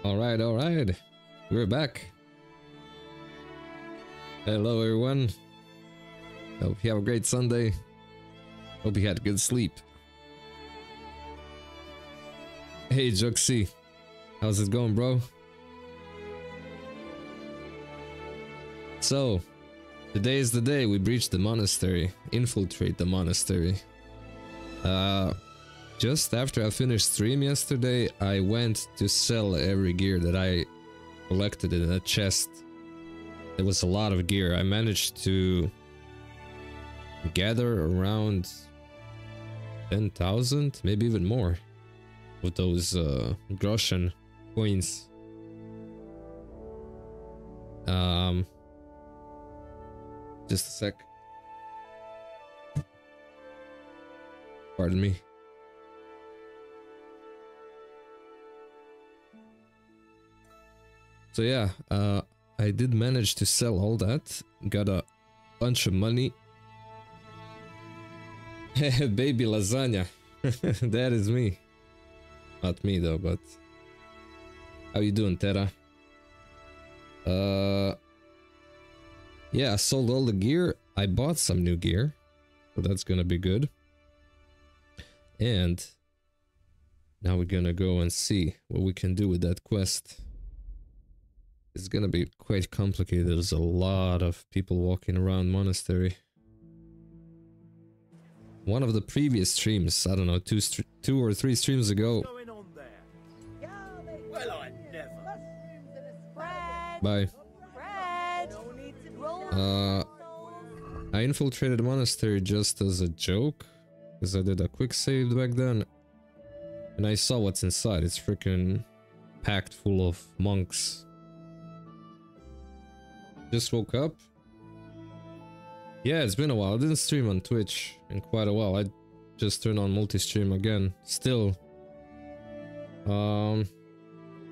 All right. We're back. Hello, everyone. Hope you have a great Sunday. Hope you had good sleep. Hey, Juxi. How's it going, bro? So, today is the day we breach the monastery, infiltrate the monastery. Just after I finished stream yesterday, I went to sell every gear that I collected in a chest. There was a lot of gear. I managed to gather around 10,000, maybe even more, with those groschen coins. Just a sec. Pardon me. So yeah, I did manage to sell all that. Got a bunch of money. Baby lasagna. That is me. Not me though, but... How you doing, Terra? Yeah, I sold all the gear. I bought some new gear. So that's gonna be good. And... now we're gonna go and see what we can do with that quest. It's gonna be quite complicated. There's a lot of people walking around monastery. One of the previous streams, I don't know, two or three streams ago. Well, I never. Bye. I infiltrated the monastery just as a joke, because I did a quick save back then, and I saw what's inside. It's freaking packed full of monks. Just woke up. Yeah, it's been a while. I didn't stream on Twitch in quite a while. I just turned on multi-stream again. Still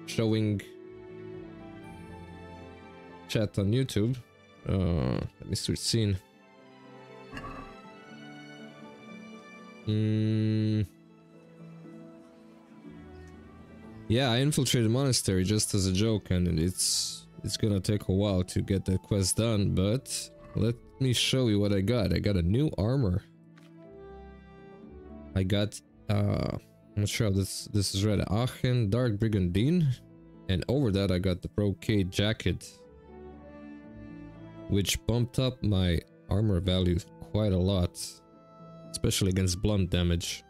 showing chat on YouTube. Let me switch scene. Yeah, I infiltrated the monastery just as a joke, and it's gonna take a while to get that quest done, but let me show you what I got. I got a new armor. I got, I'm not sure how this is read, Aachen Dark Brigandine, and over that I got the Brocade Jacket, which bumped up my armor value quite a lot, especially against blunt damage.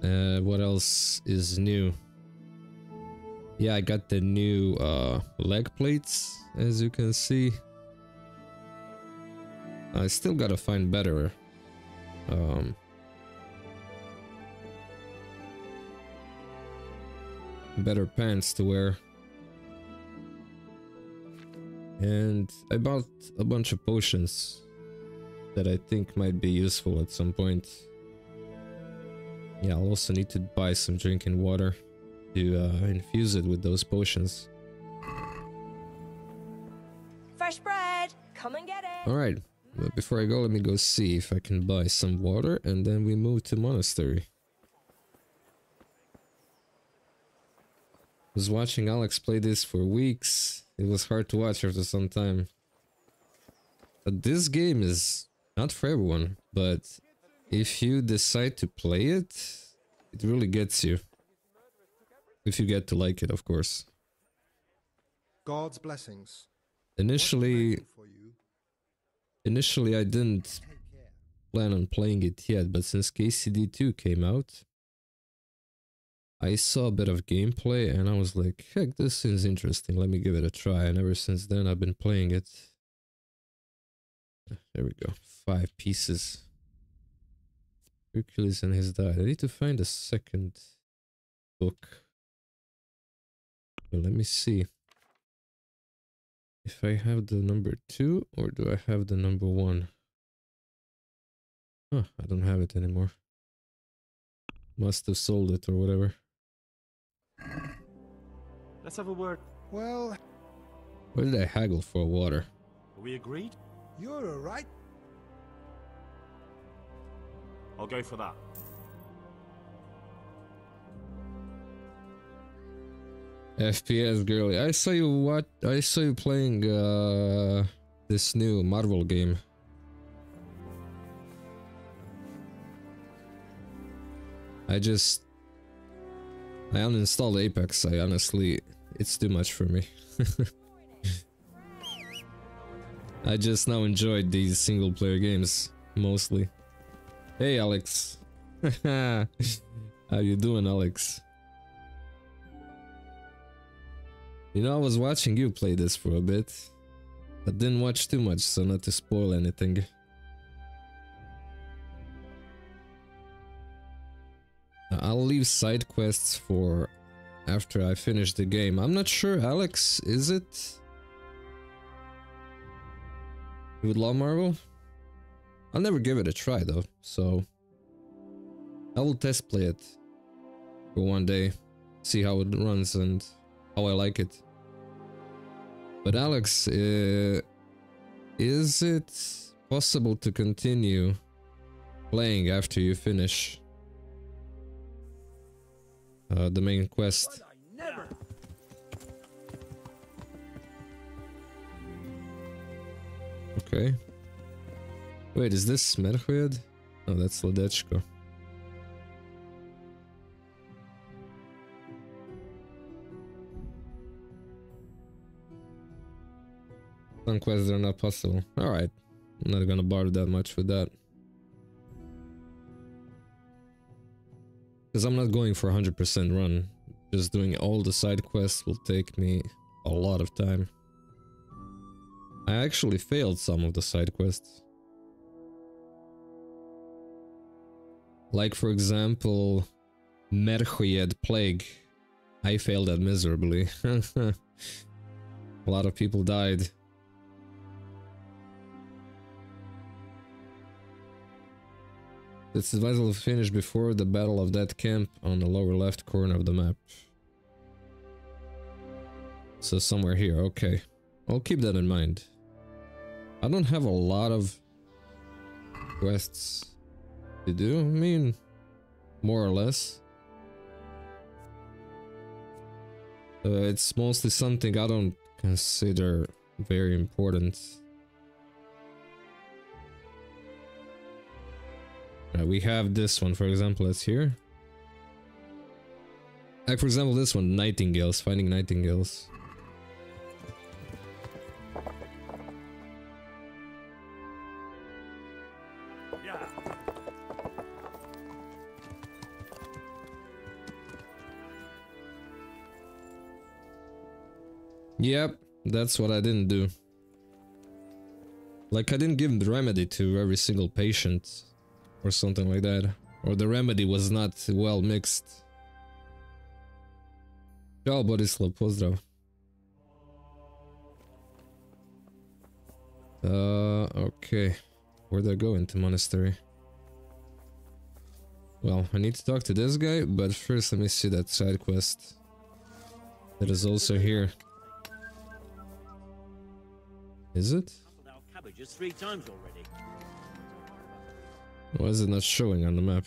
What else is new? Yeah, I got the new leg plates, as you can see. I still gotta find better better pants to wear. And I bought a bunch of potions that I think might be useful at some point. Yeah, I'll also need to buy some drinking water to infuse it with those potions. Fresh bread, come and get it. Alright, but before I go, let me go see if I can buy some water, and then we move to monastery. Was watching Alex play this for weeks. It was hard to watch after some time. But this game is not for everyone, but if you decide to play it, it really gets you. If you get to like it, of course. God's blessings. Initially I didn't plan on playing it yet, but since KCD2 came out, I saw a bit of gameplay and I was like, heck, this seems interesting, let me give it a try. And ever since then I've been playing it. There we go, 5 pieces. Hercules and his dad. I need to find a second book. Well, let me see if I have the number 2 or do I have the number 1. Huh, I don't have it anymore. Must have sold it or whatever. Let's have a word. Well, Where did I haggle for water? Are we agreed? you're alright. I'll go for that. FPS girly. I saw you playing this new Marvel game. I uninstalled Apex. It's too much for me. I just now enjoyed these single player games mostly. Hey Alex. How you doing, Alex? You know, I was watching you play this for a bit. I didn't watch too much, so not to spoil anything. I'll leave side quests for after I finish the game. I'm not sure, Alex, is it? You would love Marvel? I'll never give it a try though, so I will test play it for one day, see how it runs and how I like it. But Alex, is it possible to continue playing after you finish the main quest? Okay. Wait, is this Merchuyed? Oh, that's Ledechko. Some quests are not possible. Alright. I'm not gonna bother that much with that. Because I'm not going for 100% run. Just doing all the side quests will take me a lot of time. I actually failed some of the side quests. Like for example, Merchuyed Plague. I failed that miserably. A lot of people died. It's vital to finish before the Battle of that camp on the lower left corner of the map. So somewhere here, okay. I'll keep that in mind. I don't have a lot of quests to do. I mean, more or less. It's mostly something I don't consider very important. We have this one, for example, that's here. Like, for example, this one, Nightingales, finding Nightingales. Yeah. Yep, that's what I didn't do. Like, I didn't give the remedy to every single patient. Or something like that. Or the remedy was not well mixed. Ciao, Borislav, pozdrav. Okay. Where'd I go into monastery? Well, I need to talk to this guy, but first let me see that side quest. That is also here. Is it? Cabbages 3 times already. Why is it not showing on the map?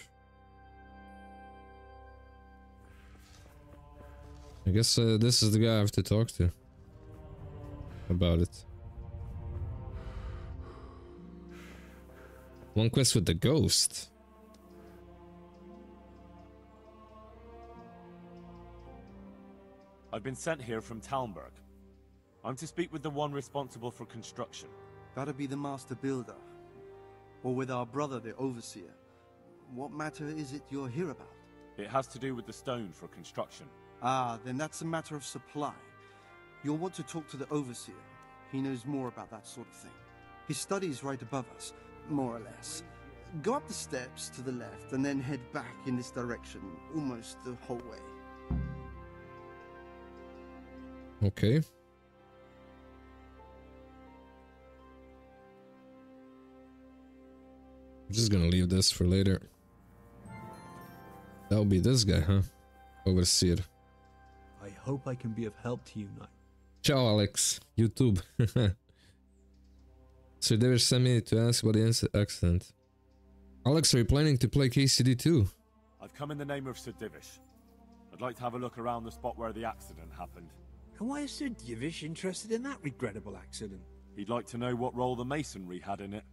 I guess this is the guy I have to talk to about it. One quest with the ghost. I've been sent here from Talmberg. I'm to speak with the one responsible for construction. That'd be the master builder. Or with our brother, the overseer. What matter is it you're here about? It has to do with the stone for construction. Ah, then that's a matter of supply. You'll want to talk to the overseer. He knows more about that sort of thing. His study is right above us, more or less. Go up the steps to the left and then head back in this direction, almost the whole way. Okay. I'm just gonna leave this for later. That'll be this guy, huh? Overseer. I hope I can be of help to you, Knight. Ciao, Alex. YouTube. Sir David sent me to ask about the accident. Alex, are you planning to play KCD too? I've come in the name of Sir Divish. I'd I'd like to have a look around the spot where the accident happened. And why is Sir Divish interested in that regrettable accident? He'd like to know what role the masonry had in it,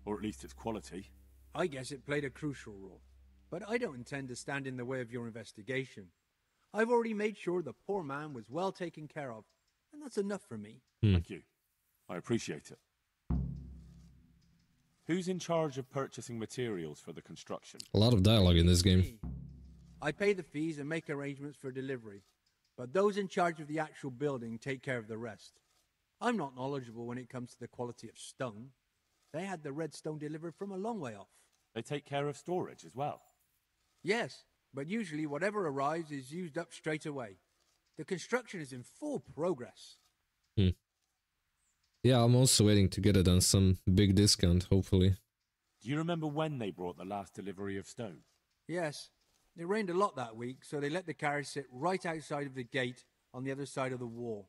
or at least its quality. I guess it played a crucial role. But I don't intend to stand in the way of your investigation. I've already made sure the poor man was well taken care of, and that's enough for me. Thank you. I appreciate it. Who's in charge of purchasing materials for the construction? A lot of dialogue in this game. Me. I pay the fees and make arrangements for delivery, but those in charge of the actual building take care of the rest. I'm not knowledgeable when it comes to the quality of stone. They had the red stone delivered from a long way off. They take care of storage as well. Yes, but usually whatever arrives is used up straight away. The construction is in full progress. Yeah, I'm also waiting to get it on some big discount, hopefully. Do you remember when they brought the last delivery of stone? Yes, it rained a lot that week, so they let the carriage sit right outside of the gate on the other side of the wall.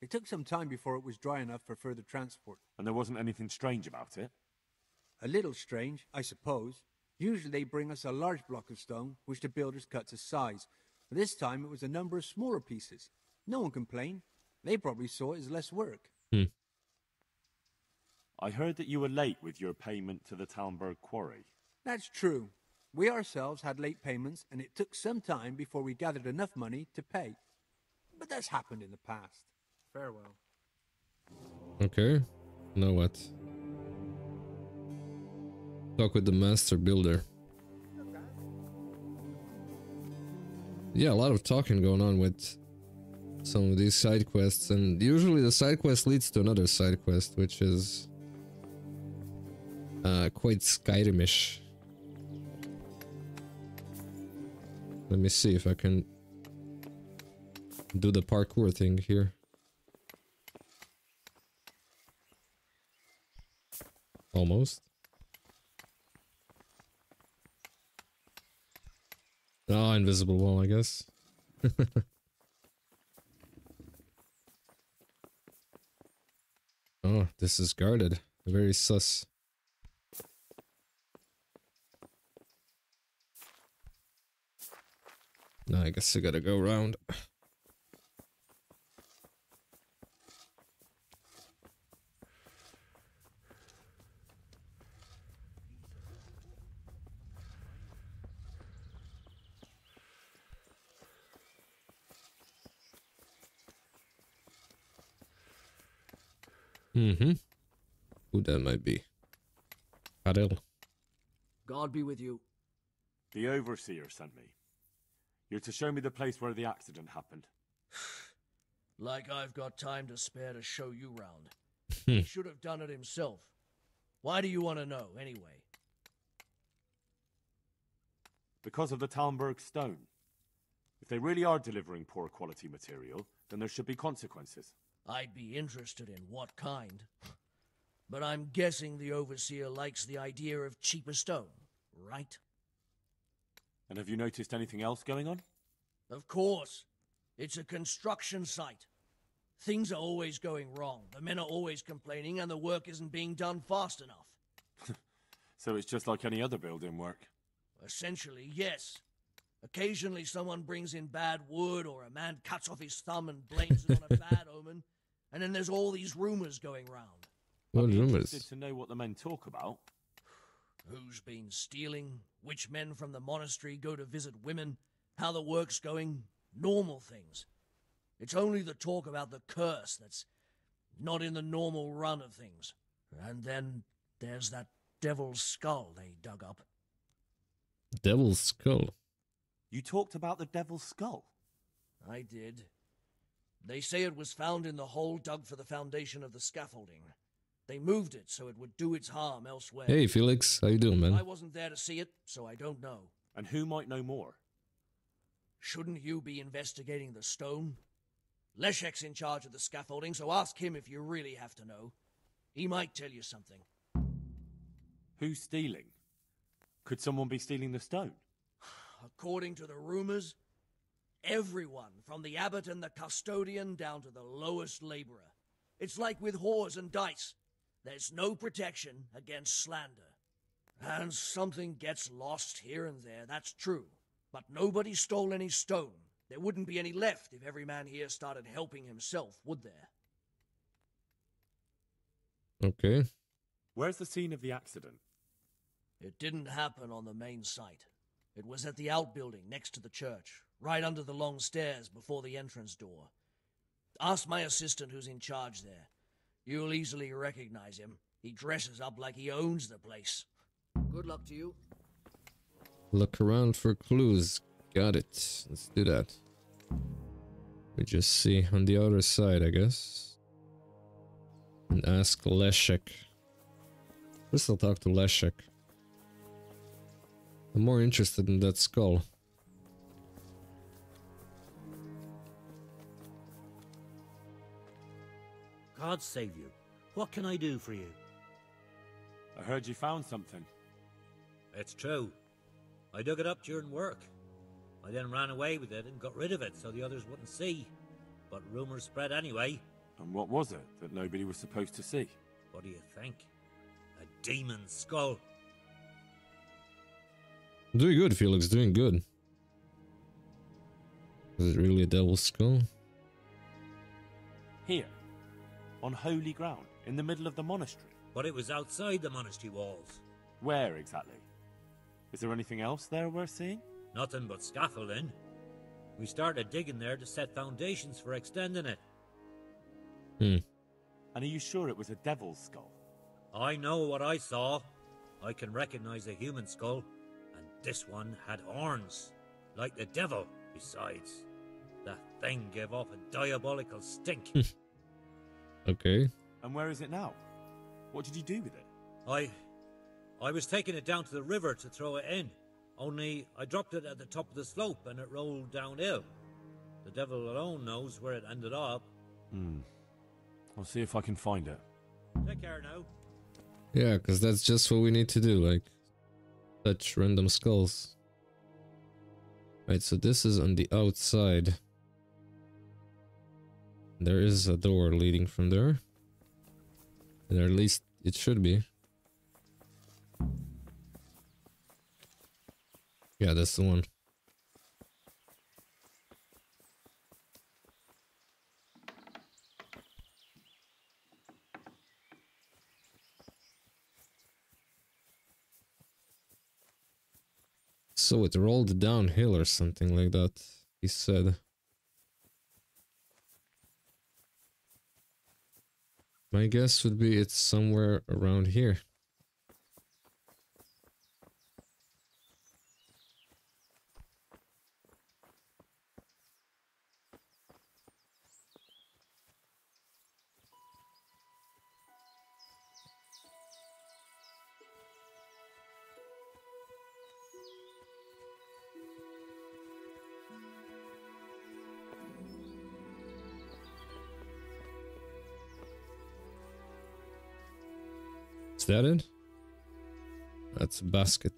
It took some time before it was dry enough for further transport. And there wasn't anything strange about it? A little strange, I suppose. Usually they bring us a large block of stone, which the builders cut to size. But this time it was a number of smaller pieces. No one complained. They probably saw it as less work. I heard that you were late with your payment to the Talmberg quarry. That's true. We ourselves had late payments, and it took some time before we gathered enough money to pay. But that's happened in the past. Farewell. Okay. Now what? Talk with the master builder. Yeah, a lot of talking going on with some of these side quests, and usually the side quest leads to another side quest, which is quite Skyrimish. Let me see if I can do the parkour thing here. Almost. Oh, invisible wall, I guess. Oh, this is guarded. Very sus. No, I guess I gotta go around. Who that might be? Adel. God be with you. The Overseer sent me. You're to show me the place where the accident happened. Like I've got time to spare to show you round. He should have done it himself. Why do you want to know, anyway? Because of the Talmberg stone. If they really are delivering poor quality material, then there should be consequences. I'd be interested in what kind. But I'm guessing the Overseer likes the idea of cheaper stone, right? And have you noticed anything else going on? Of course. It's a construction site. Things are always going wrong. The men are always complaining, and the work isn't being done fast enough. So it's just like any other building work? Essentially, yes. Occasionally someone brings in bad wood, or a man cuts off his thumb and blames it on a bad omen, and then there's all these rumors going round. What I'd be rumors? interested to know what the men talk about. Who's been stealing, which men from the monastery go to visit women, how the work's going, normal things. It's only the talk about the curse that's not in the normal run of things. And then there's that devil's skull they dug up. Devil's skull. You talked about the Devil's Skull? I did. They say it was found in the hole dug for the foundation of the scaffolding. They moved it so it would do its harm elsewhere. Hey, Felix. How you doing, man? I wasn't there to see it, so I don't know. And who might know more? Shouldn't you be investigating the stone? Leszek's in charge of the scaffolding, so ask him if you really have to know. He might tell you something. Who's stealing? Could someone be stealing the stone? According to the rumors, everyone, from the abbot and the custodian down to the lowest laborer. It's like with whores and dice. There's no protection against slander. And something gets lost here and there, that's true. But nobody stole any stone, There wouldn't be any left if every man here started helping himself, would there? Okay. Where's the scene of the accident? It didn't happen on the main site. It was at the outbuilding next to the church, right under the long stairs before the entrance door. Ask my assistant who's in charge there. You'll easily recognize him. He dresses up like he owns the place. Good luck to you. Look around for clues. Got it. Let's do that. We just see on the other side, I guess. And ask Leszek. First I'll talk to Leszek. I'm more interested in that skull. God save you. What can I do for you? I heard you found something. It's true. I dug it up during work. I then ran away with it and got rid of it so the others wouldn't see. But rumors spread anyway. And what was it that nobody was supposed to see? What do you think? A demon skull. Doing good, Felix. Doing good. Is it really a devil's skull? Here. On holy ground. In the middle of the monastery. But it was outside the monastery walls. Where exactly? Is there anything else there worth seeing? Nothing but scaffolding. We started digging there to set foundations for extending it. Hmm. And are you sure it was a devil's skull? I know what I saw. I can recognize a human skull. And this one had horns. Like the devil, besides. That thing gave off a diabolical stink. Okay. And where is it now? What did you do with it? I was taking it down to the river to throw it in. Only I dropped it at the top of the slope and it rolled downhill. The devil alone knows where it ended up. I'll see if I can find it. Take care now. Yeah, because that's just what we need to do, like touch random skulls. Right, so this is on the outside. There is a door leading from there. And at least it should be. Yeah, that's the one. So it rolled downhill or something like that, he said. My guess would be it's somewhere around here. Is that it? That's a basket.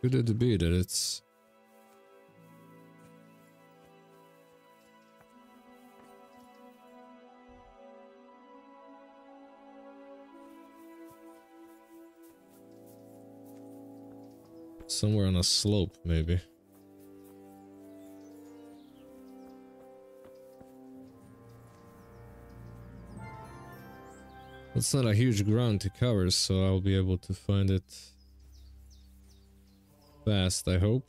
Could it be that it's somewhere on a slope, maybe? It's not a huge ground to cover, so I'll be able to find it fast, I hope.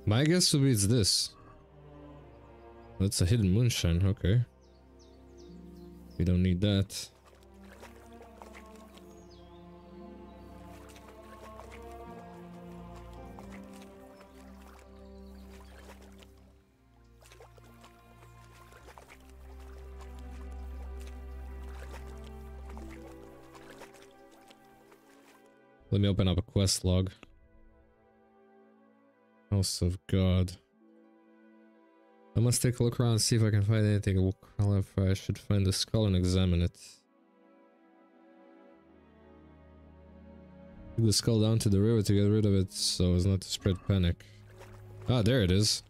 My guess would be it's this. That's a hidden moonshine, okay. We don't need that. Let me open up a quest log. House of God. I must take a look around and see if I can find anything. I should find the skull and examine it. Take the skull down to the river to get rid of it so as not to spread panic. Ah, there it is.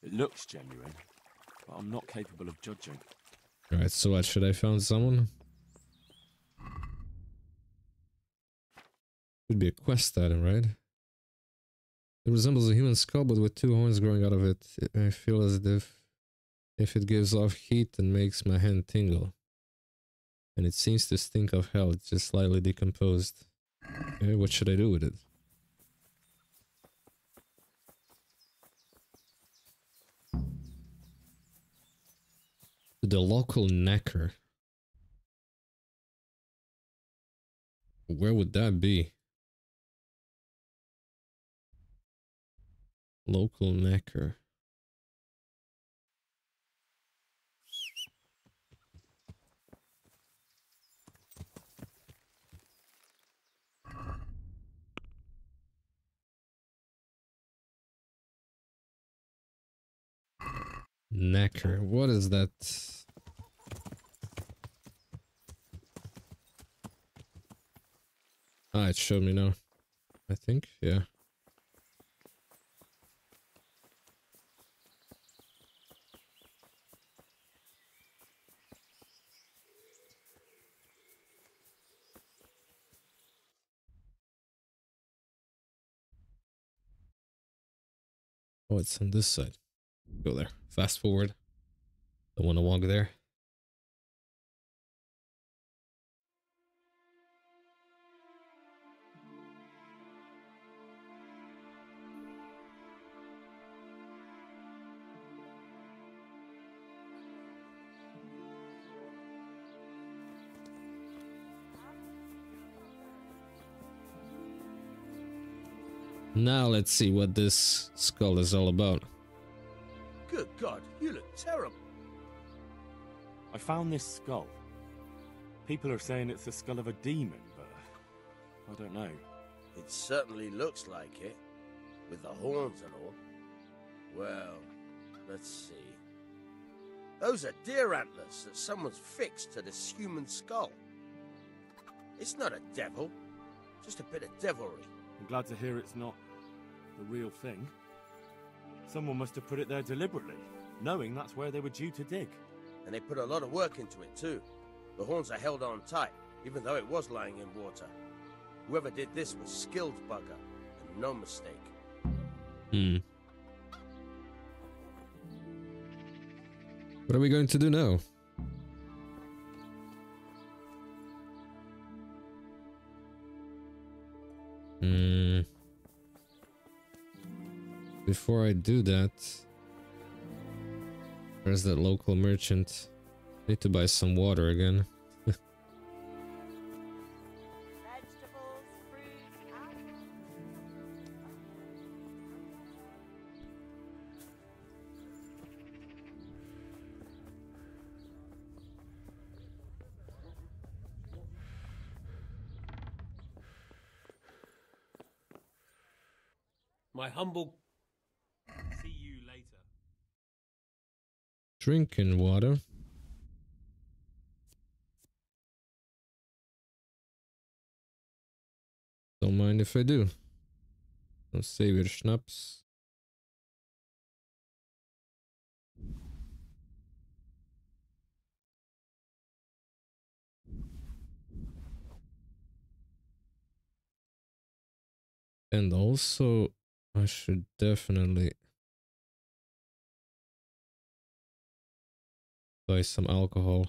It looks genuine, but I'm not capable of judging. Alright, so what? Should I found someone? Could be a quest item, right? It resembles a human skull, but with 2 horns growing out of it. I feel as if it gives off heat and makes my hand tingle. And it seems to stink of hell. It's just slightly decomposed. Okay, what should I do with it? The local knacker. Where would that be? Local knacker. Knacker. What is that? Ah, it showed me now. I think, yeah. Oh, it's on this side. Go there. Fast forward. Don't want to walk there. Now let's see what this skull is all about. Good God, you look terrible. I found this skull. People are saying it's the skull of a demon, but I don't know. It certainly looks like it, with the horns and all. Well, let's see. Those are deer antlers that someone's fixed to this human skull. It's not a devil, just a bit of devilry. I'm glad to hear it's not the real thing. Someone must have put it there deliberately, knowing that's where they were due to dig. And they put a lot of work into it too. The horns are held on tight, even though it was lying in water. Whoever did this was skilled bugger, and no mistake. What are we going to do now? Before I do that, where's that local merchant? Need to buy some water again. My humble... See you later. Drinking water. Don't mind if I do. I'll save your schnapps. And also, I should definitely buy some alcohol.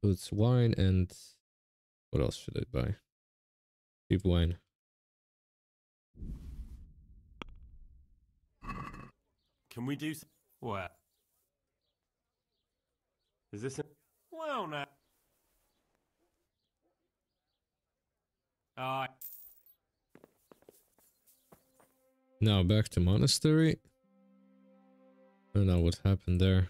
So it's wine and what else should I buy? Cheap wine. Can we do what? Is this a... Well, no. Now back to monastery. I don't know what happened there.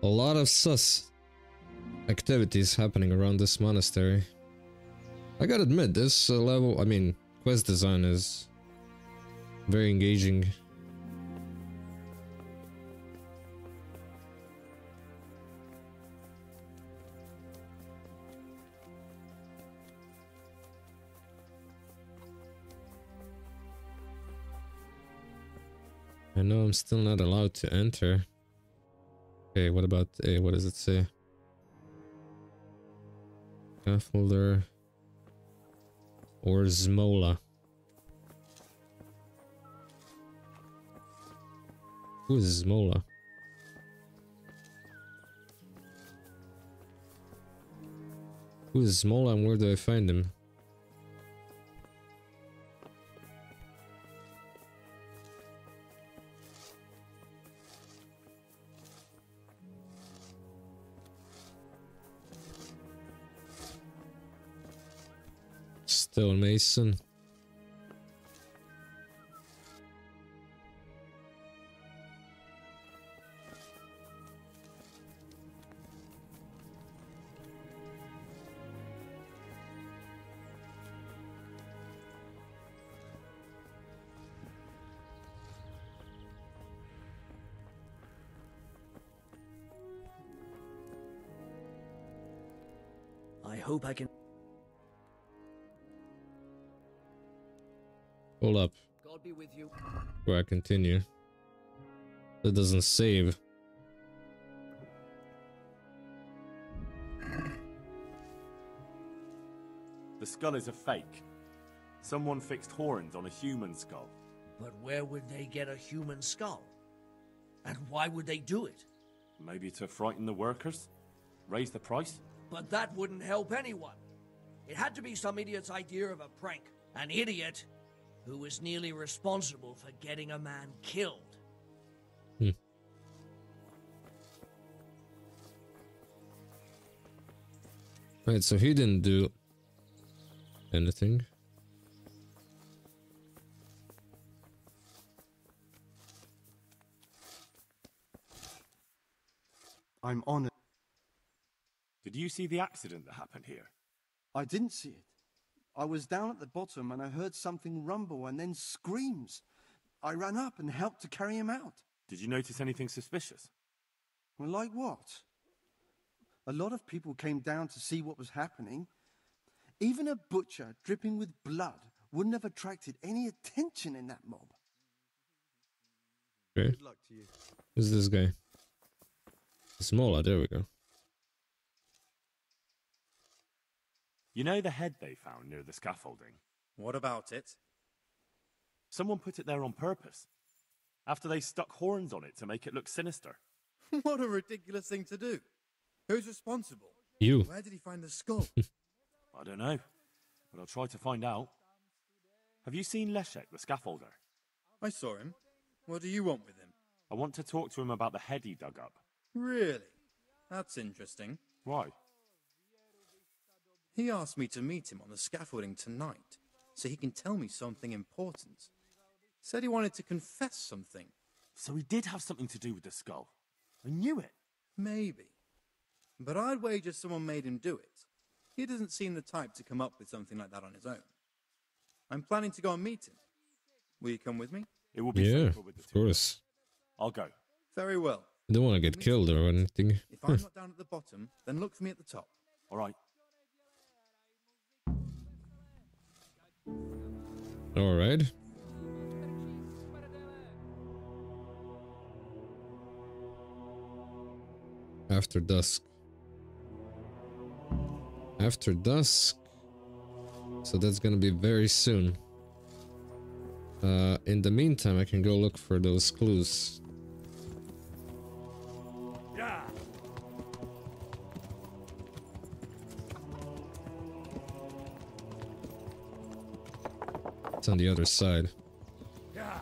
A lot of sus activities happening around this monastery. I gotta admit, this level, I mean, quest design is very engaging. I know I'm still not allowed to enter. Okay, what about A? What does it say? Scaffolder or Zmola? Who is Zmola? Who is Zmola and where do I find him? Stonemason. I hope I can... Hold up. God be with you. Where I continue. That doesn't save. The skull is a fake. Someone fixed horns on a human skull. But where would they get a human skull? And why would they do it? Maybe to frighten the workers? Raise the price? But that wouldn't help anyone. It had to be some idiot's idea of a prank. An idiot who was nearly responsible for getting a man killed. Right, so he didn't do anything. I'm honored. Did you see the accident that happened here? I didn't see it. I was down at the bottom and I heard something rumble and then screams. I ran up and helped to carry him out. Did you notice anything suspicious? Well, like what? A lot of people came down to see what was happening. Even a butcher dripping with blood wouldn't have attracted any attention in that mob. Okay. Good luck to you. Who's this guy? Smaller, there we go. You know the head they found near the scaffolding? What about it? Someone put it there on purpose. After they stuck horns on it to make it look sinister. What a ridiculous thing to do. Who's responsible? You. Where did he find the skull? I don't know, but I'll try to find out. Have you seen Leszek, the scaffolder? I saw him. What do you want with him? I want to talk to him about the head he dug up. Really? That's interesting. Why? He asked me to meet him on the scaffolding tonight, so he can tell me something important. Said he wanted to confess something. So he did have something to do with the skull. I knew it. Maybe. But I'd wager someone made him do it. He doesn't seem the type to come up with something like that on his own. I'm planning to go and meet him. Will you come with me? It will be safer with the of course. I'll go. Very well. I don't want to get killed or anything. If I'm not down at the bottom, then look for me at the top. All right. All right. After dusk. After dusk. So that's gonna be very soon. In the meantime, I can go look for those clues. Yeah. It's on the other side. Yeah.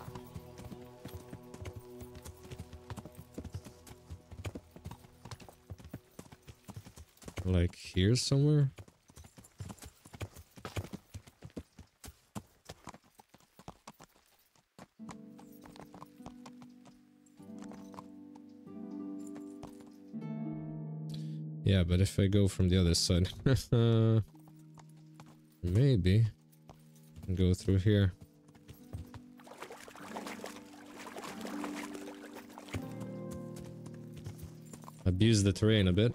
Like here somewhere? Yeah, but if I go from the other side, maybe go through here. Abuse the terrain a bit.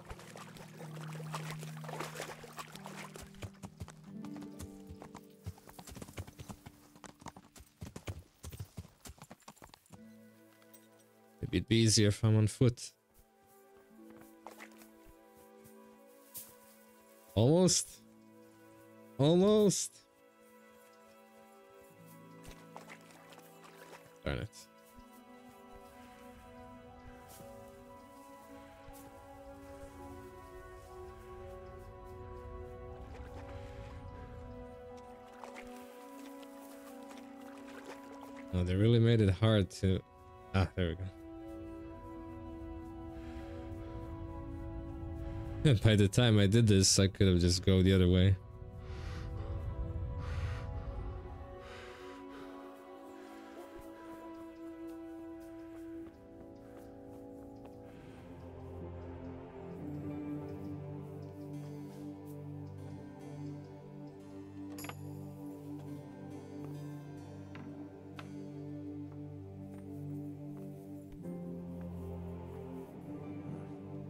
Maybe it'd be easier if I'm on foot. Almost. Almost. Darn it. Oh, they really made it hard to... Ah, there we go. And by the time I did this, I could have just go the other way.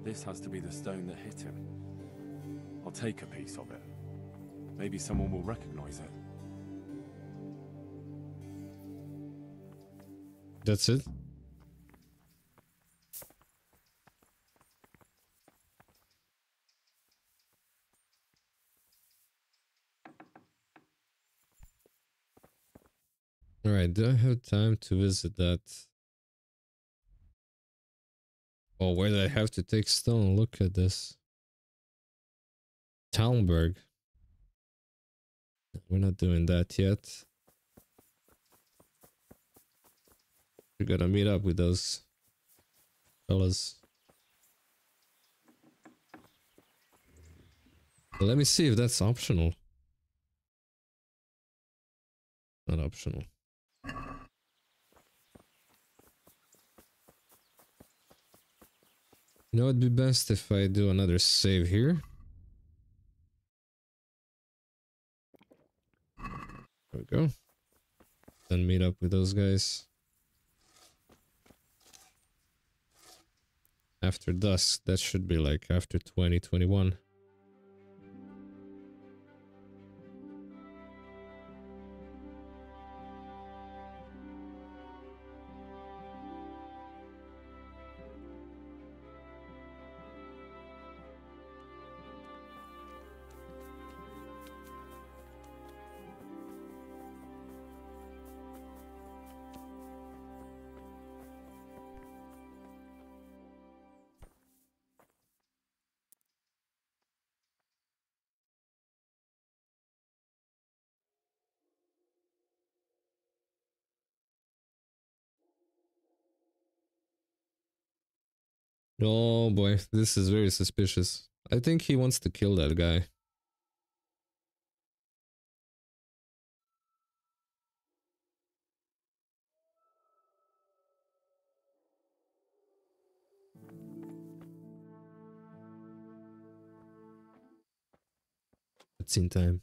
This has to be the stone that hit him. I'll take a piece of it. Maybe someone will recognize it. That's it? Alright, do I have time to visit that? Oh, where did I have to take stone? Look at this. Talmberg. We're not doing that yet. We gotta meet up with those fellas. Let me see if that's optional. Not optional. You know, it'd be best if I do another save here. There we go. Then meet up with those guys. After dusk, that should be like after 2021. Oh boy, this is very suspicious. I think he wants to kill that guy. Cutscene time.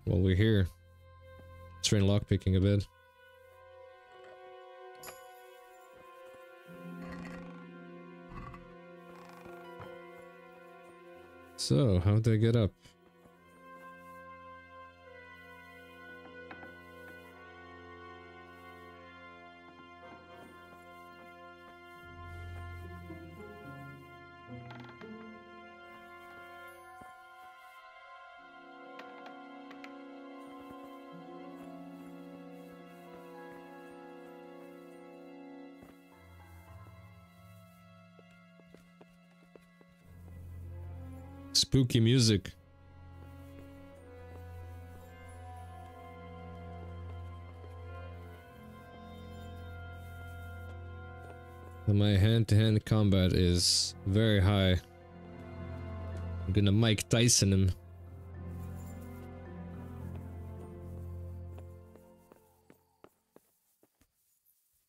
Well, we're here. Let's try lockpicking a bit. So, how'd I get up? Spooky music. And my hand-to-hand combat is very high. I'm gonna Mike Tyson him.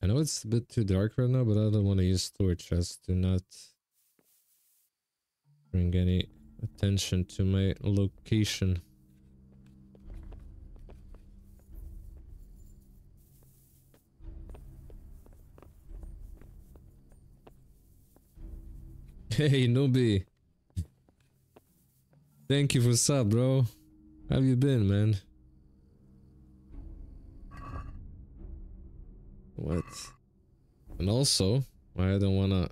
I know it's a bit too dark right now, but I don't want to use storage chests to not bring any attention to my location. Hey, Nobi. Thank you for sub, bro. How have you been, man? What? And also, I don't wanna...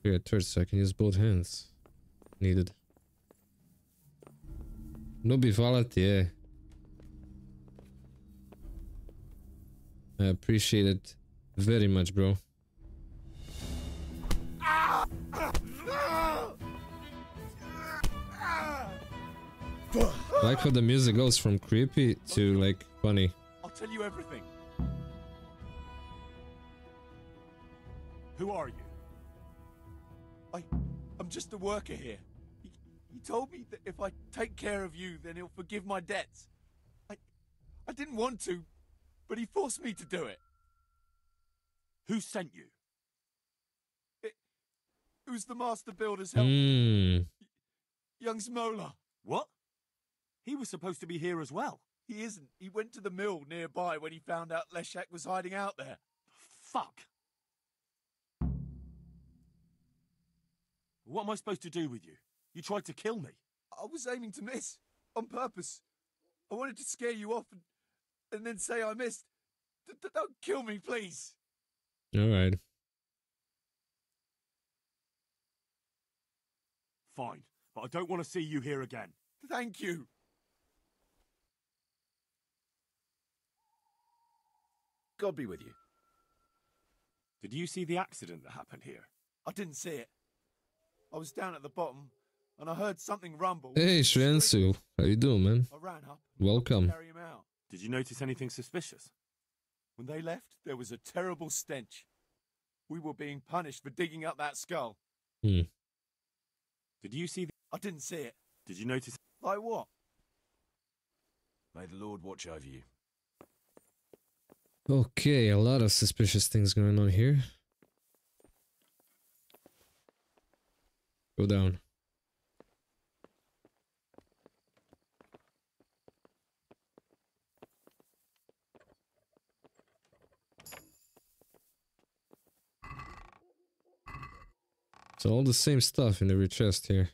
Here, third, so I can use both hands. Needed. Nobi falat, yeah. I appreciate it very much, bro. I like how the music goes from creepy to like funny. I'll tell you everything. Who are you? I'm just a worker here. He told me that if I take care of you, then he'll forgive my debts. I didn't want to, but he forced me to do it. Who sent you? It was the master builder's helper. Young Smola. What? He was supposed to be here as well. He isn't. He went to the mill nearby when he found out Leshak was hiding out there. Fuck. What am I supposed to do with you? You tried to kill me. I was aiming to miss. On purpose. I wanted to scare you off and then say I missed. Don't kill me, please. Alright. Fine, but I don't want to see you here again. Thank you. God be with you. Did you see the accident that happened here? I didn't see it. I was down at the bottom, and I heard something rumble. Hey, Shrensu. How you doing, man? I ran up. Welcome. Carry him out. Did you notice anything suspicious? When they left, there was a terrible stench. We were being punished for digging up that skull. Did you see I didn't see it. Did you notice? Like what? May the Lord watch over you. Okay, a lot of suspicious things going on here. Go down. It's all the same stuff in every chest here.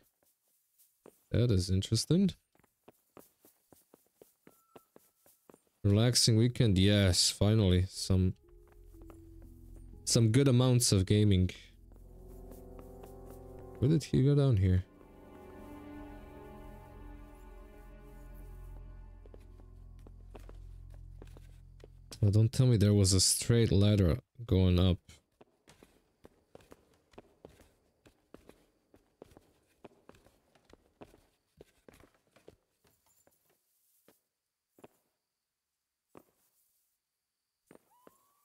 That is interesting. Relaxing weekend, yes, finally. Some good amounts of gaming. Where did he go down here? Oh, don't tell me there was a straight ladder going up.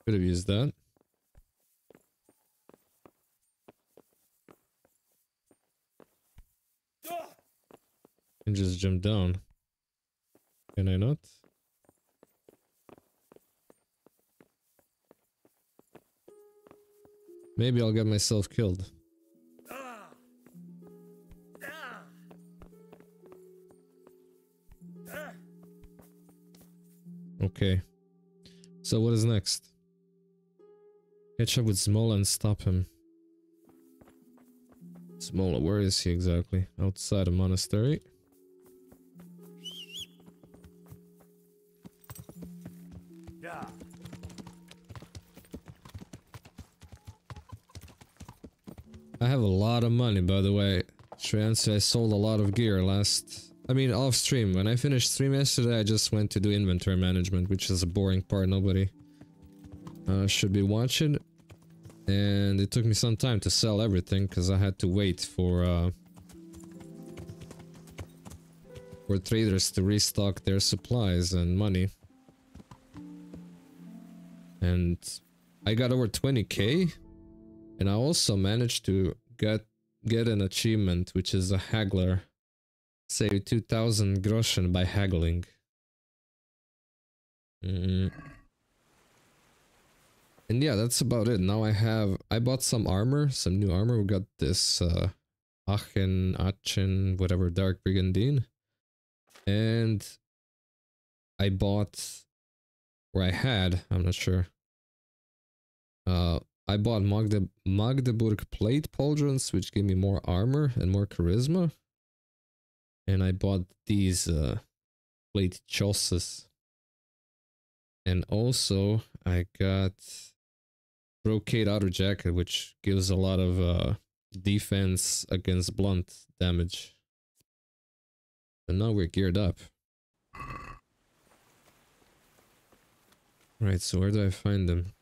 Could have used that. And just jump down. Can I not? Maybe I'll get myself killed. Okay. So what is next? Catch up with Smola and stop him. Smola, where is he exactly? Outside a monastery. I have a lot of money, by the way. Trans, I sold a lot of gear off stream. When I finished stream yesterday, I just went to do inventory management, which is a boring part nobody should be watching. And it took me some time to sell everything, because I had to wait for for traders to restock their supplies and money. And I got over 20k, and I also managed to get an achievement, which is a haggler. Save 2000 groschen by haggling. And yeah, that's about it. Now I bought some armor, some new armor. We got this Aachen, whatever, Dark Brigandine. And I bought, or I had, I'm not sure. I bought Magdeburg plate pauldrons, which gave me more armor and more charisma. And I bought these plate chosses. And also I got brocade outer jacket, which gives a lot of defense against blunt damage. And now we're geared up. Right, so where do I find them?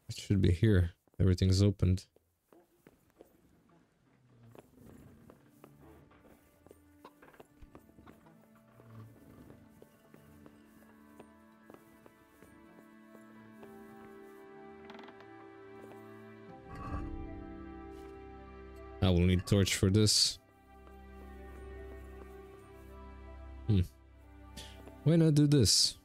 It should be here. Everything's opened. I will need torch for this. Why not do this?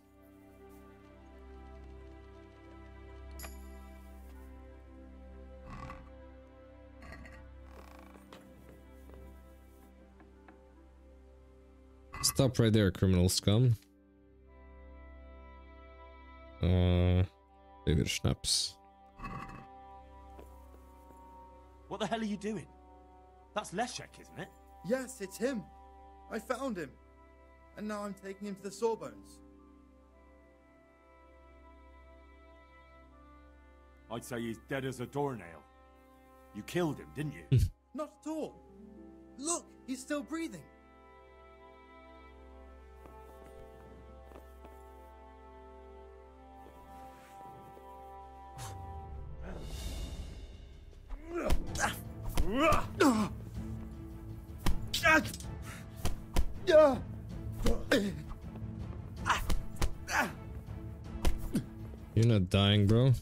Stop right there, criminal scum. Baby schnapps. What the hell are you doing? That's Leszek, isn't it? Yes, it's him. I found him. And now I'm taking him to the Sawbones. I'd say he's dead as a doornail. You killed him, didn't you? Not at all. Look, he's still breathing. You're not dying, bro.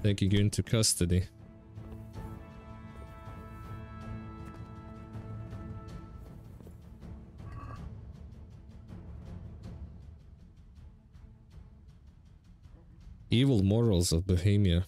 Taking you into custody. Evil morals of Bohemia.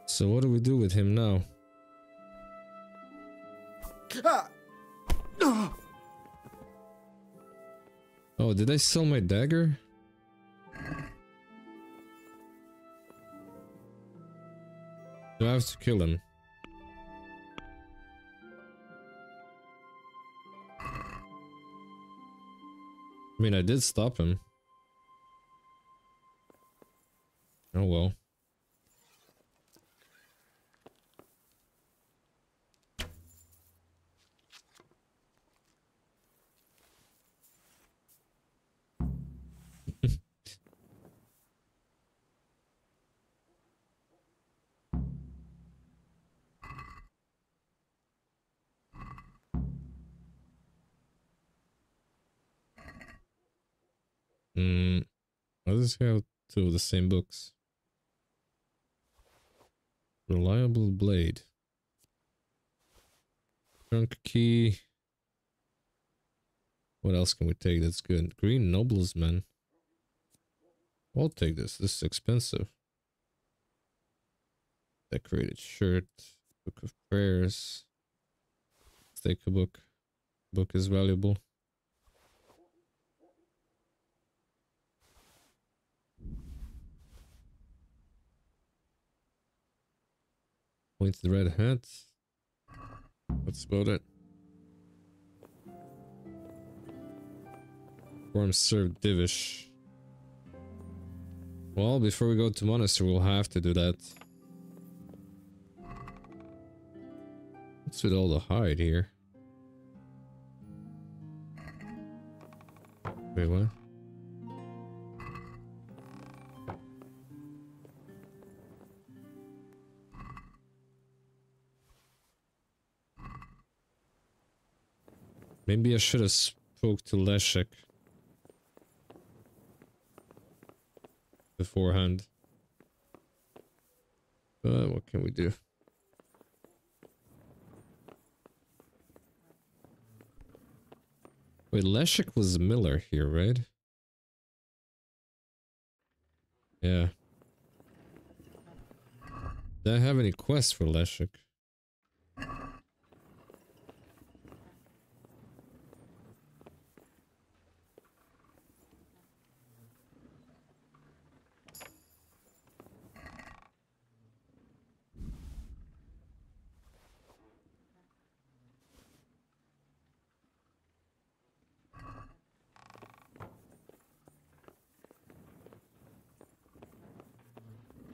So what do we do with him now? Oh, did I sell my dagger? Do I have to kill him? I mean, I did stop him. Oh well. Why does he have two of the same books? Reliable blade. Trunk key. What else can we take that's good? Green Noblesman. I'll take this. This is expensive. Decorated shirt. Book of prayers. Let's take a book. Book is valuable. Pointed red hat. That's about it. Perform serve divish. Well, before we go to monastery, we'll have to do that. What's with all the hide here? Wait, what? Maybe I should have spoke to Leszek beforehand. But what can we do? Wait, Leszek was Miller here, right? Yeah. Do I have any quests for Leszek?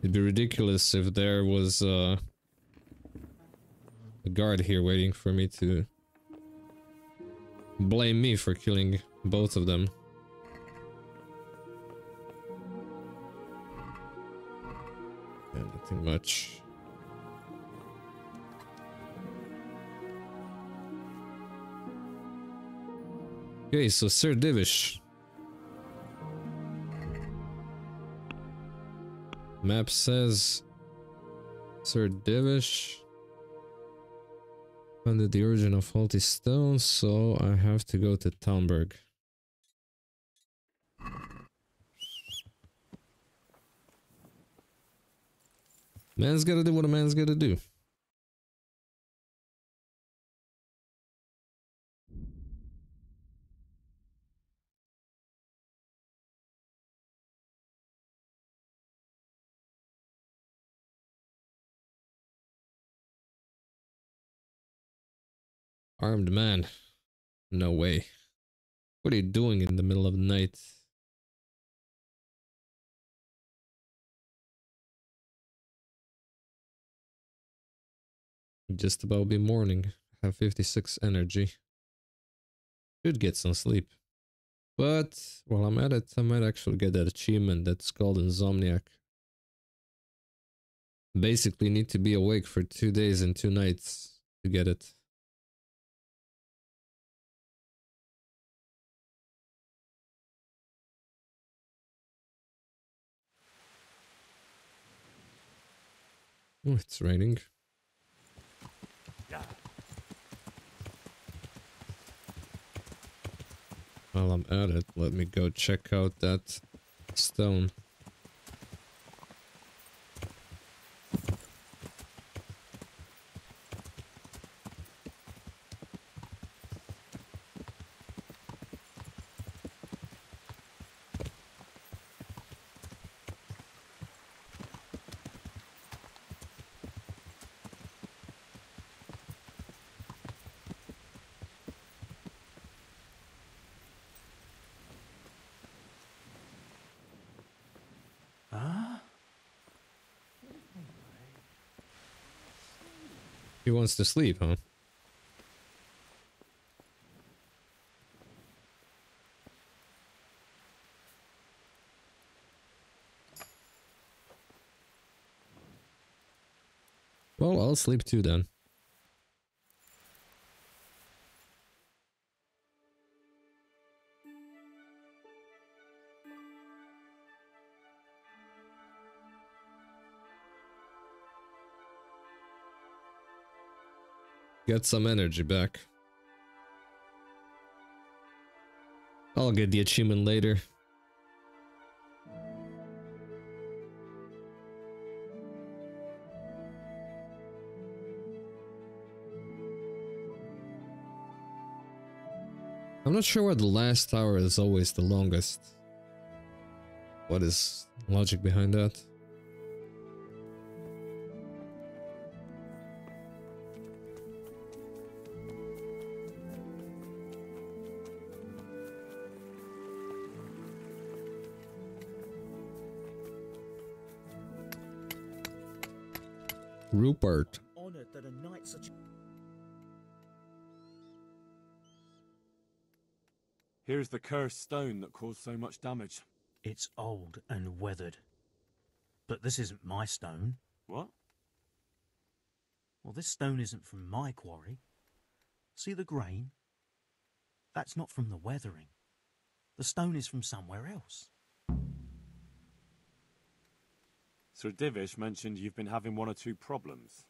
It'd be ridiculous if there was a guard here waiting for me to blame me for killing both of them. Yeah, nothing much. Okay, so Sir Divish. Map says Sir Divish founded the origin of faulty stones, so I have to go to Talmberg. Man's gotta do what a man's gotta do. Armed man. No way. What are you doing in the middle of the night? Just about be morning. Have 56 energy. Should get some sleep. But while I'm at it, I might actually get that achievement that's called Insomniac. Basically need to be awake for 2 days and 2 nights to get it. Oh, it's raining. While I'm at it, let me go check out that stone. He wants to sleep, huh? Well, I'll sleep too then. Get some energy back. I'll get the achievement later. I'm not sure why the last tower is always the longest. What is logic behind that? Rupert. Honored that a knight such. Here's the cursed stone that caused so much damage. It's old and weathered. But this isn't my stone. What? Well, this stone isn't from my quarry. See the grain? That's not from the weathering. The stone is from somewhere else. Sir Divish mentioned you've been having one or two problems.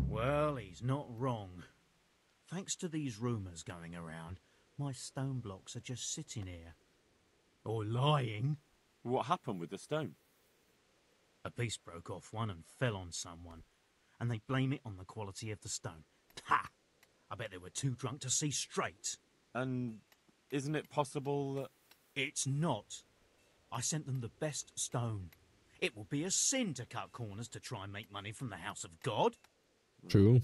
Well, he's not wrong. Thanks to these rumours going around, my stone blocks are just sitting here. Or lying. What happened with the stone? A piece broke off one and fell on someone, and they blame it on the quality of the stone. Ha! I bet they were too drunk to see straight. And isn't it possible that... It's not. I sent them the best stone. It will be a sin to cut corners to try and make money from the house of God. True.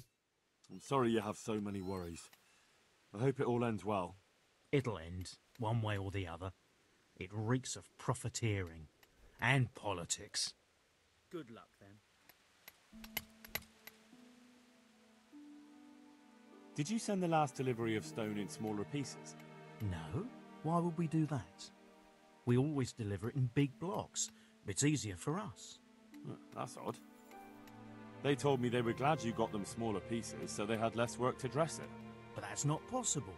I'm sorry you have so many worries. I hope it all ends well. It'll end, one way or the other. It reeks of profiteering and politics. Good luck, then. Did you send the last delivery of stone in smaller pieces? No. Why would we do that? We always deliver it in big blocks. It's easier for us. That's odd. They told me they were glad you got them smaller pieces, so they had less work to dress it. But that's not possible.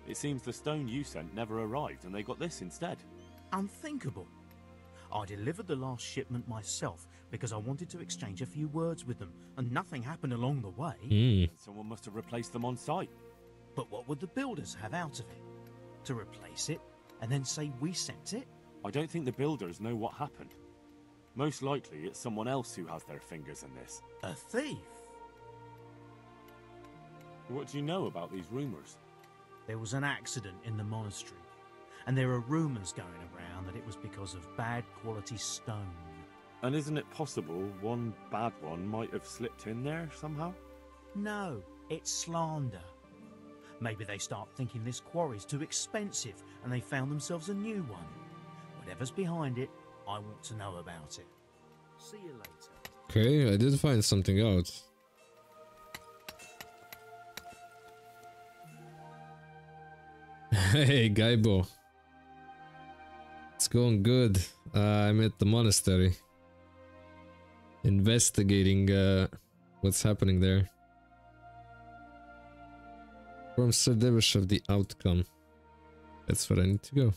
It seems the stone you sent never arrived, and they got this instead. Unthinkable. I delivered the last shipment myself because I wanted to exchange a few words with them, and nothing happened along the way. Someone must have replaced them on site. But what would the builders have out of it? To replace it, and then say we sent it? I don't think the builders know what happened. Most likely it's someone else who has their fingers in this. A thief? What do you know about these rumours? There was an accident in the monastery, and there are rumours going around that it was because of bad quality stone. And isn't it possible one bad one might have slipped in there somehow? No, it's slander. Maybe they start thinking this quarry's too expensive and they found themselves a new one. Whatever's behind it, I want to know about it. See you later. Okay, I did find something out. Hey, Gaibo. It's going good. I'm at the monastery. Investigating what's happening there. From Sir Divish of the outcome. That's what I need to go.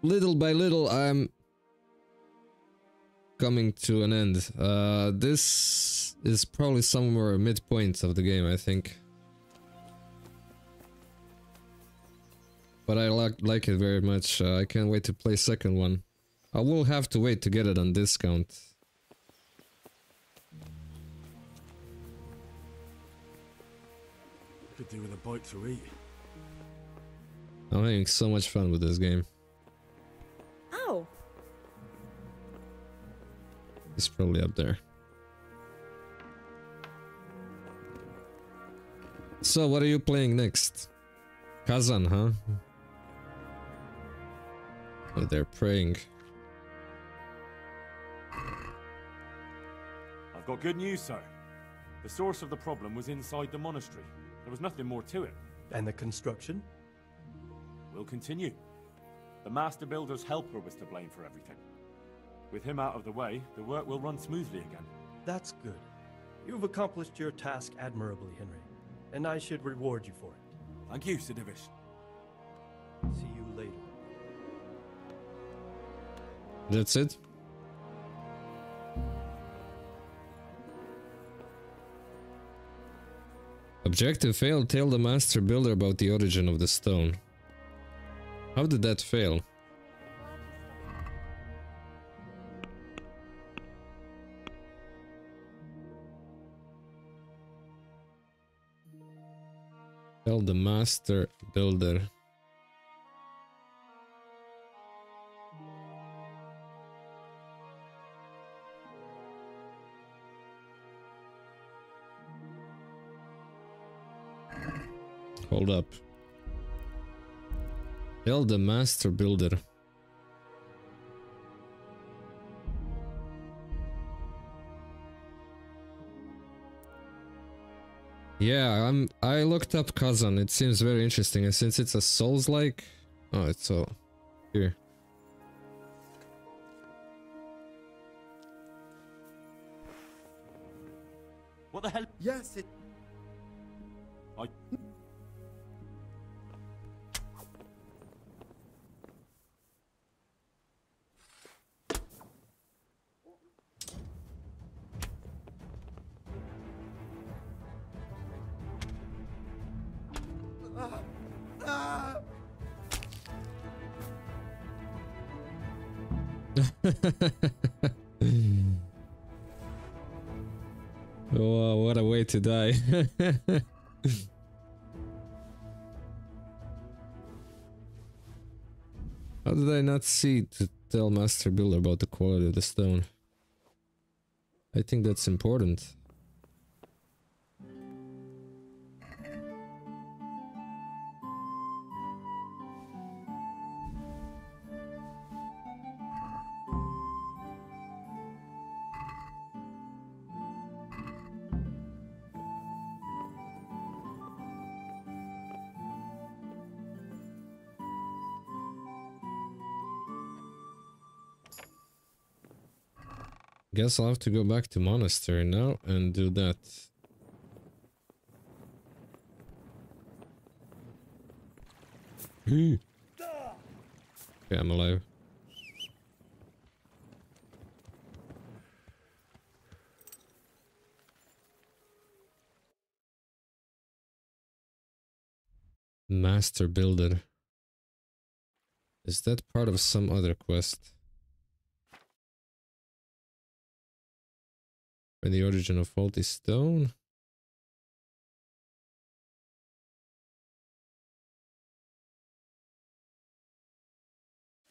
Little by little, I'm coming to an end. This is probably somewhere midpoint of the game, I think. But I like it very much. I can't wait to play second one. I will have to wait to get it on discount. Could do with a bite to eat. I'm having so much fun with this game. Oh. It's probably up there. So, what are you playing next? Kazan, huh? Oh, they're praying. I've got good news, sir. The source of the problem was inside the monastery. There was nothing more to it. And the construction? We'll continue. The master builder's helper was to blame for everything. With him out of the way, the work will run smoothly again. That's good. You've accomplished your task admirably, Henry. And I should reward you for it. Thank you, Sir Divish. See you later. That's it? Objective failed. Tell the master builder about the origin of the stone. How did that fail? Tell the master builder. Hold up. Tell the master builder. Yeah, I looked up Kazan. It seems very interesting, and since it's a Souls-like, oh, it's all here. What the hell? Yes, it. I... Oh, what a way to die. How did I not see to tell Master Builder about the quality of the stone? I think that's important. Guess I'll have to go back to monastery now and do that. Okay, I'm alive. Master Builder. Is that part of some other quest? For the origin of faulty stone?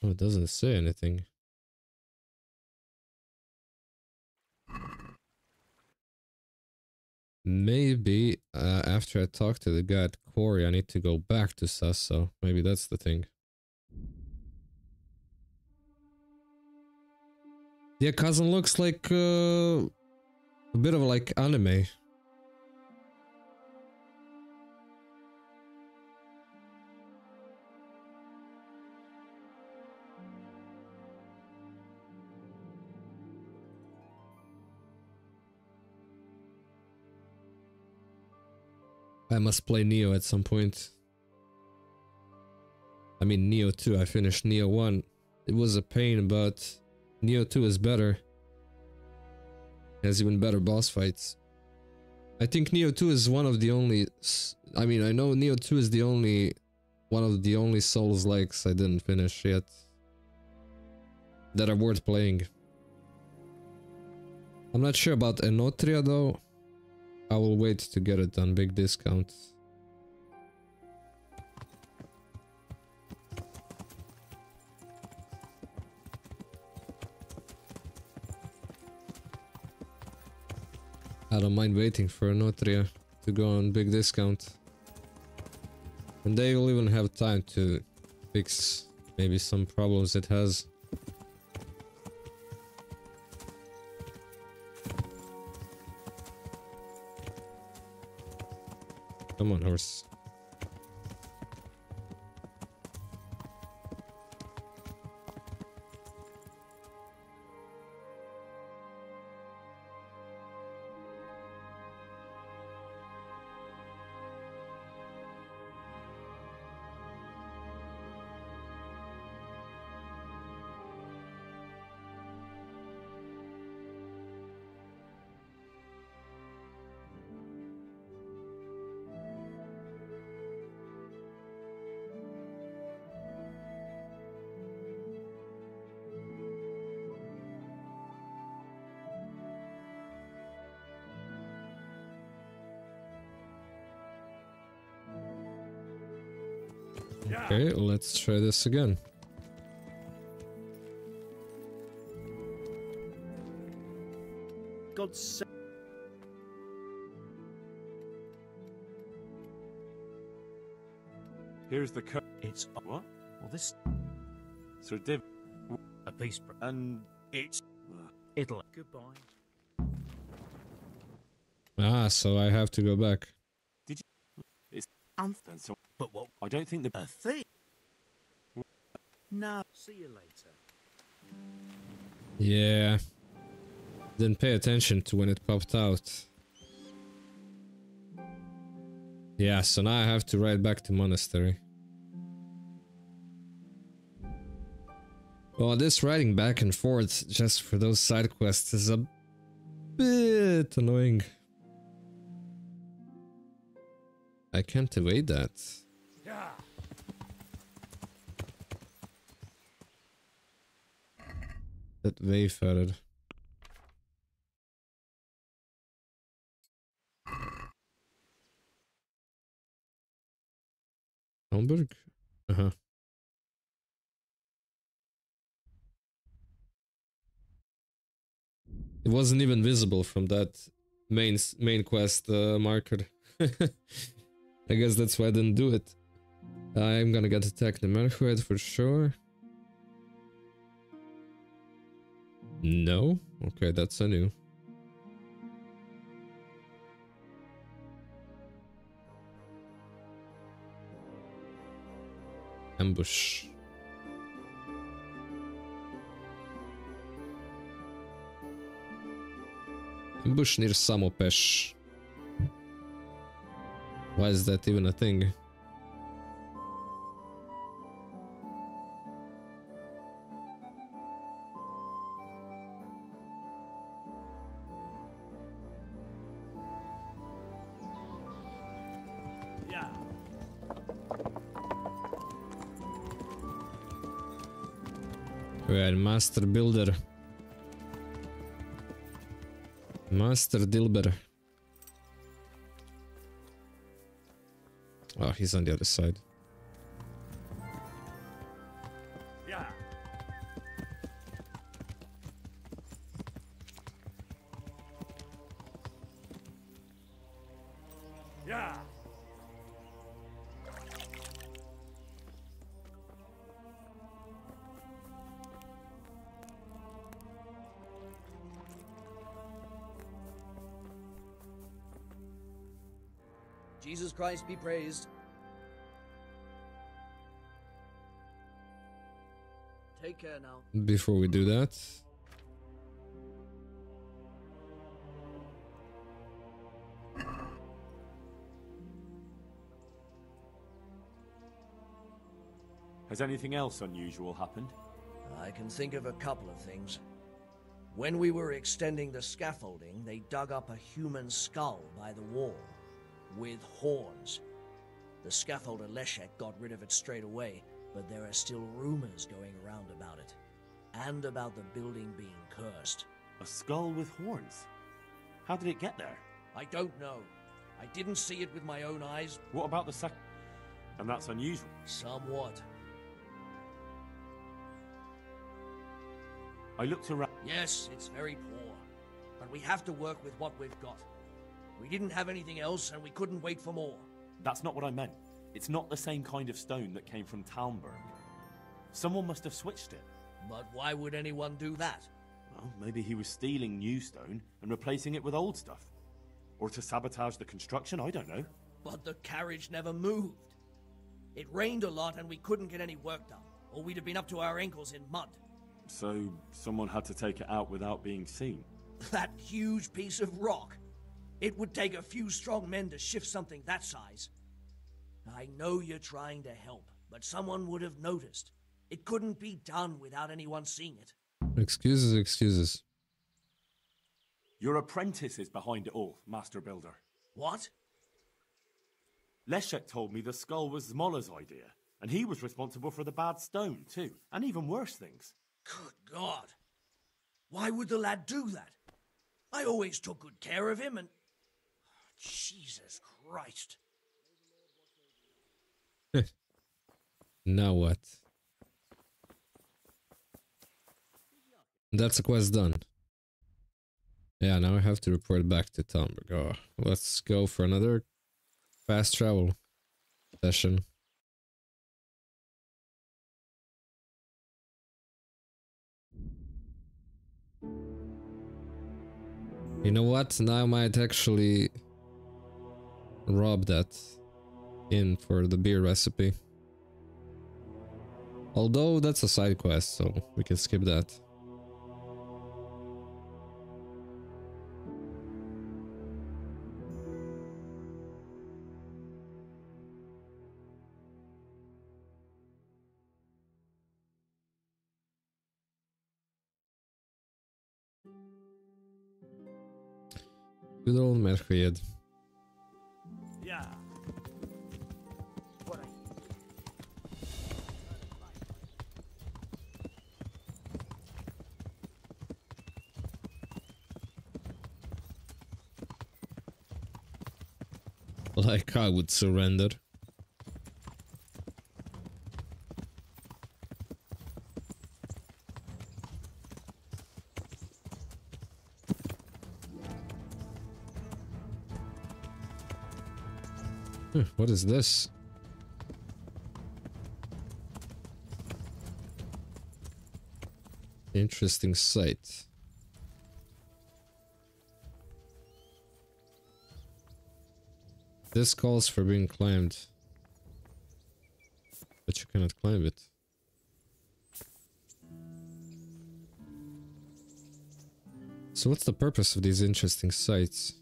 Oh, it doesn't say anything. Maybe after I talk to the guy at Quarry, I need to go back to Sasso. Maybe that's the thing. Yeah, Cousin looks like a bit of like anime. I must play Neo at some point. I mean Neo 2, I finished Neo 1. It was a pain, but Neo 2 is better. It has even better boss fights. I think Neo 2 is one of the only... I mean, I know Neo 2 is the only... one of the only Souls-likes I didn't finish yet. That are worth playing. I'm not sure about Enotria though. I will wait to get it on big discount. I don't mind waiting for Enotria to go on big discount. And they will even have time to fix maybe some problems it has. Come on, horse. Okay, let's try this again. God's sake. Here's the code. It's what? Well, this Sir Div. a piece, And it's it'll. Goodbye. Ah, so I have to go back. But what? I don't think the A thief? No. See you later. Yeah. Didn't pay attention to when it popped out. Yeah, so now I have to ride back to monastery. Well, this riding back and forth just for those side quests is a bit annoying. I can't evade that. That wayfared. Hamburg? Uh-huh. It wasn't even visible from that main quest marker. I guess that's why I didn't do it. I'm gonna get attacked in Merchweid for sure. No? Okay, that's a new. Ambush. Ambush near Samopesh. Why is that even a thing? Yeah. Right, Master Builder. Master Dilber. Oh, he's on the other side. Yeah. Yeah. Jesus Christ be praised. Take care now. Before we do that, Has anything else unusual happened? I can think of a couple of things. When we were extending the scaffolding, they dug up a human skull by the wall, with horns. The scaffolder Leszek got rid of it straight away, but there are still rumors going around about it. And about the building being cursed. A skull with horns? How did it get there? I don't know. I didn't see it with my own eyes. What about the sec... And that's unusual. Somewhat. I looked around... Yes, it's very poor. But we have to work with what we've got. We didn't have anything else, and we couldn't wait for more. That's not what I meant. It's not the same kind of stone that came from Talmberg. Someone must have switched it. But why would anyone do that? Well, maybe he was stealing new stone and replacing it with old stuff. Or to sabotage the construction, I don't know. But the carriage never moved. It rained a lot and we couldn't get any work done, or we'd have been up to our ankles in mud. So, someone had to take it out without being seen. That huge piece of rock. It would take a few strong men to shift something that size. I know you're trying to help, but someone would have noticed. It couldn't be done without anyone seeing it. excuses, excuses. Your apprentice is behind it all, Master Builder. What? Leszek told me the skull was Zmola's idea, and he was responsible for the bad stone, too, and even worse things. Good God. Why would the lad do that? I always took good care of him and... Jesus Christ. Now what? That's a quest done. Yeah, now I have to report back to Talmberg. Oh, let's go for another fast travel session. You know what? Now I might actually rob that in for the beer recipe. Although that's a side quest, so we can skip that. Good old Merchayed. Yeah. Like I would surrender. What is this? Interesting sight. This calls for being climbed, but you cannot climb it. So what's the purpose of these interesting sights?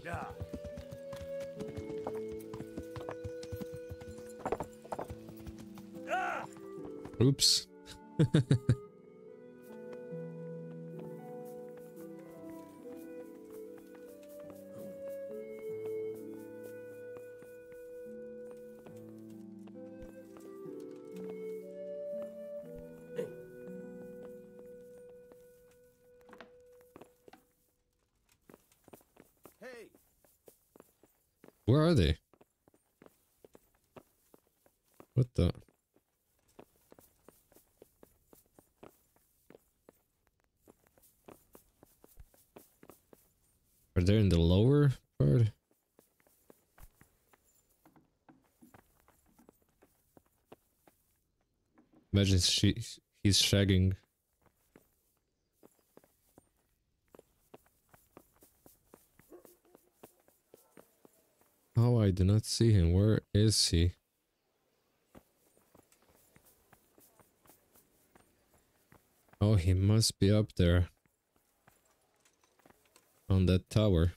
Yeah. Oops. Hey, Where are they? What the? Are they in the lower part? Imagine he's shagging. Oh, I do not see him. Where is he? Oh, he must be up there. On that tower.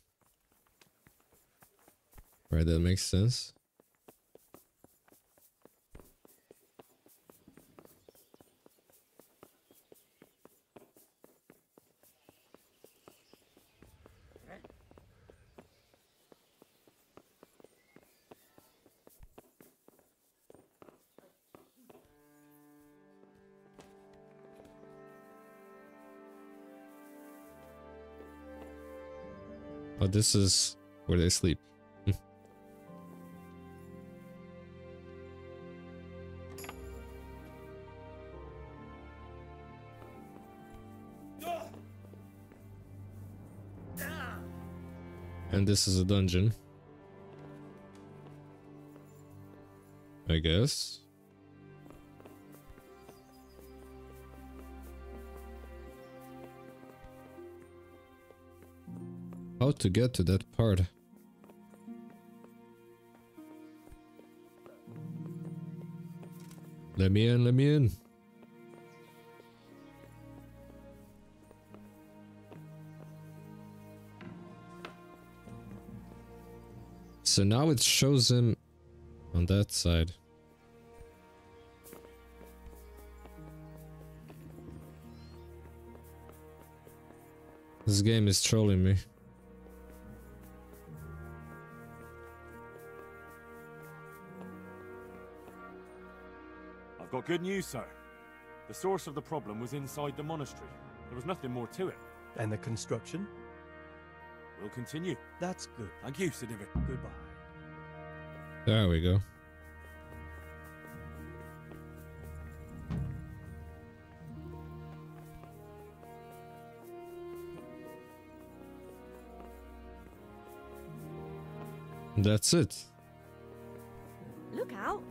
Right, that makes sense. Oh, this is where they sleep. And this is a dungeon. I guess. How to get to that part? Let me in, let me in. So now it shows him on that side. This game is trolling me. I've got good news, sir. The source of the problem was inside the monastery. There was nothing more to it. And the construction? We'll continue. That's good. Thank you, Sidivic. Goodbye. There we go. That's it. Look out.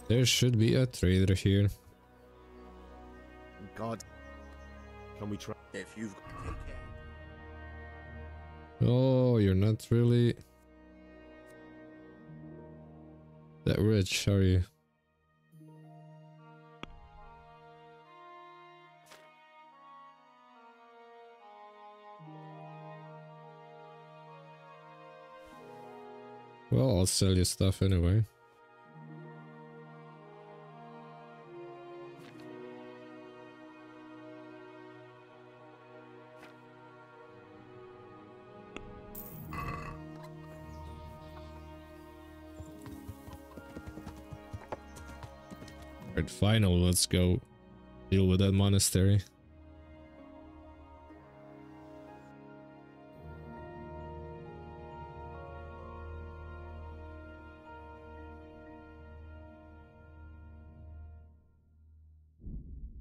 There should be a trader here. God. Can we try? If you've Oh, you're not really that rich, are you? Well, I'll sell you stuff anyway. Alright, finally, let's go deal with that monastery.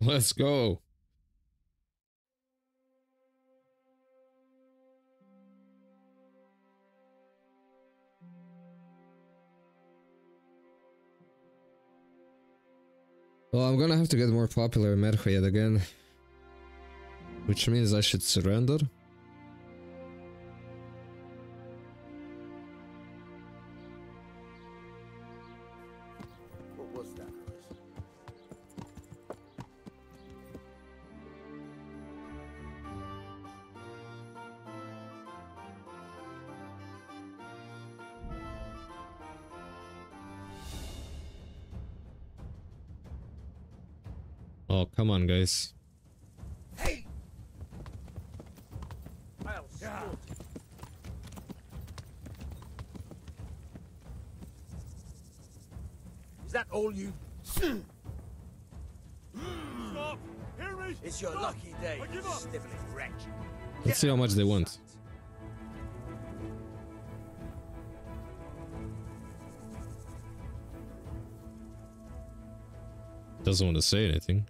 Let's go. Well, I'm gonna have to get more popular in Merche yet again. Which means I should surrender. What was that noise? Oh, come on, guys. Hey! I'll sort it. Is that all you? Stop! Hear me! It's your lucky day, you sniveling wretch. Let's see how much they want. Doesn't want to say anything.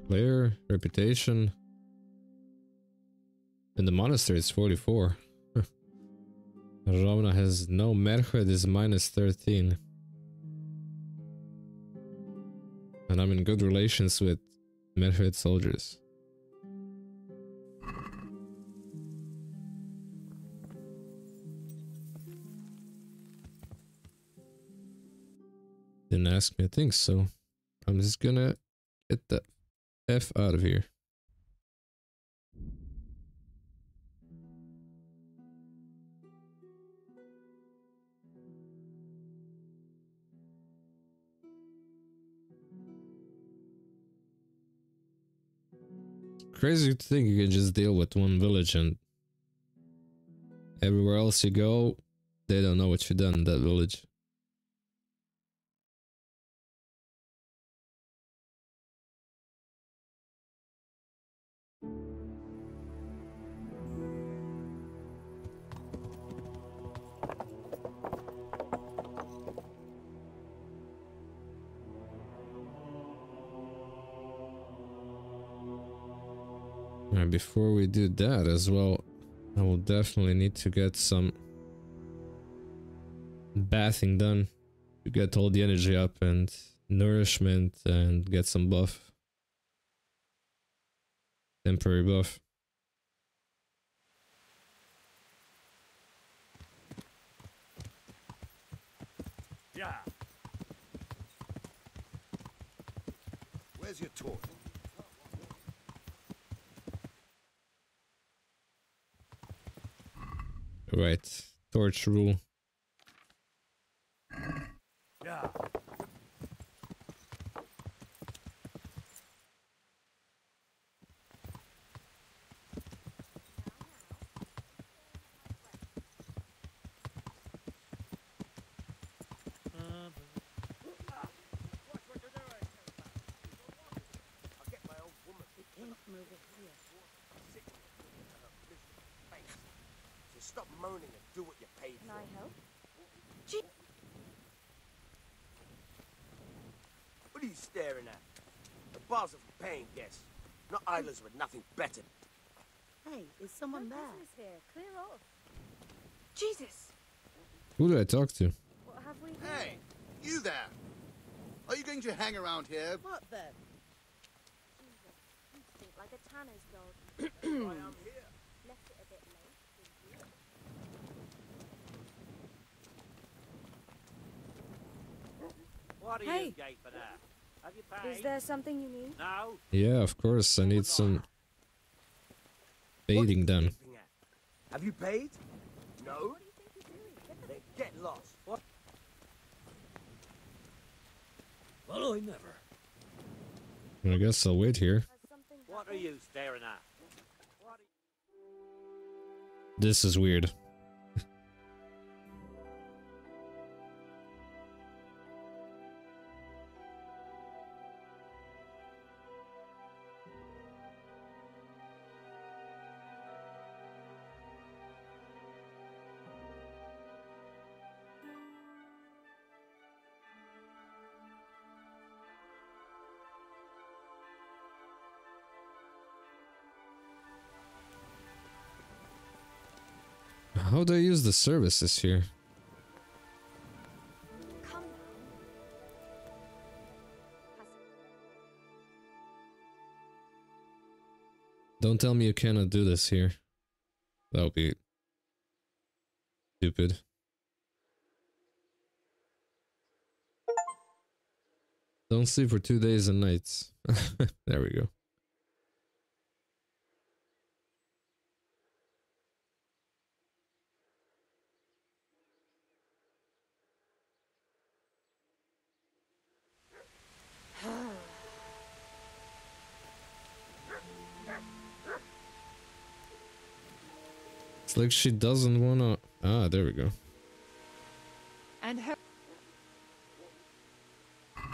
Player, reputation. In the monastery it's 44. Ravna has no Merched is minus 13. And I'm in good relations with Merched soldiers. Didn't ask me, I think so. I'm just gonna get the F out of here. Crazy to think you can just deal with one village and everywhere else you go, they don't know what you've done in that village. And before we do that as well, I will definitely need to get some bathing done to get all the energy up and nourishment and get some buff. Temporary buff. Yeah. Where's your torch? Right, torch rule. Yeah. staring at? The bars are for paying guests, not idlers with nothing better. Hey, is someone there? Here. Clear off. Jesus! Who do I talk to? What have we here? Hey, you there! Are you going to hang around here? What then? Jesus, you stink like a tanner's dog. That's why I'm here. Left it a bit late, didn't you? What are Hey. you gate for that? Have you paid? Is there something you need? No. Yeah, of course. I need some baiting done. Have you paid? No? Then get lost. What? Well, I never. I guess I'll wait here. What are you staring at? This is weird. How do I use the services here? Don't tell me you cannot do this here. That would be stupid. Don't sleep for 2 days and nights. There we go. It's like she doesn't wanna... Ah, there we go. And her...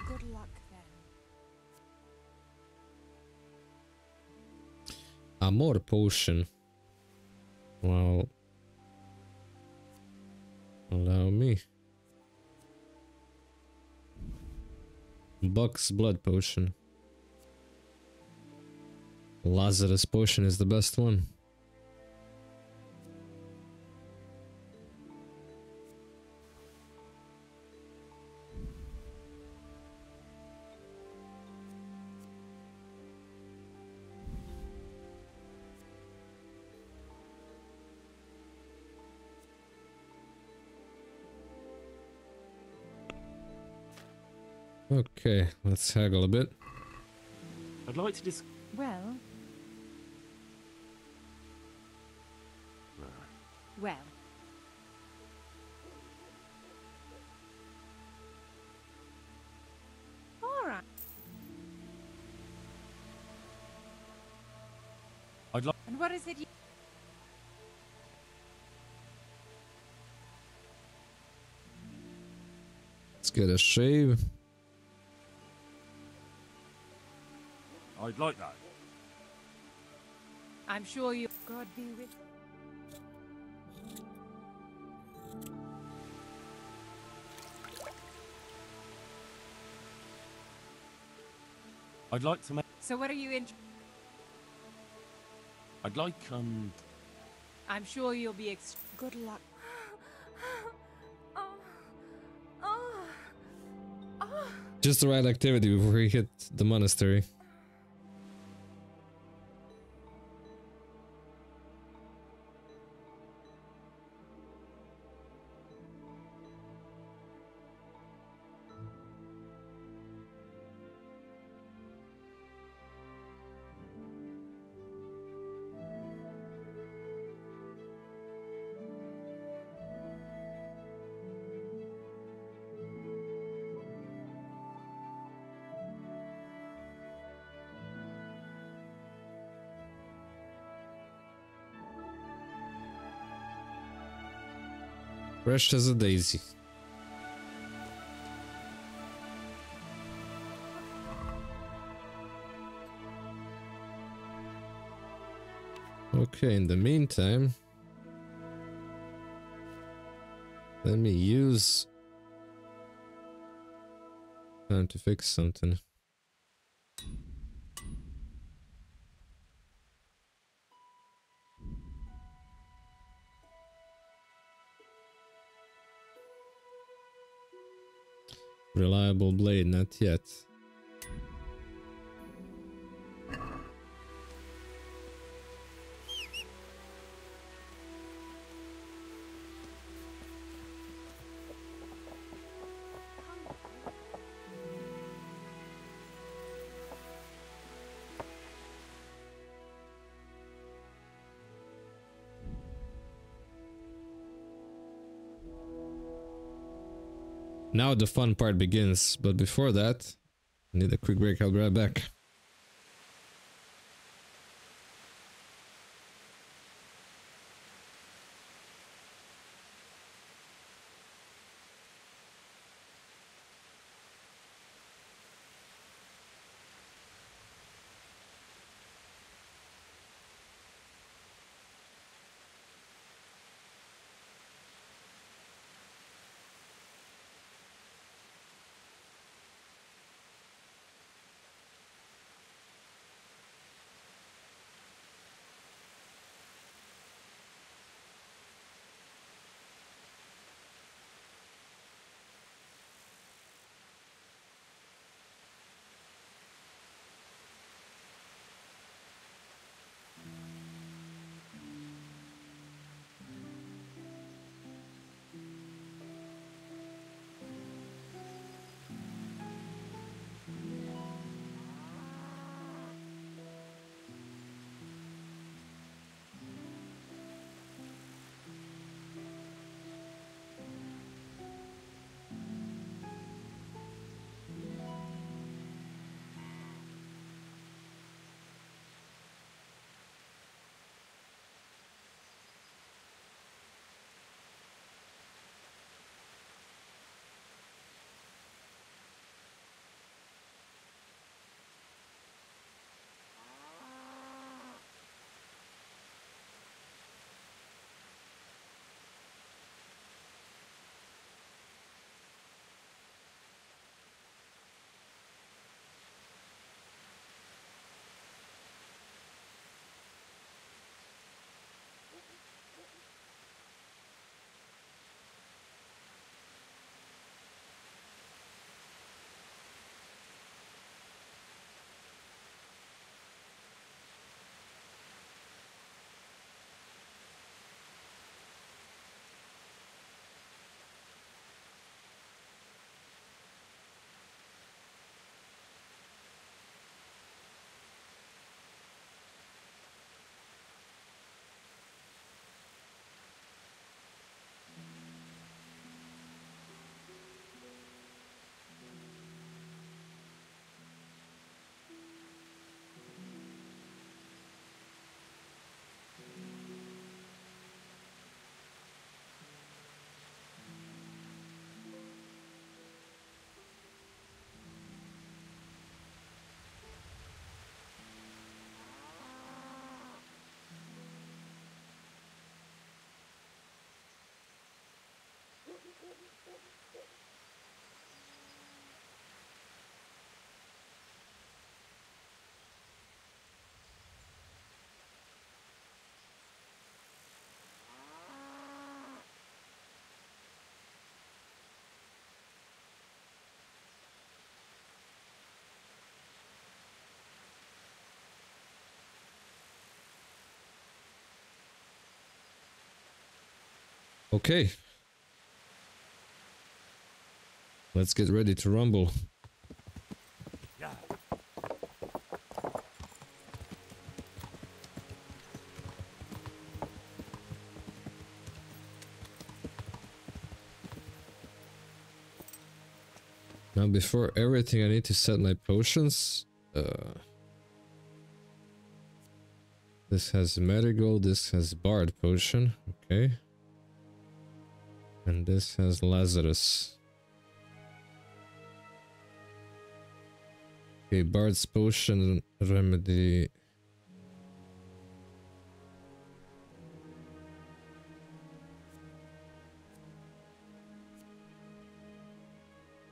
Good luck then. Amor potion. Well... Allow me. Buck's blood potion. Lazarus potion is the best one. Okay, let's haggle a bit. I'd like to Well... Well... Alright. I'd like... And what is it you... Let's get a shave. I'd like that. I'm sure you... God be with... I'd like to make... So what are you in... I'd like, I'm sure you'll be good luck. Just the right activity before we hit the monastery. Fresh as a daisy. Okay, in the meantime, let me use time to fix something. Reliable blade, not yet. Now the fun part begins, but before that, I need a quick break. I'll be right back. Okay. Let's get ready to rumble. Now before everything I need to set my potions. This has Marigold, this has Bard potion, okay. And this has Lazarus. Okay, Bard's potion remedy.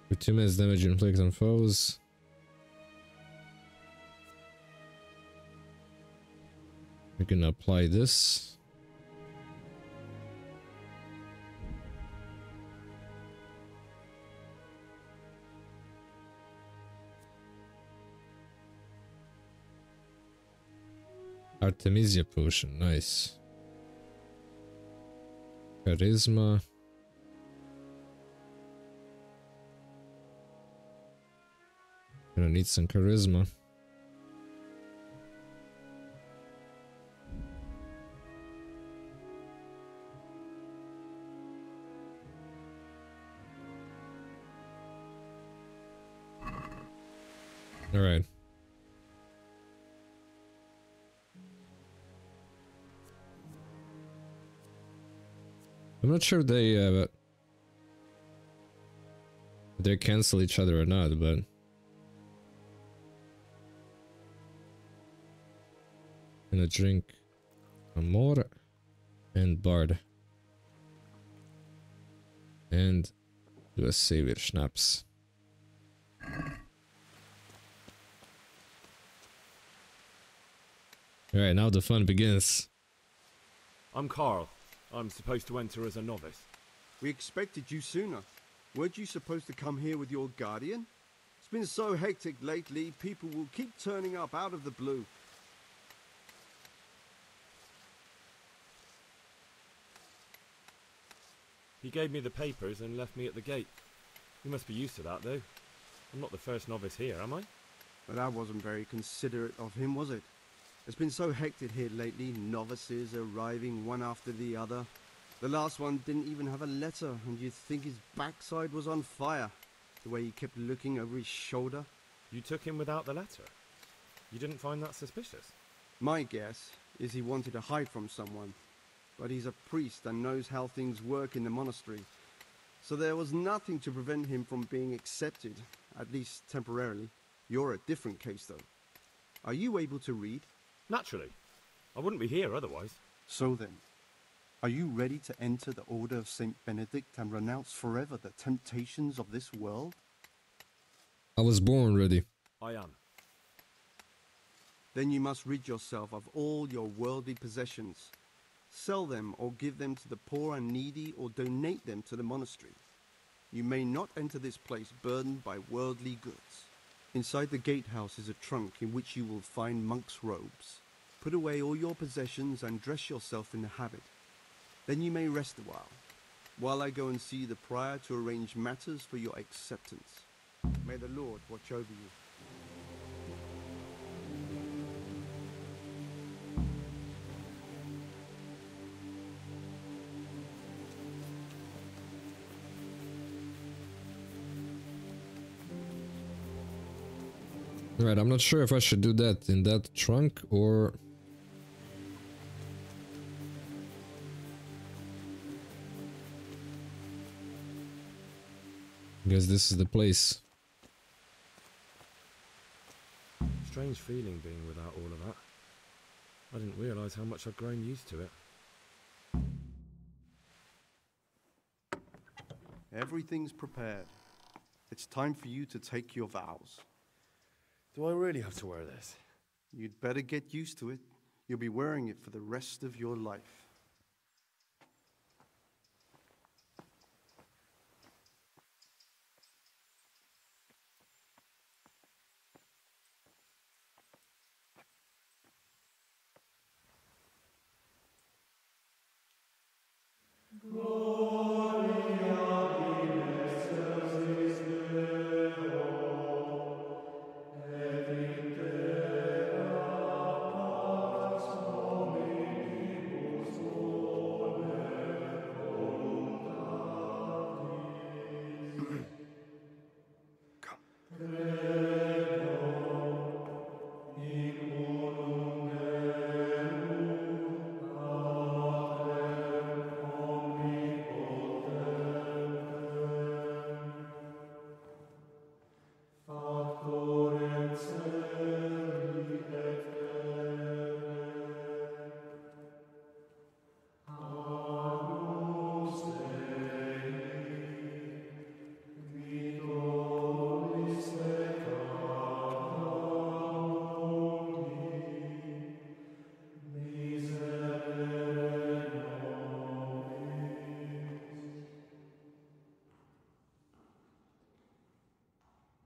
For 2 minutes damage inflicted on foes. We're gonna apply this. Artemisia potion, nice. Charisma. Gonna need some charisma. All right. I'm not sure they cancel each other or not, but gonna drink Amor and Bard and do a Savior Schnapps. Alright, now the fun begins. I'm Carl. I'm supposed to enter as a novice. We expected you sooner. Weren't you supposed to come here with your guardian? It's been so hectic lately, people will keep turning up out of the blue. He gave me the papers and left me at the gate. You must be used to that, though. I'm not the first novice here, am I? But that wasn't very considerate of him, was it? It's been so hectic here lately, novices arriving one after the other. The last one didn't even have a letter, and you'd think his backside was on fire, the way he kept looking over his shoulder. You took him without the letter? You didn't find that suspicious? My guess is he wanted to hide from someone, but he's a priest and knows how things work in the monastery, so there was nothing to prevent him from being accepted, at least temporarily. You're a different case, though. Are you able to read? Naturally. I wouldn't be here otherwise. So then, are you ready to enter the Order of Saint Benedict and renounce forever the temptations of this world? I was born ready. I am. Then you must rid yourself of all your worldly possessions. Sell them or give them to the poor and needy or donate them to the monastery. You may not enter this place burdened by worldly goods. Inside the gatehouse is a trunk in which you will find monk's robes. Put away all your possessions and dress yourself in the habit. Then you may rest a while I go and see the prior to arrange matters for your acceptance. May the Lord watch over you. Right, I'm not sure if I should do that in that trunk or... I guess this is the place. Strange feeling being without all of that. I didn't realise how much I'd grown used to it. Everything's prepared. It's time for you to take your vows. Do I really have to wear this? You'd better get used to it. You'll be wearing it for the rest of your life.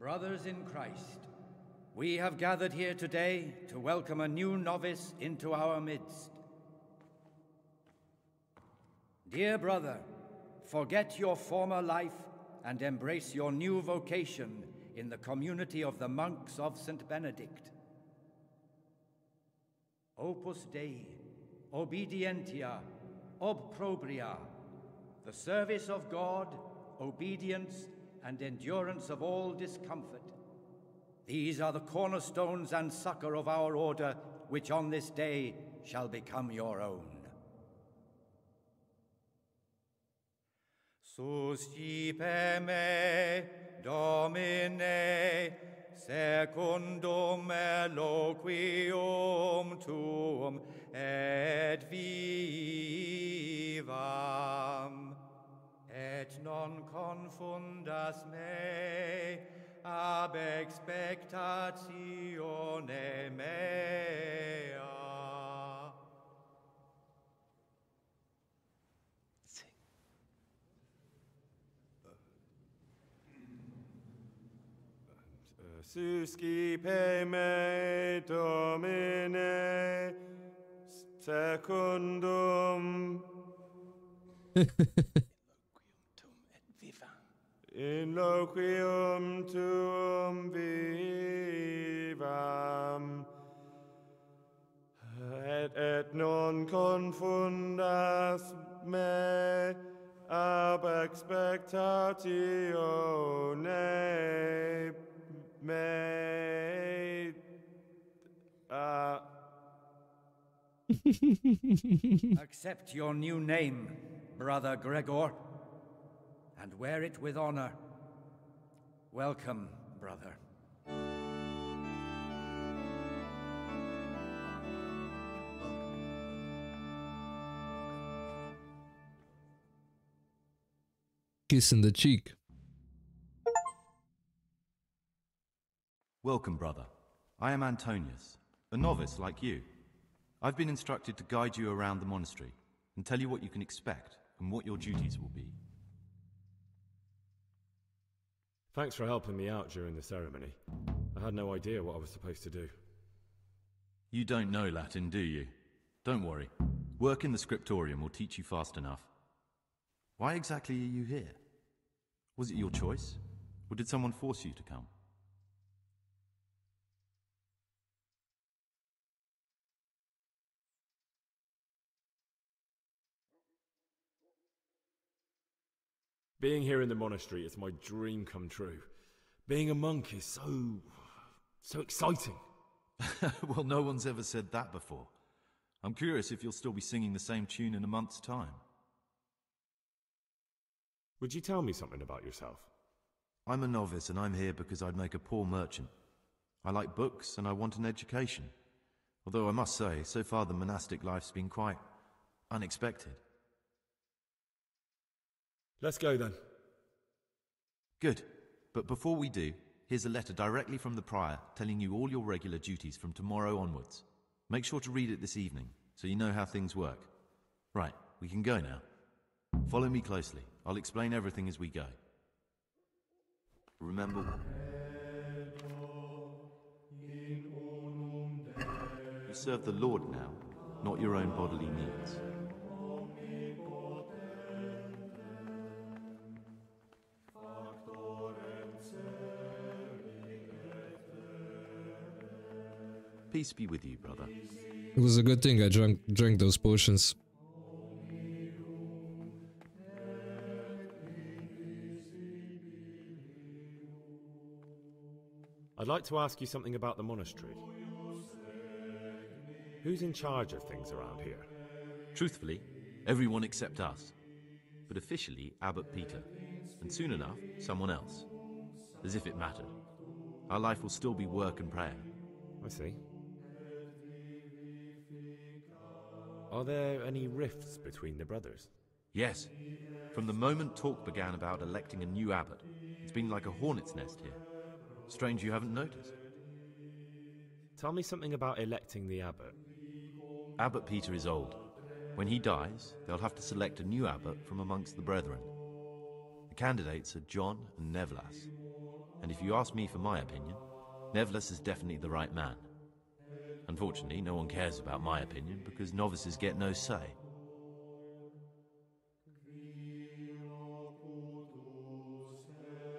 Brothers in Christ, We have gathered here today to welcome a new novice into our midst. Dear brother, forget your former life and embrace your new vocation in the community of the monks of St. Benedict. Opus Dei, obedientia, obprobria, the service of God, obedience, and endurance of all discomfort. These are the cornerstones and succor of our order, which on this day shall become your own. Suscipe me, Domine, secundum eloquium tuum et vivam, et non confundas me ab expectatione mea. Suscipe me, Domine, secundum in loquium tuum vivam, et non confundas me ab expectatione mea. Accept your new name, Brother Gregor, and wear it with honor. Welcome, brother. Kiss in the cheek. Welcome, brother. I am Antonius, a novice like you. I've been instructed to guide you around the monastery and tell you what you can expect and what your duties will be. Thanks for helping me out during the ceremony. I had no idea what I was supposed to do. You don't know Latin, do you? Don't worry. Work in the scriptorium will teach you fast enough. Why exactly are you here? Was it your choice? Or did someone force you to come? Being here in the monastery is my dream come true. Being a monk is so exciting. Well, no one's ever said that before. I'm curious if you'll still be singing the same tune in a month's time. Would you tell me something about yourself? I'm a novice and I'm here because I'd make a poor merchant. I like books and I want an education. Although I must say, so far the monastic life's been quite unexpected. Let's go then. Good. But before we do, here's a letter directly from the prior telling you all your regular duties from tomorrow onwards. Make sure to read it this evening so you know how things work. Right, we can go now. Follow me closely. I'll explain everything as we go. Remember, you serve the Lord now, not your own bodily needs. Peace be with you, brother. It was a good thing I drank those potions. I'd like to ask you something about the monastery. Who's in charge of things around here? Truthfully, everyone except us. But officially, Abbot Peter. And soon enough, someone else. As if it mattered. Our life will still be work and prayer. I see. Are there any rifts between the brothers? Yes. From the moment talk began about electing a new abbot, it's been like a hornet's nest here. Strange you haven't noticed. Tell me something about electing the abbot. Abbot Peter is old. When he dies, they'll have to select a new abbot from amongst the brethren. The candidates are John and Nevlas. And if you ask me for my opinion, Nevlas is definitely the right man. Unfortunately, no one cares about my opinion because novices get no say.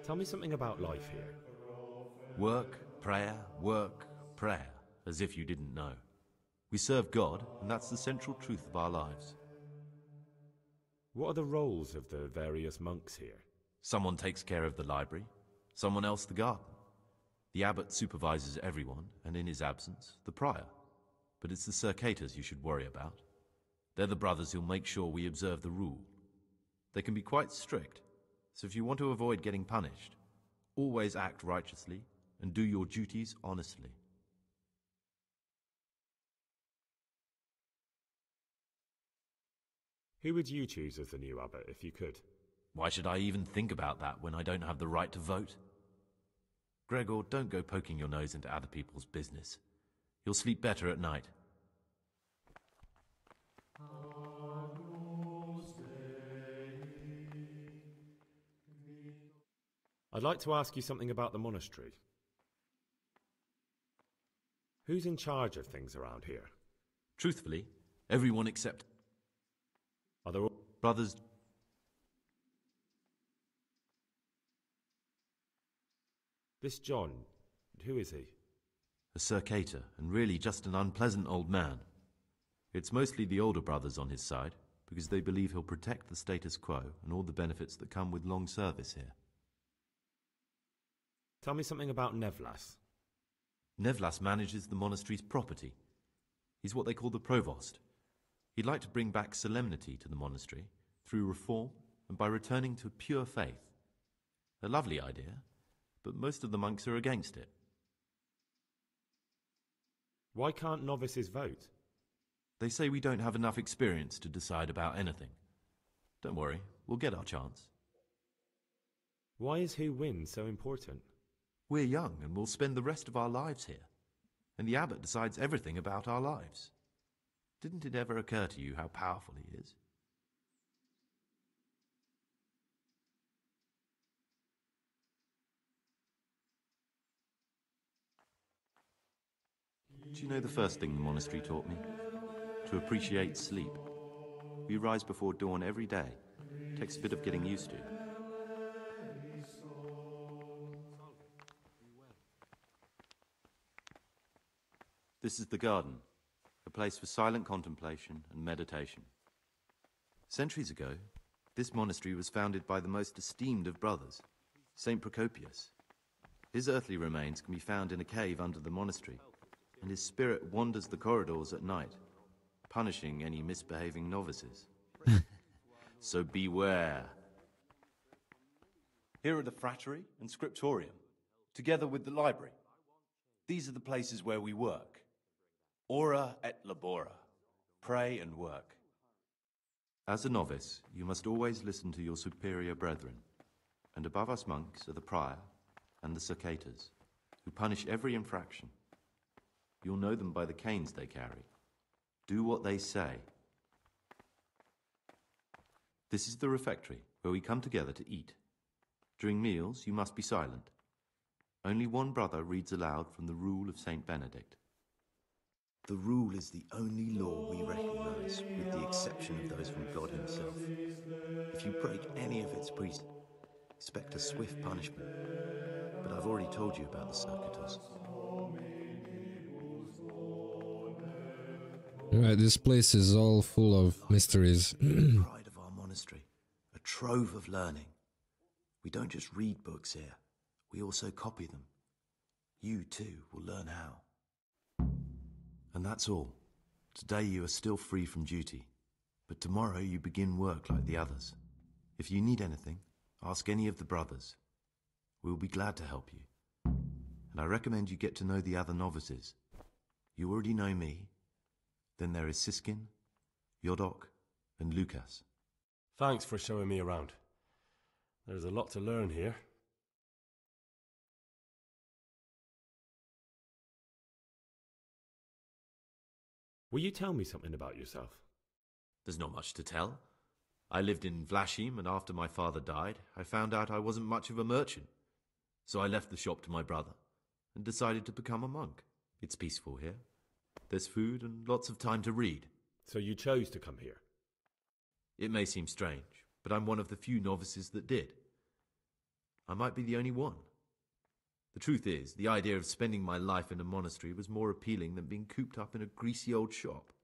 Tell me something about life here. Work, prayer, as if you didn't know. We serve God, and that's the central truth of our lives. What are the roles of the various monks here? Someone takes care of the library, someone else the garden. The abbot supervises everyone, and in his absence, the prior. But it's the circators you should worry about. They're the brothers who'll make sure we observe the rule. They can be quite strict, so if you want to avoid getting punished, always act righteously and do your duties honestly. Who would you choose as the new abbot if you could? Why should I even think about that when I don't have the right to vote? Gregor, don't go poking your nose into other people's business. You'll sleep better at night. I'd like to ask you something about the monastery. Who's in charge of things around here? Truthfully, everyone except... Are there brothers... This John, who is he? A circator, and really just an unpleasant old man. It's mostly the older brothers on his side, because they believe he'll protect the status quo and all the benefits that come with long service here. Tell me something about Nevlas. Nevlas manages the monastery's property. He's what they call the provost. He'd like to bring back solemnity to the monastery through reform and by returning to pure faith. A lovely idea, but most of the monks are against it. Why can't novices vote? They say we don't have enough experience to decide about anything. Don't worry, we'll get our chance. Why is who wins so important? We're young and we'll spend the rest of our lives here. And the abbot decides everything about our lives. Didn't it ever occur to you how powerful he is? Do you know the first thing the monastery taught me? To appreciate sleep. We rise before dawn every day. Takes a bit of getting used to. This is the garden, a place for silent contemplation and meditation. Centuries ago, this monastery was founded by the most esteemed of brothers, Saint Procopius. His earthly remains can be found in a cave under the monastery, and his spirit wanders the corridors at night, punishing any misbehaving novices. So beware. Here are the frattery and scriptorium, together with the library. These are the places where we work. Ora et labora. Pray and work. As a novice, you must always listen to your superior brethren, and above us monks are the prior and the circators, who punish every infraction. You'll know them by the canes they carry. Do what they say. This is the refectory, where we come together to eat. During meals, you must be silent. Only one brother reads aloud from the Rule of Saint Benedict. The Rule is the only law we recognize, with the exception of those from God himself. If you break any of its precepts, expect a swift punishment. But I've already told you about the circuitous. Alright, this place is all full of mysteries. Pride of our monastery, a trove of learning. We don't just read books here, we also copy them. You too will learn how. And that's all. Today you are still free from duty, but tomorrow you begin work like the others. If you need anything, ask any of the brothers. We will be glad to help you. And I recommend you get to know the other novices. You already know me. Then there is Siskin, Yodok, and Lukas. Thanks for showing me around. There's a lot to learn here. Will you tell me something about yourself? There's not much to tell. I lived in Vlashim, and after my father died, I found out I wasn't much of a merchant. So I left the shop to my brother, and decided to become a monk. It's peaceful here. There's food and lots of time to read. So you chose to come here? It may seem strange, but I'm one of the few novices that did. I might be the only one. The truth is, the idea of spending my life in a monastery was more appealing than being cooped up in a greasy old shop.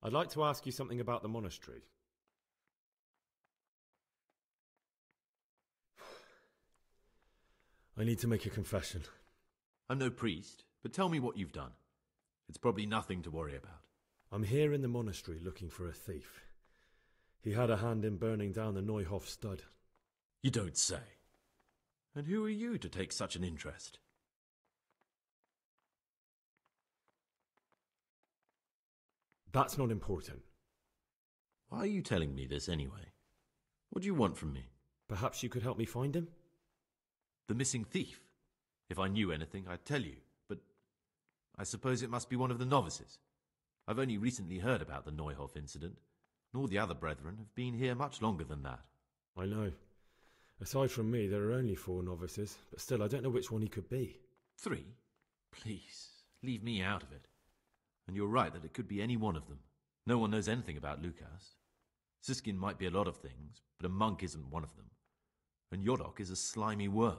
I'd like to ask you something about the monastery. I need to make a confession. I'm no priest, but tell me what you've done. It's probably nothing to worry about. I'm here in the monastery looking for a thief. He had a hand in burning down the Neuhof stud. You don't say. And who are you to take such an interest? That's not important. Why are you telling me this anyway? What do you want from me? Perhaps you could help me find him? The missing thief? If I knew anything, I'd tell you, but I suppose it must be one of the novices. I've only recently heard about the Neuhof incident, and all the other brethren have been here much longer than that. I know. Aside from me, there are only 4 novices, but still, I don't know which one he could be. 3? Please, leave me out of it. And you're right that it could be any one of them. No one knows anything about Lukas. Siskin might be a lot of things, but a monk isn't one of them. And Yodok is a slimy worm.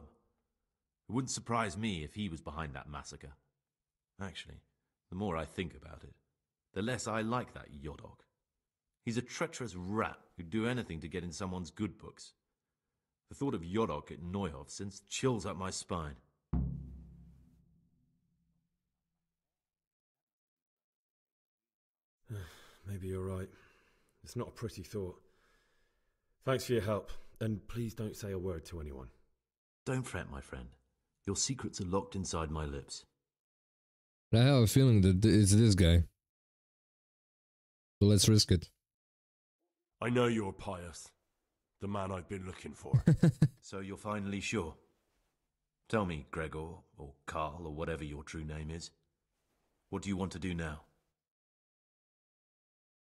It wouldn't surprise me if he was behind that massacre. Actually, the more I think about it, the less I like that Yodok. He's a treacherous rat who'd do anything to get in someone's good books. The thought of Yodok at Neuhof sends chills up my spine. Maybe you're right. It's not a pretty thought. Thanks for your help, and please don't say a word to anyone. Don't fret, my friend. Your secrets are locked inside my lips. I have a feeling that it's this guy. So let's risk it. I know you're pious. The man I've been looking for. So you're finally sure? Tell me, Gregor, or Karl, or whatever your true name is. What do you want to do now?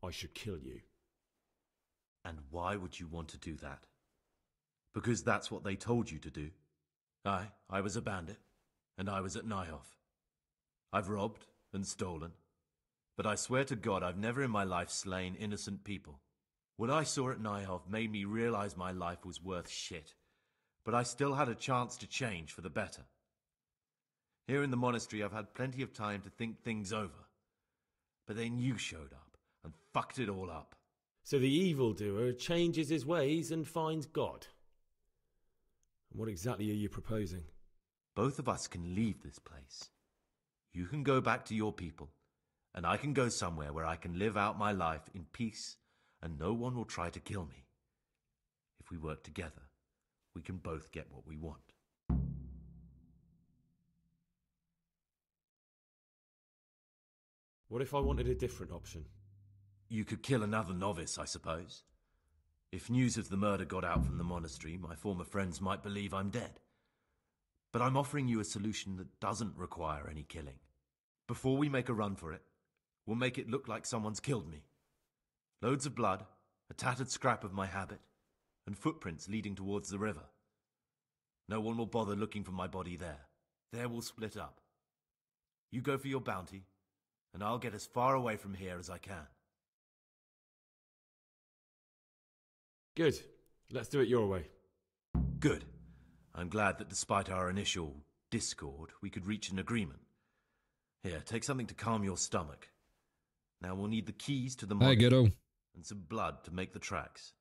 I should kill you. And why would you want to do that? Because that's what they told you to do. I was a bandit, and I was at Neuhof. I've robbed and stolen, but I swear to God I've never in my life slain innocent people. What I saw at Neuhof made me realize my life was worth shit, but I still had a chance to change for the better. Here in the monastery I've had plenty of time to think things over, but then you showed up and fucked it all up. So the evildoer changes his ways and finds God. What exactly are you proposing? Both of us can leave this place. You can go back to your people, and I can go somewhere where I can live out my life in peace and no one will try to kill me. If we work together, we can both get what we want. What if I wanted a different option? You could kill another novice, I suppose. If news of the murder got out from the monastery, my former friends might believe I'm dead. But I'm offering you a solution that doesn't require any killing. Before we make a run for it, we'll make it look like someone's killed me. Loads of blood, a tattered scrap of my habit, and footprints leading towards the river. No one will bother looking for my body there. There we'll split up. You go for your bounty, and I'll get as far away from here as I can. Good. Let's do it your way. Good. I'm glad that despite our initial discord, we could reach an agreement. Here, take something to calm your stomach. Now we'll need the keys to the Hi, Ghetto. And some blood to make the tracks.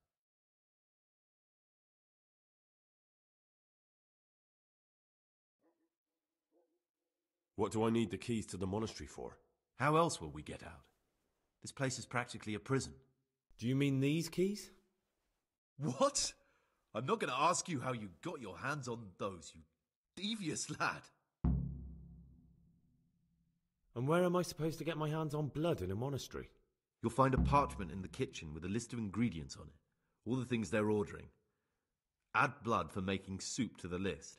What do I need the keys to the monastery for? How else will we get out? This place is practically a prison. Do you mean these keys? What? I'm not going to ask you how you got your hands on those, you devious lad. And where am I supposed to get my hands on blood in a monastery? You'll find a parchment in the kitchen with a list of ingredients on it, all the things they're ordering. Add blood for making soup to the list,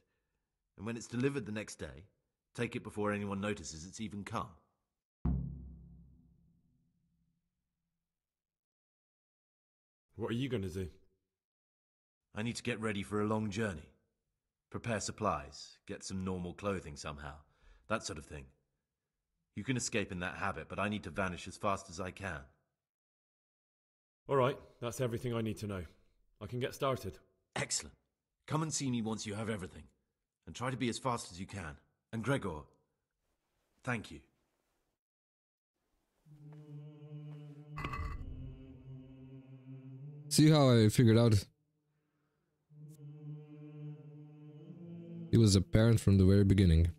and when it's delivered the next day, take it before anyone notices it's even come. What are you going to do? I need to get ready for a long journey. prepare supplies, get some normal clothing somehow, that sort of thing. You can escape in that habit, but I need to vanish as fast as I can. All right, that's everything I need to know. I can get started. Excellent. Come and see me once you have everything. And try to be as fast as you can. And Gregor, thank you. See how I figured out? It was apparent from the very beginning.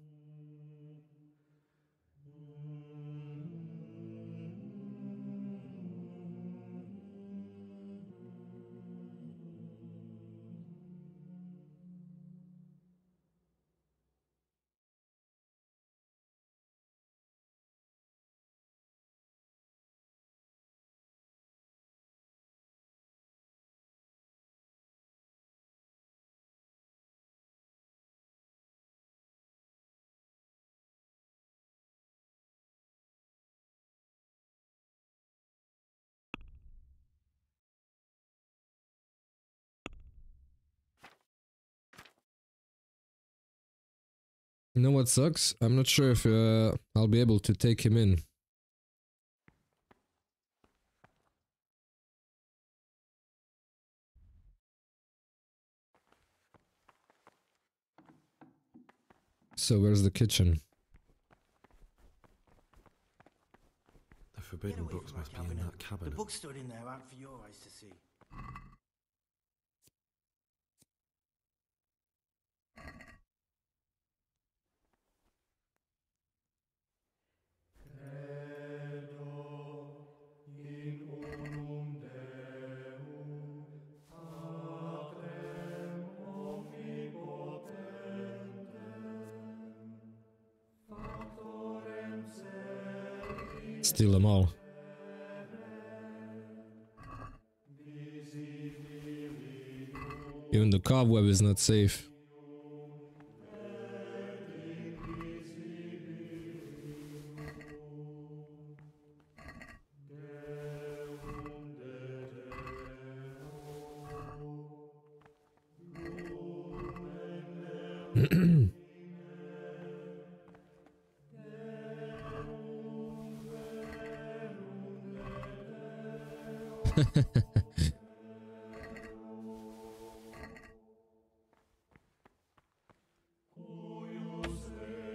You know what sucks? I'm not sure if I'll be able to take him in. So where's the kitchen? The forbidden books must be in that cabinet. The book's stood in there out for your eyes to see. Steal them all. Even the cobweb is not safe.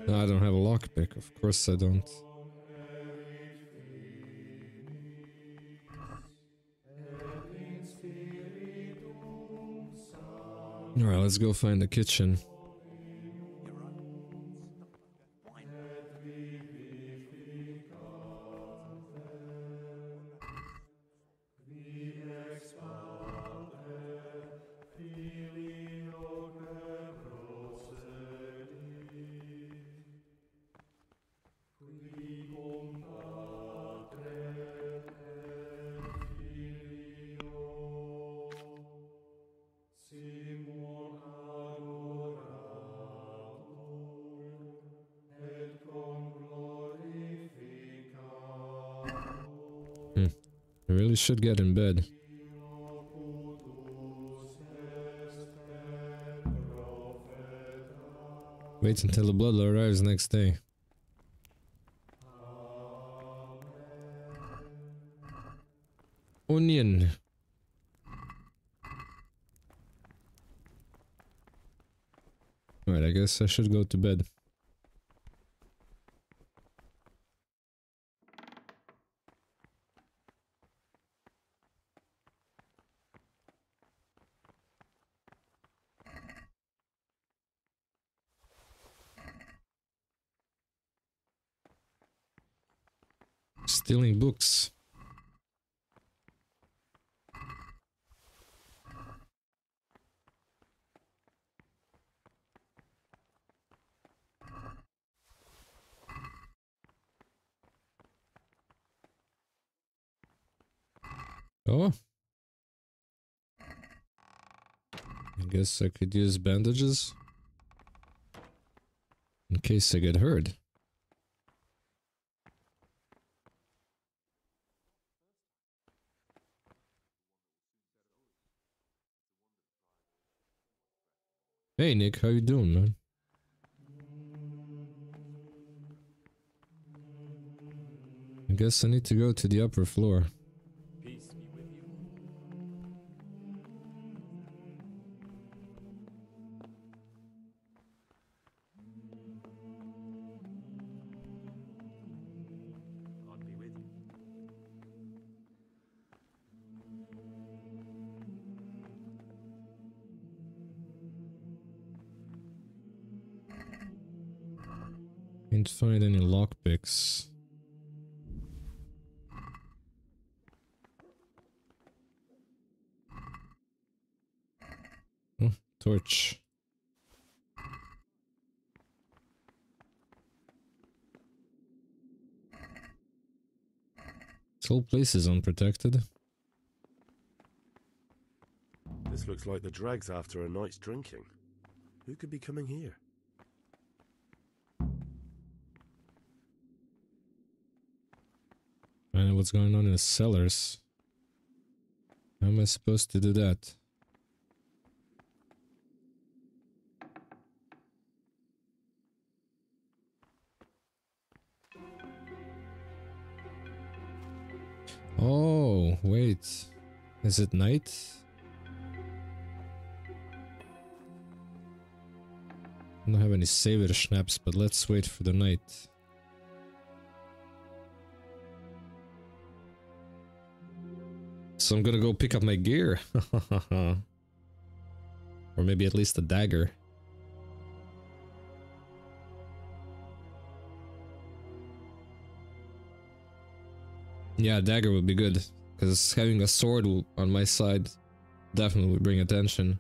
No, I don't have a lockpick, of course I don't. Alright, let's go find the kitchen. I really should get in bed. Wait until the blood arrives next day. Onion. Alright, I guess I should go to bed. Stealing books. Oh. I guess I could use bandages in case I get hurt. Hey Nick, how you doing, man? I guess I need to go to the upper floor. Peace be with you. God be with you. Can't find any lockpicks. Oh, torch. This whole place is unprotected. This looks like the dregs after a night's drinking. Who could be coming here? I know what's going on in the cellars. How am I supposed to do that? Oh, wait. Is it night? I don't have any saver schnapps, but let's wait for the night. So I'm gonna go pick up my gear. Or maybe at least a dagger. Yeah, a dagger would be good, because having a sword on my side definitely would bring attention.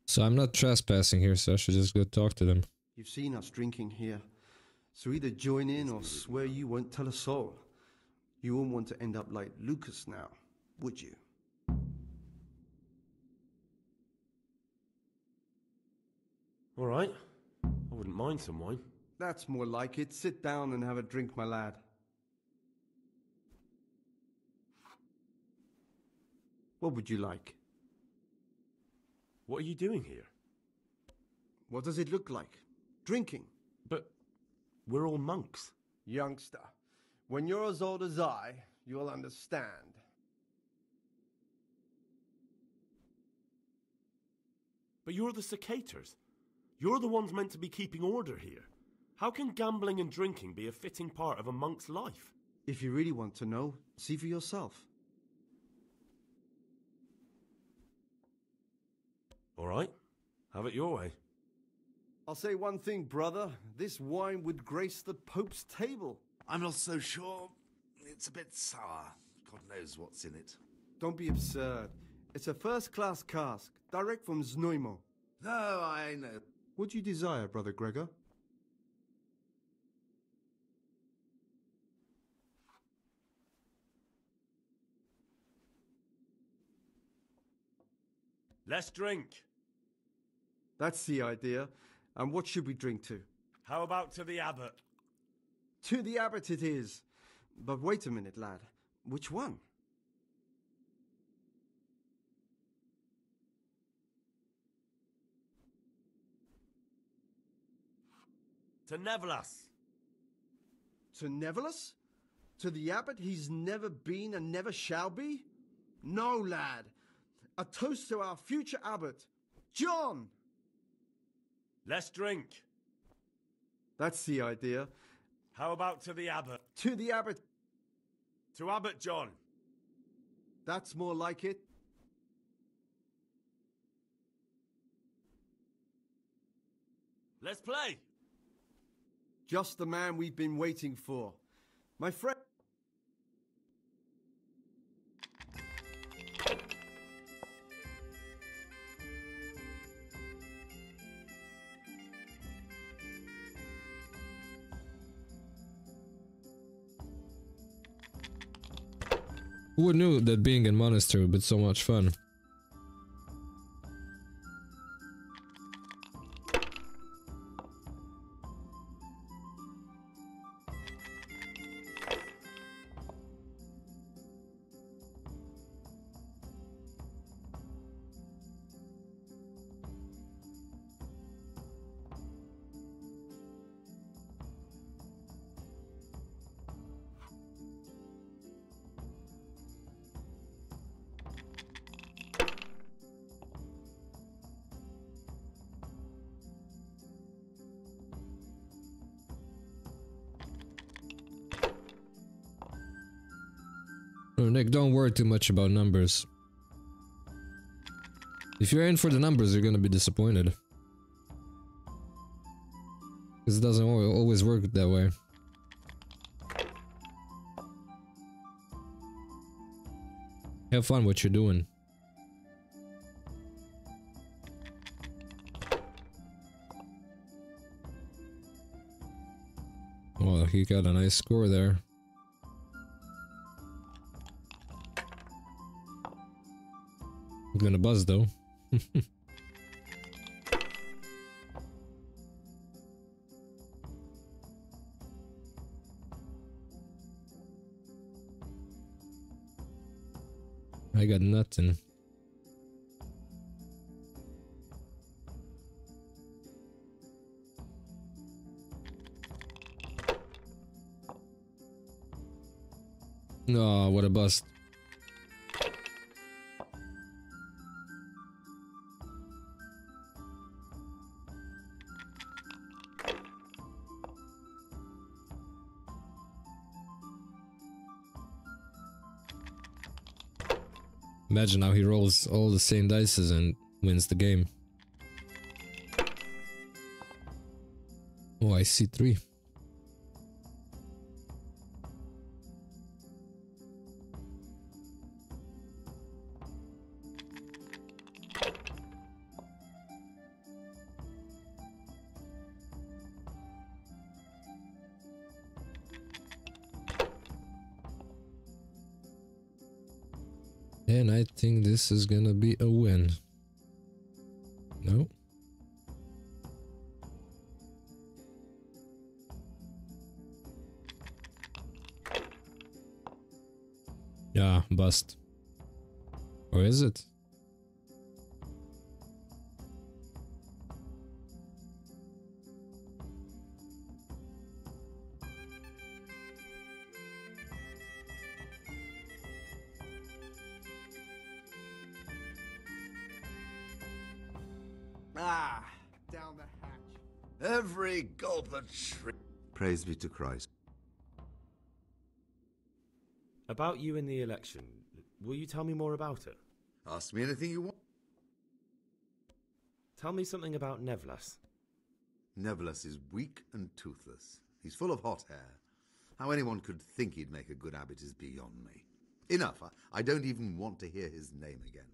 So I'm not trespassing here, so I should just go talk to them. You've seen us drinking here, so either join in or swear you won't tell a soul. You won't want to end up like Lucas now, would you? All right. I wouldn't mind some wine. That's more like it. Sit down and have a drink, my lad. What would you like? What are you doing here? What does it look like? Drinking. But we're all monks. Youngster, when you're as old as I, you'll understand. But you're the cicators. You're the ones meant to be keeping order here. How can gambling and drinking be a fitting part of a monk's life? If you really want to know, see for yourself. All right. Have it your way. I'll say one thing, brother. This wine would grace the Pope's table. I'm not so sure. It's a bit sour. God knows what's in it. Don't be absurd. It's a first-class cask, direct from Znojmo. No, I know. What do you desire, Brother Gregor? Let's drink. That's the idea. And what should we drink to? How about to the abbot? To the abbot it is. But wait a minute, lad. Which one? To Nevelas. To Nevelas? To the abbot he's never been and never shall be? No, lad. A toast to our future abbot, John! Let's drink. That's the idea. How about to the abbot? To the abbot. To Abbot John. That's more like it. Let's play! Just the man we've been waiting for. My friend... Who knew that being in monastery would be so much fun? Oh, Nick, don't worry too much about numbers. If you're in for the numbers, you're gonna be disappointed. Because it doesn't always work that way. Have fun what you're doing. Oh, he got a nice score there. I'm gonna buzz though. I got nothing. No, what a bust. Imagine how he rolls all the same dices and wins the game. Oh, I see 3. And I think this is gonna be a win. No? Yeah, bust. Or is it? Ah, down the hatch. Every gulp a tree. Praise be to Christ. About you in the election, will you tell me more about it? Ask me anything you want. Tell me something about Nevlas. Nevlas is weak and toothless. He's full of hot hair. How anyone could think he'd make a good abbot is beyond me. Enough. I don't even want to hear his name again.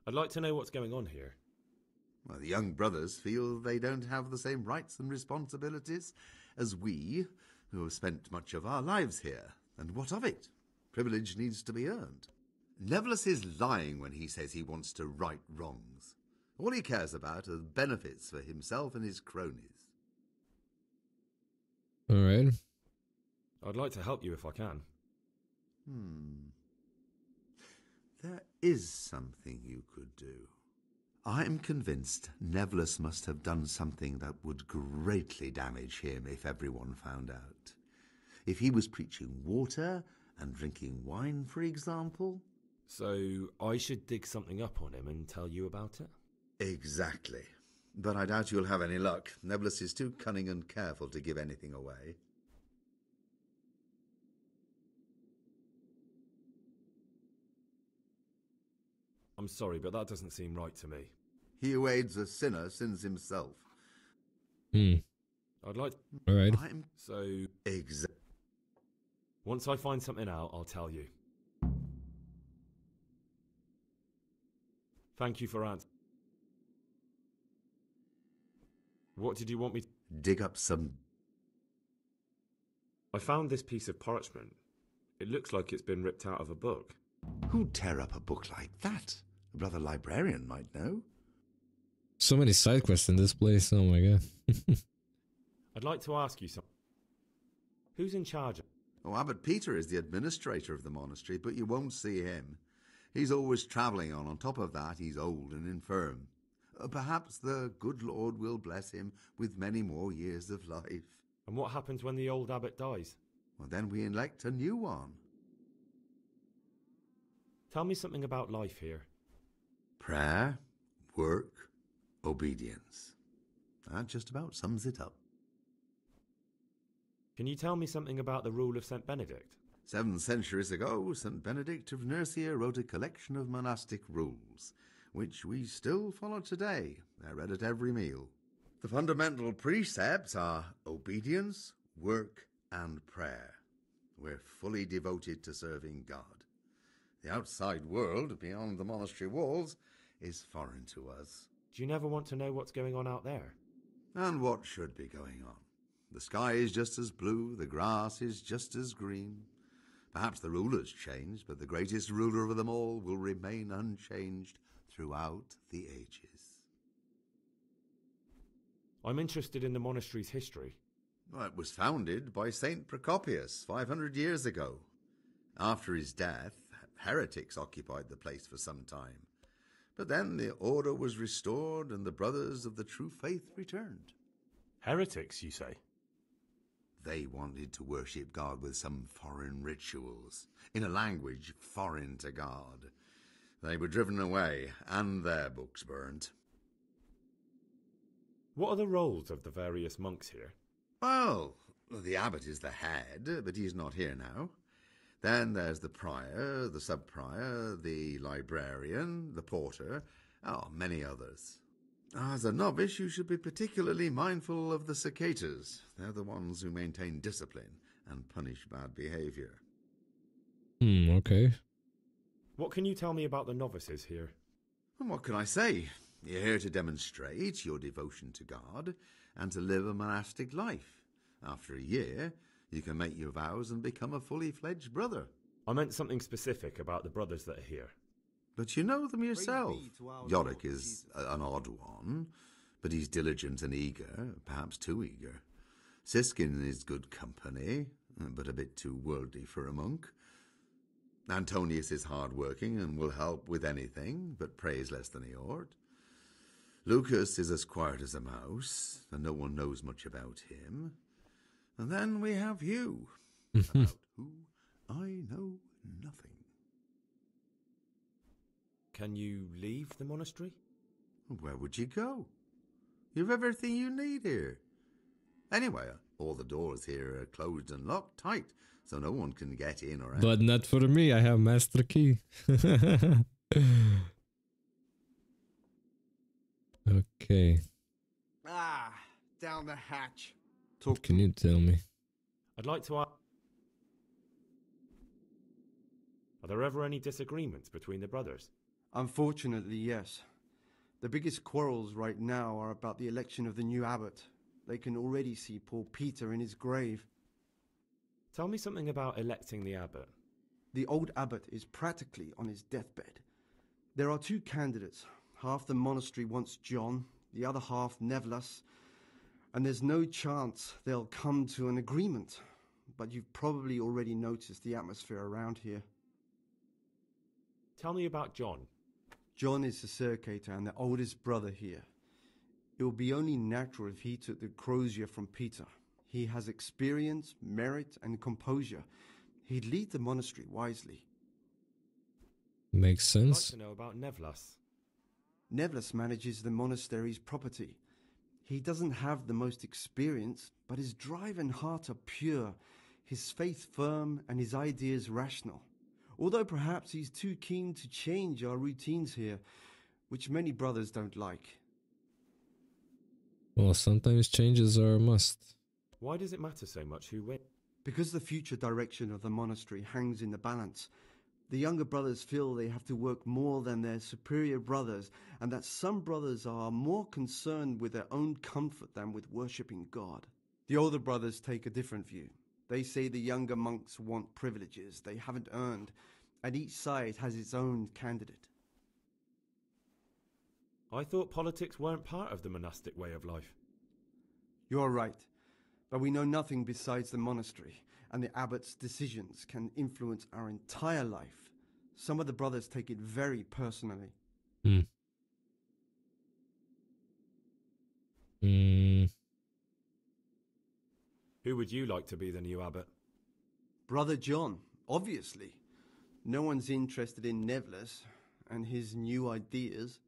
I'd like to know what's going on here. Well, the young brothers feel they don't have the same rights and responsibilities as we, who have spent much of our lives here. And what of it? Privilege needs to be earned. Nevlas is lying when he says he wants to right wrongs. All he cares about are benefits for himself and his cronies. Alright. I'd like to help you if I can. There is something you could do. I am convinced Nevlas must have done something that would greatly damage him if everyone found out. If he was preaching water and drinking wine, for example. So I should dig something up on him and tell you about it? Exactly. But I doubt you'll have any luck. Nevlas is too cunning and careful to give anything away. I'm sorry, but that doesn't seem right to me. He who aids a sinner sins himself. Hmm. I'd like... Alright. So... Exactly. Once I find something out, I'll tell you. Thank you for answering. What did you want me to... Dig up some... I found this piece of parchment. It looks like it's been ripped out of a book. Who'd tear up a book like that? A brother librarian might know. So many side quests in this place, oh my god. I'd like to ask you something. Who's in charge of... Oh, Abbot Peter is the administrator of the monastery, but you won't see him. He's always travelling on. On top of that, he's old and infirm. Perhaps the good Lord will bless him with many more years of life. And what happens when the old abbot dies? Well, then we elect a new one. Tell me something about life here. Prayer, work, obedience. That just about sums it up. Can you tell me something about the rule of St. Benedict? 7 centuries ago, St. Benedict of Nursia wrote a collection of monastic rules, which we still follow today. They're read at every meal. The fundamental precepts are obedience, work, and prayer. We're fully devoted to serving God. The outside world, beyond the monastery walls, is foreign to us. Do you never want to know what's going on out there? And what should be going on? The sky is just as blue, the grass is just as green. Perhaps the ruler's changed, but the greatest ruler of them all will remain unchanged throughout the ages. I'm interested in the monastery's history. Well, it was founded by Saint Procopius 500 years ago. After his death, heretics occupied the place for some time. But then the order was restored and the brothers of the true faith returned. Heretics, you say? They wanted to worship God with some foreign rituals, in a language foreign to God. They were driven away, and their books burnt. What are the roles of the various monks here? Well, the abbot is the head, but he's not here now. Then there's the prior, the sub-prior, the librarian, the porter, many others. As a novice, you should be particularly mindful of the cicators. They're the ones who maintain discipline and punish bad behavior. Okay. What can you tell me about the novices here? And what can I say? You're here to demonstrate your devotion to God and to live a monastic life. After a year, you can make your vows and become a fully fledged brother. I meant something specific about the brothers that are here. But you know them yourself. Yorick is an odd one, but he's diligent and eager, perhaps too eager. Siskin is good company, but a bit too worldly for a monk. Antonius is hard-working and will help with anything, but prays less than he ought. Lucas is as quiet as a mouse, and no one knows much about him. And then we have you, about who I know nothing. Can you leave the monastery? Where would you go? You've everything you need here. Anyway, all the doors here are closed and locked tight, so no one can get in or out. But not for me, I have master key. Okay. Down the hatch. What can you tell me? I'd like to ask... Are there ever any disagreements between the brothers? Unfortunately, yes. The biggest quarrels right now are about the election of the new abbot. They can already see poor Peter in his grave. Tell me something about electing the abbot. The old abbot is practically on his deathbed. There are 2 candidates. Half the monastery wants John, the other half Nevlas, and there's no chance they'll come to an agreement. But you've probably already noticed the atmosphere around here. Tell me about John. John is the circator and the oldest brother here. It would be only natural if he took the crozier from Peter. He has experience, merit, and composure. He'd lead the monastery wisely. Makes sense. I'd like to know about Nevlas. Nevlas manages the monastery's property. He doesn't have the most experience, but his drive and heart are pure, his faith firm, and his ideas rational. Although perhaps he's too keen to change our routines here, which many brothers don't like. Well, sometimes changes are a must. Why does it matter so much who wins? Because the future direction of the monastery hangs in the balance. The younger brothers feel they have to work more than their superior brothers, and that some brothers are more concerned with their own comfort than with worshipping God. The older brothers take a different view. They say the younger monks want privileges they haven't earned, and each side has its own candidate. I thought politics weren't part of the monastic way of life. You're right, but we know nothing besides the monastery, and the abbot's decisions can influence our entire life. Some of the brothers take it very personally. Who would you like to be the new abbot? Brother John, obviously. No one's interested in Nevlas and his new ideas.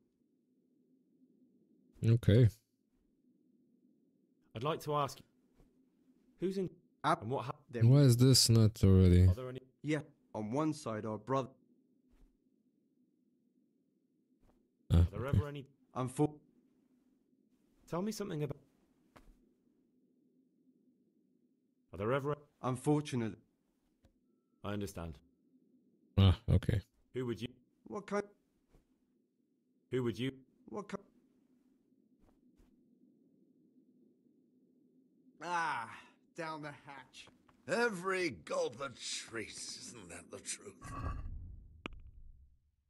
Okay. I'd like to ask, who's in and what Why is this not already? Are there any? Yeah, on one side our brother. Are there ever any? Tell me something about. Are there ever? Unfortunately. I understand. Ah, okay. Who would you? What kind? Who would you? What kind? Ah, down the hatch. Every gulp a treat, isn't that the truth?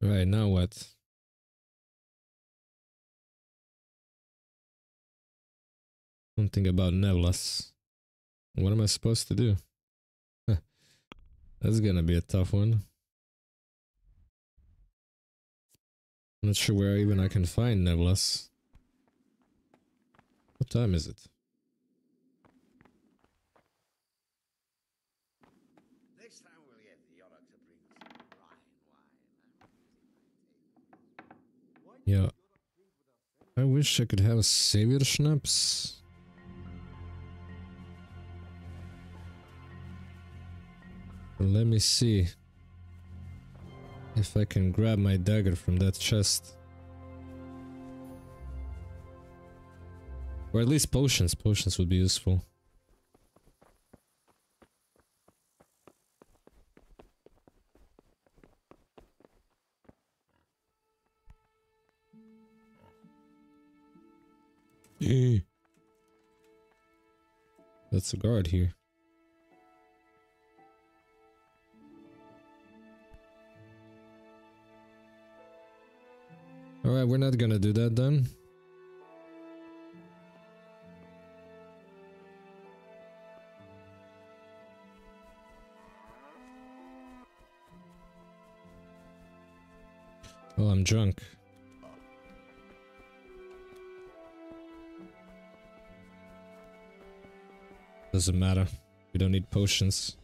Right, now what? Something about Nevlas. What am I supposed to do? That's gonna be a tough one. I'm not sure where even I can find Nevlas. What time is it? Next time we'll get the honor to bring some Rhine wine. Yeah. I wish I could have a savior schnapps. Let me see if I can grab my dagger from that chest. Or at least potions. Potions would be useful. That's a guard here. Alright, we're not gonna do that then. Oh, I'm drunk. Doesn't matter. We don't need potions.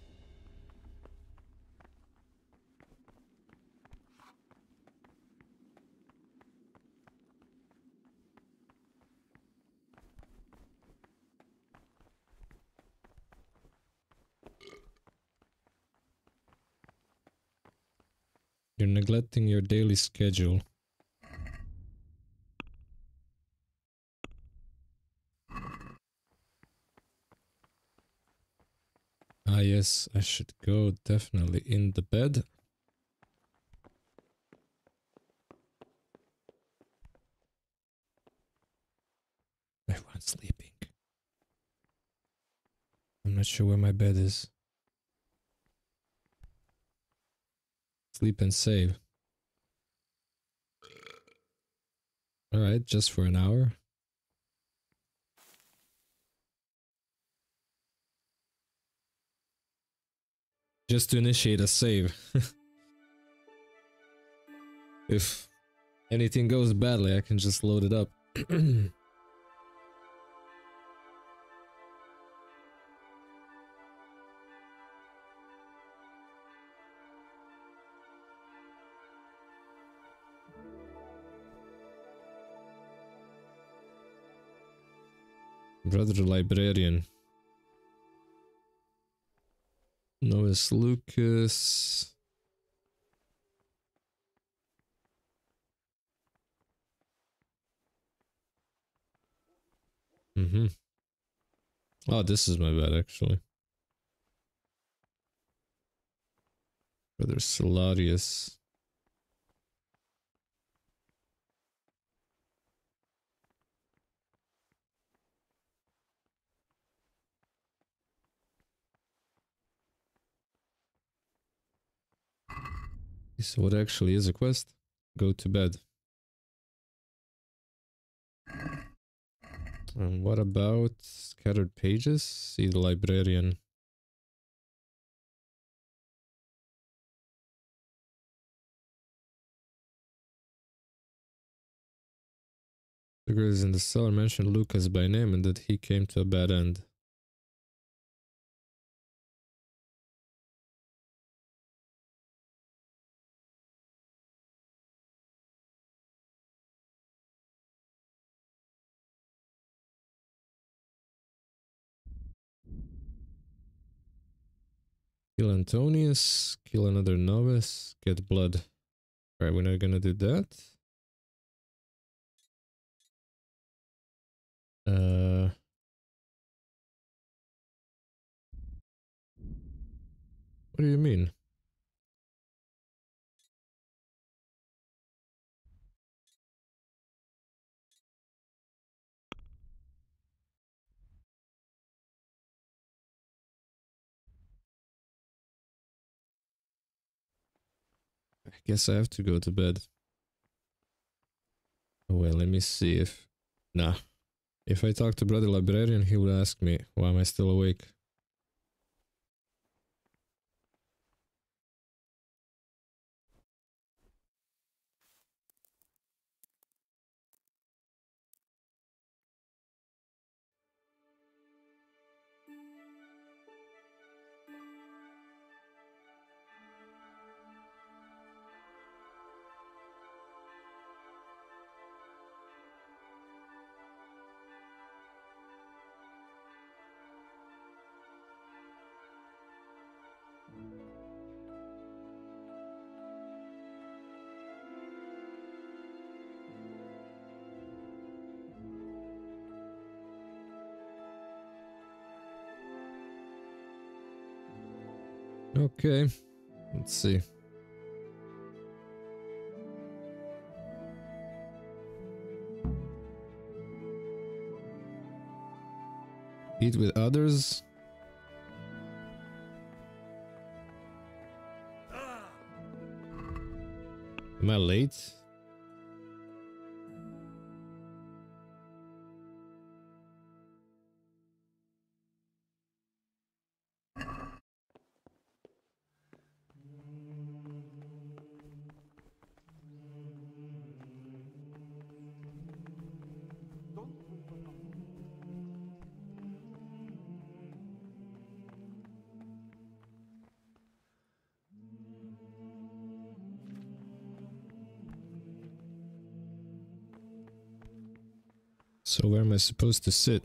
You're neglecting your daily schedule. Ah yes, I should go definitely in the bed. Everyone's sleeping. I'm not sure where my bed is. Sleep and save. Alright, just for an hour. Just to initiate a save. If anything goes badly, I can just load it up. Brother Librarian. Novice Lucas. Mm-hmm. Oh, this is my bad, actually. Brother Salarius. So what actually is a quest? Go to bed. And what about scattered pages? See the librarian. The girls in the cellar mentioned Lucas by name and that he came to a bad end. Kill Antonius, kill another novice, get blood. Alright, we're not gonna do that. What do you mean? I guess I have to go to bed. Oh, well, let me see if... Nah. If I talk to Brother Librarian, he will ask me, why am I still awake? Okay, let's see. Eat with others. Am I late? So where am I supposed to sit?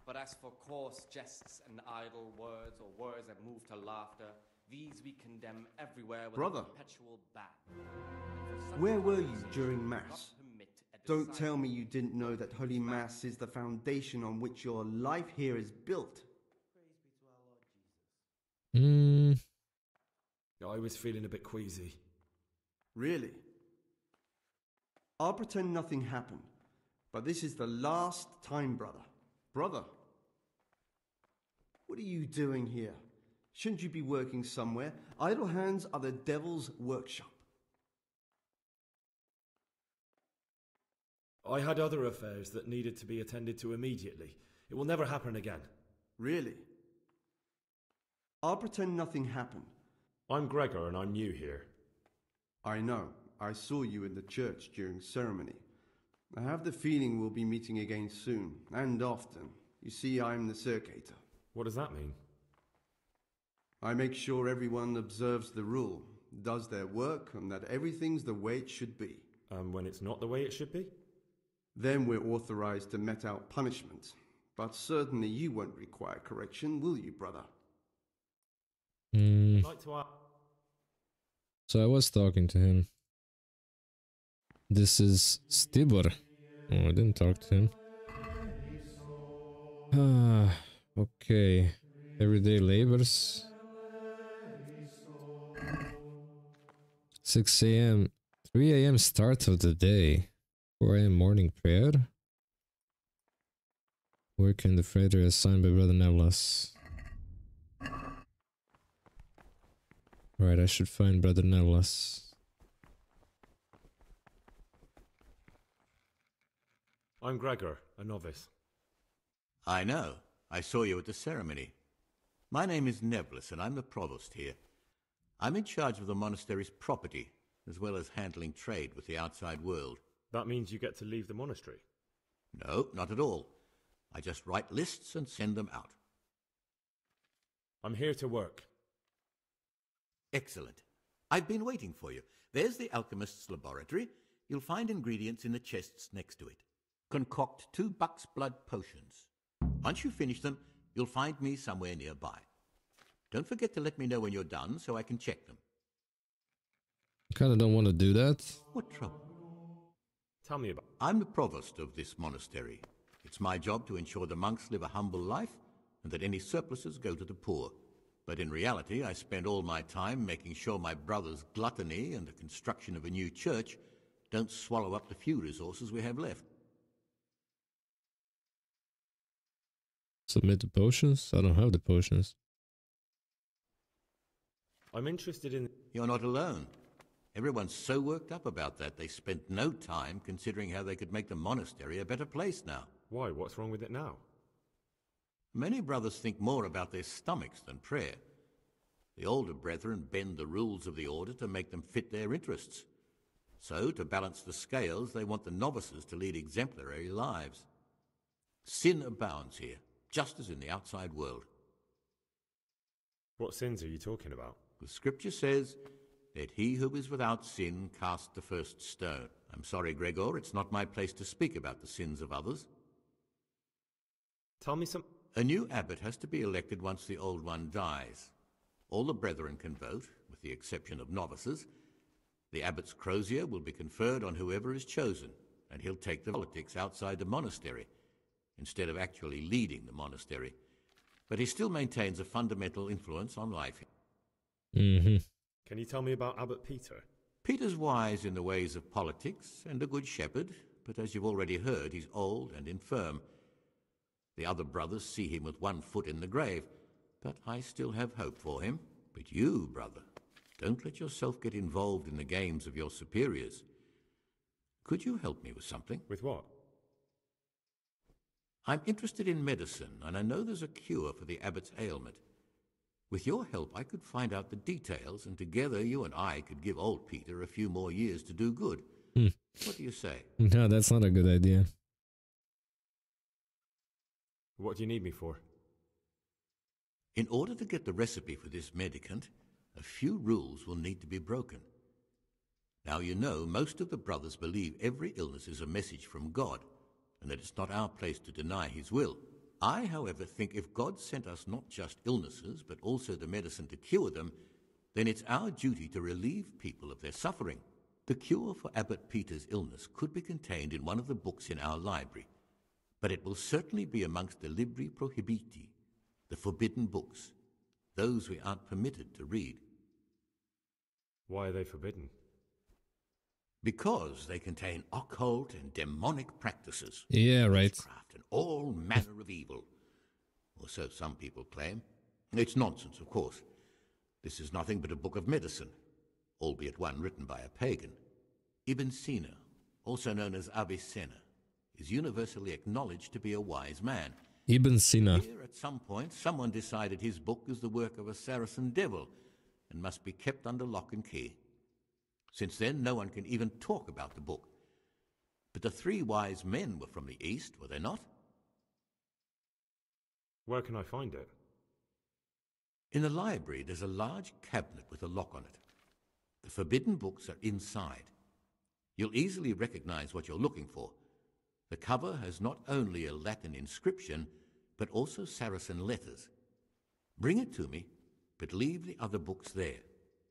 But as for coarse jests and idle words, or words that move to laughter, these we condemn everywhere with Brother, a perpetual ban. where were you during Mass? Don't tell me you didn't know that Holy Mass is the foundation on which your life here is built. I was feeling a bit queasy. Really? I'll pretend nothing happened, but this is the last time, brother. Brother, what are you doing here? Shouldn't you be working somewhere? Idle hands are the devil's workshop. I had other affairs that needed to be attended to immediately. It will never happen again. Really? I'll pretend nothing happened. I'm Gregor and I'm new here. I know. I saw you in the church during ceremony. I have the feeling we'll be meeting again soon, and often. You see, I'm the circator. What does that mean? I make sure everyone observes the rule, does their work, and that everything's the way it should be. And when it's not the way it should be? Then we're authorized to mete out punishment. But certainly you won't require correction, will you, brother? I'd like to ask... So I was talking to him. This is Stibor. Oh, I didn't talk to him. Ah, okay. Everyday labors. 6 a.m. 3 a.m. start of the day. 4 a.m. morning prayer. Work in the freighter assigned by Brother Nevlas. Right, I should find Brother Nevlas. I'm Gregor, a novice. I know. I saw you at the ceremony. My name is Nevlas, and I'm the provost here. I'm in charge of the monastery's property, as well as handling trade with the outside world. That means you get to leave the monastery? No, not at all. I just write lists and send them out. I'm here to work. Excellent. I've been waiting for you. There's the alchemist's laboratory. You'll find ingredients in the chests next to it. Concoct 2 buck's blood potions. Once you finish them, you'll find me somewhere nearby. Don't forget to let me know when you're done so I can check them. I kinda don't want to do that. What trouble? Tell me about... I'm the provost of this monastery. It's my job to ensure the monks live a humble life and that any surpluses go to the poor. But in reality, I spend all my time making sure my brother's gluttony and the construction of a new church don't swallow up the few resources we have left. Submit the potions? I don't have the potions. I'm interested in... You're not alone. Everyone's so worked up about that, they spent no time considering how they could make the monastery a better place now. Why? What's wrong with it now? Many brothers think more about their stomachs than prayer. The older brethren bend the rules of the order to make them fit their interests. So, to balance the scales, they want the novices to lead exemplary lives. Sin abounds here, just as in the outside world. What sins are you talking about? The scripture says, "Let he who is without sin cast the first stone." I'm sorry, Gregor, it's not my place to speak about the sins of others. Tell me some... A new abbot has to be elected once the old one dies. All the brethren can vote, with the exception of novices. The abbot's crozier will be conferred on whoever is chosen, and he'll take the politics outside the monastery, instead of actually leading the monastery. But he still maintains a fundamental influence on life. Can you tell me about Abbot Peter? Peter's wise in the ways of politics and a good shepherd, but as you've already heard, he's old and infirm. The other brothers see him with one foot in the grave, but I still have hope for him. But you, brother, don't let yourself get involved in the games of your superiors. Could you help me with something? With what? I'm interested in medicine, and I know there's a cure for the abbot's ailment. With your help, I could find out the details, and together you and I could give old Peter a few more years to do good. What do you say? No, that's not a good idea. What do you need me for? In order to get the recipe for this medicament, a few rules will need to be broken. Now you know most of the brothers believe every illness is a message from God, and that it's not our place to deny his will. I, however, think if God sent us not just illnesses, but also the medicine to cure them, then it's our duty to relieve people of their suffering. The cure for Abbot Peter's illness could be contained in one of the books in our library, but it will certainly be amongst the Libri Prohibiti, the forbidden books, those we aren't permitted to read. Why are they forbidden? Because they contain occult and demonic practices. Yeah, right. Witchcraft and all manner of evil. Or so some people claim. It's nonsense, of course. This is nothing but a book of medicine, albeit one written by a pagan. Ibn Sina, also known as Avicenna, is universally acknowledged to be a wise man. Ibn Sina. Here, at some point, someone decided his book is the work of a Saracen devil and must be kept under lock and key. Since then, no one can even talk about the book. But the 3 wise men were from the East, were they not? Where can I find it? In the library, there's a large cabinet with a lock on it. The forbidden books are inside. You'll easily recognize what you're looking for. The cover has not only a Latin inscription, but also Saracen letters. Bring it to me, but leave the other books there.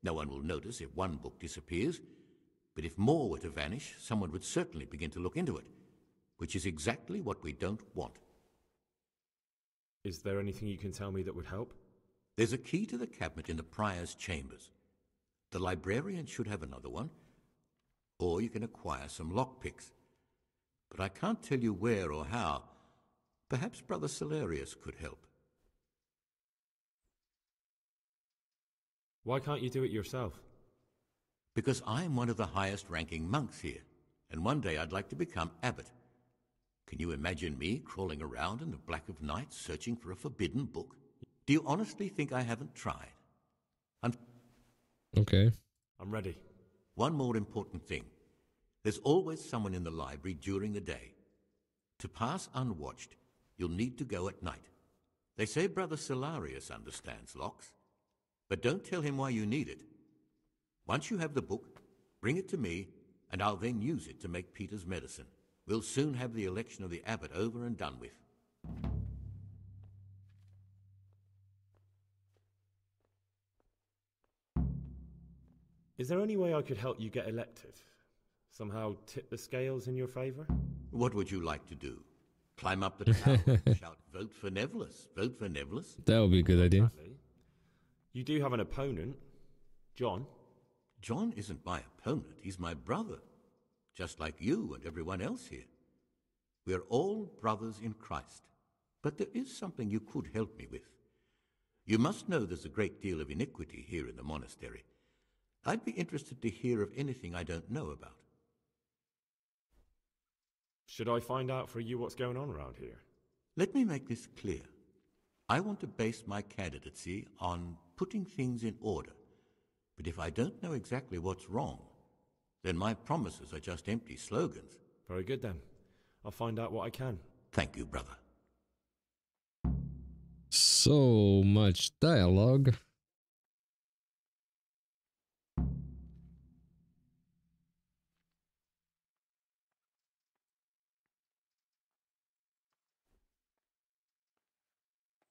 No one will notice if one book disappears, but if more were to vanish, someone would certainly begin to look into it, which is exactly what we don't want. Is there anything you can tell me that would help? There's a key to the cabinet in the prior's chambers. The librarian should have another one, or you can acquire some lockpicks. But I can't tell you where or how. Perhaps Brother Salarius could help. Why can't you do it yourself? Because I'm one of the highest-ranking monks here, and one day I'd like to become abbot. Can you imagine me crawling around in the black of night searching for a forbidden book? Do you honestly think I haven't tried? Okay. I'm ready. One more important thing. There's always someone in the library during the day. To pass unwatched, you'll need to go at night. They say Brother Salarius understands locks, but don't tell him why you need it. Once you have the book, bring it to me, and I'll then use it to make Peter's medicine. We'll soon have the election of the abbot over and done with. Is there any way I could help you get elected? Somehow tip the scales in your favour? What would you like to do? Climb up the tower and shout, "Vote for Nevelis, vote for Nevelis"? That would be a good idea. Exactly. You do have an opponent, John. John isn't my opponent, he's my brother. Just like you and everyone else here. We're all brothers in Christ. But there is something you could help me with. You must know there's a great deal of iniquity here in the monastery. I'd be interested to hear of anything I don't know about. Should I find out for you what's going on around here? Let me make this clear. I want to base my candidacy on putting things in order. But if I don't know exactly what's wrong, then my promises are just empty slogans. Very good then. I'll find out what I can. Thank you, brother. So much dialogue.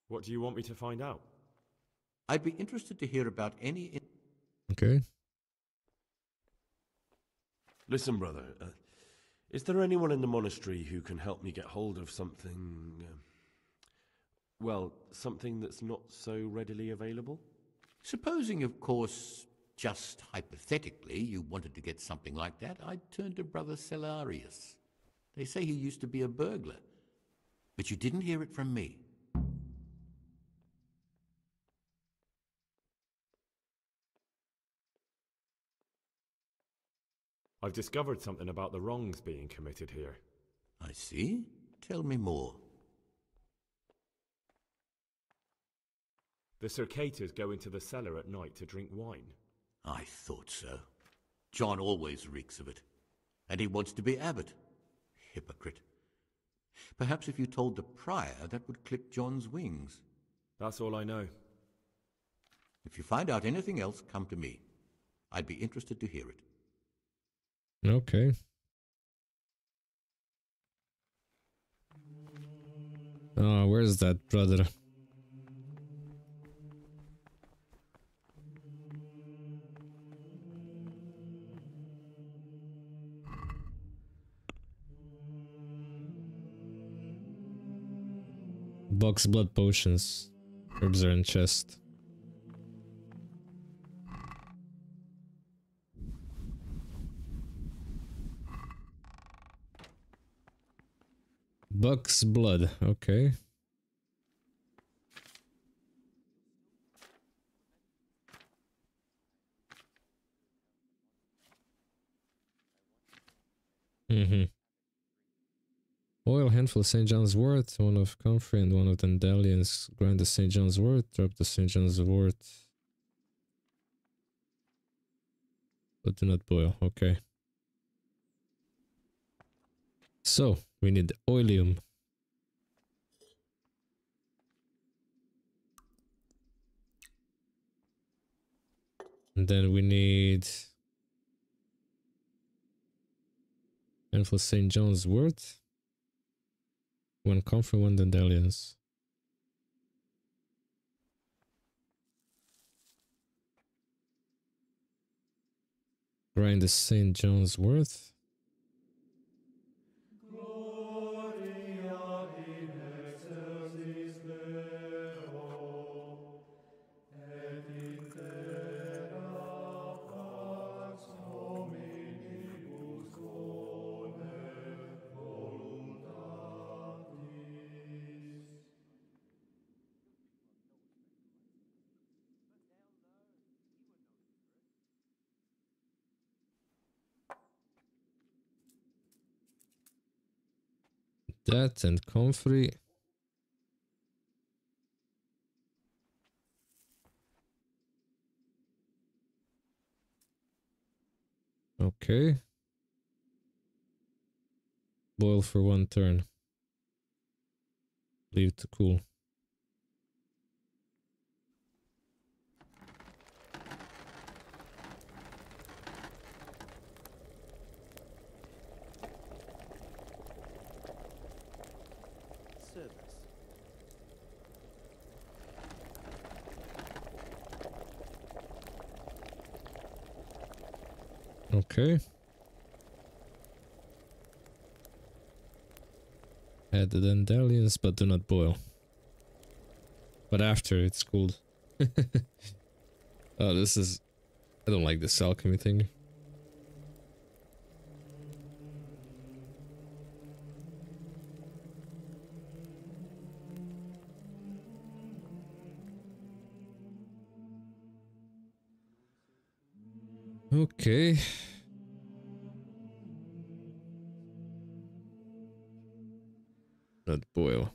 What do you want me to find out? I'd be interested to hear about any... Okay. Listen, brother, is there anyone in the monastery who can help me get hold of something... well, something that's not so readily available? Supposing, of course, just hypothetically, you wanted to get something like that, I'd turn to Brother Salarius. They say he used to be a burglar. But you didn't hear it from me. I've discovered something about the wrongs being committed here. I see. Tell me more. The Circators go into the cellar at night to drink wine. I thought so. John always reeks of it. And he wants to be abbot. Hypocrite. Perhaps if you told the prior, that would clip John's wings. That's all I know. If you find out anything else, come to me. I'd be interested to hear it. Okay. Oh, where's that brother? Box blood potions. Herbs are in chest. Buck's blood, okay. Oil, handful of St. John's wort, one of comfrey and one of dandelions. Grind the St. John's wort, drop the St. John's wort. But do not boil, okay. So, we need the oilium. And then we need handful of St. John's wort. One comfrey, one dandelions. Grind the St. John's Wort. That and comfrey. Okay. Boil for 1 turn. Leave it to cool. Service. Okay. Add the dandelions, but do not boil. But after it's cooled. Oh, this is... I don't like this alchemy thing. Okay. Not boil.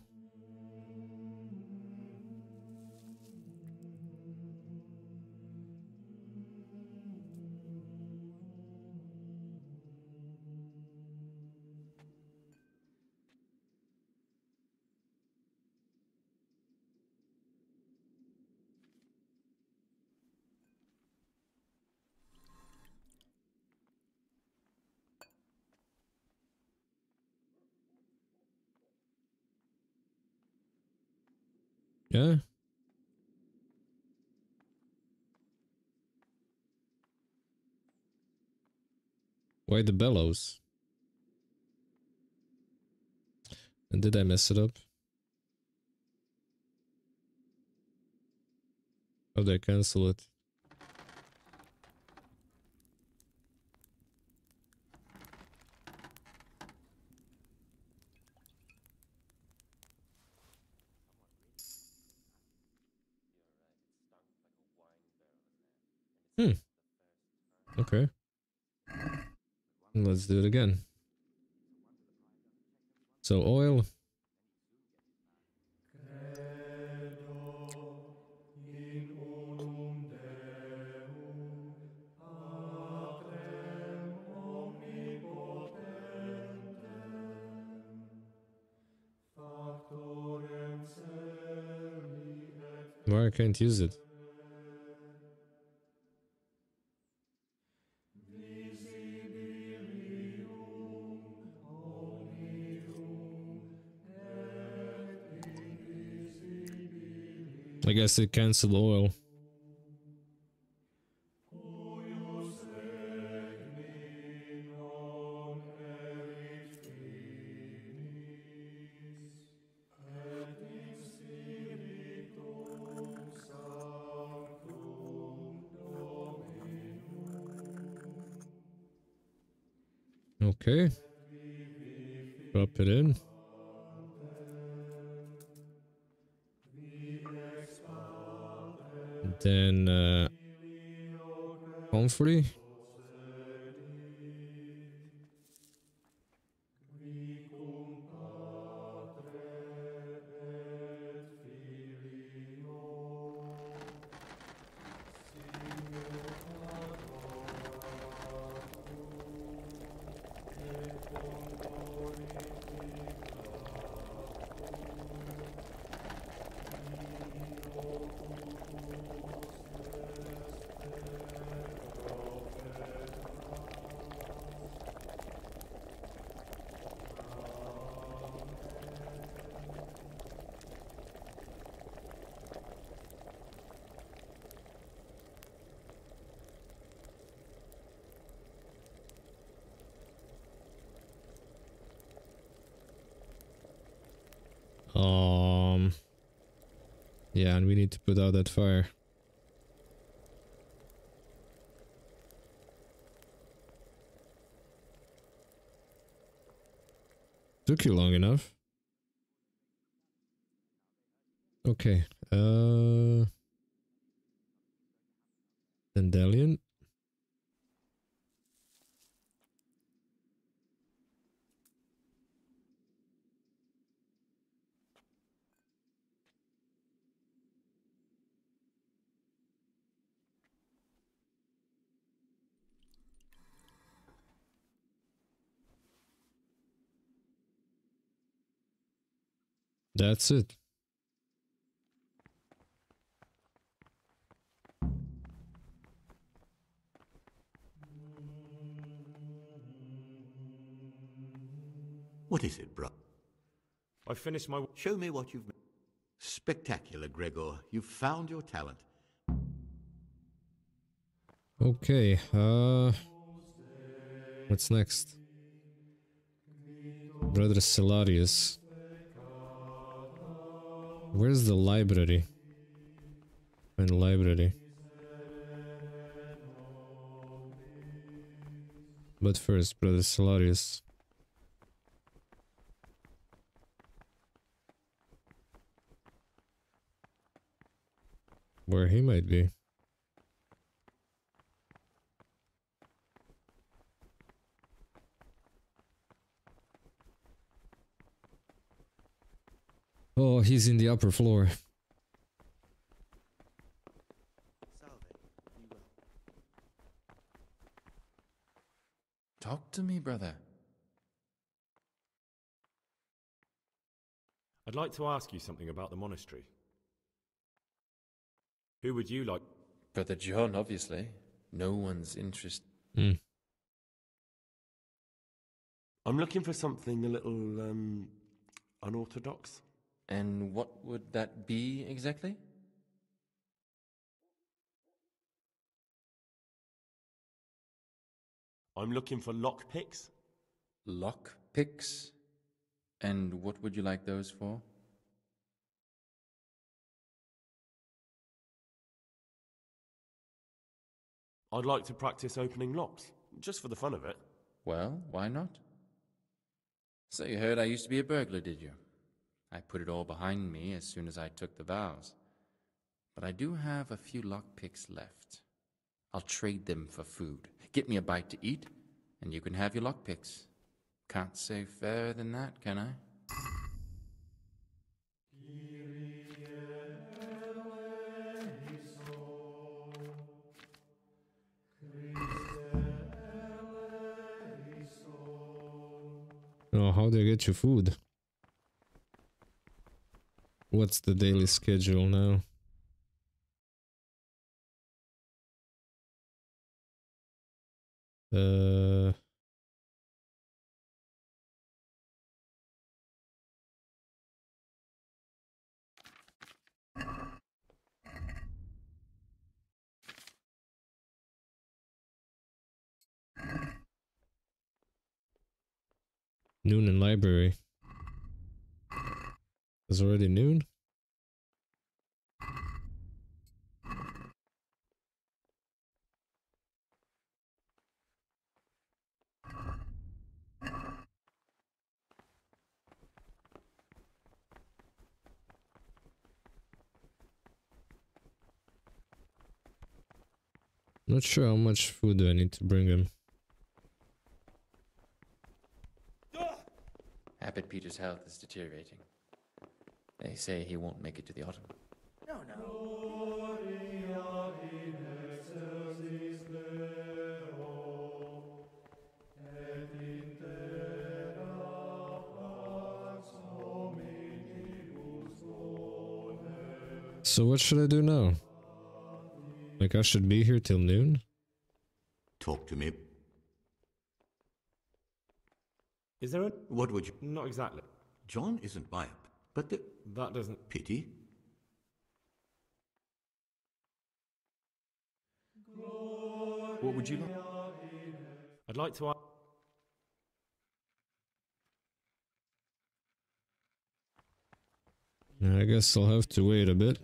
Yeah. Why the bellows? And did I mess it up? How did I cancel it? Hmm. Okay. Let's do it again. So oil. Why I can't use it? I guess it canceled oil. Okay. Drop it in. Then comfrey. Yeah, and we need to put out that fire. Took you long enough. Okay. Dandelion. That's it. What is it, bro? I finished my... Show me what you've... Spectacular, Gregor. You've found your talent. Okay, what's next? Brother Celarius. Where's the library? Find the library. But first, Brother Celarius. Where he might be. Oh, he's in the upper floor. Talk to me, brother. I'd like to ask you something about the monastery. Who would you like? Brother John, obviously. No one's interest. I'm looking for something a little, unorthodox. And what would that be exactly? I'm looking for lockpicks. Lockpicks? And what would you like those for? I'd like to practice opening locks, just for the fun of it. Well, why not? So you heard I used to be a burglar, did you? I put it all behind me as soon as I took the vows. But I do have a few lockpicks left. I'll trade them for food. Get me a bite to eat, and you can have your lockpicks. Can't say fairer than that, can I? Oh, how do I get your food? What's the daily schedule now? Noon in library. It's already noon? Not sure how much food do I need to bring him. Abbot Peter's health is deteriorating. They say he won't make it to the autumn. No, no. So what should I do now? Like I should be here till noon? Talk to me. Is there a... What would you... Not exactly. John isn't my... But the... That doesn't... Pity? What would you like? I'd like to ask... I guess I'll have to wait a bit.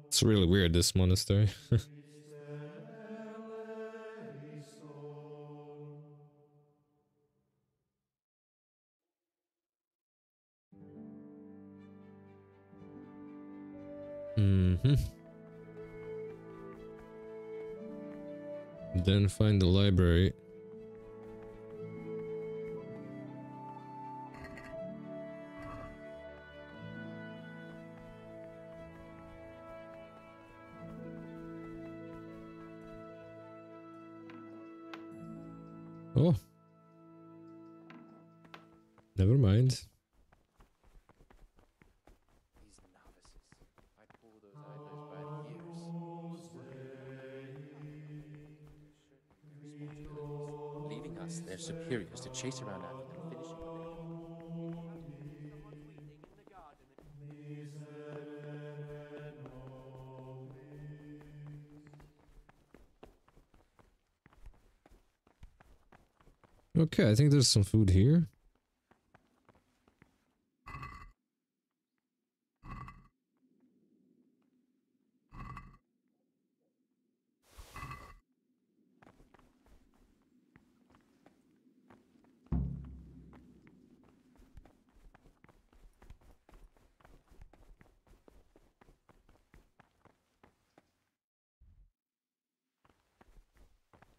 It's really weird, this monastery. Then find the library. Oh. Never mind. Leaving us, their superiors, to chase around after them, finishing what they... Okay, I think there's some food here.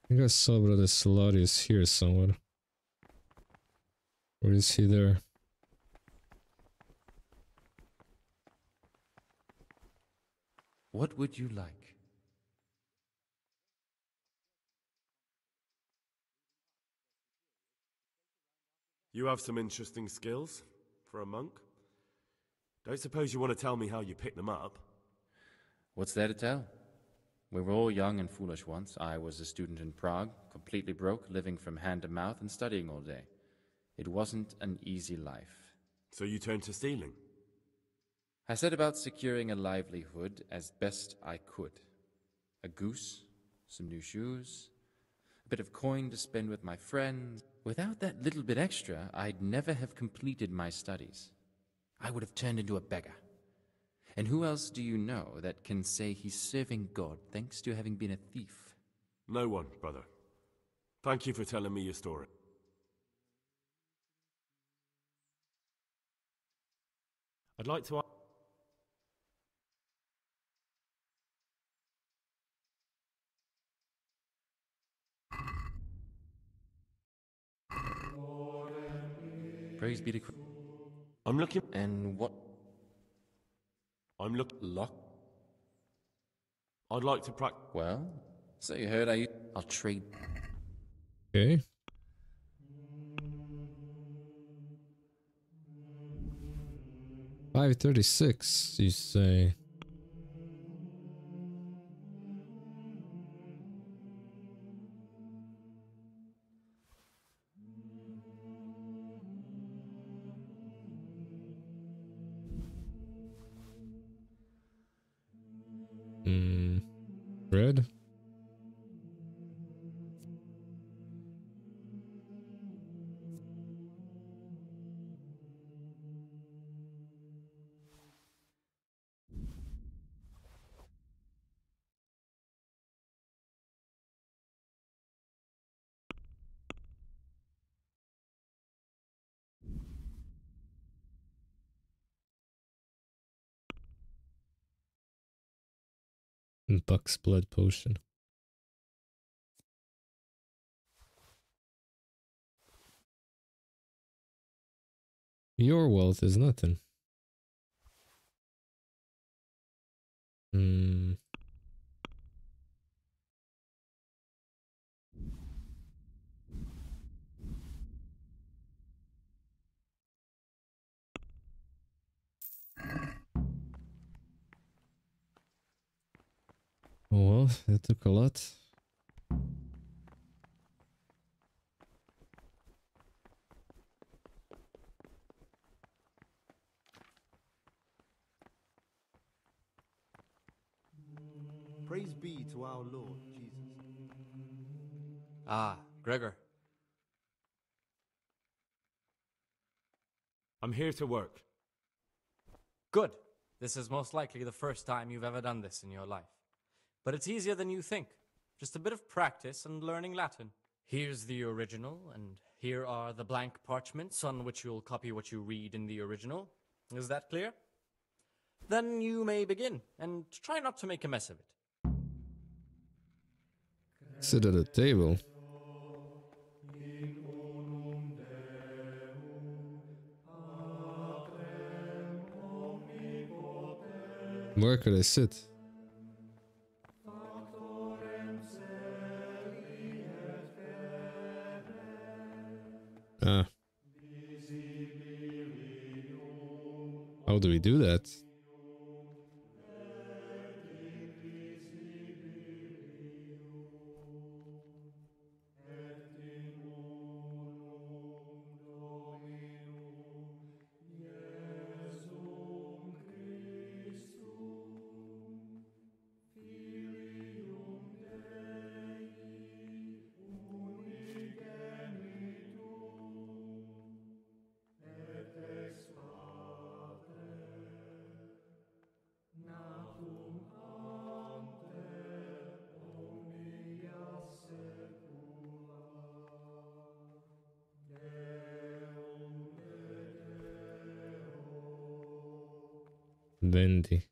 I think I saw Brother Solarius here somewhere. Or is he there? What would you like? You have some interesting skills for a monk. Don't suppose you want to tell me how you picked them up? What's there to tell? We were all young and foolish once. I was a student in Prague, completely broke, living from hand to mouth and studying all day. It wasn't an easy life. So you turned to stealing? I set about securing a livelihood as best I could. A goose, some new shoes, a bit of coin to spend with my friends. Without that little bit extra, I'd never have completed my studies. I would have turned into a beggar. And who else do you know that can say he's serving God thanks to having been a thief? No one, brother. Thank you for telling me your story. I'd like to... Praise be to Christ. I'm looking... And what? I'm looking... Lock? I'd like to practice... Well, so you heard I'll trade... Okay. $5.36, you say? Bread? And Buck's blood potion. Your wealth is nothing. Oh well, that took a lot. Praise be to our Lord Jesus. Ah, Gregor. I'm here to work. Good. This is most likely the first time you've ever done this in your life. But it's easier than you think. Just a bit of practice and learning Latin. Here's the original, and here are the blank parchments on which you'll copy what you read in the original. Is that clear? Then you may begin, and try not to make a mess of it. Sit at a table. Where could I sit? Ah. How do we do that? Bendy.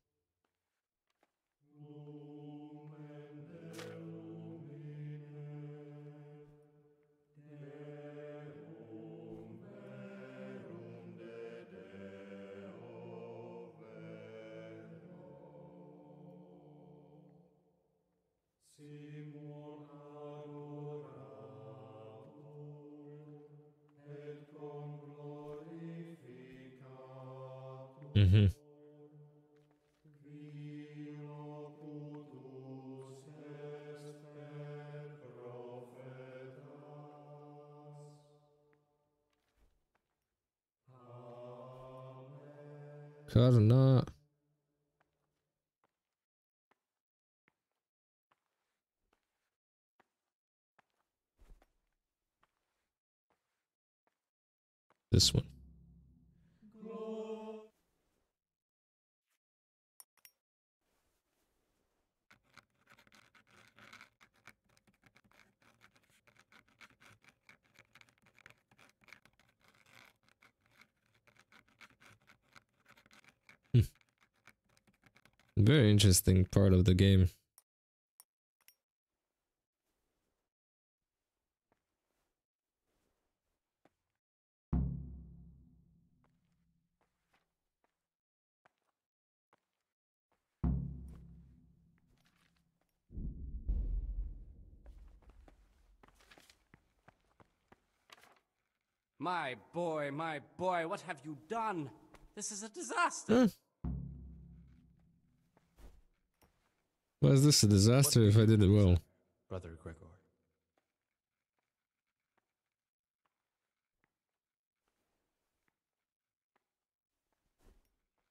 Mm-hmm. Karna. This one. Very interesting part of the game. My boy, what have you done? This is a disaster. Why is this a disaster if I did it well? Brother Gregor.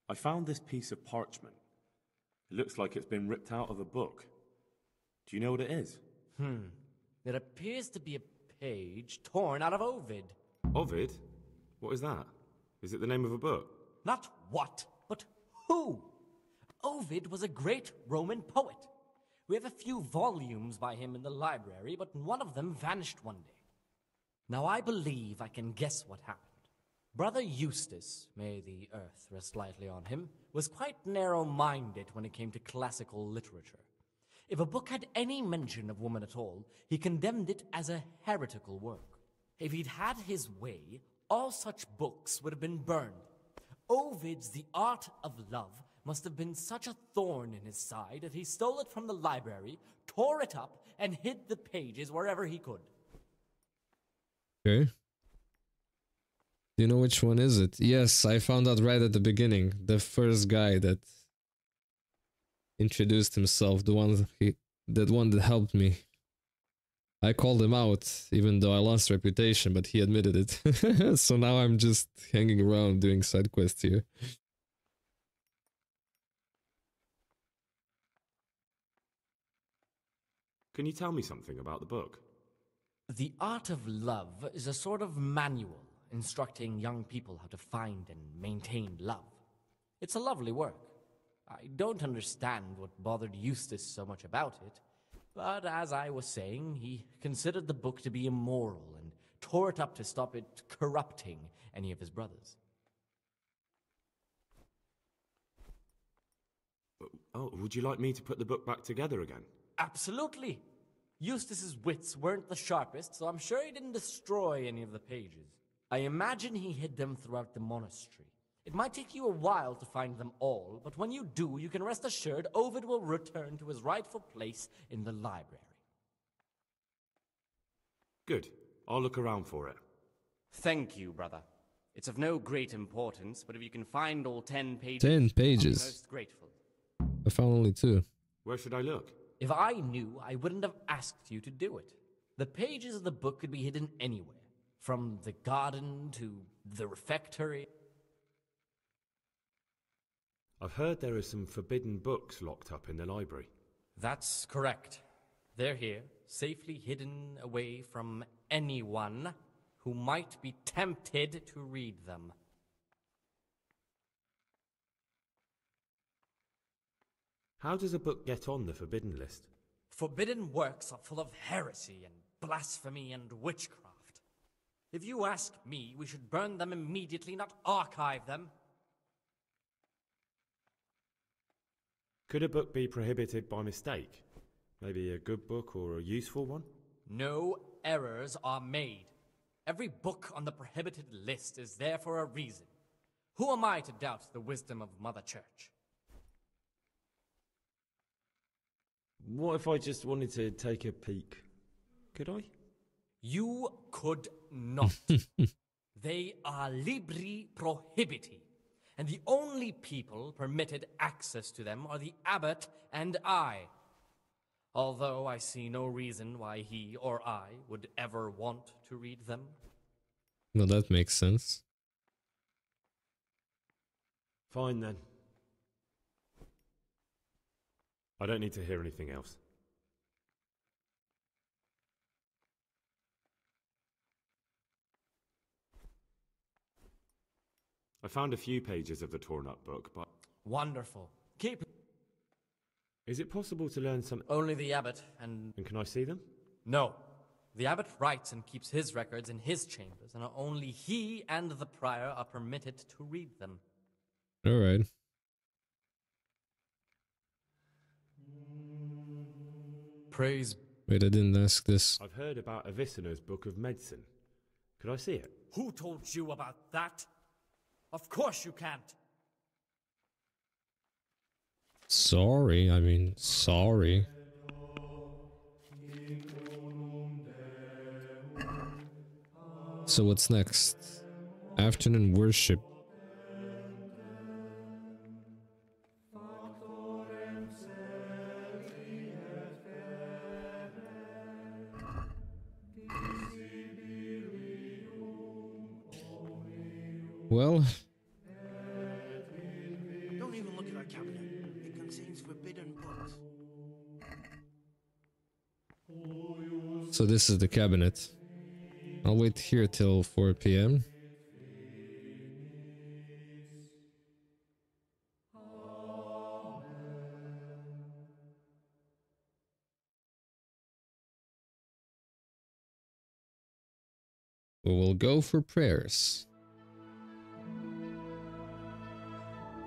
I found this piece of parchment. It looks like it's been ripped out of a book. Do you know what it is? It appears to be a page torn out of Ovid. Ovid? What is that? Is it the name of a book? Not what, but who? Ovid was a great Roman poet. We have a few volumes by him in the library, but one of them vanished one day. Now I believe I can guess what happened. Brother Eustace, may the earth rest lightly on him, was quite narrow-minded when it came to classical literature. If a book had any mention of woman at all, he condemned it as a heretical work. If he'd had his way, all such books would have been burned. Ovid's The Art of Love must have been such a thorn in his side that he stole it from the library, tore it up, and hid the pages wherever he could. Okay. Do you know which one is it? Yes, I found out right at the beginning. The first guy that introduced himself, the one that helped me. I called him out, even though I lost reputation, but he admitted it. So now I'm just hanging around doing side quests here. Can you tell me something about the book? The Art of Love is a sort of manual. instructing young people how to find and maintain love. It's a lovely work. I don't understand what bothered Eustace so much about it, but as I was saying, he considered the book to be immoral and tore it up to stop it corrupting any of his brothers. Oh, would you like me to put the book back together again? Absolutely! Eustace's wits weren't the sharpest, so I'm sure he didn't destroy any of the pages. I imagine he hid them throughout the monastery. It might take you a while to find them all, but when you do, you can rest assured Ovid will return to his rightful place in the library. Good. I'll look around for it. Thank you, brother. It's of no great importance, but if you can find all 10 pages... 10 pages? I'll be most grateful. I found only 2. Where should I look? If I knew, I wouldn't have asked you to do it. The pages of the book could be hidden anywhere, from the garden to the refectory. I've heard there are some forbidden books locked up in the library. That's correct. They're here, safely hidden away from anyone who might be tempted to read them. How does a book get on the forbidden list? Forbidden works are full of heresy and blasphemy and witchcraft. If you ask me, we should burn them immediately, not archive them. Could a book be prohibited by mistake? Maybe a good book or a useful one? No errors are made. Every book on the prohibited list is there for a reason. Who am I to doubt the wisdom of Mother Church? What if I just wanted to take a peek? Could I? You could not. They are libri prohibiti, and the only people permitted access to them are the abbot and I. Although I see no reason why he or I would ever want to read them. Well, that makes sense. Fine then. I don't need to hear anything else. I found a few pages of the torn-up book, but... Wonderful. Keep... Is it possible to learn some... Only the abbot and... And can I see them? No. The abbot writes and keeps his records in his chambers, and only he and the prior are permitted to read them. Alright. Praise... Wait, I didn't ask this. I've heard about Avicenna's Book of Medicine. Could I see it? Who told you about that? Of course you can't. Sorry, I mean, sorry. So what's next? Afternoon worship. Well, Don't even look at that cabinet. It contains forbidden books. so this is the cabinet. I'll wait here till 4 p.m. We will go for prayers.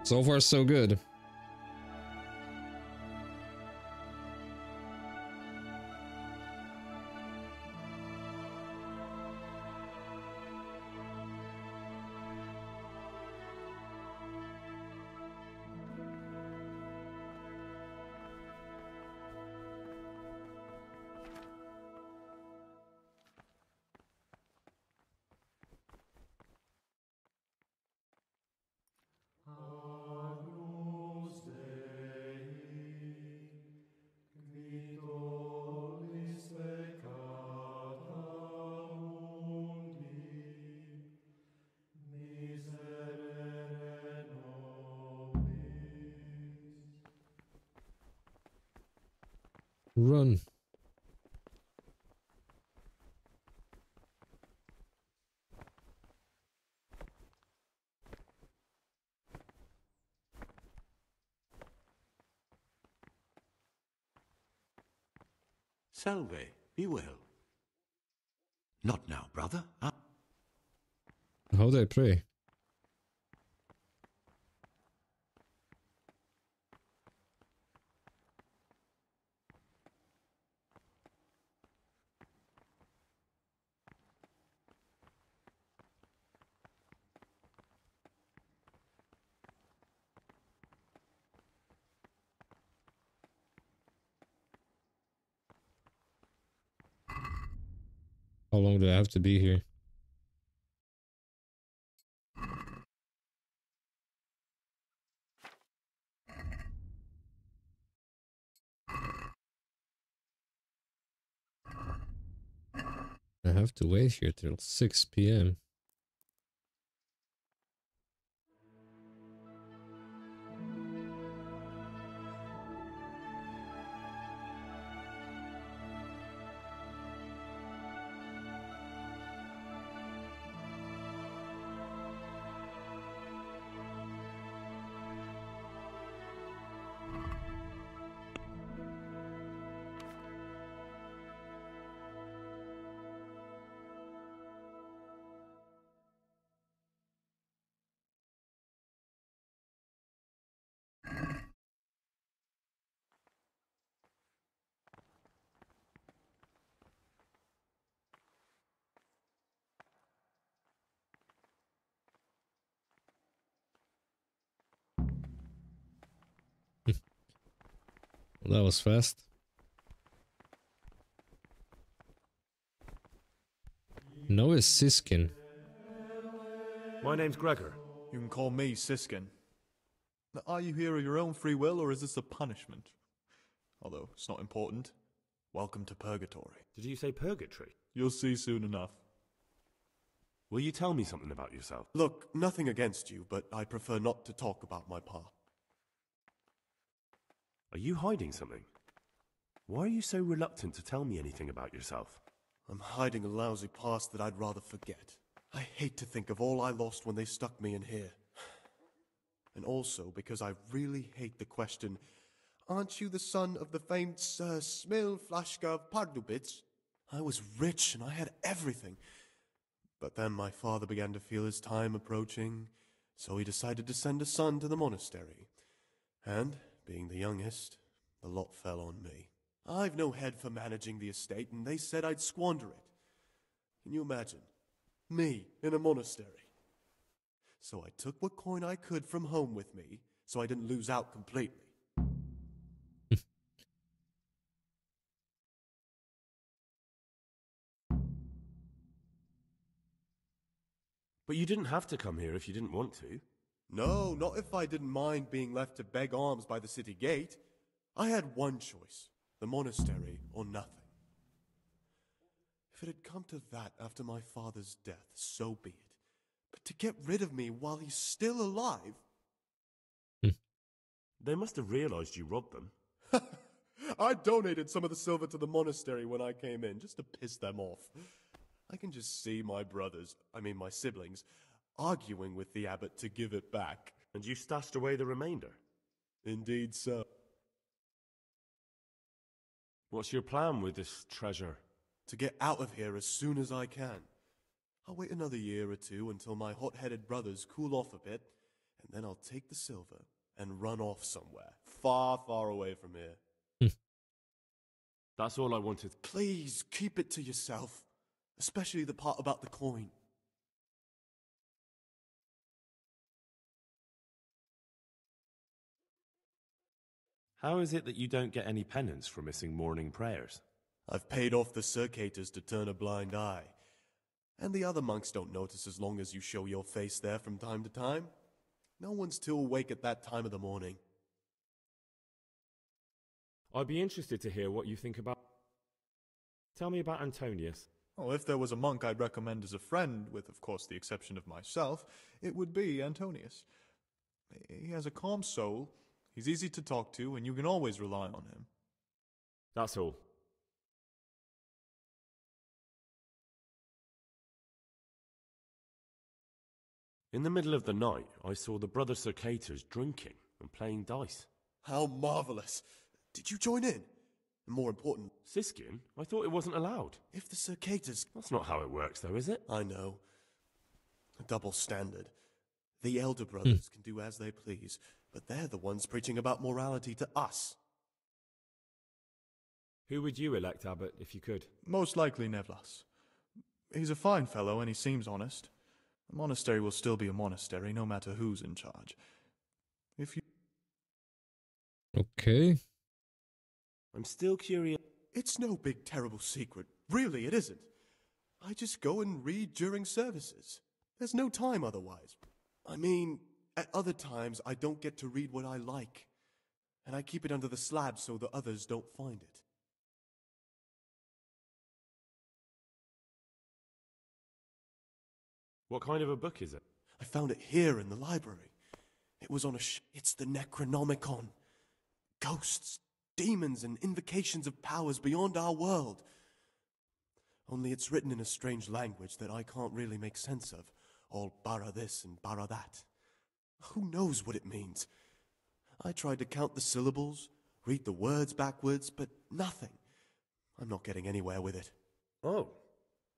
So far, so good. Run. Salve, be well. Not now, brother. How do I pray? How long do I have to be here? I have to wait here till 6 p.m. Well, that was fast. Noah Siskin. My name's Gregor. You can call me Siskin. Now, are you here of your own free will, or is this a punishment? Although, it's not important. Welcome to Purgatory. Did you say purgatory? You'll see soon enough. Will you tell me something about yourself? Look, nothing against you, but I prefer not to talk about my past. Are you hiding something? Why are you so reluctant to tell me anything about yourself? I'm hiding a lousy past that I'd rather forget. I hate to think of all I lost when they stuck me in here. And also because I really hate the question, aren't you the son of the famed Sir Smil Flashka of Pardubitz? I was rich and I had everything. But then my father began to feel his time approaching, so he decided to send a son to the monastery. And, being the youngest, the lot fell on me. I've no head for managing the estate, and they said I'd squander it. Can you imagine? Me in a monastery. So I took what coin I could from home with me, so I didn't lose out completely. But you didn't have to come here if you didn't want to. No, not if I didn't mind being left to beg alms by the city gate. I had one choice, the monastery or nothing. If it had come to that after my father's death, so be it. But to get rid of me while he's still alive... They must have realized you robbed them. I donated some of the silver to the monastery when I came in, just to piss them off. I can just see my my siblings, arguing with the abbot to give it back. And you stashed away the remainder? Indeed so. What's your plan with this treasure? To get out of here as soon as I can. I'll wait another year or two until my hot-headed brothers cool off a bit, and then I'll take the silver and run off somewhere, far, far away from here. That's all I wanted. Please, keep it to yourself, especially the part about the coin. How is it that you don't get any penance for missing morning prayers? I've paid off the circators to turn a blind eye. And the other monks don't notice as long as you show your face there from time to time. No one's too awake at that time of the morning. I'd be interested to hear what you think about... Tell me about Antonius. Oh, if there was a monk I'd recommend as a friend, with of course the exception of myself, it would be Antonius. He has a calm soul, he's easy to talk to, and you can always rely on him. That's all. In the middle of the night, I saw the brother Circators drinking and playing dice. How marvelous! Did you join in? And more important... Siskin? I thought it wasn't allowed. If the Circators... That's not how it works, though, is it? I know. A double standard. The Elder Brothers can do as they please, but they're the ones preaching about morality to us. Who would you elect, Abbot, if you could? Most likely Nevlas. He's a fine fellow and he seems honest. A monastery will still be a monastery, no matter who's in charge. If you... Okay. I'm still curious. It's no big terrible secret. Really, it isn't. I just go and read during services. There's no time otherwise. I mean, at other times I don't get to read what I like. And I keep it under the slab so the others don't find it. What kind of a book is it? I found it here in the library. It was on a it's the Necronomicon. Ghosts, demons, and invocations of powers beyond our world. Only it's written in a strange language that I can't really make sense of. All bara this and bara that. Who knows what it means? I tried to count the syllables, read the words backwards, but nothing. I'm not getting anywhere with it. Oh.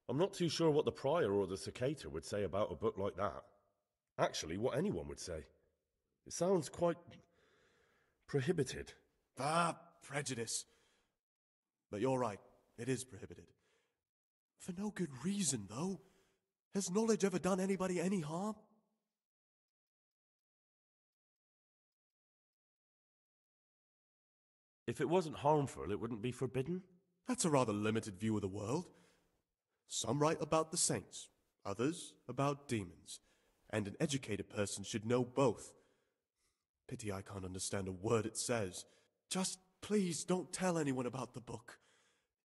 I'm not too sure what the Prior or the Cicada would say about a book like that. Actually, what anyone would say. It sounds quite... prohibited. Ah, prejudice. But you're right, it is prohibited. For no good reason, though. Has knowledge ever done anybody any harm? If it wasn't harmful, it wouldn't be forbidden? That's a rather limited view of the world. Some write about the saints, others about demons, and an educated person should know both. Pity I can't understand a word it says. Just please don't tell anyone about the book.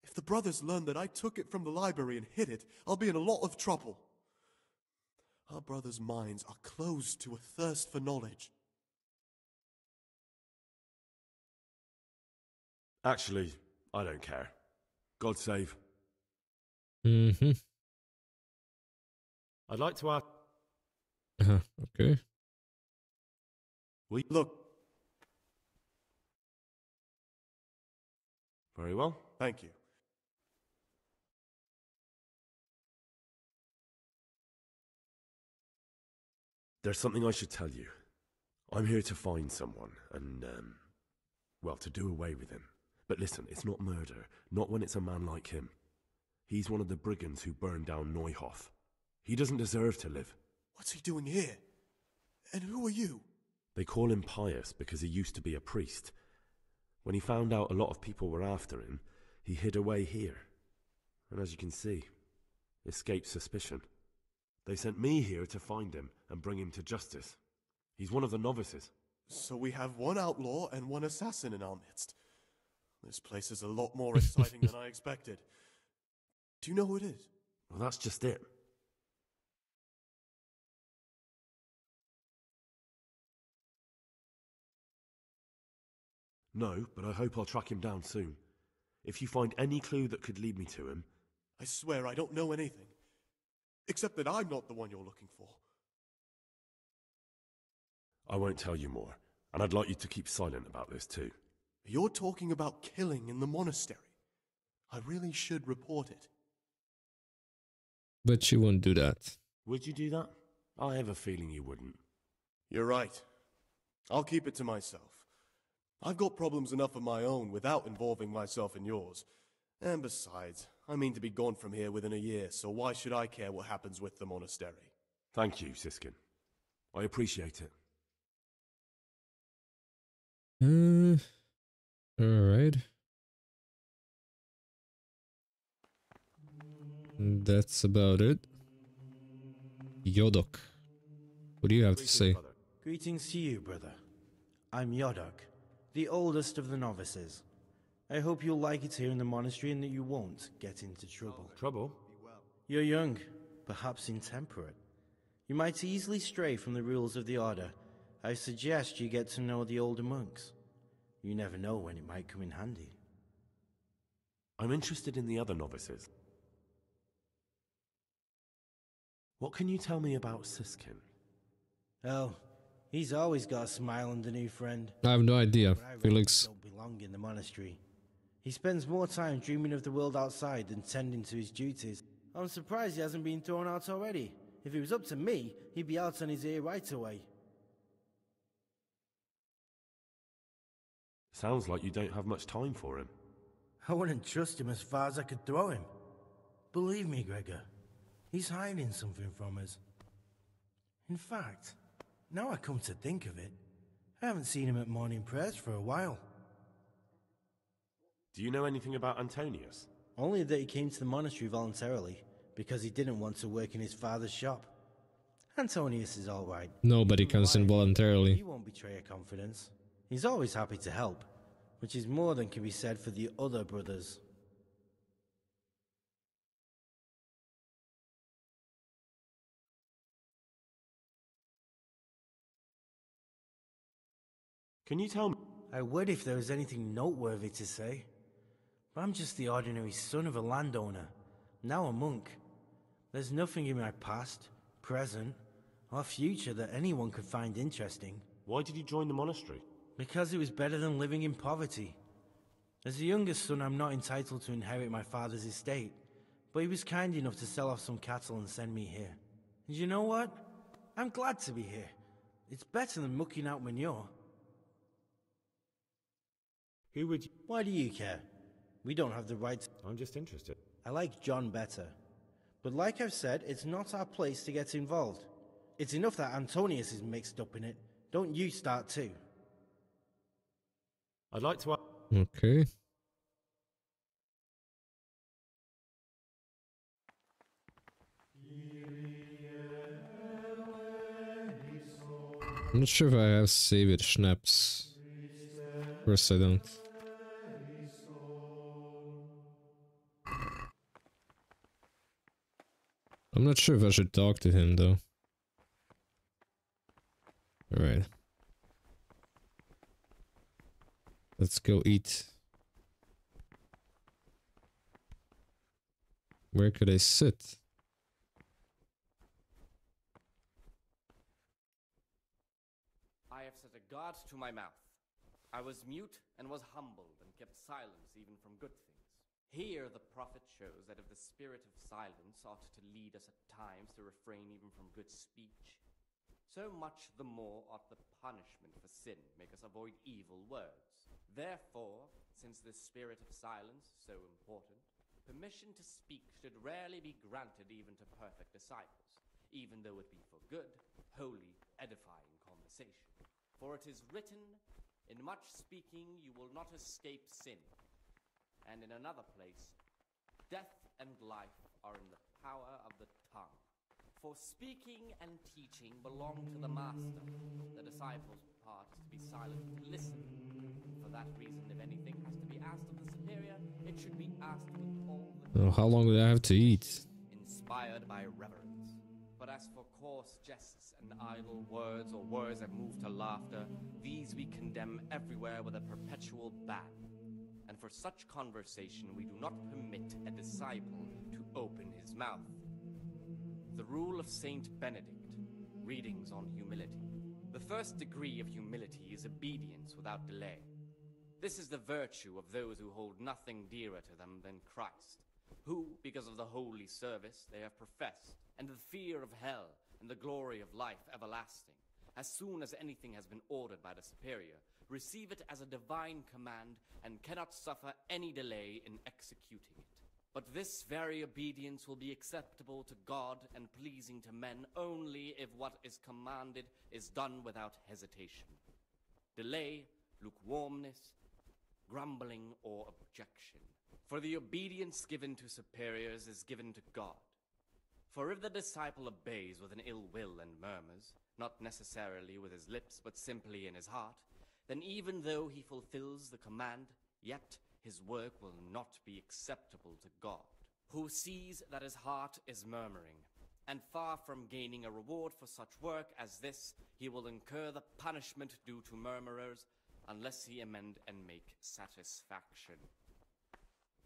If the brothers learn that I took it from the library and hid it, I'll be in a lot of trouble. Our brothers' minds are closed to a thirst for knowledge. Actually, I don't care. God save. Mm-hmm. I'd like to ask... Okay. Look. Very well. Thank you. There's something I should tell you. I'm here to find someone and, well, to do away with him. But listen, it's not murder. Not when it's a man like him. He's one of the brigands who burned down Neuhof. He doesn't deserve to live. What's he doing here? And who are you? They call him Pious because he used to be a priest. When he found out a lot of people were after him, he hid away here. And as you can see, escaped suspicion. They sent me here to find him and bring him to justice. He's one of the novices. So we have one outlaw and one assassin in our midst. This place is a lot more exciting than I expected. Do you know who it is? Well, that's just it. No, but I hope I'll track him down soon. If you find any clue that could lead me to him... I swear I don't know anything. Except that I'm not the one you're looking for. I won't tell you more, and I'd like you to keep silent about this too. You're talking about killing in the monastery. I really should report it. But you won't do that. Would you do that? I have a feeling you wouldn't. You're right. I'll keep it to myself. I've got problems enough of my own without involving myself in yours. And besides, I mean to be gone from here within a year, so why should I care what happens with the monastery? Thank you, Siskin. I appreciate it. Alright. That's about it. Yodok, what do you have to say? Greetings to you, brother. I'm Yodok, the oldest of the novices. I hope you'll like it here in the monastery and that you won't get into trouble. Trouble? You're young, perhaps intemperate. You might easily stray from the rules of the order. I suggest you get to know the older monks. You never know when it might come in handy. I'm interested in the other novices. What can you tell me about Siskin? Oh, he's always got a smile on the new friend. I have no idea, But I really Felix. don't belong in the monastery. He spends more time dreaming of the world outside than tending to his duties. I'm surprised he hasn't been thrown out already. If it was up to me, he'd be out on his ear right away. Sounds like you don't have much time for him. I wouldn't trust him as far as I could throw him. Believe me, Gregor, he's hiding something from us. In fact, now I come to think of it, I haven't seen him at morning prayers for a while. Do you know anything about Antonius? Only that he came to the monastery voluntarily, because he didn't want to work in his father's shop. Antonius is all right. Nobody comes in voluntarily. He won't betray a confidence. He's always happy to help, which is more than can be said for the other brothers. Can you tell me? I would if there was anything noteworthy to say. But I'm just the ordinary son of a landowner, now a monk. There's nothing in my past, present, or future that anyone could find interesting. Why did you join the monastery? Because it was better than living in poverty. As the youngest son, I'm not entitled to inherit my father's estate, but he was kind enough to sell off some cattle and send me here. And you know what? I'm glad to be here. It's better than mucking out manure. Who would you... Why do you care? We don't have the right... I'm just interested. I like John better. But like I've said, it's not our place to get involved. It's enough that Antonius is mixed up in it. Don't you start too. I'd like to... Okay. I'm not sure if I have saved schnapps. Of course I don't. I'm not sure if I should talk to him though. Alright. Let's go eat. Where could I sit? I have set a guard to my mouth. I was mute and was humbled and kept silence even from good things. Here the prophet shows that if the spirit of silence ought to lead us at times to refrain even from good speech, so much the more ought the punishment for sin make us avoid evil words. Therefore, since the spirit of silence is so important, permission to speak should rarely be granted even to perfect disciples, even though it be for good, holy, edifying conversation. For it is written, in much speaking you will not escape sin. And in another place, death and life are in the power of the tongue. For speaking and teaching belong to the master. The disciples' part is to be silent and listen. For that reason, if anything has to be asked of the superior, it should be asked with all the... Oh, how long do I have to eat? Inspired by reverence. But as for coarse jests and idle words or words that move to laughter, these we condemn everywhere with a perpetual ban. And for such conversation we do not permit a disciple to open his mouth. The rule of Saint Benedict, readings on humility. The first degree of humility is obedience without delay. This is the virtue of those who hold nothing dearer to them than Christ, who, because of the holy service they have professed, and the fear of hell and the glory of life everlasting, as soon as anything has been ordered by the superior, receive it as a divine command and cannot suffer any delay in executing it. But this very obedience will be acceptable to God and pleasing to men only if what is commanded is done without hesitation. Delay, lukewarmness, grumbling, or objection. For the obedience given to superiors is given to God. For if the disciple obeys with an ill will and murmurs, not necessarily with his lips but simply in his heart, then even though he fulfills the command, yet his work will not be acceptable to God, who sees that his heart is murmuring, and far from gaining a reward for such work as this, he will incur the punishment due to murmurers, unless he amend and make satisfaction.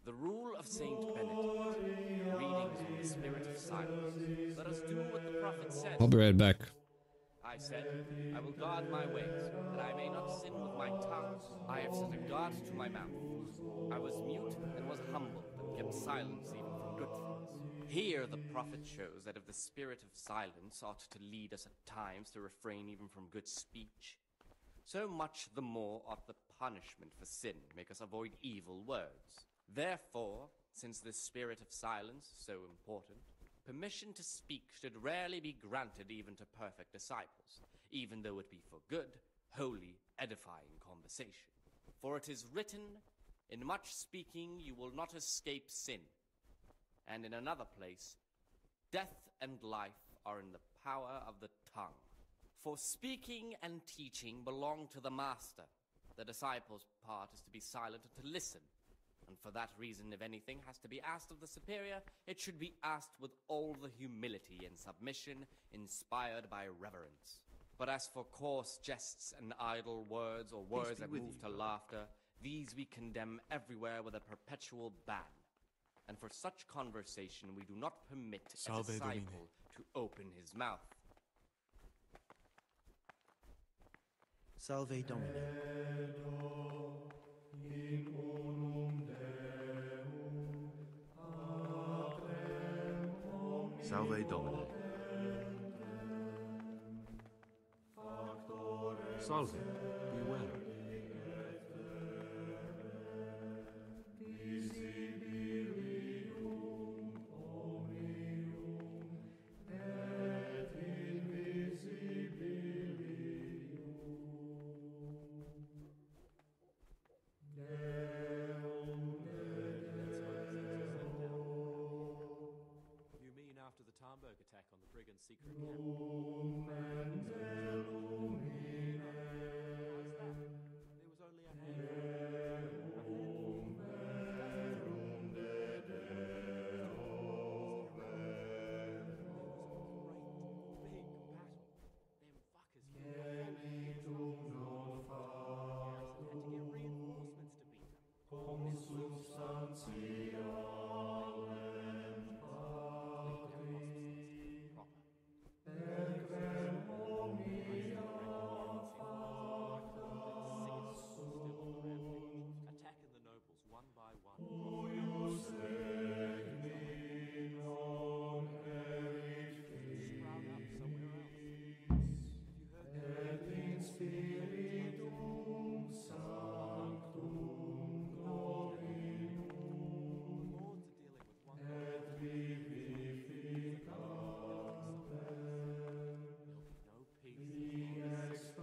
The rule of Saint Benedict, readings on the spirit of silence. Let us do what the prophet said. I'll be right back. I I said, I will guard my ways, that I may not sin with my tongue. I have set a guard to my mouth. I was mute and was humble, and kept silence even from good things. Here the prophet shows that if the spirit of silence ought to lead us at times to refrain even from good speech, so much the more ought the punishment for sin make us avoid evil words. Therefore, since this spirit of silence is so important, permission to speak should rarely be granted even to perfect disciples, even though it be for good, holy, edifying conversation. For it is written, in much speaking you will not escape sin. And in another place, death and life are in the power of the tongue. For speaking and teaching belong to the master. The disciple's part is to be silent and to listen. And for that reason, if anything has to be asked of the superior, it should be asked with all the humility and submission inspired by reverence. But as for coarse jests and idle words, or words that move to laughter, these we condemn everywhere with a perpetual ban. And for such conversation we do not permit a disciple to open his mouth. Salve Domine. Salve Domine. Salve, be well. You mean after the Tarnberg attack on the brigand's secret camp? There was only a attacking the nobles one by one. Sprout up somewhere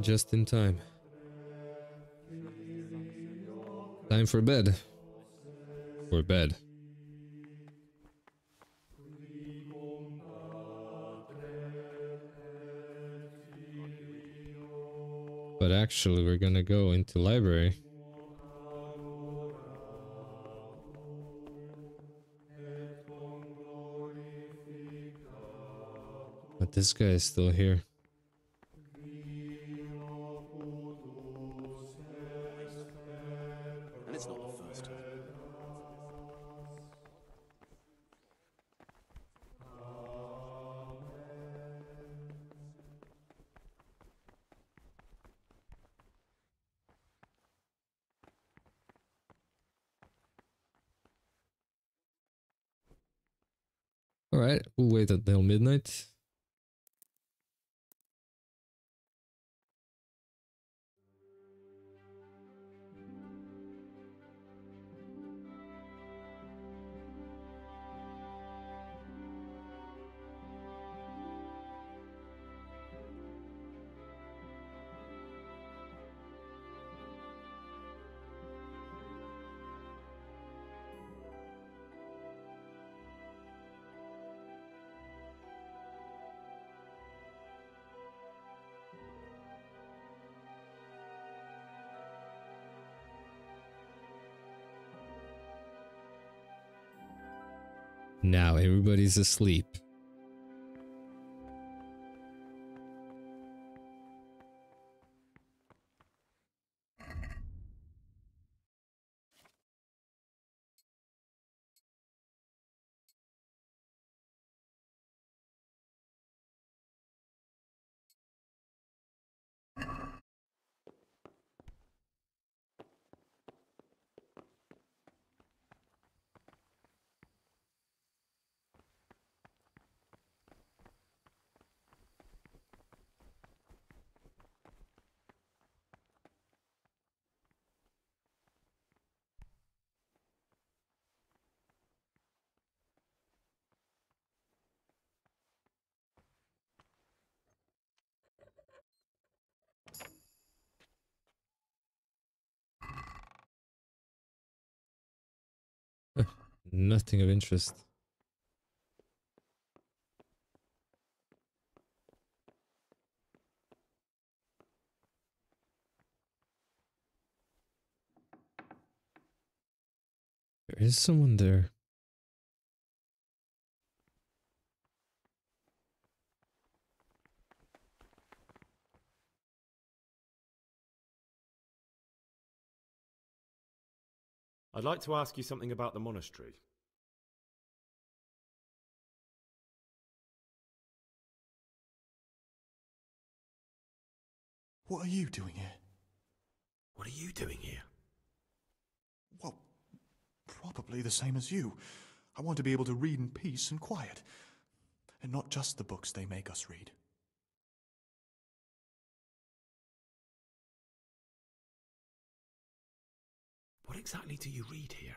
Just in time. Time for bed. For bed. But actually, we're gonna go into library. But this guy is still here. And it's not the first time. Alright, we'll wait until midnight. Now everybody's asleep. Nothing of interest. There is someone there. I'd like to ask you something about the monastery. What are you doing here? What are you doing here? Well, probably the same as you. I want to be able to read in peace and quiet. And not just the books they make us read. What exactly do you read here?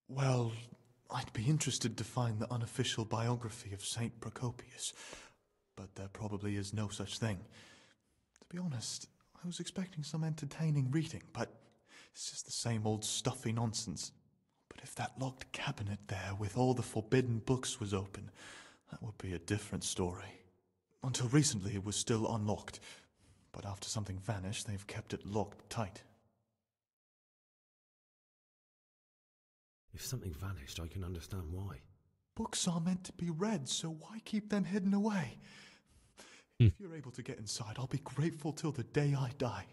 Well, I'd be interested to find the unofficial biography of Saint Procopius, but there probably is no such thing. To be honest, I was expecting some entertaining reading, but it's just the same old stuffy nonsense. But if that locked cabinet there with all the forbidden books was open, that would be a different story. Until recently it was still unlocked, but after something vanished, they've kept it locked tight. If something vanished, I can understand why. Books are meant to be read, so why keep them hidden away? If you're able to get inside, I'll be grateful till the day I die.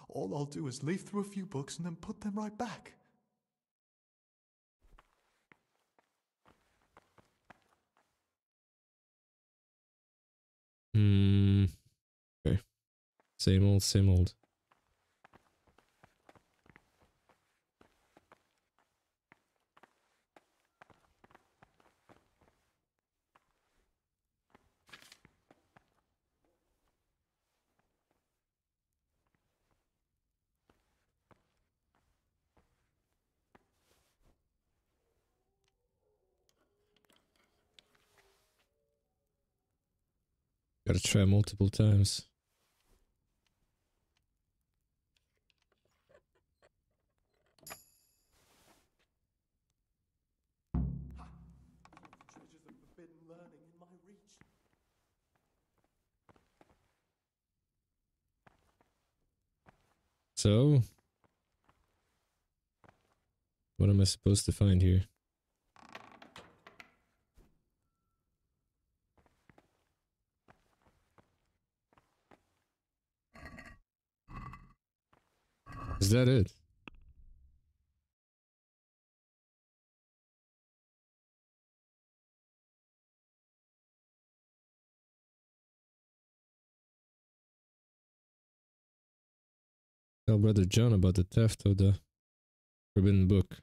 All I'll do is leaf through a few books and then put them right back. Okay. Same old, same old. Gotta try multiple times. Treasures of forbidden learning in my reach. So, what am I supposed to find here? Is that it? Tell Brother John about the theft of the forbidden book.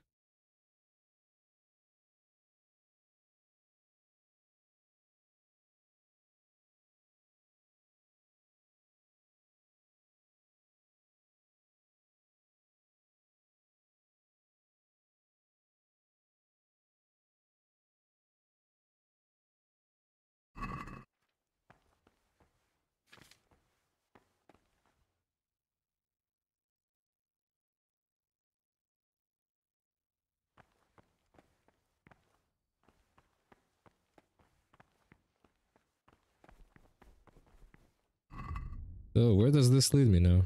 So, where does this lead me now?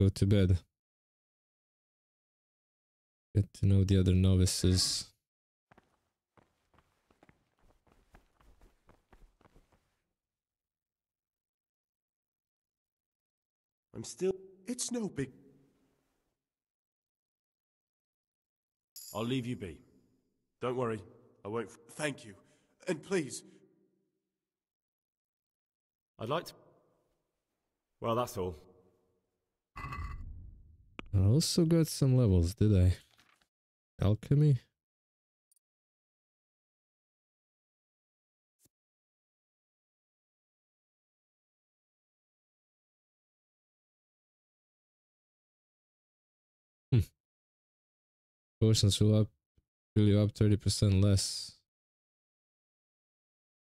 Go to bed. Get to know the other novices. I'm still... It's no big... I'll leave you be. Don't worry, I won't... Thank you. And please... I'd like to... Well, that's all. I also got some levels, did I? Alchemy? Potions will fill you up 30% less.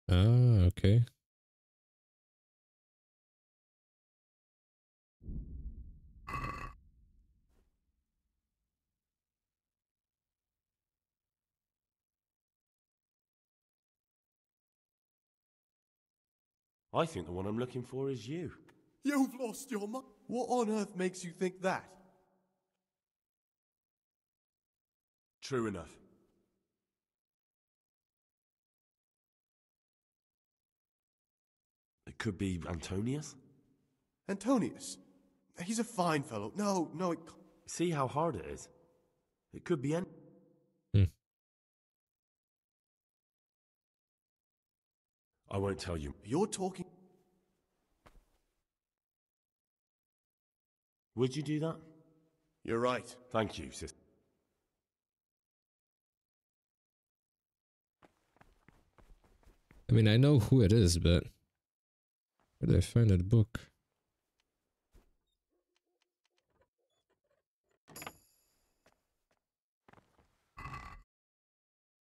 Ah, okay. I think the one I'm looking for is you. You've lost your mind. What on earth makes you think that? True enough. It could be Antonius? Antonius? He's a fine fellow. No, it... See how hard it is? It could be I won't tell you. You're talking... Would you do that? You're right. Thank you, sister. I mean, I know who it is, but where did I find that book?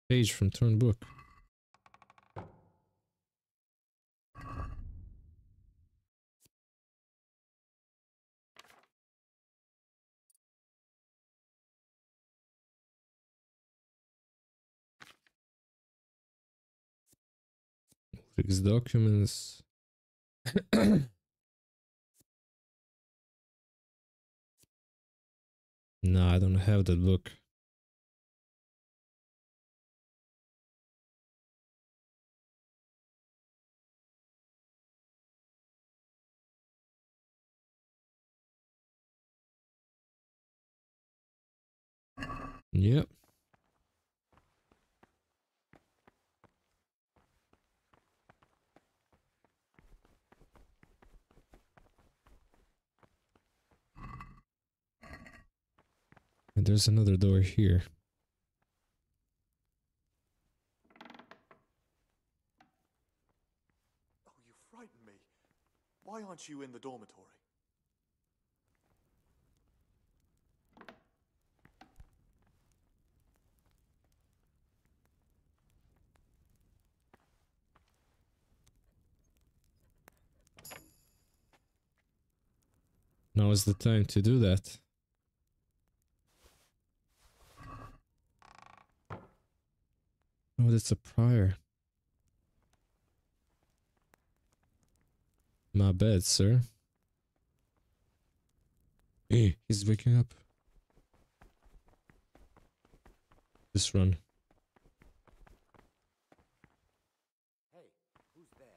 Page from Turn Book. Rick's documents. No, I don't have that book. Yep. And there's another door here. Oh, you frightened me. Why aren't you in the dormitory? Now is the time to do that. Oh, that's a prior. My bad, sir. Hey, he's waking up. Just run. Hey, who's there?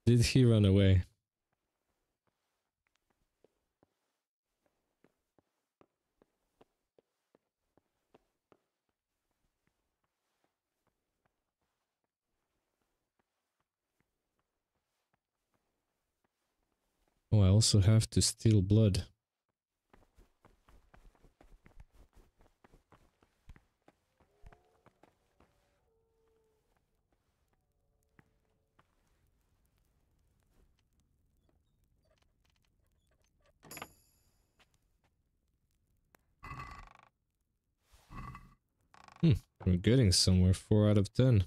Did he run away? Oh, I also have to steal blood. We're getting somewhere. 4 out of 10.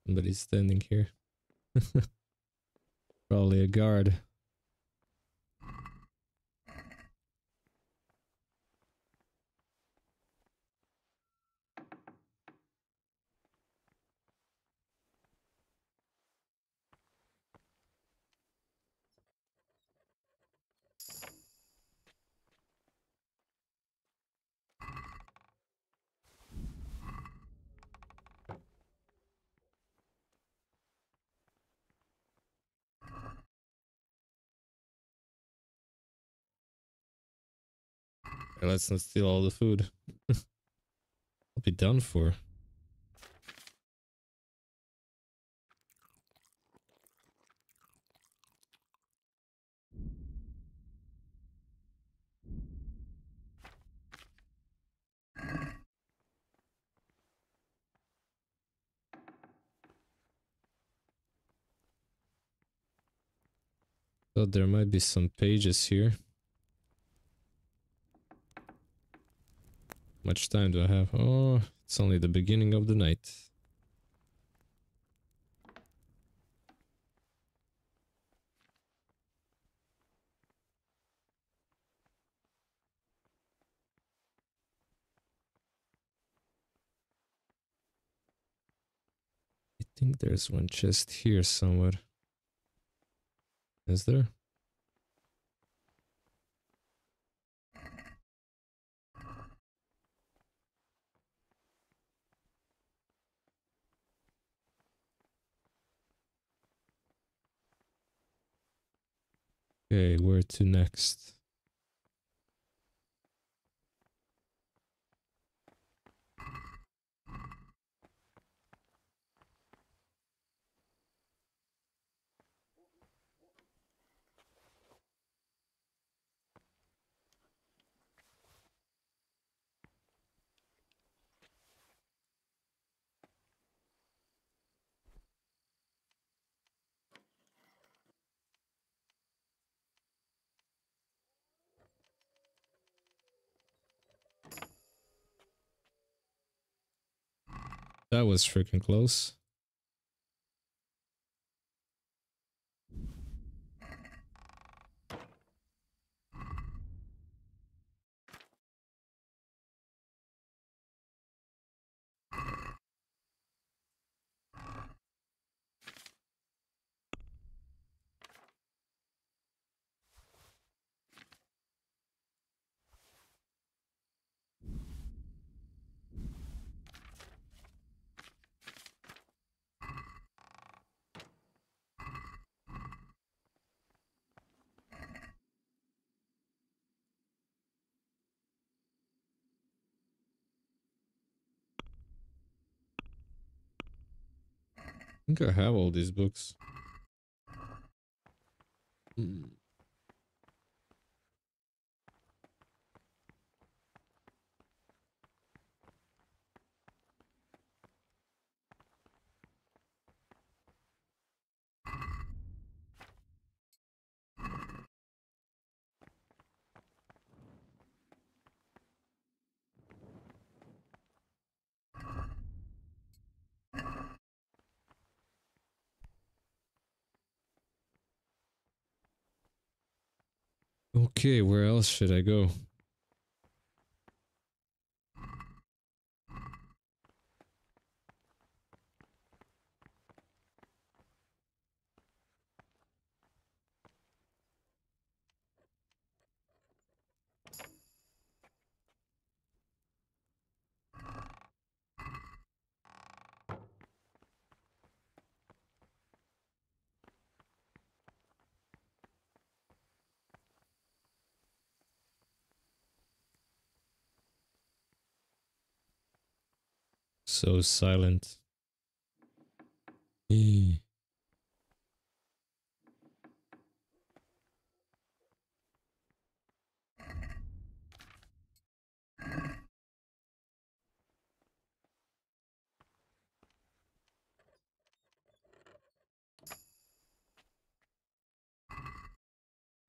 Somebody's standing here. Probably a guard. Okay, let's not steal all the food. I'll be done for. Thought there might be some pages here. Much time do I have? Oh, it's only the beginning of the night. I think there's one chest here somewhere. Is there? Okay, where to next? That was freaking close. I think I have all these books. Okay, where else should I go? So silent. Eh.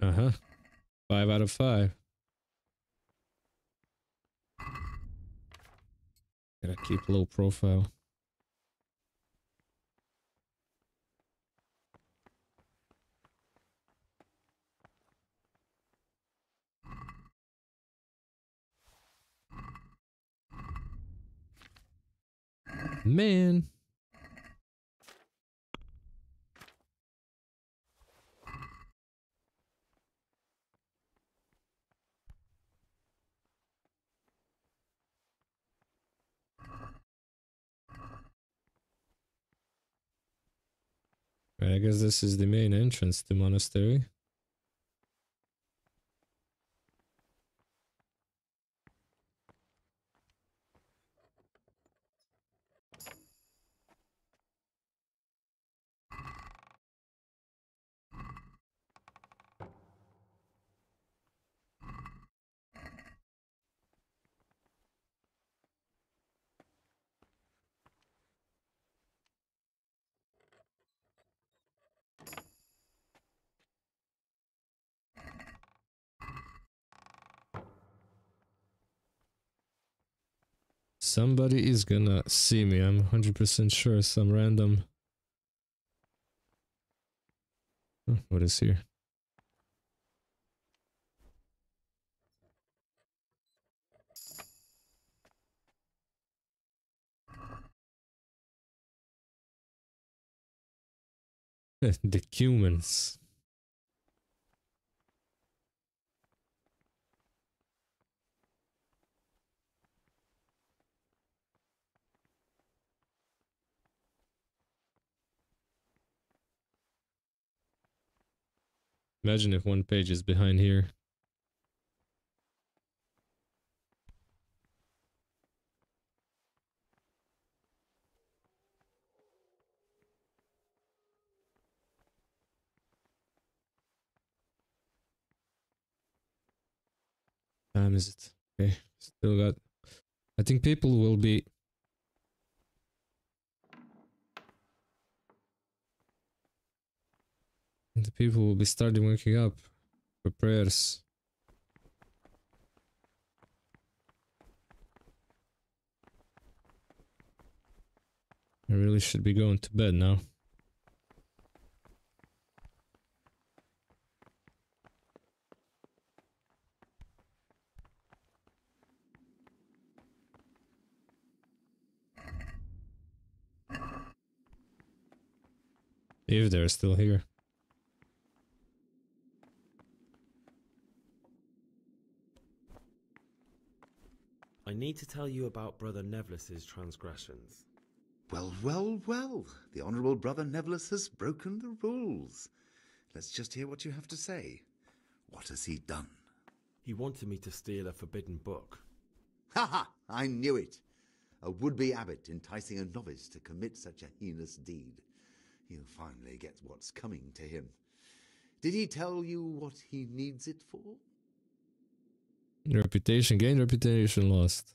Uh-huh. 5 out of 5. Gotta keep low profile. Man. Right, I guess this is the main entrance to monastery. Somebody is gonna see me, I'm 100% sure. Some random... Oh, what is here? The humans. Imagine if one page is behind here. Time is it? Okay, still got... I think people will be... The people will be starting waking up for prayers. I really should be going to bed now. If they're still here. I need to tell you about Brother Nevlis's transgressions. Well, well, well. The Honourable Brother Nevlis has broken the rules. Let's just hear what you have to say. What has he done? He wanted me to steal a forbidden book. Ha ha! I knew it. A would-be abbot enticing a novice to commit such a heinous deed. He'll finally get what's coming to him. Did he tell you what he needs it for? Reputation gained, reputation lost.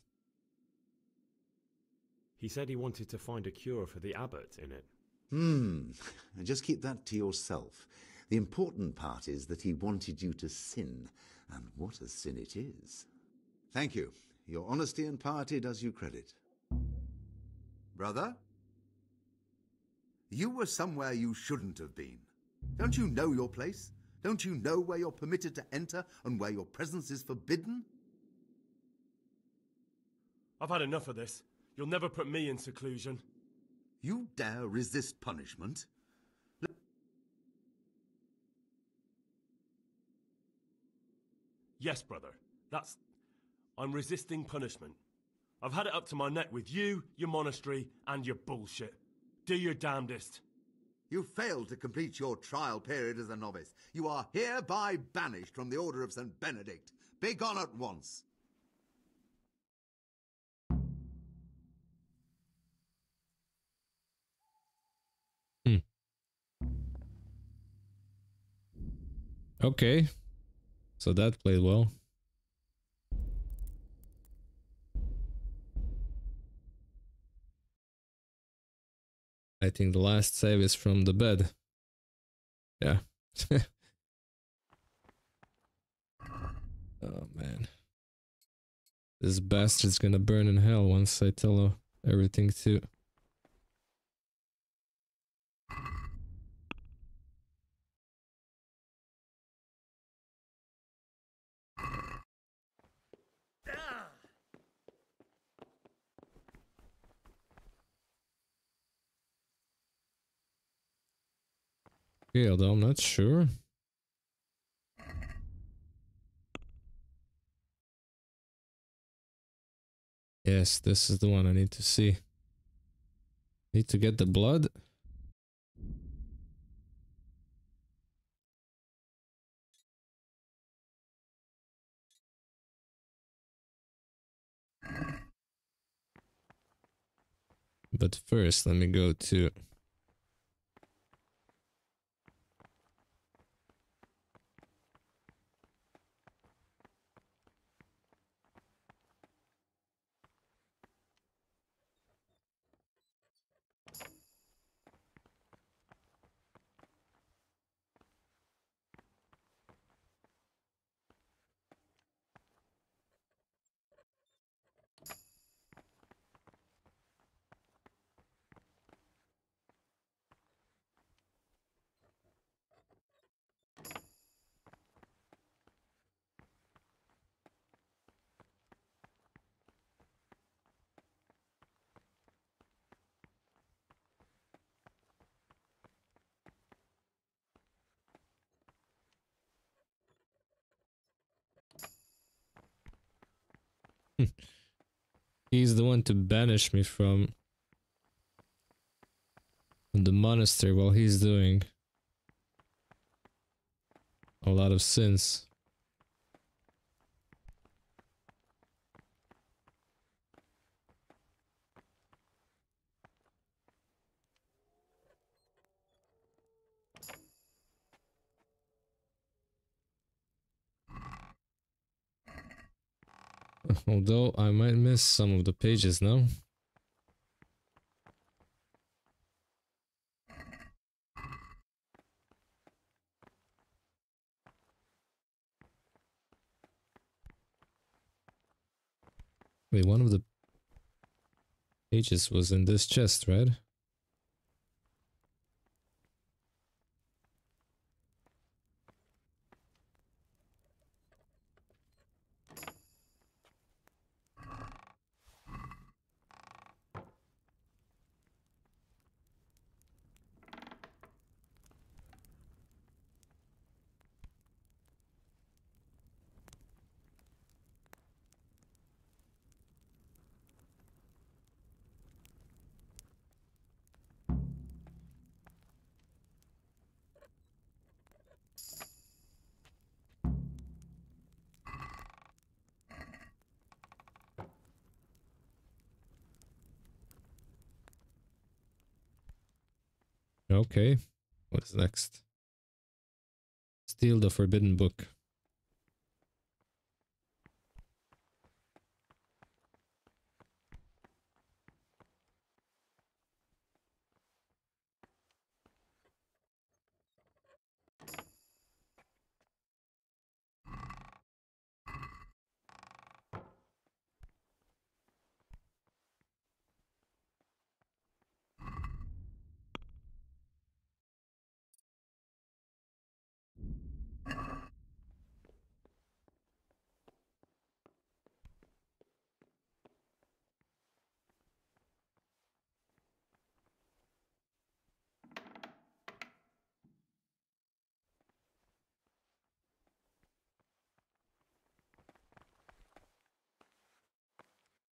He said he wanted to find a cure for the abbot in it. Just keep that to yourself. The important part is that he wanted you to sin, and what a sin it is. Thank you. Your honesty and piety does you credit. Brother? You were somewhere you shouldn't have been. Don't you know your place? Don't you know where you're permitted to enter and where your presence is forbidden? I've had enough of this. You'll never put me in seclusion. You dare resist punishment? Yes, brother. I'm resisting punishment. I've had it up to my neck with you, your monastery, and your bullshit. Do your damnedest. You failed to complete your trial period as a novice. You are hereby banished from the Order of St. Benedict. Begone at once. Okay. So that played well. I think the last save is from the bed. Yeah. Oh man. This bastard's gonna burn in hell once I tell her everything too. Okay, although I'm not sure. Yes, this is the one I need to see. Need to get the blood. But first, let me go to... He's the one to banish me from the monastery while he's doing a lot of sins. Although I might miss some of the pages now. Wait, one of the pages was in this chest, right? Okay, what's next? Steal the forbidden book.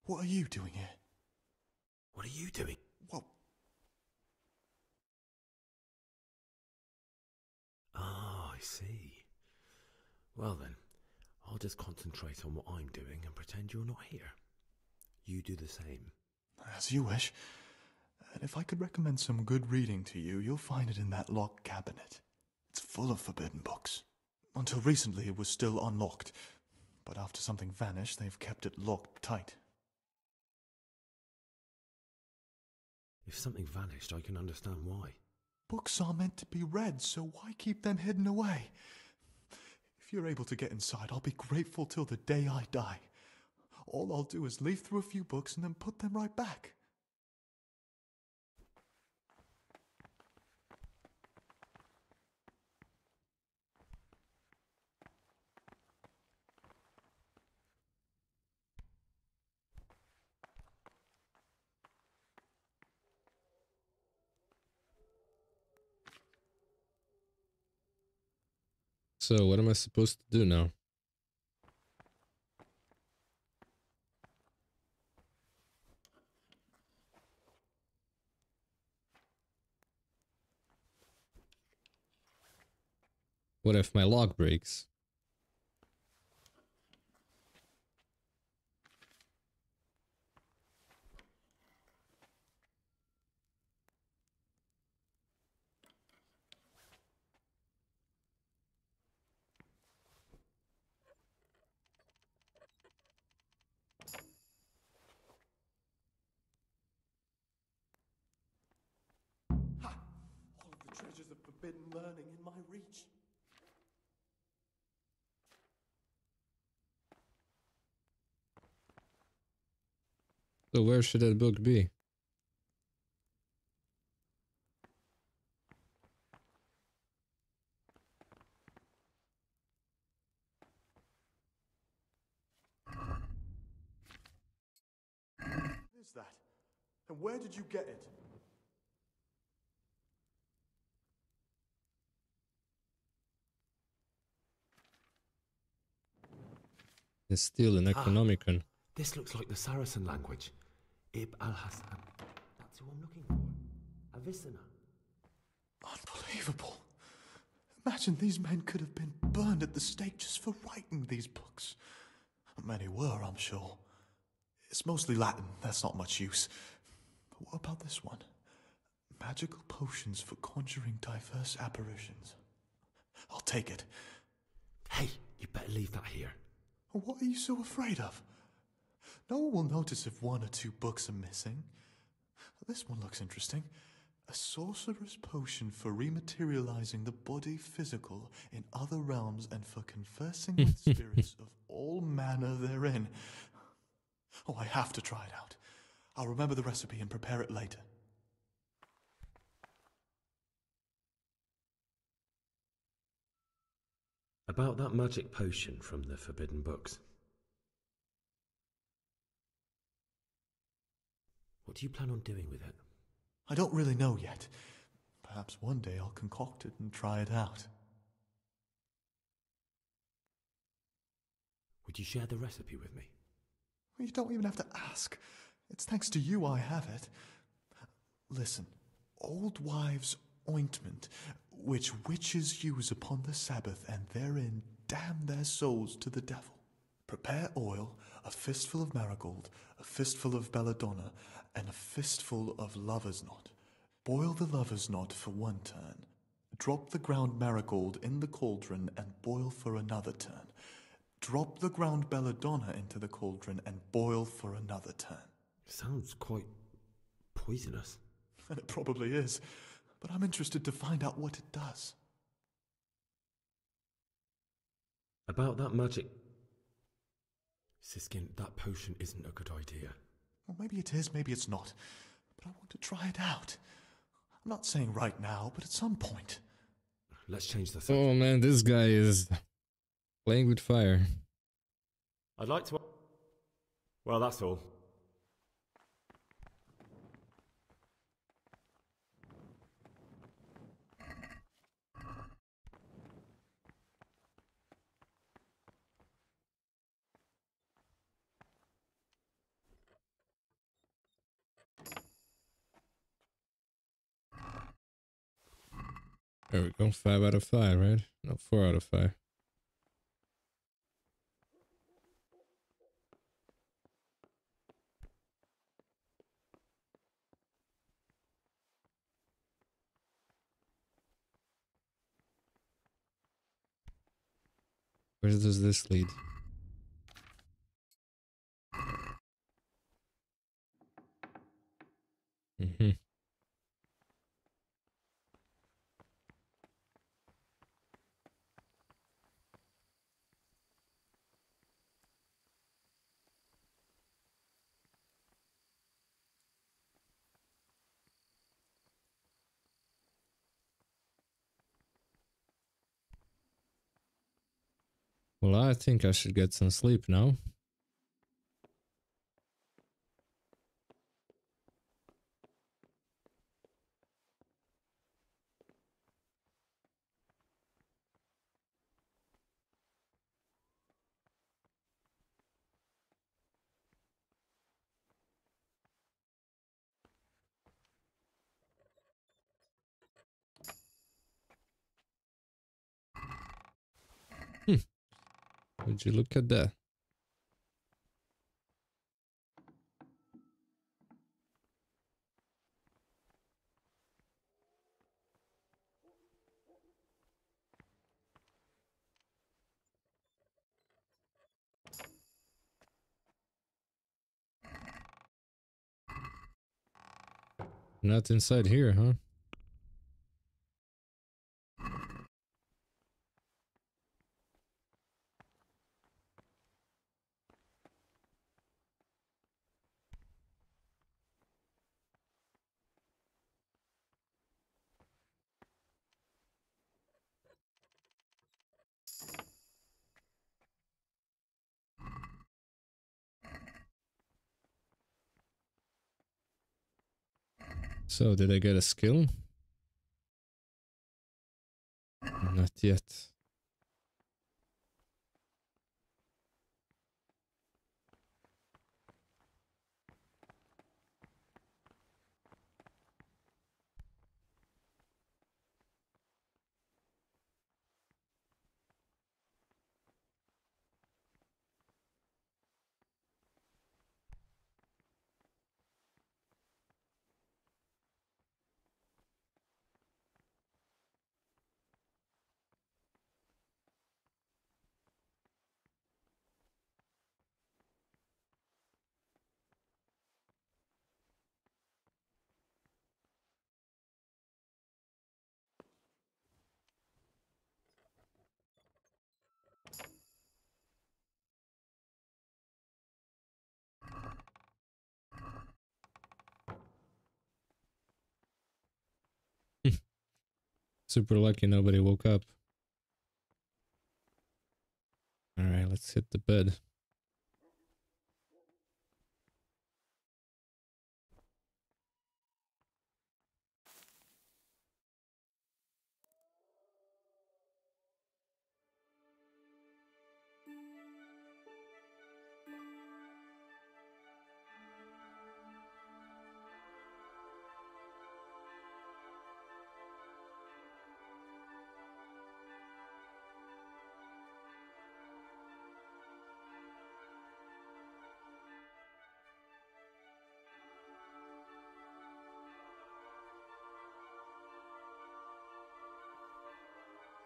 What are you doing here? What are you doing? What? Ah, I see. Well then, I'll just concentrate on what I'm doing and pretend you're not here. You do the same. As you wish. And if I could recommend some good reading to you, you'll find it in that locked cabinet. It's full of forbidden books. Until recently it was still unlocked, but after something vanished, they've kept it locked tight. If something vanished, I can understand why. Books are meant to be read, so why keep them hidden away? If you're able to get inside, I'll be grateful till the day I die. All I'll do is leaf through a few books and then put them right back. So what am I supposed to do now? What if my lock breaks? All of the treasures of forbidden learning in my reach. So where should that book be? What is that? And where did you get it? It's still an Necronomicon. This looks like the Saracen language. Ib al-Hassan. That's who I'm looking for. Avicenna. Unbelievable. Imagine these men could have been burned at the stake just for writing these books. Many were, I'm sure. It's mostly Latin, that's not much use. But what about this one? Magical potions for conjuring diverse apparitions. I'll take it. Hey, you better leave that here. What are you so afraid of? No one will notice if 1 or 2 books are missing. This one looks interesting. A sorcerer's potion for rematerializing the body physical in other realms and for conversing with spirits of all manner therein. Oh, I have to try it out. I'll remember the recipe and prepare it later. About that magic potion from the Forbidden Books. What do you plan on doing with it? I don't really know yet. Perhaps one day I'll concoct it and try it out. Would you share the recipe with me? You don't even have to ask. It's thanks to you I have it. Listen, old wives' ointment, which witches use upon the Sabbath, and therein damn their souls to the devil. Prepare oil, a fistful of marigold, a fistful of belladonna, and a fistful of lover's knot. Boil the lover's knot for 1 turn. Drop the ground marigold in the cauldron and boil for another turn. Drop the ground belladonna into the cauldron and boil for another turn. Sounds quite poisonous. And it probably is, but I'm interested to find out what it does. About that magic... Siskin, that potion isn't a good idea. Well, maybe it is, maybe it's not. But I want to try it out. I'm not saying right now, but at some point. Let's change the subject. Oh man, this guy is playing with fire. I'd like to... Well, that's all. There we go, 5 out of 5, right? No, 4 out of 5. Where does this lead? Mm-hmm. Well, I think I should get some sleep now. Would you look at that? Not inside here, huh? So, did I get a skill? Not yet. Super lucky nobody woke up. Alright, let's hit the bed.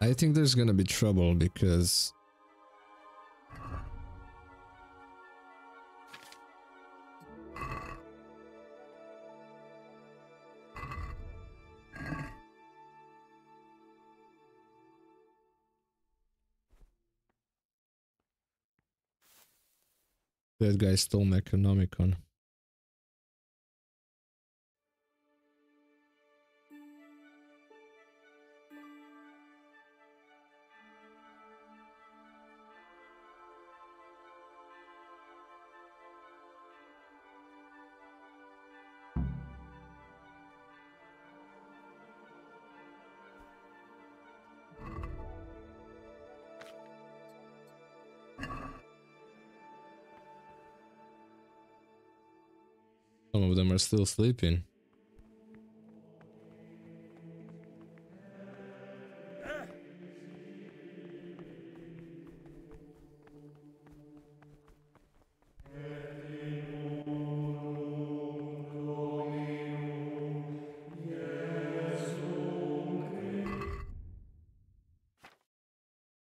I think there's gonna be trouble because that guy stole my Economicon. Some of them are still sleeping.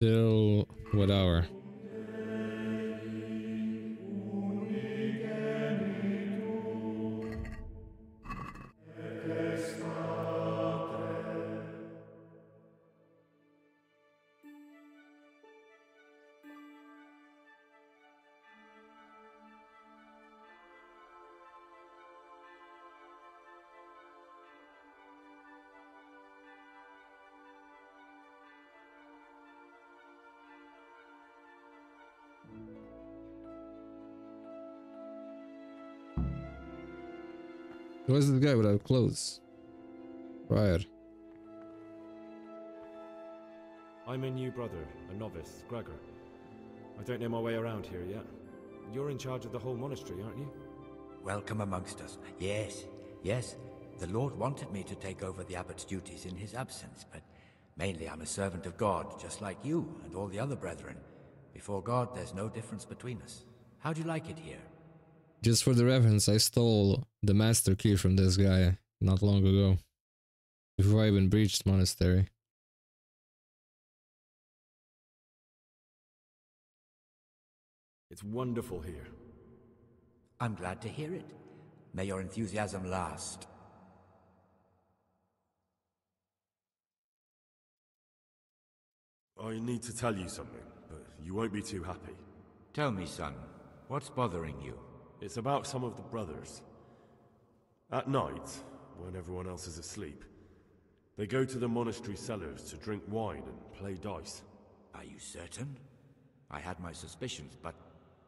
Till what hour? Where's the guy without clothes? Prior. I'm a new brother, a novice, Gregor. I don't know my way around here yet. You're in charge of the whole monastery, aren't you? Welcome amongst us. Yes, yes. The Lord wanted me to take over the abbot's duties in his absence, but mainly I'm a servant of God, just like you and all the other brethren. Before God, there's no difference between us. How do you like it here? Just for the reference, I stole the master key from this guy not long ago. Before I even breached monastery. It's wonderful here. I'm glad to hear it. May your enthusiasm last. I need to tell you something, but you won't be too happy. Tell me, son, what's bothering you? It's about some of the brothers. At night, when everyone else is asleep, they go to the monastery cellars to drink wine and play dice. Are you certain? I had my suspicions, but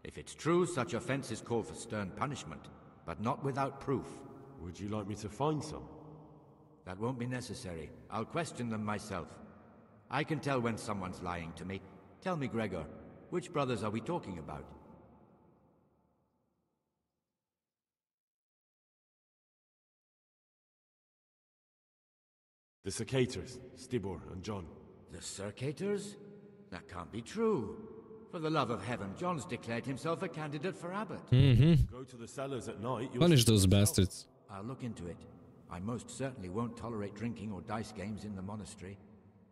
if it's true, such offenses call for stern punishment, but not without proof. Would you like me to find some? That won't be necessary. I'll question them myself. I can tell when someone's lying to me. Tell me, Gregor, which brothers are we talking about? The Circators, Stibor and John. The Circators? That can't be true. For the love of heaven, John's declared himself a candidate for abbot. Go to the cellars at night. Punish those bastards. I'll look into it. I most certainly won't tolerate drinking or dice games in the monastery.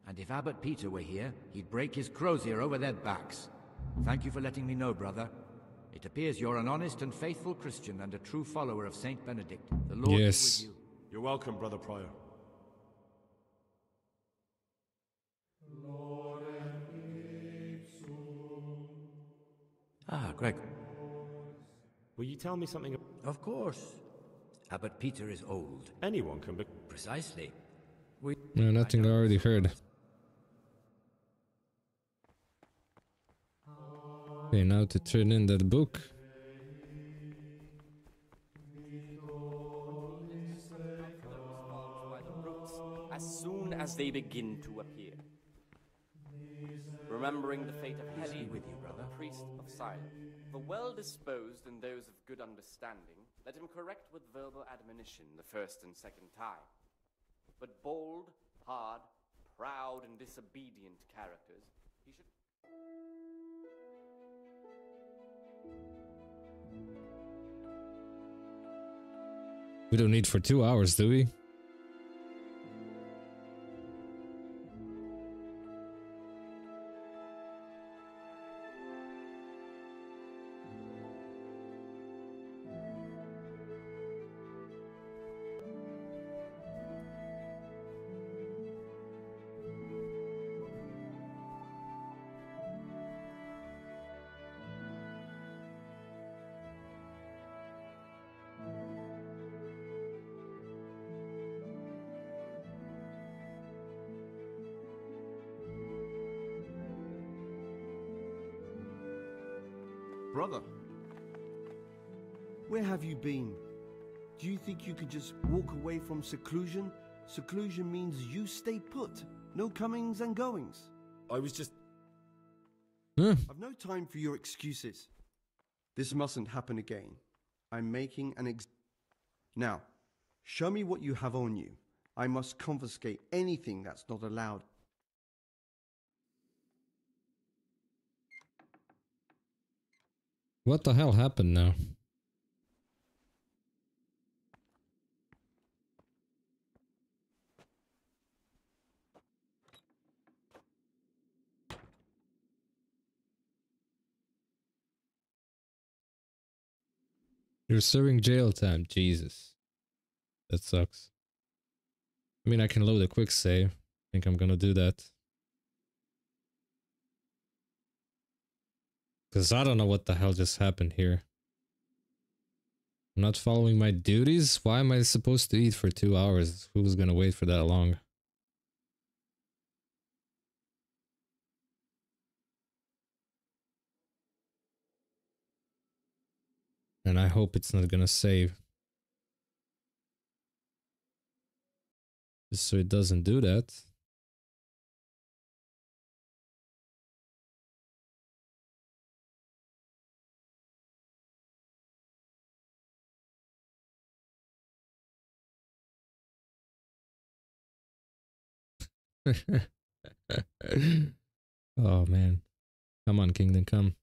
And if Abbot Peter were here, he'd break his crozier over their backs. Thank you for letting me know, brother. It appears you're an honest and faithful Christian and a true follower of Saint Benedict. The Lord be with you. You're welcome, Brother Prior. Ah, Greg. Will you tell me something? Of course. Abbot Peter is old. Anyone can be... Precisely. No, nothing I already heard. Okay, now to turn in that book. By the roots as soon as they begin to appear. Remembering the fate of Heli, with you, brother. the priest of silence. The well-disposed and those of good understanding, let him correct with verbal admonition the first and second time. But bold, hard, proud, and disobedient characters, he should... We don't need for 2 hours, do we? Brother, where have you been? Do you think you could just walk away from seclusion? Seclusion means you stay put. No comings and goings. I was just... I've no time for your excuses. This mustn't happen again. I'm making an Now, show me what you have on you. I must confiscate anything that's not allowed. What the hell happened now? You're serving jail time, Jesus. That sucks. I mean, I can load a quick save. I think I'm gonna do that. Because I don't know what the hell just happened here. I'm not following my duties? Why am I supposed to eat for 2 hours? Who's gonna wait for that long? And I hope it's not gonna save. Just so it doesn't do that. Oh man. Come on, Kingdom, come.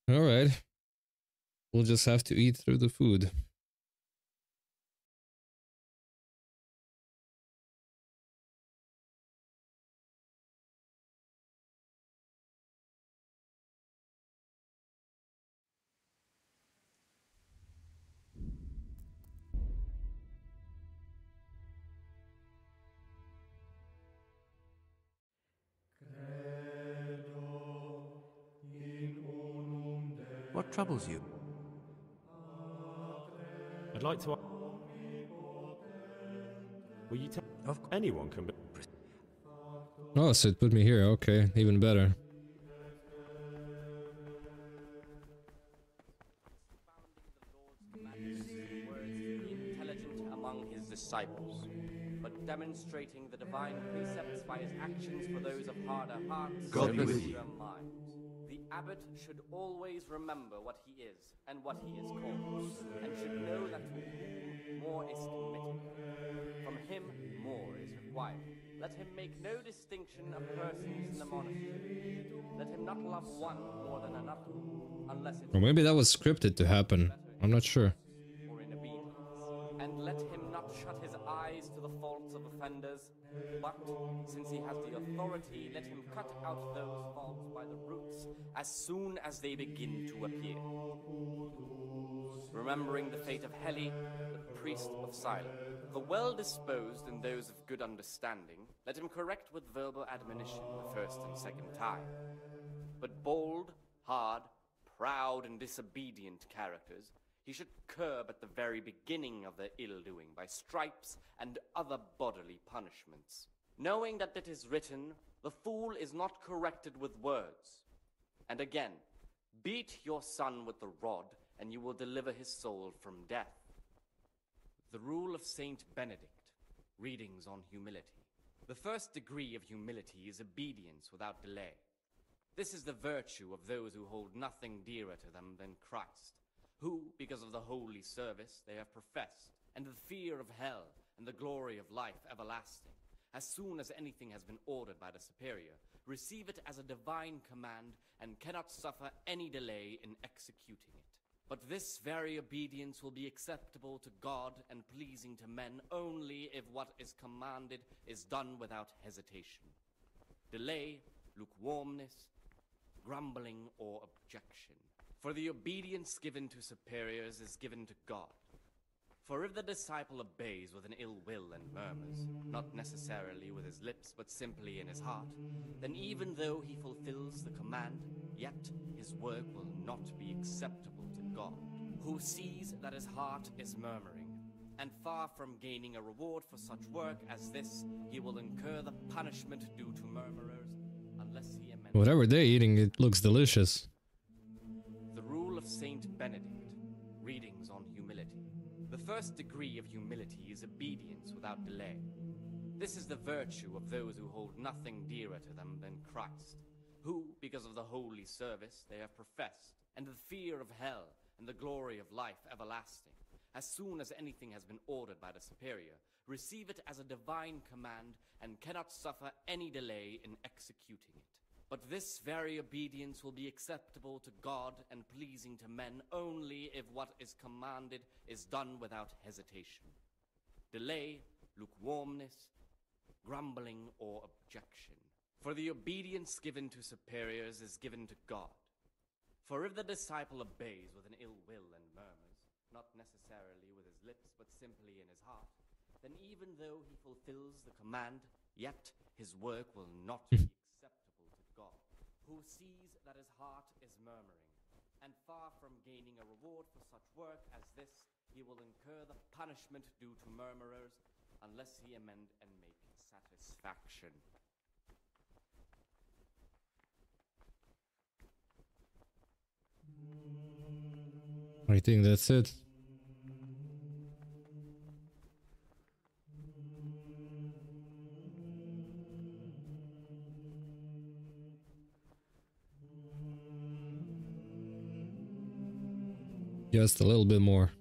Alright. We'll just have to eat through the food. What troubles you? I'd like to... Will you tell... Anyone can be... Oh, so it put me here. Okay, even better. Intelligent among his disciples, but demonstrating the divine precepts by his actions for those of harder hearts God be and with you. firmer minds. The abbot should always remember what he is and what he is called, and should know that to whom more is committed, from him more is required. Let him make no distinction of persons in the monastery. Let him not love one more than another, unless it Or maybe that was scripted to happen. I'm not sure. or in obedience. And let him not shut his eyes to the faults of offenders, but, since he has the authority, let him cut out those faults by the roots as soon as they begin to appear. Remembering the fate of Heli, the priest of silence. The well-disposed and those of good understanding, let him correct with verbal admonition the first and second time. But bold, hard, proud, and disobedient characters he should curb at the very beginning of their ill-doing by stripes and other bodily punishments, knowing that it is written, "The fool is not corrected with words." And again, beat your son with the rod, and you will deliver his soul from death. The rule of Saint Benedict, readings on humility. The first degree of humility is obedience without delay. This is the virtue of those who hold nothing dearer to them than Christ, who, because of the holy service they have professed, and the fear of hell and the glory of life everlasting, as soon as anything has been ordered by the superior, receive it as a divine command and cannot suffer any delay in executing it. But this very obedience will be acceptable to God and pleasing to men only if what is commanded is done without hesitation. Delay, lukewarmness, grumbling, or objection. For the obedience given to superiors is given to God. For if the disciple obeys with an ill will and murmurs, not necessarily with his lips, but simply in his heart, then even though he fulfills the command, yet his work will not be acceptable to God, who sees that his heart is murmuring. And far from gaining a reward for such work as this, he will incur the punishment due to murmurers, unless he amends. Whatever they're eating, it looks delicious. The rule of Saint Benedict, readings on humility. The first degree of humility is obedience without delay. This is the virtue of those who hold nothing dearer to them than Christ, who, because of the holy service they have professed, and the fear of hell and the glory of life everlasting, as soon as anything has been ordered by the superior, receive it as a divine command and cannot suffer any delay in executing it. But this very obedience will be acceptable to God and pleasing to men only if what is commanded is done without hesitation. Delay, lukewarmness, grumbling, or objection. For the obedience given to superiors is given to God. For if the disciple obeys with an ill will and murmurs, not necessarily with his lips, but simply in his heart, then even though he fulfills the command, yet his work will not be acceptable to God, who sees that his heart is murmuring. And far from gaining a reward for such work as this, he will incur the punishment due to murmurers, unless he amend and make satisfaction. I think that's it. Just a little bit more.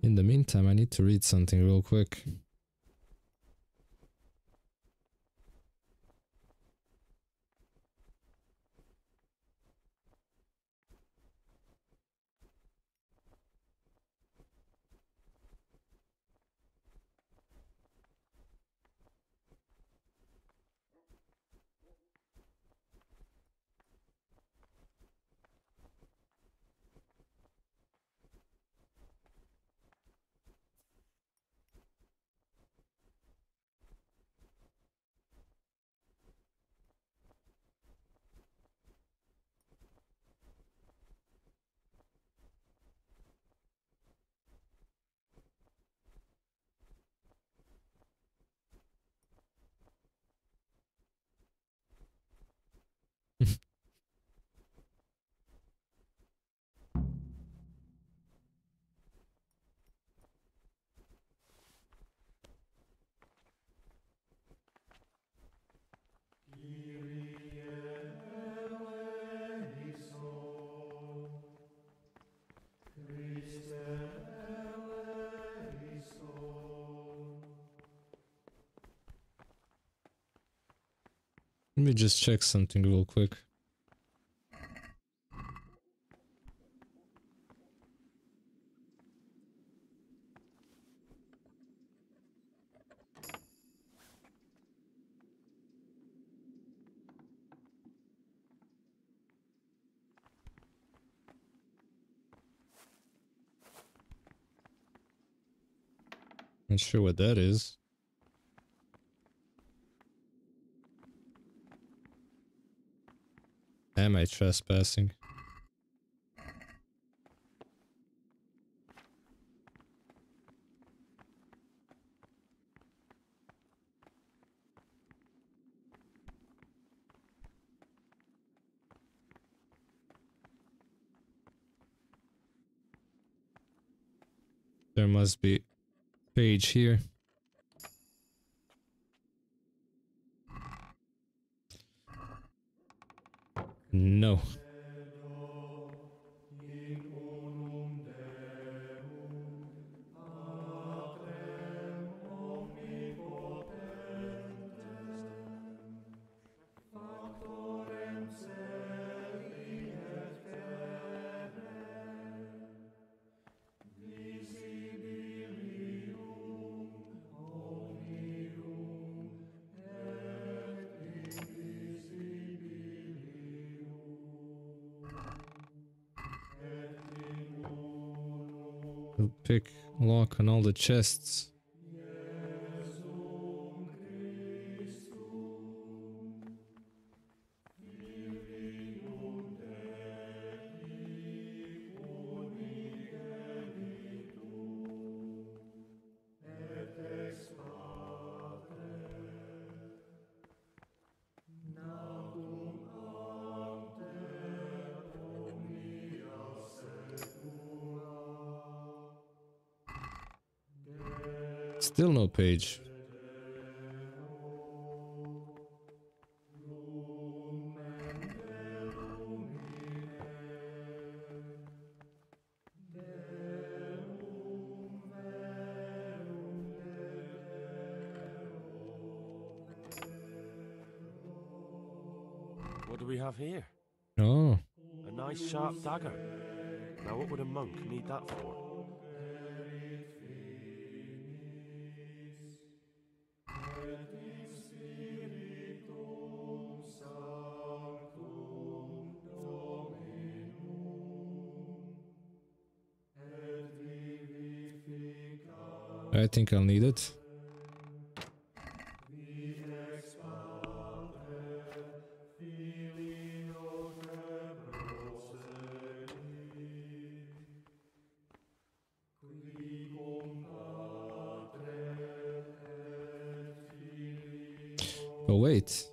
In the meantime, I need to read something real quick. Let me just check something real quick. Not sure what that is. Am I trespassing? There must be a page here. No. We'll pick lock on all the chests. Still no page. What do we have here? Oh. A nice sharp dagger. Now what would a monk need that for? I think I'll need it. Oh wait,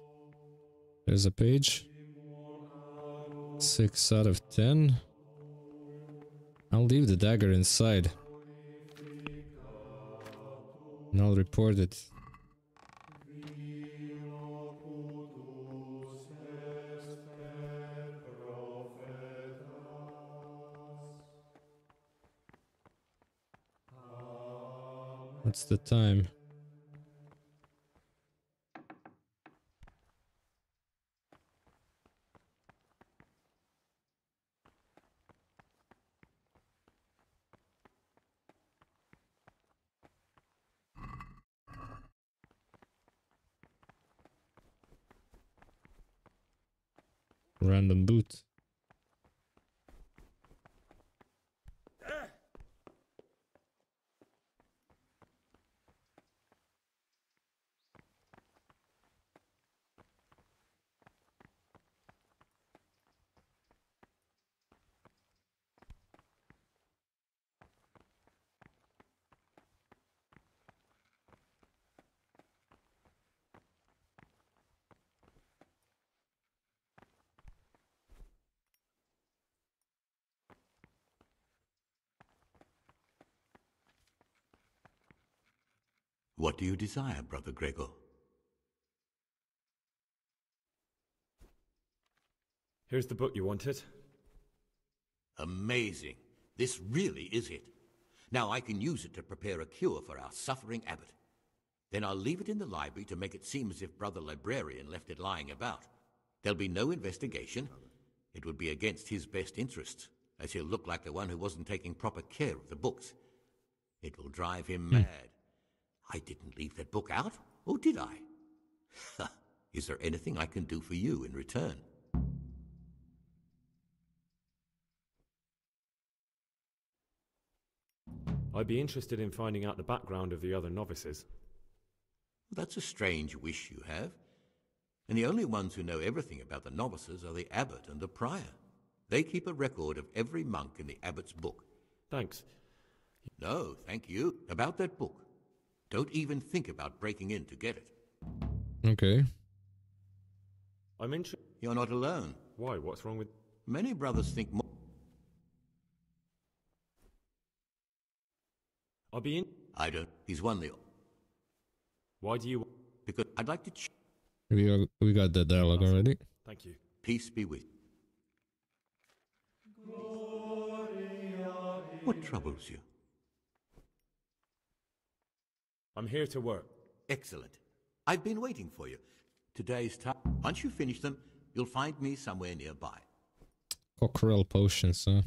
there's a page. 6 out of 10. I'll leave the dagger inside. And I'll report it. What's the time? Random boot. What do you desire, Brother Gregor? Here's the book you wanted. Amazing. This really is it. Now I can use it to prepare a cure for our suffering abbot. Then I'll leave it in the library to make it seem as if Brother Librarian left it lying about. There'll be no investigation. It would be against his best interests, as he'll look like the one who wasn't taking proper care of the books. It will drive him mad. I didn't leave that book out, or did I? Is there anything I can do for you in return? I'd be interested in finding out the background of the other novices. That's a strange wish you have. And the only ones who know everything about the novices are the abbot and the prior. They keep a record of every monk in the abbot's book. Thanks. No, thank you. About that book. Don't even think about breaking in to get it. Okay. I'm interested. You're not alone. Why? What's wrong with... Many brothers think more... I'll be in... I don't. He's won the... Why do you... Because I'd like to... We got the dialogue already. Thank you. Peace be with you. What troubles you? I'm here to work. Excellent. I've been waiting for you. Today's time. Once you finish them, you'll find me somewhere nearby. Cockerel potions, huh?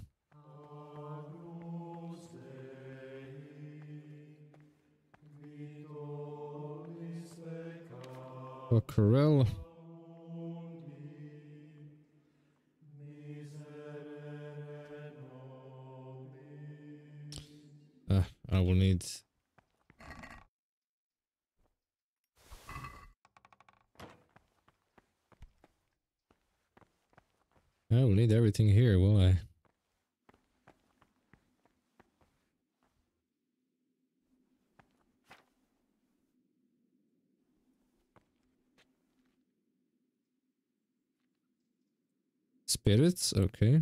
Cockerel. I will need... I will need everything here, will I? Spirits, okay.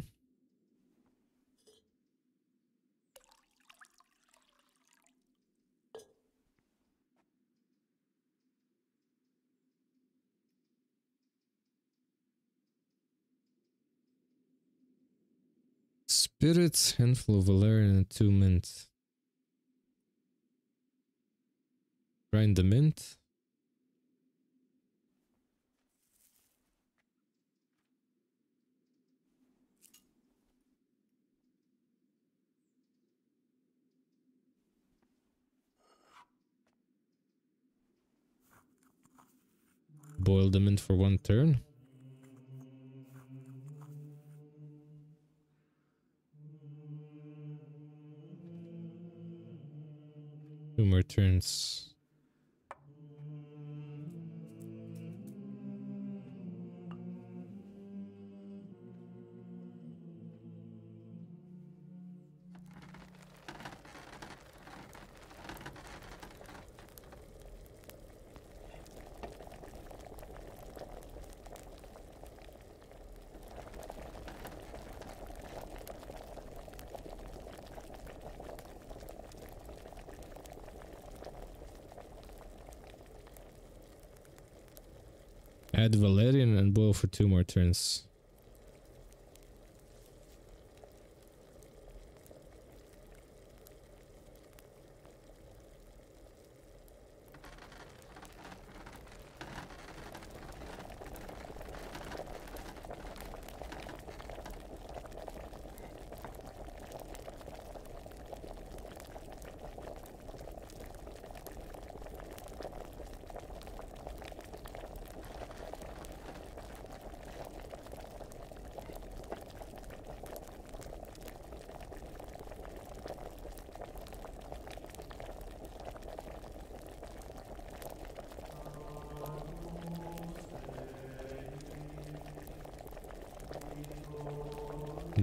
Spirits, handful of valerian and 2 mint. Grind the mint. Boil the mint for 1 turn. Two more turns. Add valerian and boil for 2 more turns.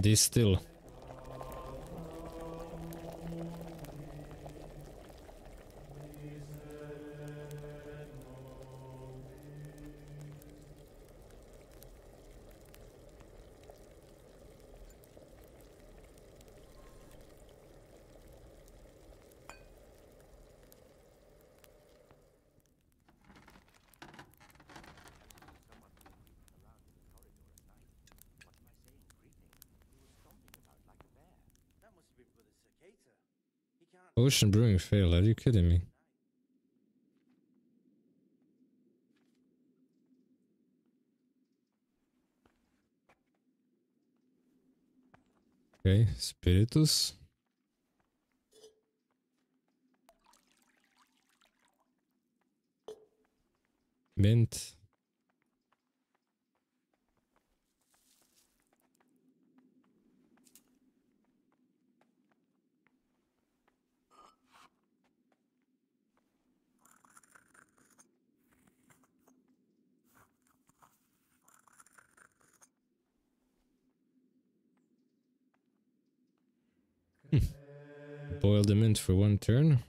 Distill. Ocean brewing failed. Are you kidding me? Okay, spiritus. Mint. Boil the mint for 1 turn.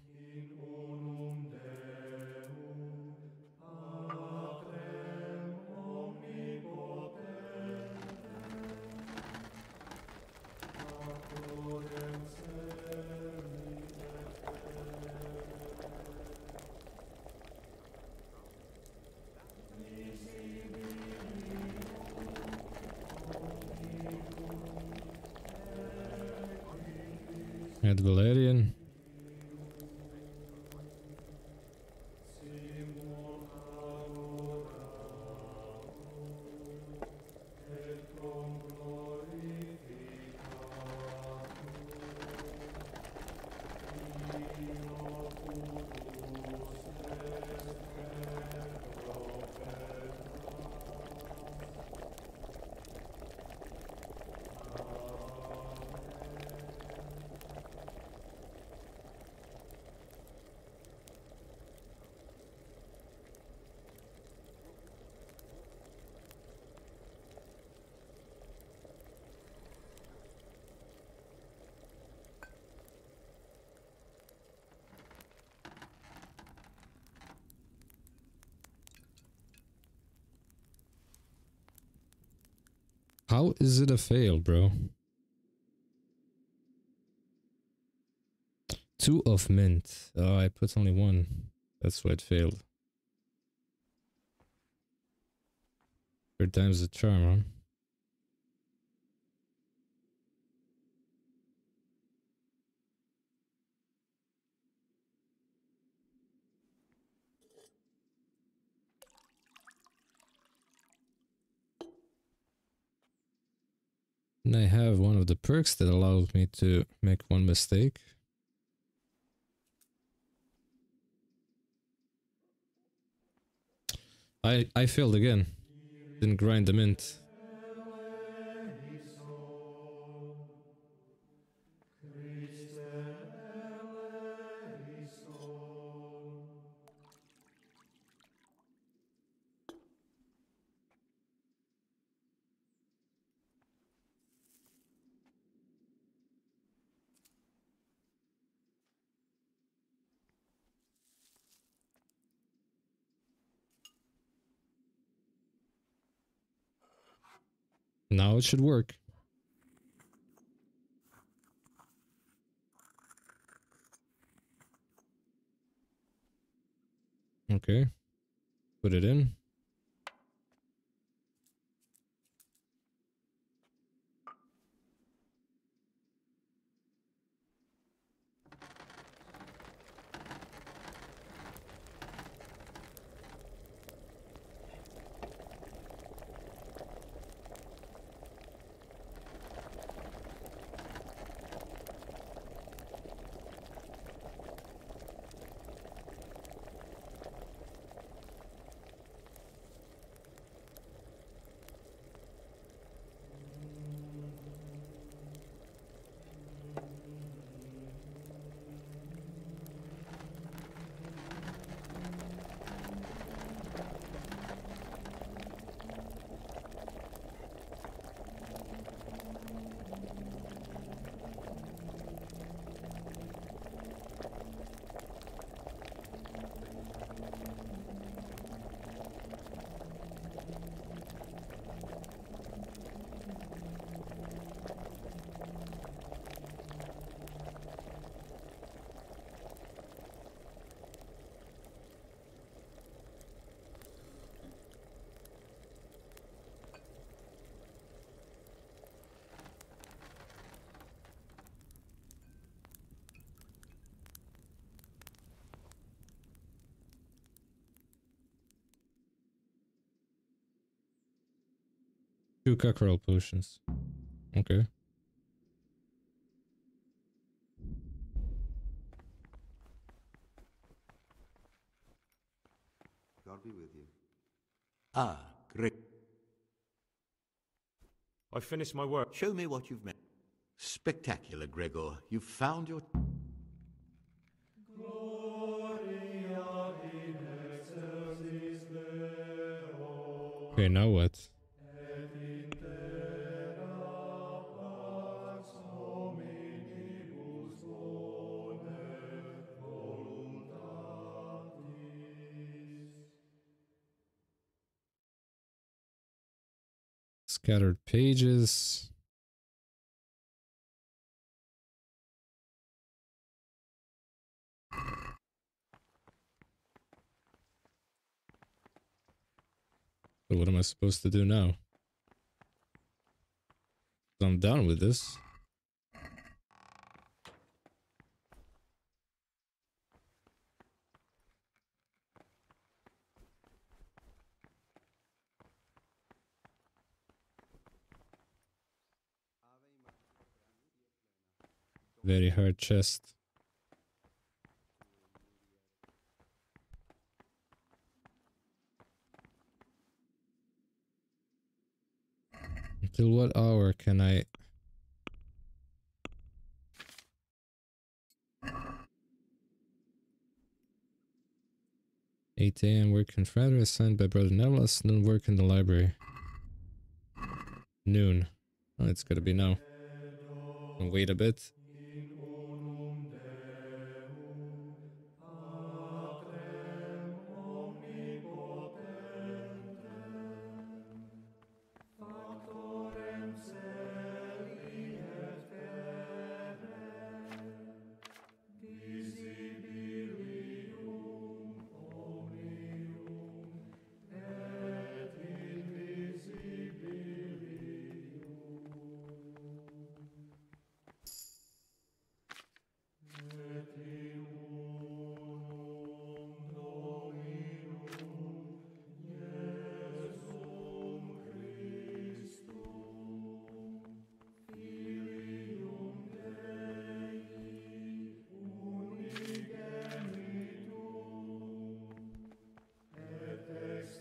Add Valerian. How is it a fail, bro? 2 of mint. Oh, I put only 1. That's why it failed. 3rd time's the charm, huh? And I have one of the perks that allows me to make 1 mistake. I failed again. Didn't grind the mint. Now it should work. Okay. Put it in. Two cockerel potions. Okay. God be with you. Ah, great. I finished my work. Show me what you've made. Spectacular, Gregor. You've found your... Okay, now what? Scattered pages. So what am I supposed to do now? I'm done with this. Very hard chest. Until what hour can I... 8 a.m. work in Friday assigned by Brother Neville. Noon work in the library. Noon. Oh, it's gotta be now. I'll wait a bit.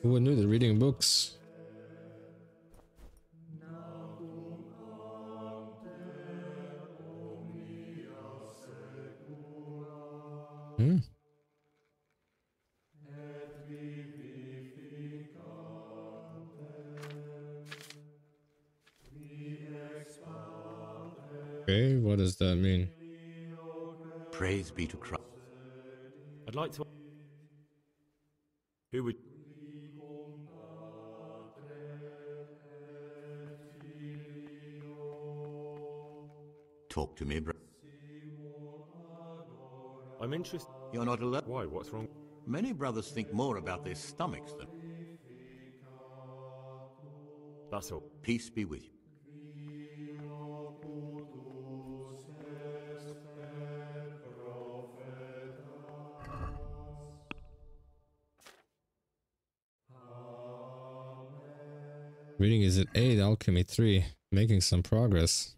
Who knew that reading books? Hmm? Okay, what does that mean? Praise be to Christ. I'd like to... Who would... Talk to me, bro. I'm interested... You're not alone. Why? What's wrong? Many brothers think more about their stomachs than... That's all. Peace be with you. Reading is at 8, alchemy 3. Making some progress.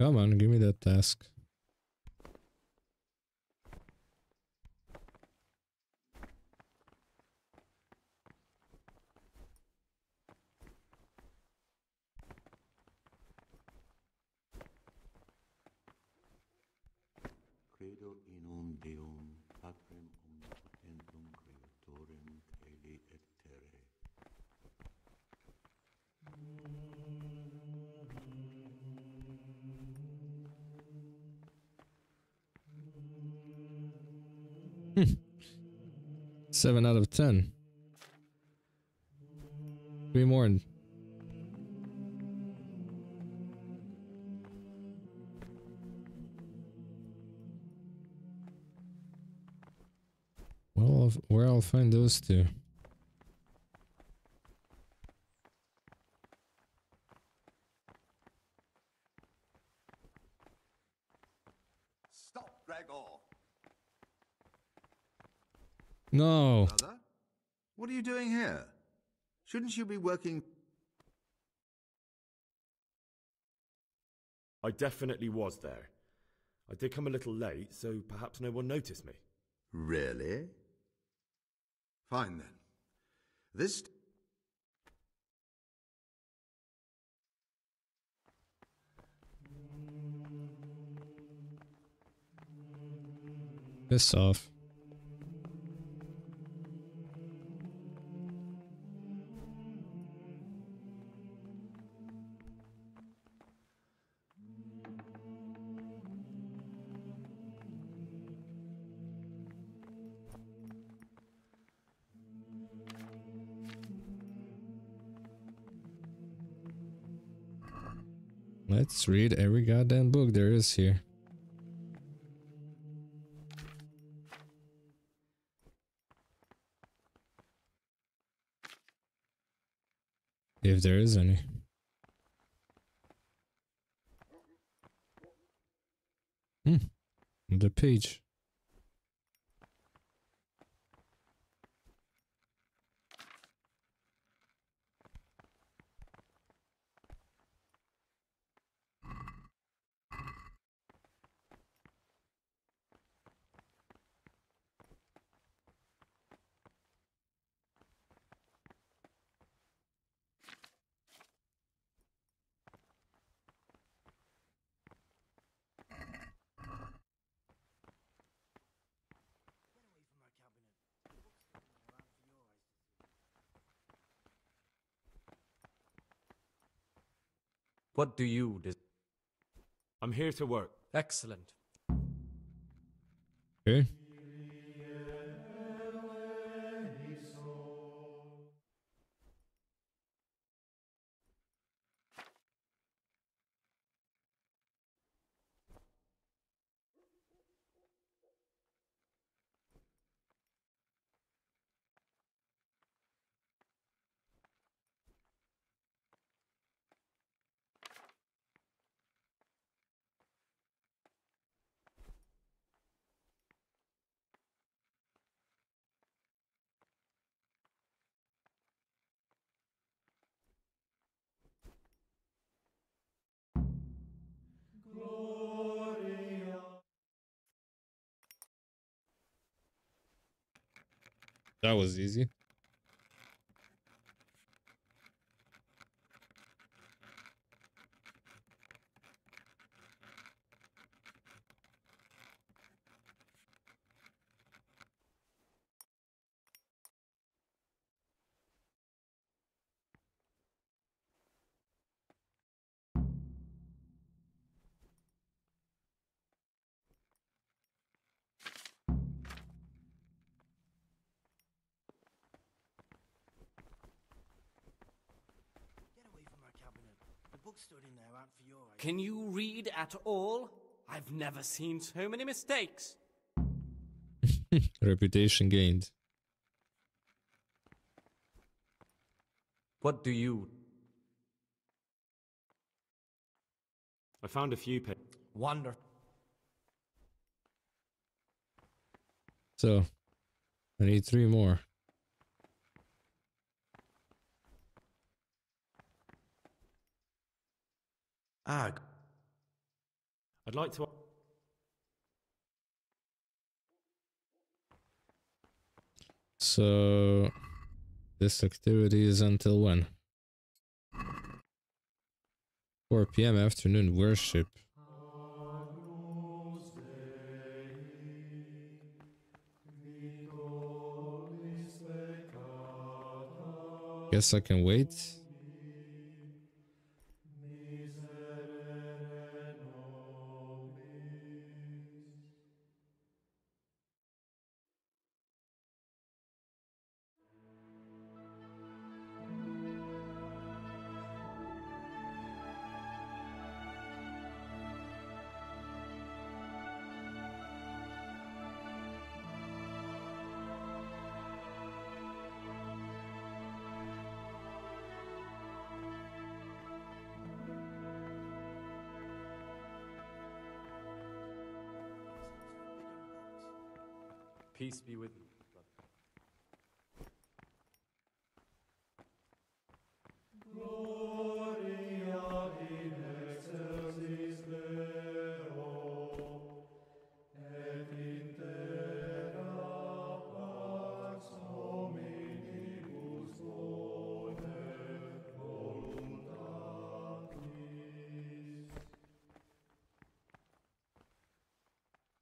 Come on, give me that task. Credo in un Deum, Patrem omnipotentum creatorem caeli et terrae. Hmm. 7 out of 10. 3 more. Well, where I'll find those two. Stop, Gregor! No. Brother? What are you doing here? Shouldn't you be working... I definitely was there. I did come a little late, so perhaps no one noticed me. Really? Fine then. This... Piss off. Let's read every goddamn book there is here. If there is any. The page. What do you do? I'm here to work. Excellent. Okay. That was easy. Can you read at all? I've never seen so many mistakes. Reputation gained. What do you... I found a few Wonderful. So, I need 3 more. Ag. I'd like to... So, this activity is until when? 4 p.m. afternoon worship. Guess I can wait. Peace be with you, brother.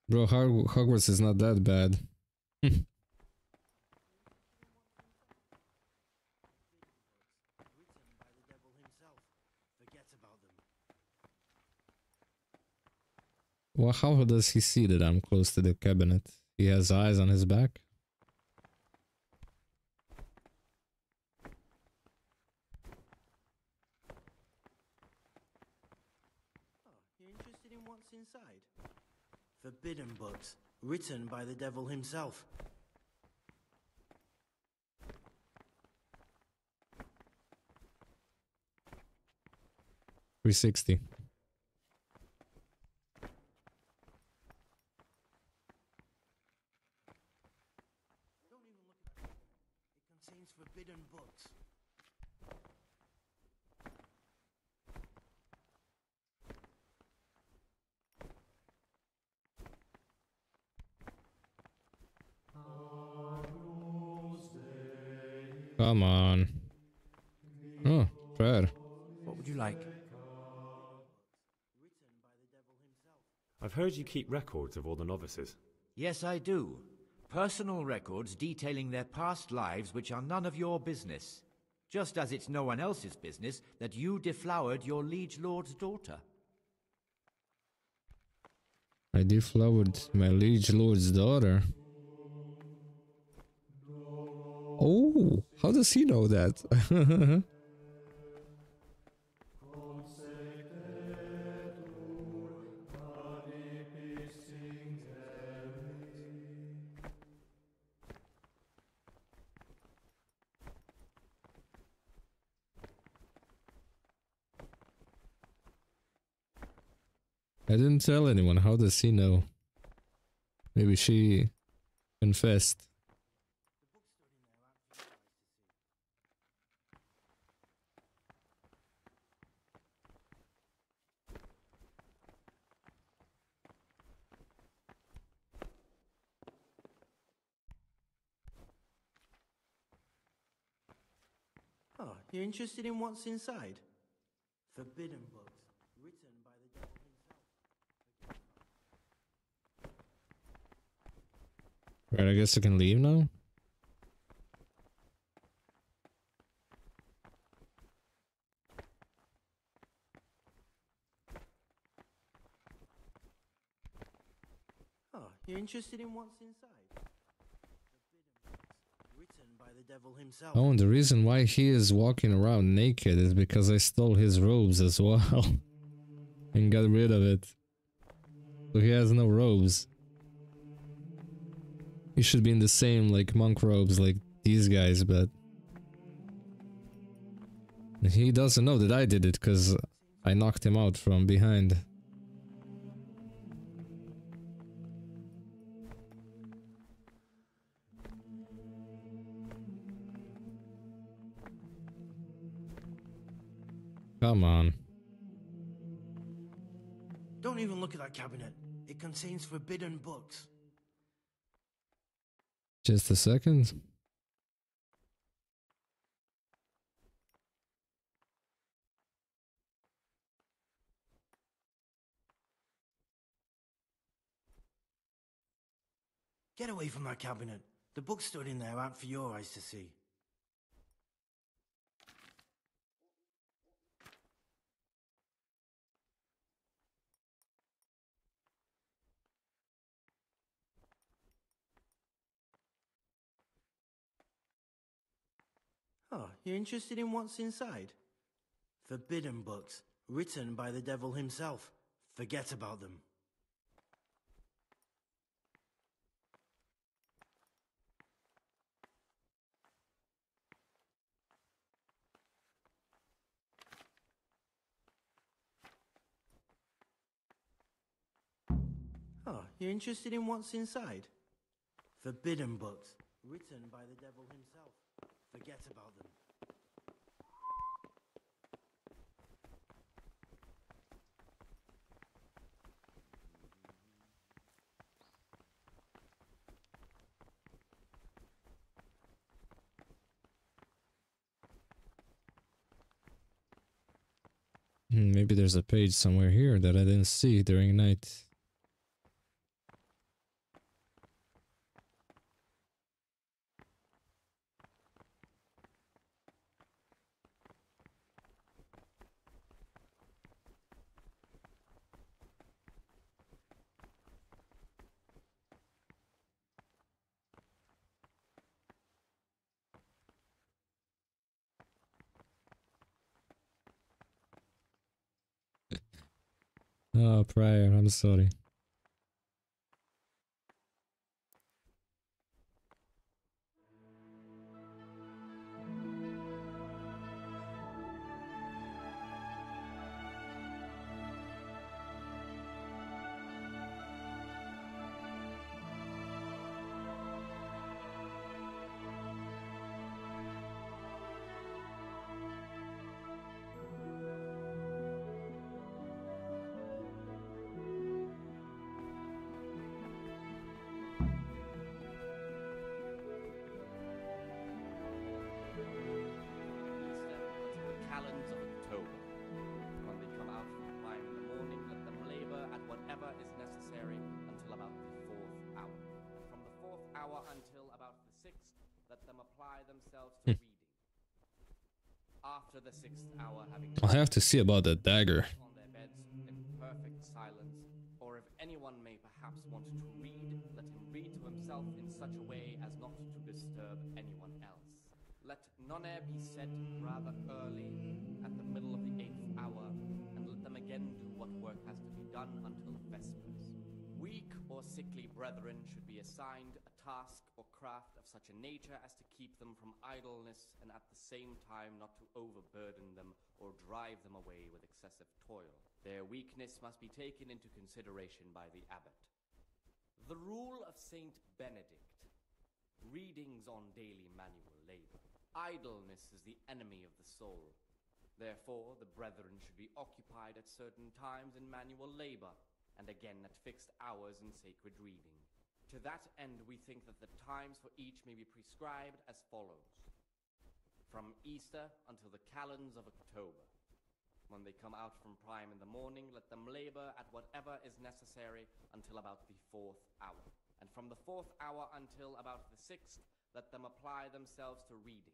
Bro, Hogwarts is not that bad. Well, how does he see that I'm close to the cabinet? He has eyes on his back? You're interested in what's inside? Forbidden books, written by the devil himself. $360. It contains forbidden books. Come on. Oh, prayer. What would you like? I've heard you keep records of all the novices. Yes, I do. Personal records detailing their past lives which are none of your business. Just as it's no one else's business that you deflowered your liege lord's daughter. I deflowered my liege lord's daughter. Oh, how does he know that? I didn't tell anyone. How does he know? Maybe she confessed. Oh, you're interested in what's inside? Forbidden books, written by the devil himself. Right, I guess I can leave now. Oh, you're interested in what's inside? Written by the devil himself. Oh, and the reason why he is walking around naked is because I stole his robes as well. And got rid of it. So he has no robes. He should be in the same, like, monk robes like these guys, but... he doesn't know that I did it, because I knocked him out from behind. Come on. Don't even look at that cabinet. It contains forbidden books. Just a second. Get away from that cabinet. The books stood in there out for your eyes to see. Oh, you're interested in what's inside? Forbidden books, written by the devil himself. Forget about them. Oh, you're interested in what's inside? Forbidden books, written by the devil himself. Forget about them. Maybe there's a page somewhere here that I didn't see during night. Oh, prior, I'm sorry. Calends of October. When they come out from prime in the morning, let them labor at whatever is necessary until about the 4th hour. From the 4th hour until about the 6th, let them apply themselves to reading. After the 6th hour, having I'll have to see about that dagger. on their beds in perfect silence, or if anyone may perhaps want to read, let him read to himself in such a way as not to disturb anyone else. Let none be said rather early at the middle of the 8th hour, and let them again do what work has to be done until vespers. Weak or sickly brethren should be assigned a task or craft of such a nature as to keep them from idleness, and at the same time not to overburden them or drive them away with excessive toil. Their weakness must be taken into consideration by the abbot. The rule of Saint Benedict. Readings on daily manual labor. Idleness is the enemy of the soul. Therefore, the brethren should be occupied at certain times in manual labor, and again at fixed hours in sacred reading. To that end, we think that the times for each may be prescribed as follows. From Easter until the calends of October. When they come out from prime in the morning, let them labor at whatever is necessary until about the 4th hour. And from the 4th hour until about the 6th, let them apply themselves to reading.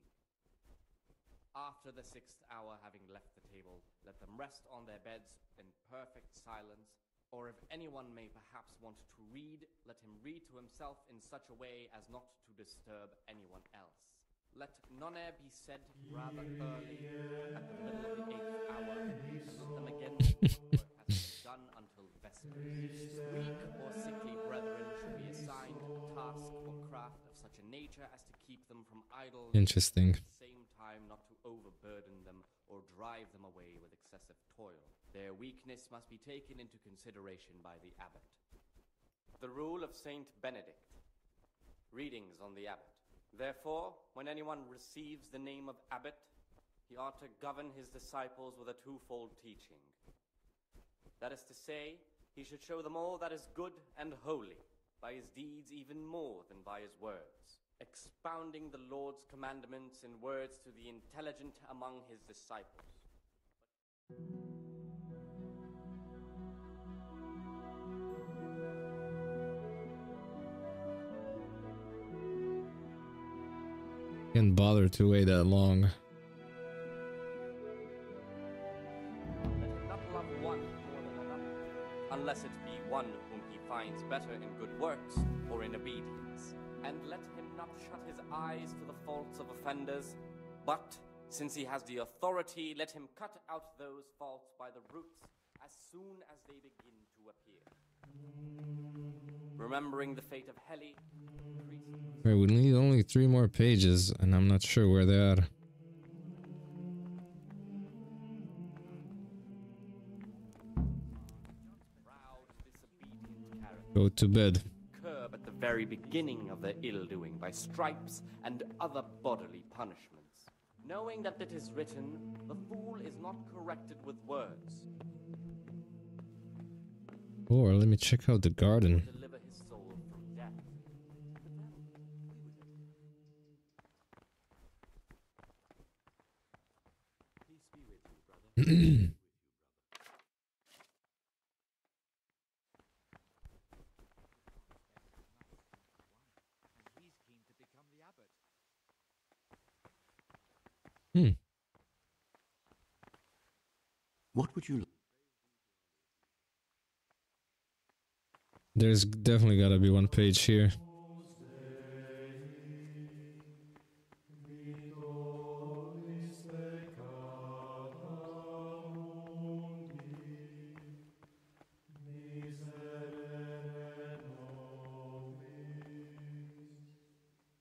After the 6th hour, having left the table, let them rest on their beds in perfect silence, or if anyone may perhaps want to read, let him read to himself in such a way as not to disturb anyone else. Let none be said rather early at the middle of the 8th hour, and let them again do what work has to be done until vespers. Weak or sickly brethren should be assigned a task or craft of such a nature as to keep them from idleness. Interesting. At the same time not to overburden them or drive them away with excessive toil. Their weakness must be taken into consideration by the abbot. The rule of Saint Benedict. Readings on the abbot. Therefore, when anyone receives the name of abbot, he ought to govern his disciples with a twofold teaching. That is to say, he should show them all that is good and holy, by his deeds even more than by his words, expounding the Lord's commandments in words to the intelligent among his disciples. Can't bother to wait that long. Let him not love one more than another, unless it be one whom he finds better in good works or in obedience. And let him not shut his eyes to the faults of offenders, but, since he has the authority, let him cut out those faults by the roots as soon as they begin to appear. Remembering the fate of Heli, Right, we need only 3 more pages, and I'm not sure where they are. Go to bed. curb at the very beginning of their ill-doing by stripes and other bodily punishments, knowing that it is written, the fool is not corrected with words. Or let me check out the garden. Deliver his soul from death. Peace be with you, brother. What would you like? There's definitely gotta be 1 page here.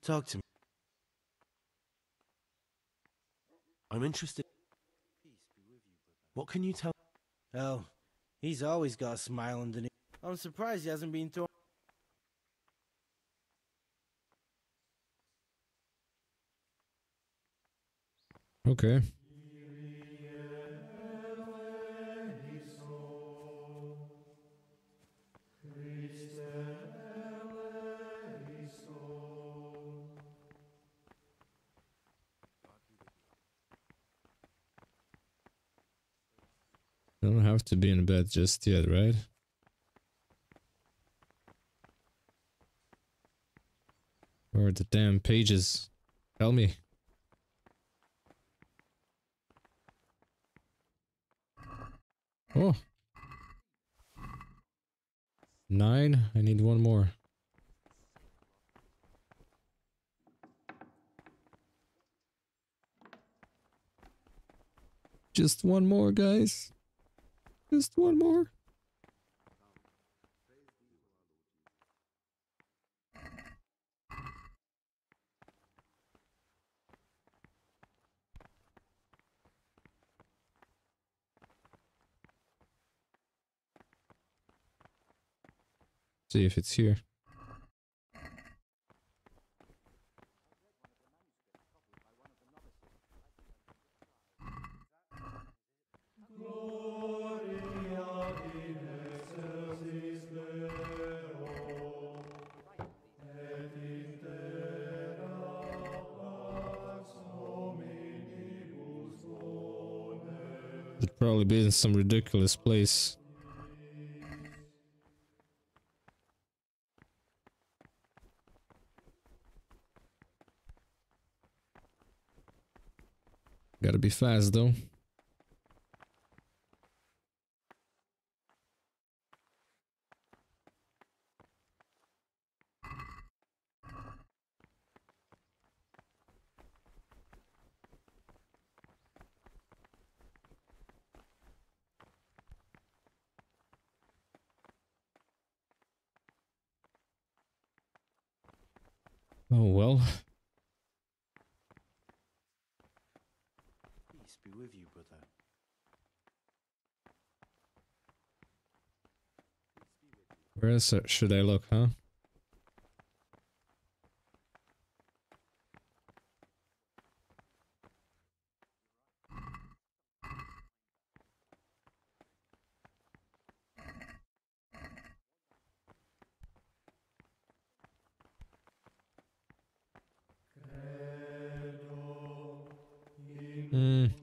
Talk to me. I'm interested. What can you tell? Oh, he's always got a smile underneath. I'm surprised he hasn't been torn. Okay. I don't have to be in bed just yet, right? Where are the damn pages? Tell me. Oh. 9. I need one more. Just one more, guys. Just one more. See if it's here. It'd probably be in some ridiculous place. Gotta be fast though. Oh well. Peace be with you, brother. Where else should I look, huh?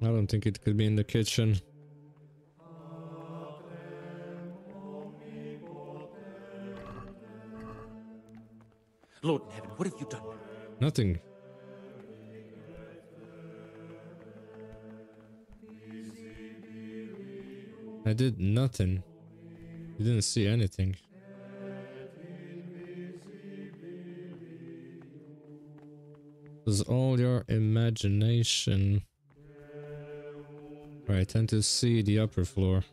I don't think it could be in the kitchen. Lord in heaven, what have you done? Nothing. I did nothing. You didn't see anything. It was all your imagination. Right, I tend to see the upper floor.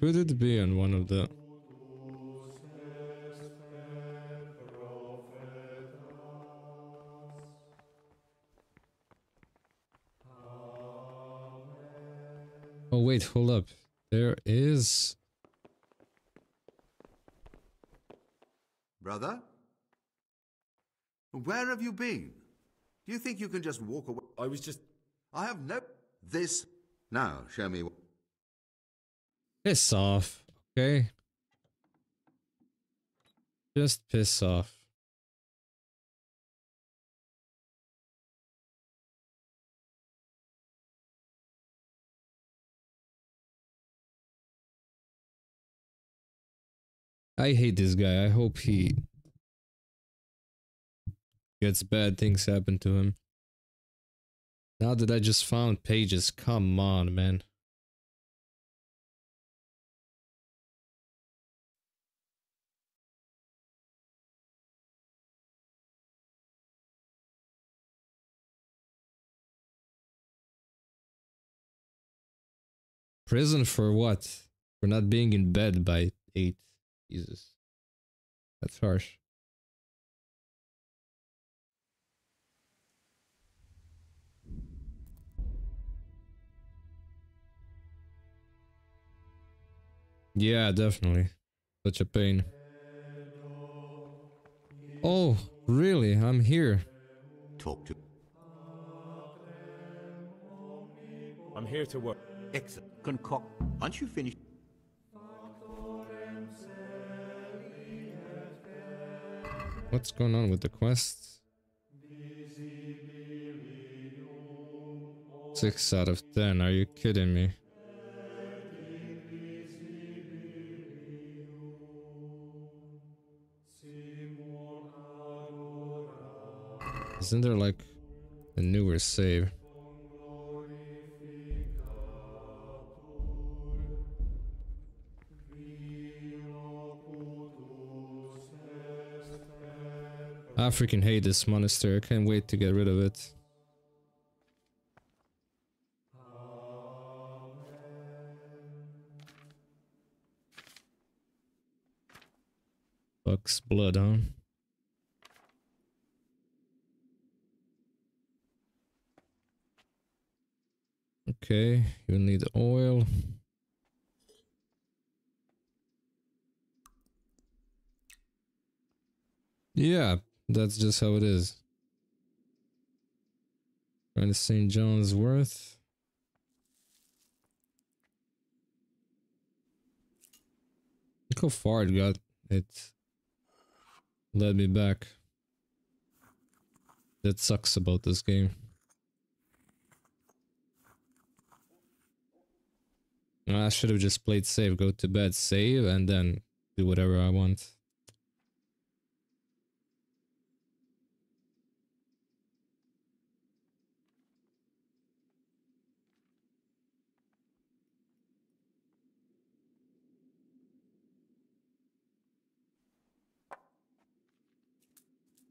Could it be on one of the... Oh wait, hold up. There is... Brother? Where have you been? Do you think you can just walk away? I was just... I have no... This... Now, show me... Piss off, okay? Just piss off. I hate this guy. I hope he gets bad things happen to him. Now that I just found pages, come on, man. Prison for what? For not being in bed by 8. Jesus. That's harsh. Yeah, definitely. Such a pain. Oh, really? I'm here. Talk to. I'm here to work. Excellent. Concoct. Once you finish. What's going on with the quests? 6 out of 10. Are you kidding me? Isn't there like a newer save? I freaking hate this monastery. I can't wait to get rid of it. Buck's blood, huh? Okay, you need oil. Yeah, that's just how it is. Right to St. John's Worth. Look how far it got. It led me back. That sucks about this game. I should have just played safe, go to bed, save, and then do whatever I want.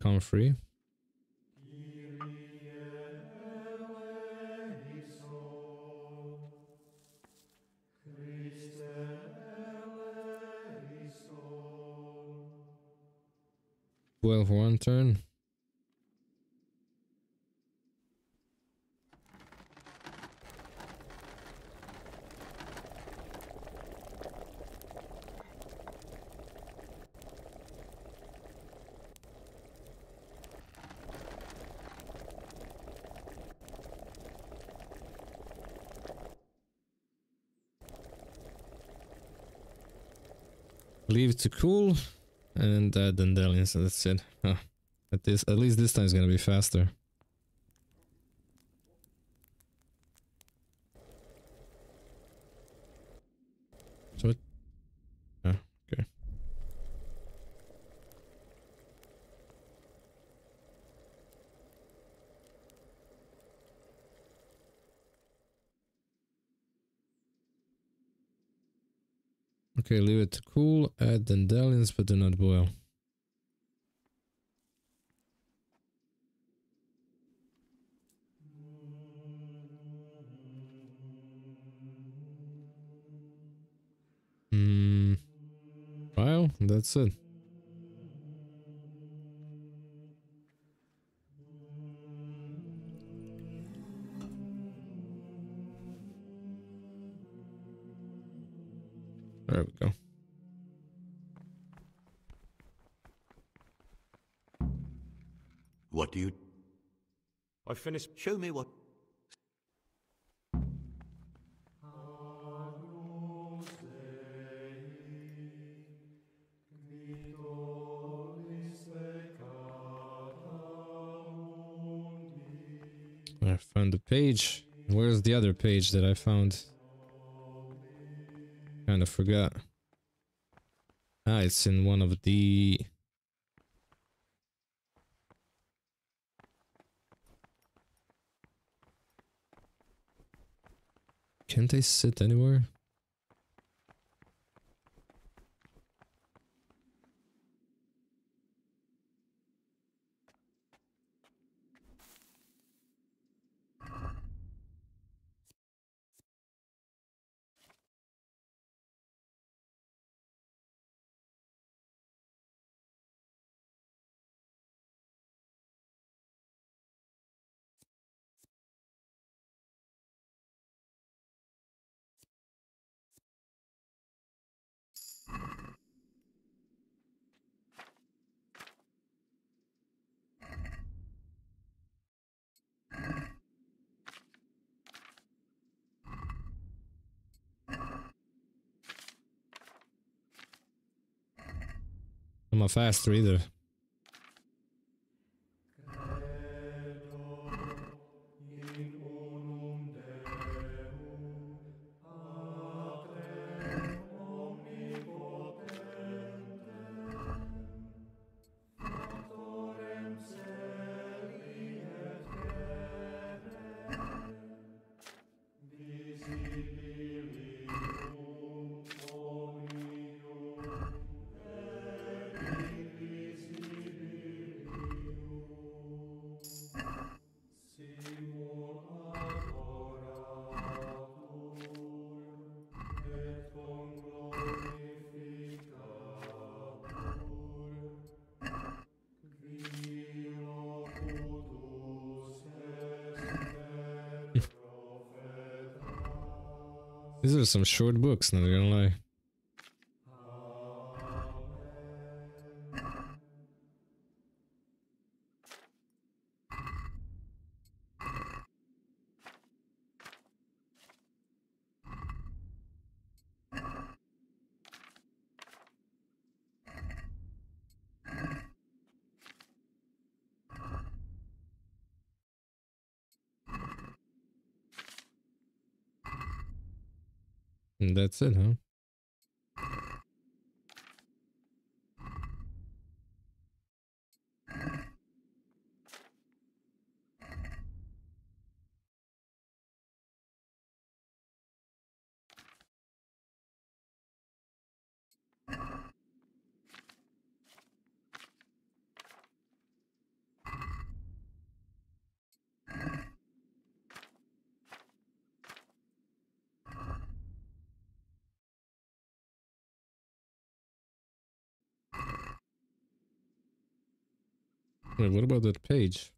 Come free. Well, for one turn. Leave to cool, and add dandelions. So that's it. Huh. At least this time is gonna be faster. So it. Ah, okay. Okay, leave it to cool. Add dandelions, but do not boil. Well, that's it. There we go. What do you... I finished... Show me what... I found the page. Where's the other page that I found? Kind of forgot. Ah, it's in one of the... Can't they sit anywhere? I'm a fast reader. These are some short books, not gonna lie. And that's it, huh? Wait, what about that page?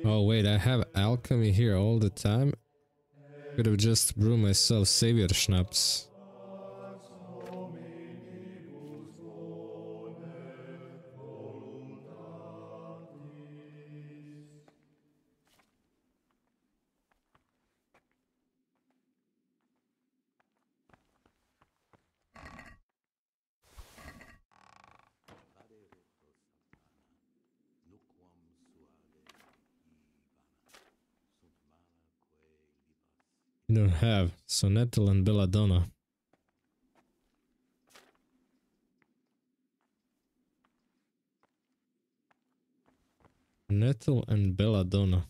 Oh wait, I have alchemy here all the time. Could have just brewed myself savior schnapps. You don't have Sonettal and Belladonna. Nettle and Belladonna.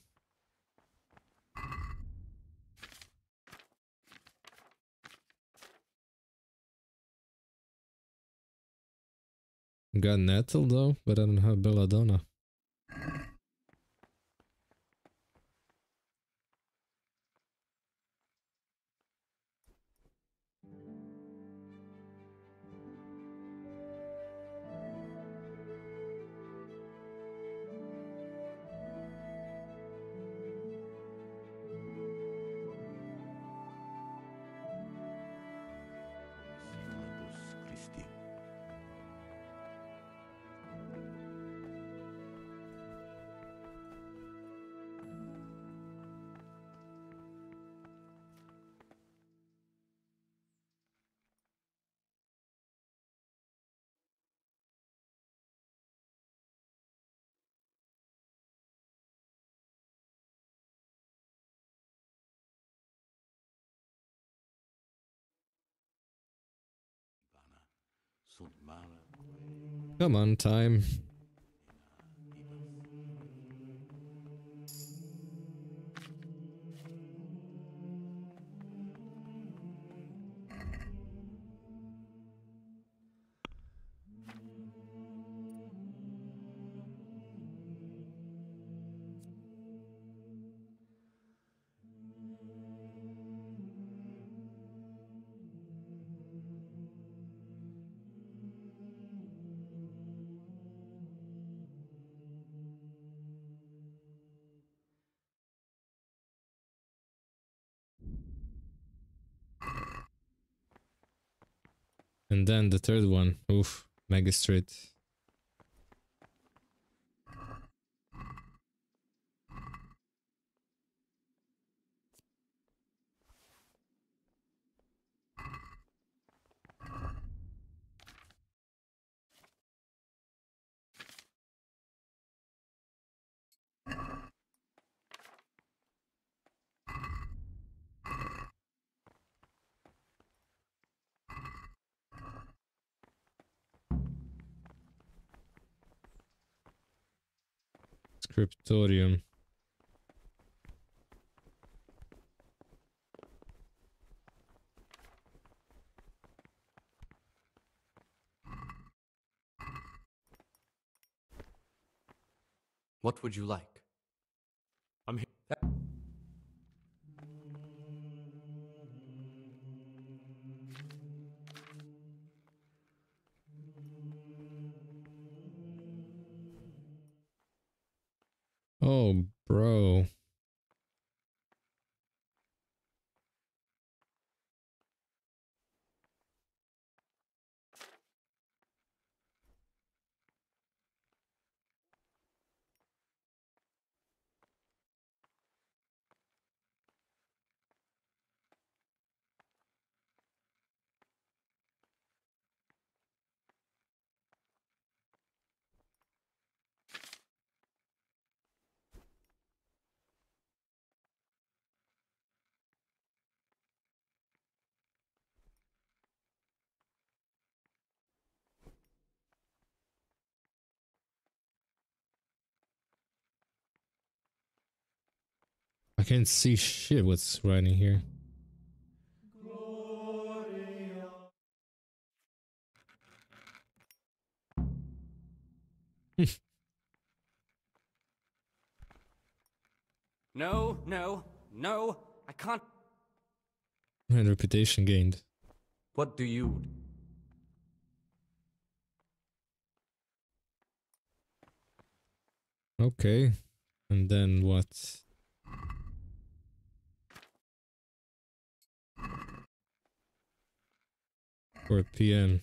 Got Nettle though, but I don't have Belladonna. Come on, time. And then the third one. Oof. Magistrate. Scriptorium. What would you like? I'm here. Oh, bro. I can't see shit what's writing here. No, no, no, I can't. And reputation gained. What do you... Okay. And then what? 4 p.m.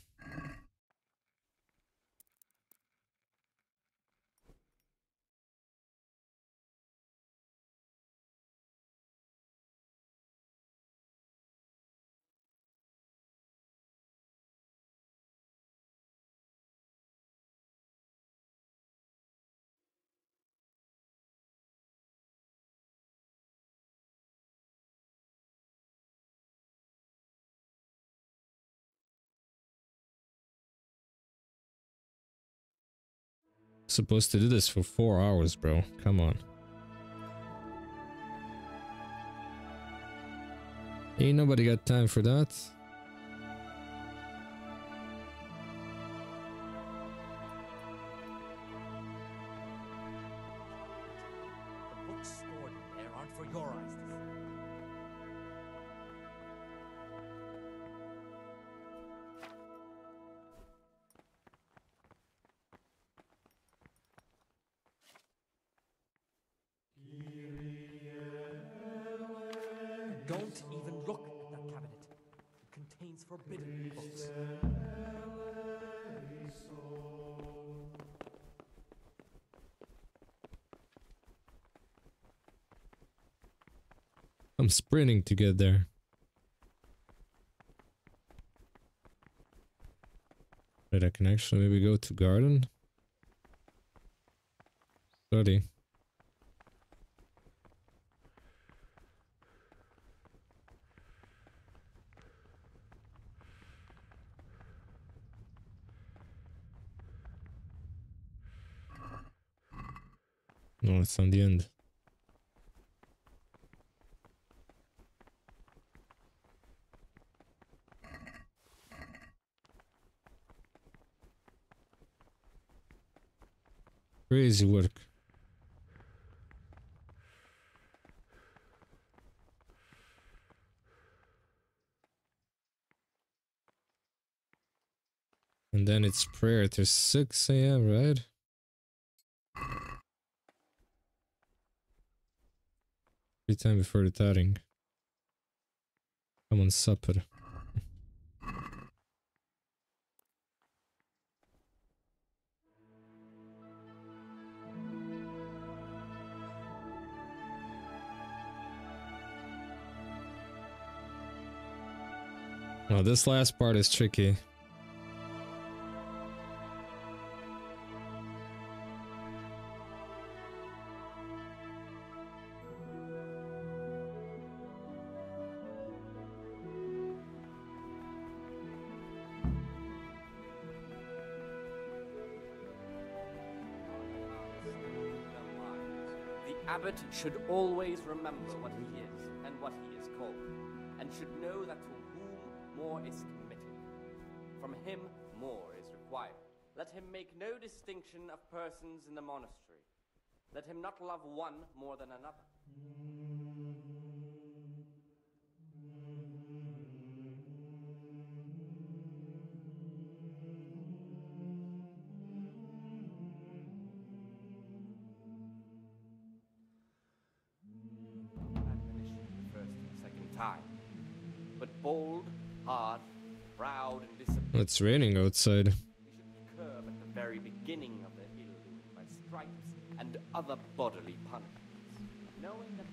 Supposed to do this for 4 hours, bro. Come on. Ain't nobody got time for that. The books stored in there aren't for your eyes to see. Don't even look at that cabinet. It contains forbidden books. I'm sprinting to get there. Wait, I can actually maybe go to garden? Study. No, it's on the end. Crazy work. And then it's prayer to 6 a.m., right? Free time before retiring. Come on, supper. No, this last part is tricky. The abbot should always remember what he is and what he is called, and should know that to whom more is committed, from him more is required. Let him make no distinction of persons in the monastery. Let him not love one more than another. Admonition the first and second time, but bold, hard, proud, and disciplined. It's raining outside. Curb at the very beginning of the ill by stripes and other bodily punishments, knowing that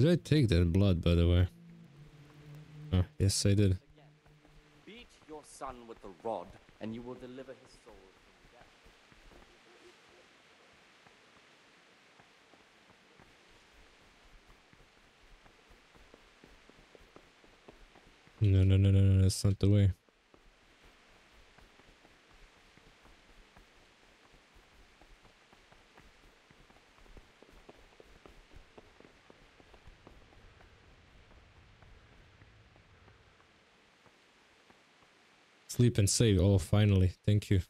Did I take that blood, by the way? Oh, yes, I did. beat your son with the rod, and you will deliver his soul from death. No, no, no, no, no, that's not the way. Sleep and save. Oh, finally. Thank you.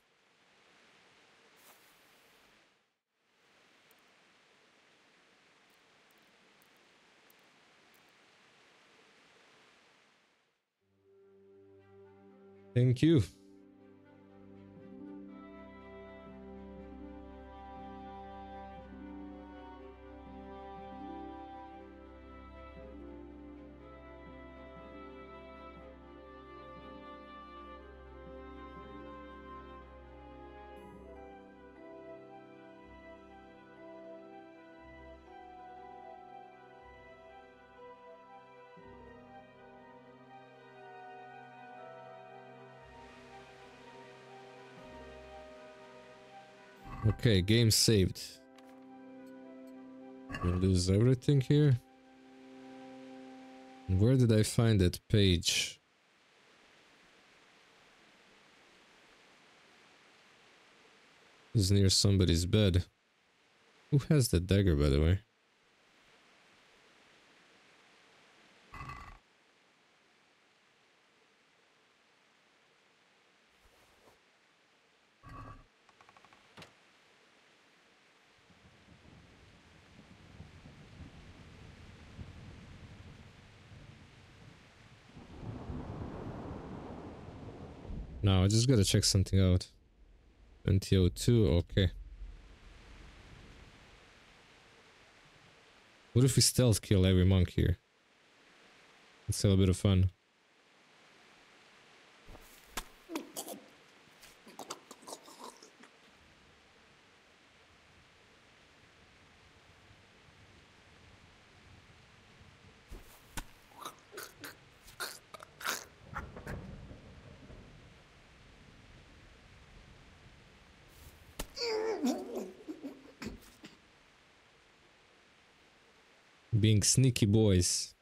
Thank you. Okay, game saved. We lose everything here. Where did I find that page? It's near somebody's bed. Who has the dagger, by the way? No, I just gotta check something out. 2002, okay. What if we stealth kill every monk here? Let's have a bit of fun. Being sneaky boys.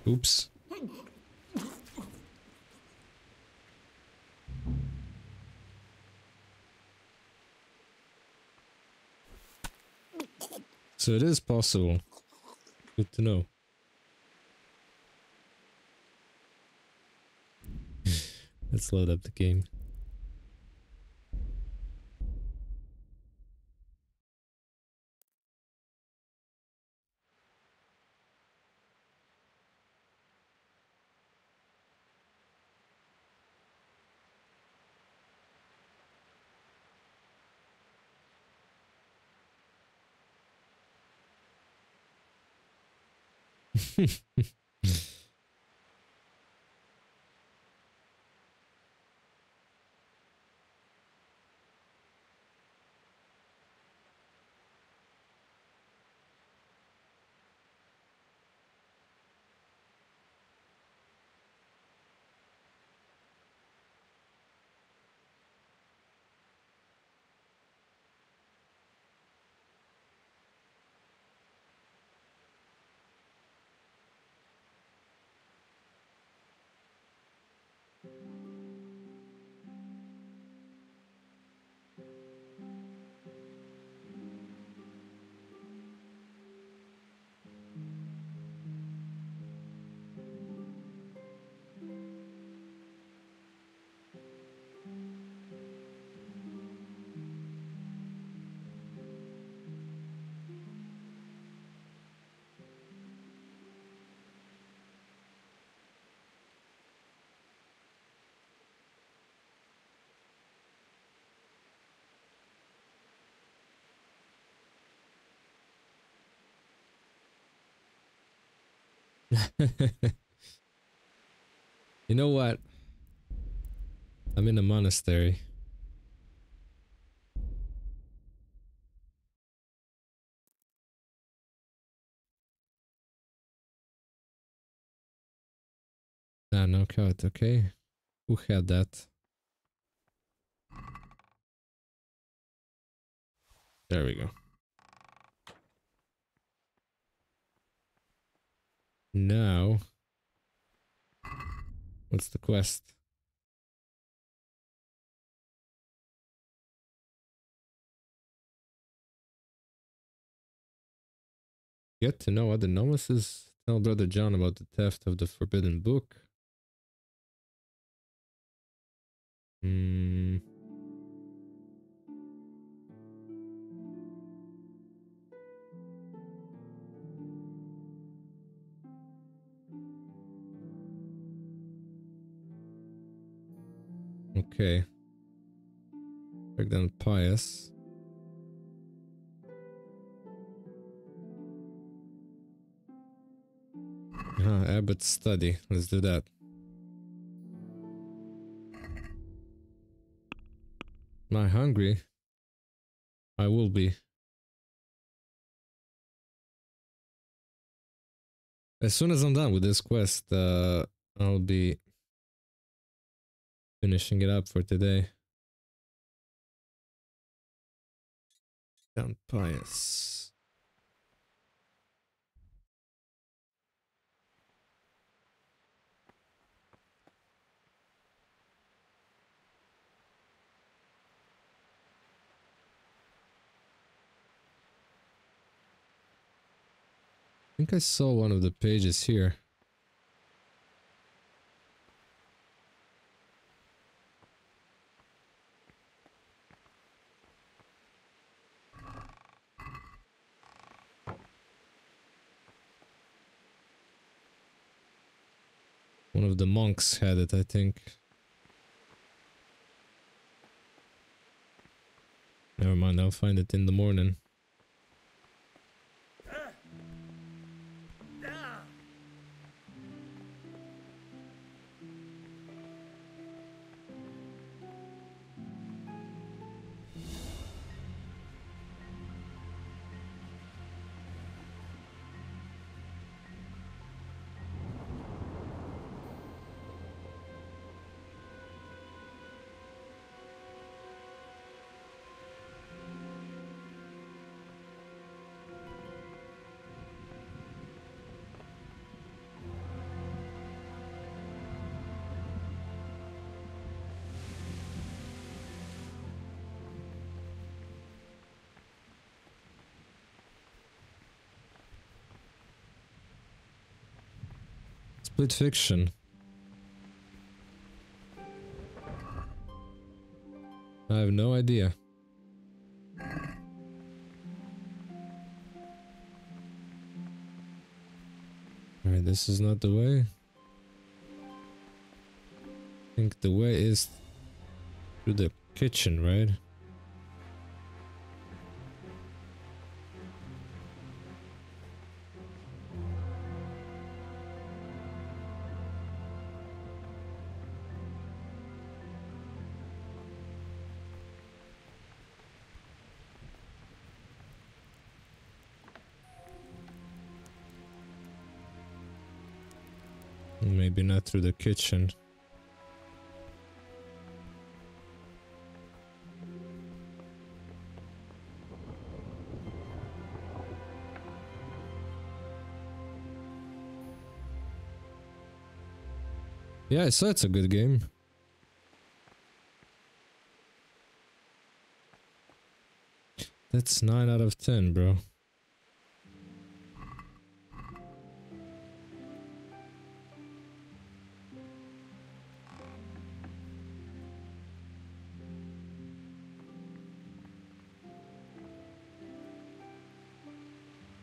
Oops. So it is possible. Good to know. Let's load up the game. You know what? I'm in a monastery. Ah, no cut, okay. Who had that? There we go. Now, what's the quest? Get to know other novices. Tell Brother John about the theft of the forbidden book. Hmm. Okay. Break down pious. Abbott's study. Let's do that. Am I hungry? I will be. As soon as I'm done with this quest, I'll be finishing it up for today. Down pious. I think I saw one of the pages here. One of the monks had it, I think. Never mind, I'll find it in the morning. Split fiction. I have no idea. Alright, this is not the way. I think the way is through the kitchen, right? Maybe not through the kitchen. Yeah, I saw it's a good game. That's 9 out of 10, bro.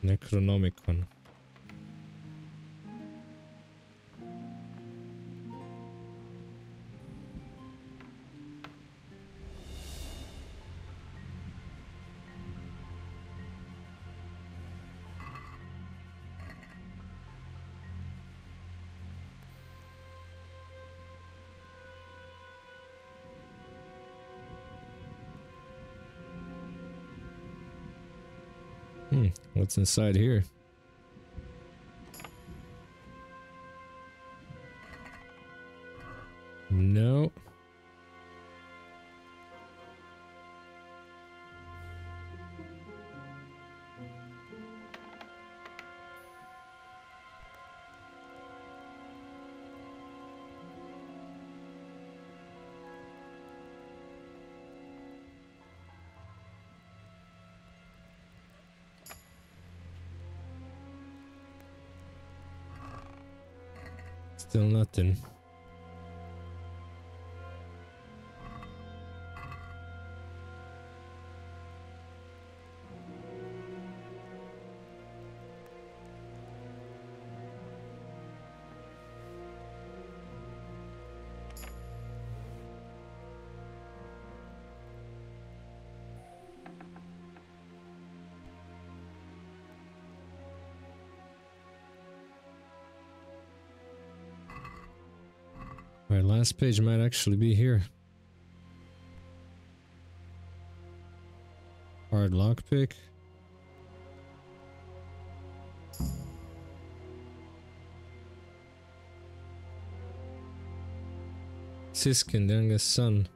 Necronomicon. What's inside here? No. Still nothing. Our last page might actually be here. Hard lockpick. Siskin, the youngest son.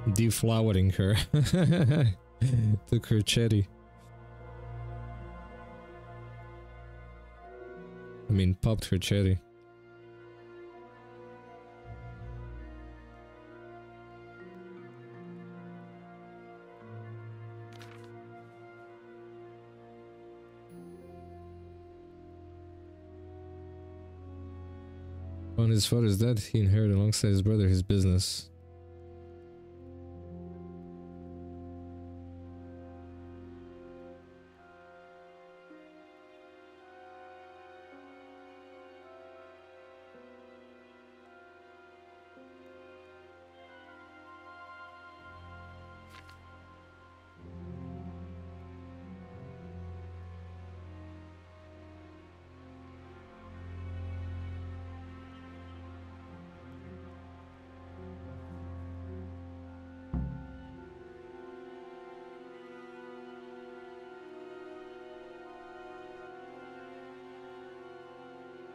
Deflowering her. Took her cherry. I mean, popped her cherry. On his father's death, he inherited alongside his brother his business.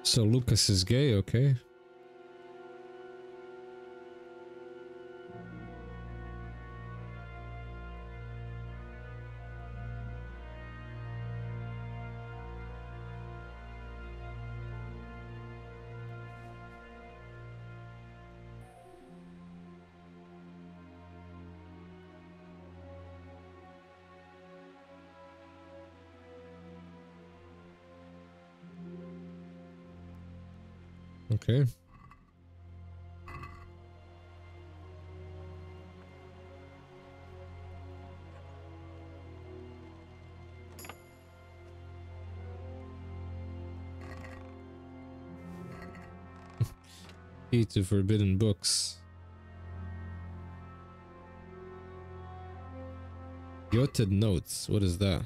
So Lucas is gay, okay? Okay. Key to forbidden books. Jotted notes. What is that?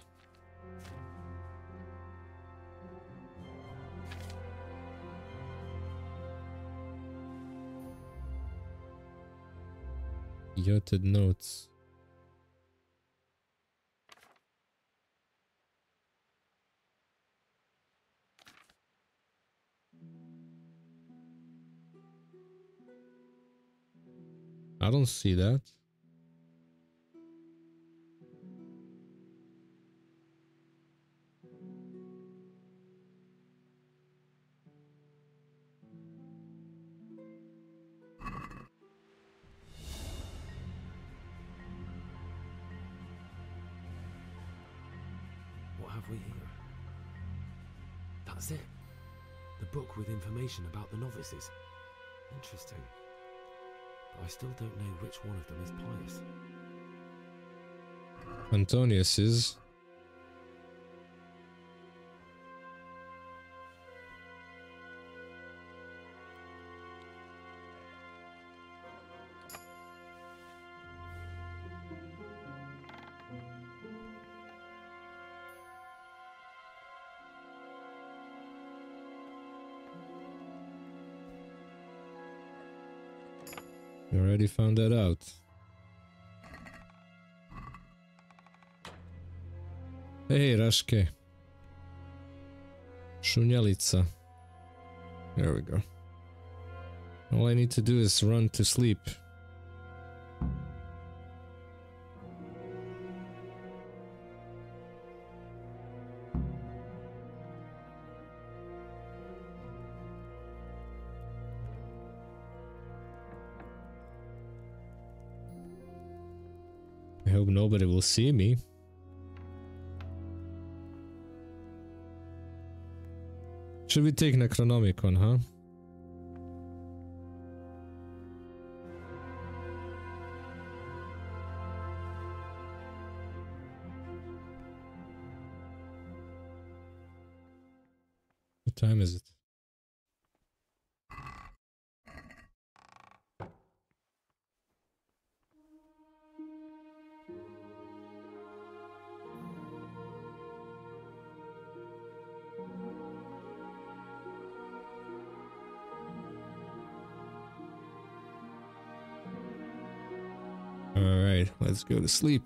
Jotted notes. I don't see that. What have we here? That's it. The book with information about the novices. Interesting. But I still don't know which one of them is pious. Antonius is. You already found that out. Hey, Rashke. Šunjalica. There we go. All I need to do is run to sleep. I hope nobody will see me. Should we take Necronomicon, huh? What time is it? Alright, let's go to sleep.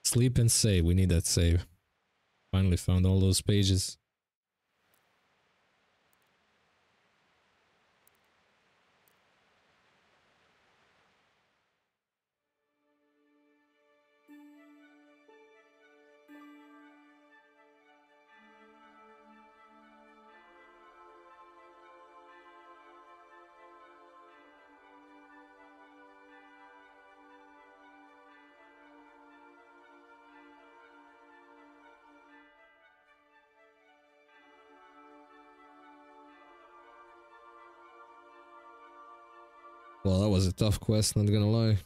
Sleep and save. We need that save. Finally found all those pages. Well, that was a tough quest, not gonna lie.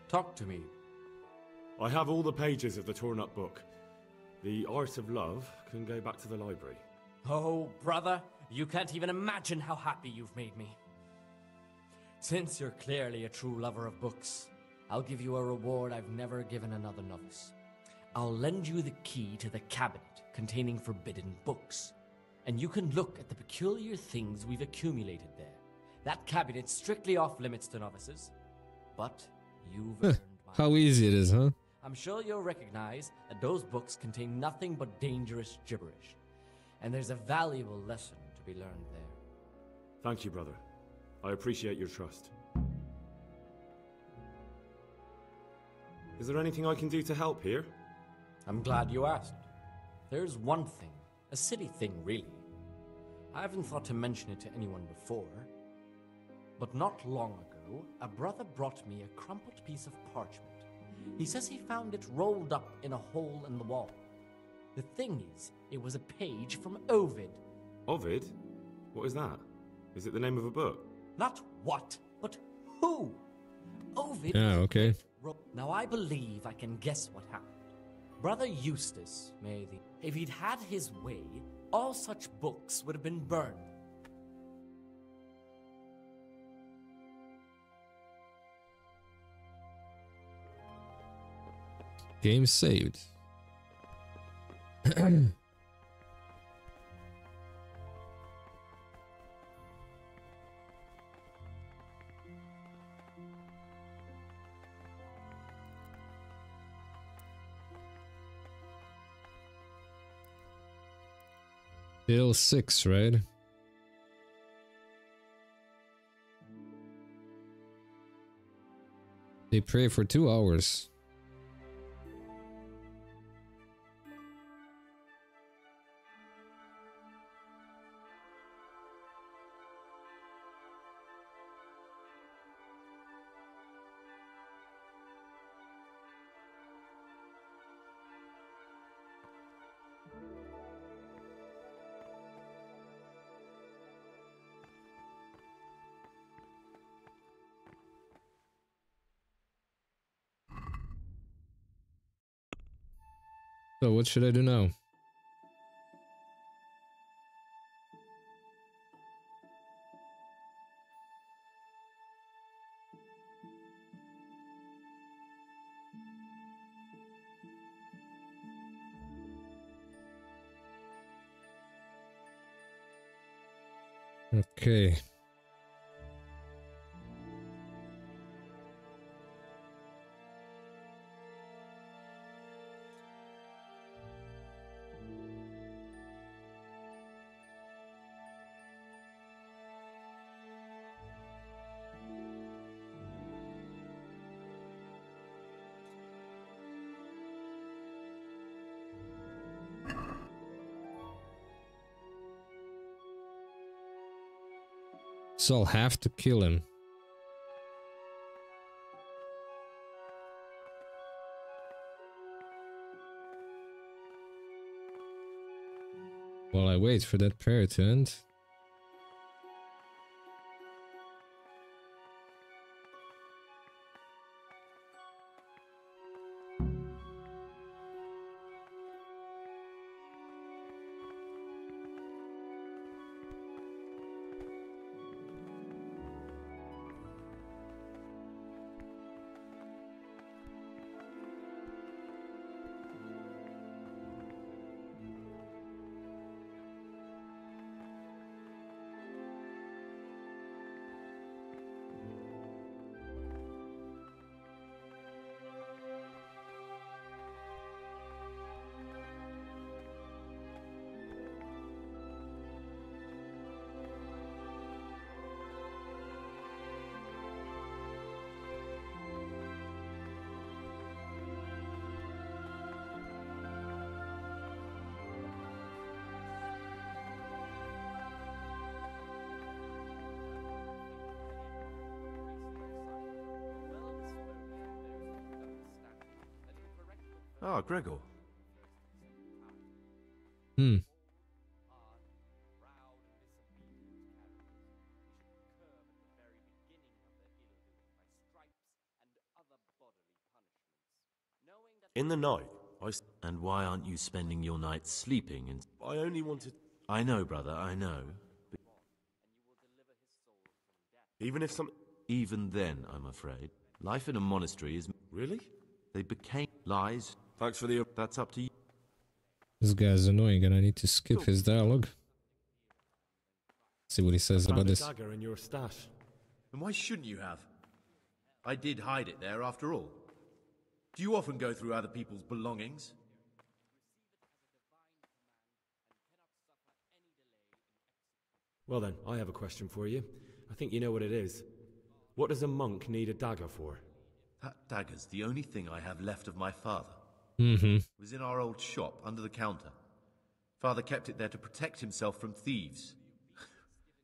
Talk to me. I have all the pages of the torn up book. The Art of Love can go back to the library. Oh, brother, you can't even imagine how happy you've made me. Since you're clearly a true lover of books, I'll give you a reward I've never given another novice. I'll lend you the key to the cabinet containing forbidden books, and you can look at the peculiar things we've accumulated there. That cabinet's strictly off limits to novices, but you've earned my How easy it is, huh? I'm sure you'll recognize that those books contain nothing but dangerous gibberish, and there's a valuable lesson to be learned there. Thank you, brother. I appreciate your trust. Is there anything I can do to help here? I'm glad you asked. There's one thing, a silly thing really. I haven't thought to mention it to anyone before, but not long ago, a brother brought me a crumpled piece of parchment. He says he found it rolled up in a hole in the wall. The thing is, it was a page from Ovid. Ovid? What is that? Is it the name of a book? Not what, but who? Ovid. Yeah, okay. Now I believe I can guess what happened. Brother Eustace, if he'd had his way, all such books would have been burned. Game saved. Bill 6, right? They pray for 2 hours. So what should I do now? Okay. So I'll have to kill him. While I wait for that prayer to end. Ah, Gregor. Hmm. In the night, And why aren't you spending your nights sleeping? And I only wanted... I know, brother, I know. But even if some... Even then, I'm afraid. Life in a monastery is... Really? They became lies. Thanks for the... That's up to you. This guy's annoying and I need to skip his dialogue. See what he says I about found a this. dagger in your stash. And why shouldn't you have? I did hide it there after all. Do you often go through other people's belongings? Well then, I have a question for you. I think you know what it is. What does a monk need a dagger for? That dagger's the only thing I have left of my father. Mm-hmm. It was in our old shop, under the counter. Father kept it there to protect himself from thieves.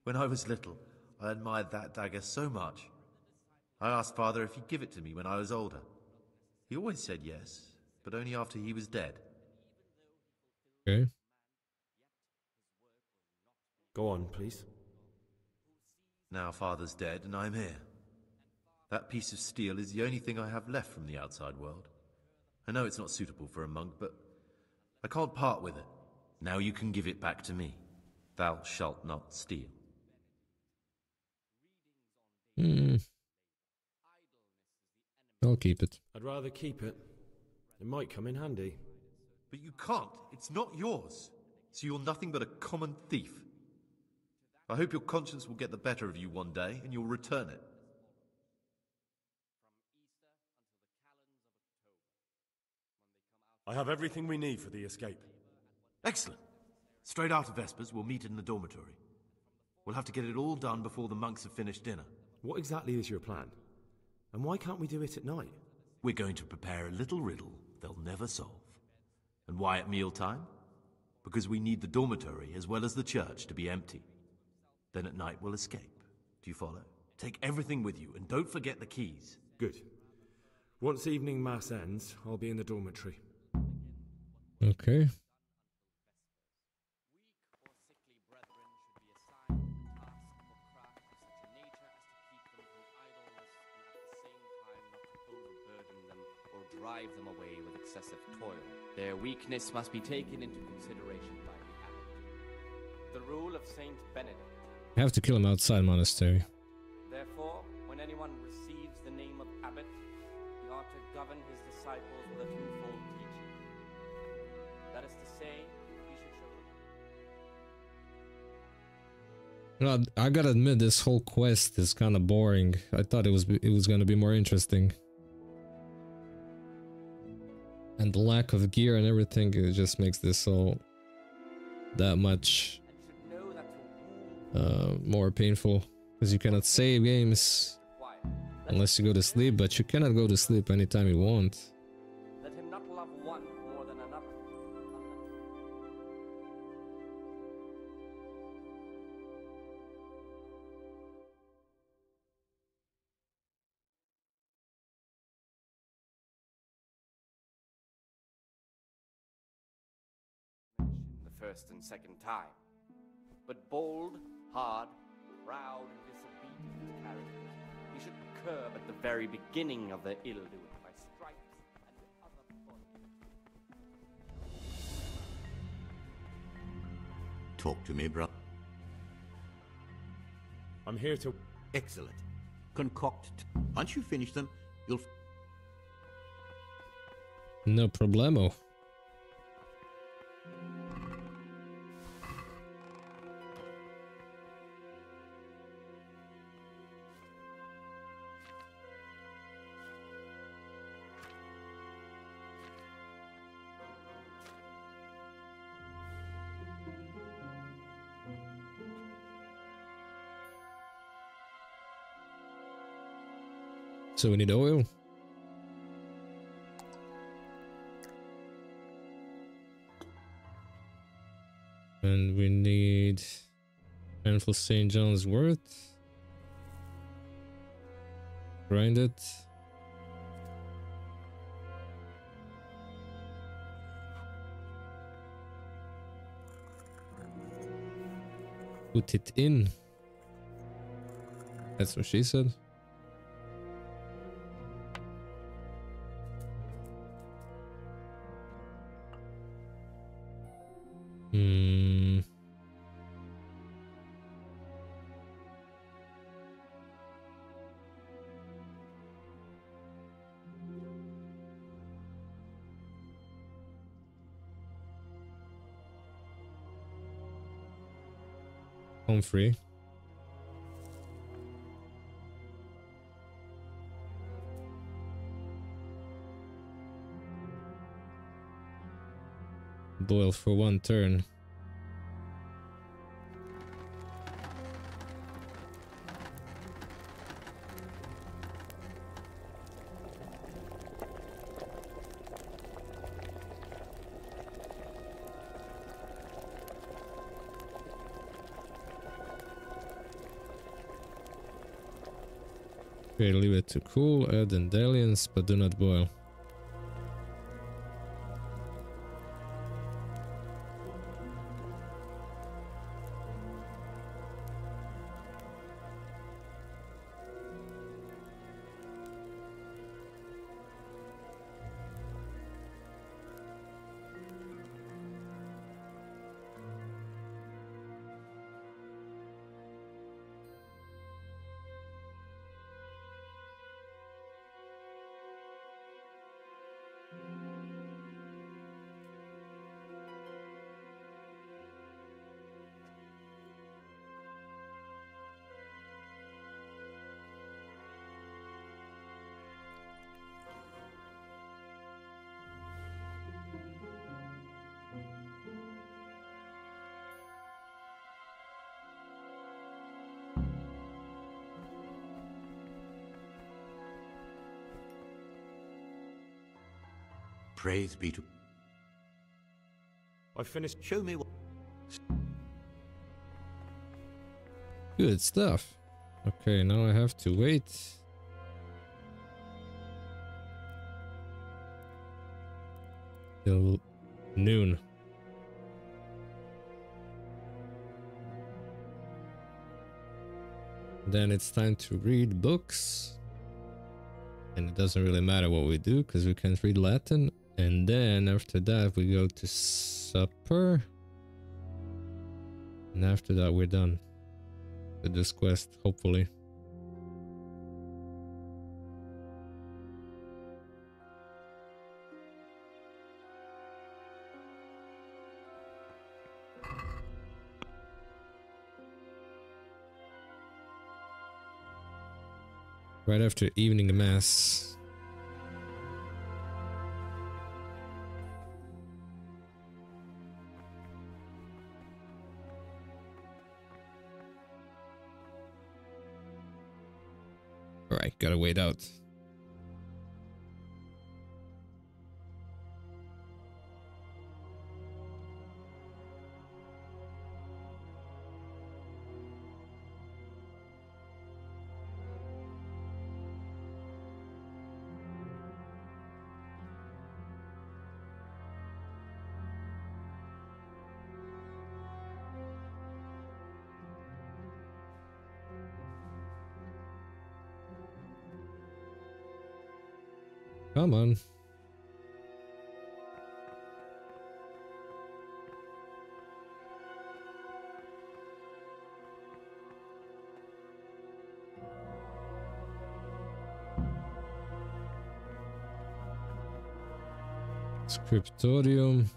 When I was little, I admired that dagger so much. I asked Father if he'd give it to me when I was older. He always said yes, but only after he was dead. Okay. Go on, please. Now Father's dead and I'm here. That piece of steel is the only thing I have left from the outside world. I know it's not suitable for a monk, but I can't part with it. Now you can give it back to me. Thou shalt not steal. Hmm. I'll keep it. I'd rather keep it. It might come in handy. But you can't. It's not yours. So you're nothing but a common thief. I hope your conscience will get the better of you one day and you'll return it. I have everything we need for the escape. Excellent. Straight after Vespers, we'll meet in the dormitory. We'll have to get it all done before the monks have finished dinner. What exactly is your plan? And why can't we do it at night? We're going to prepare a little riddle they'll never solve. And why at mealtime? Because we need the dormitory as well as the church to be empty. Then at night we'll escape. Do you follow? Take everything with you and don't forget the keys. Good. Once evening mass ends, I'll be in the dormitory. Okay. Drive them away with excessive toil. Their weakness must be taken into consideration by the abbot. The rule of Saint Benedict. I have to kill him outside monastery. Therefore, when anyone receives the name of abbot, he ought to govern his disciples with a twofold teaching. That is to say, he should show. I gotta admit, this whole quest is kind of boring. I thought it was gonna be more interesting. And the lack of gear and everything, it just makes this all that much more painful. Because you cannot save games unless you go to sleep, but you cannot go to sleep anytime you want. Let him not love one more than another. The first and second time. But bold, hard, proud, and disobedient characters he should curb at the very beginning of their ill-doing by stripes and other punishment. Talk to me, brother. I'm here to... Excellent. Concoct. Once you finish them, you'll... No problemo. So we need oil. And we need handful St. John's wort. Grind it. Put it in. That's what she said. Home free. boil for one turn. Okay, leave it to cool, add dandelions, but do not boil. Praise be to... I finished. Show me what... Good stuff. Okay, now I have to wait till noon. Then it's time to read books. And it doesn't really matter what we do because we can't read Latin. And then after that we go to supper. And after that we're done with this quest, hopefully. Right after evening mass. Alright, gotta wait out. Come on. Scriptorium.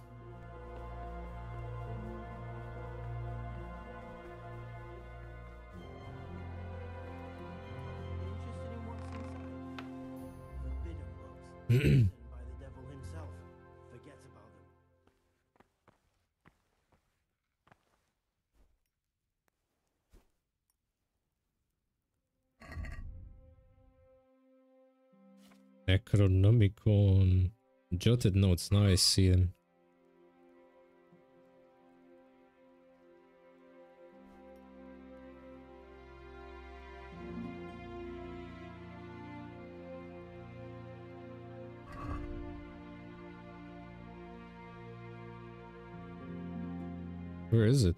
By the devil himself. Forget about them. Necronomicon. Jotted notes, now I see them. Where is it?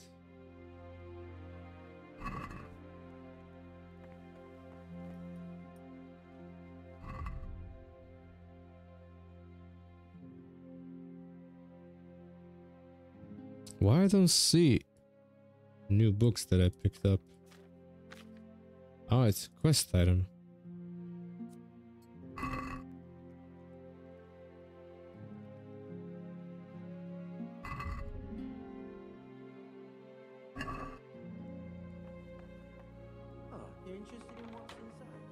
Why I don't see new books that I picked up? Oh, it's a quest item. Oh, you're interested in what's inside?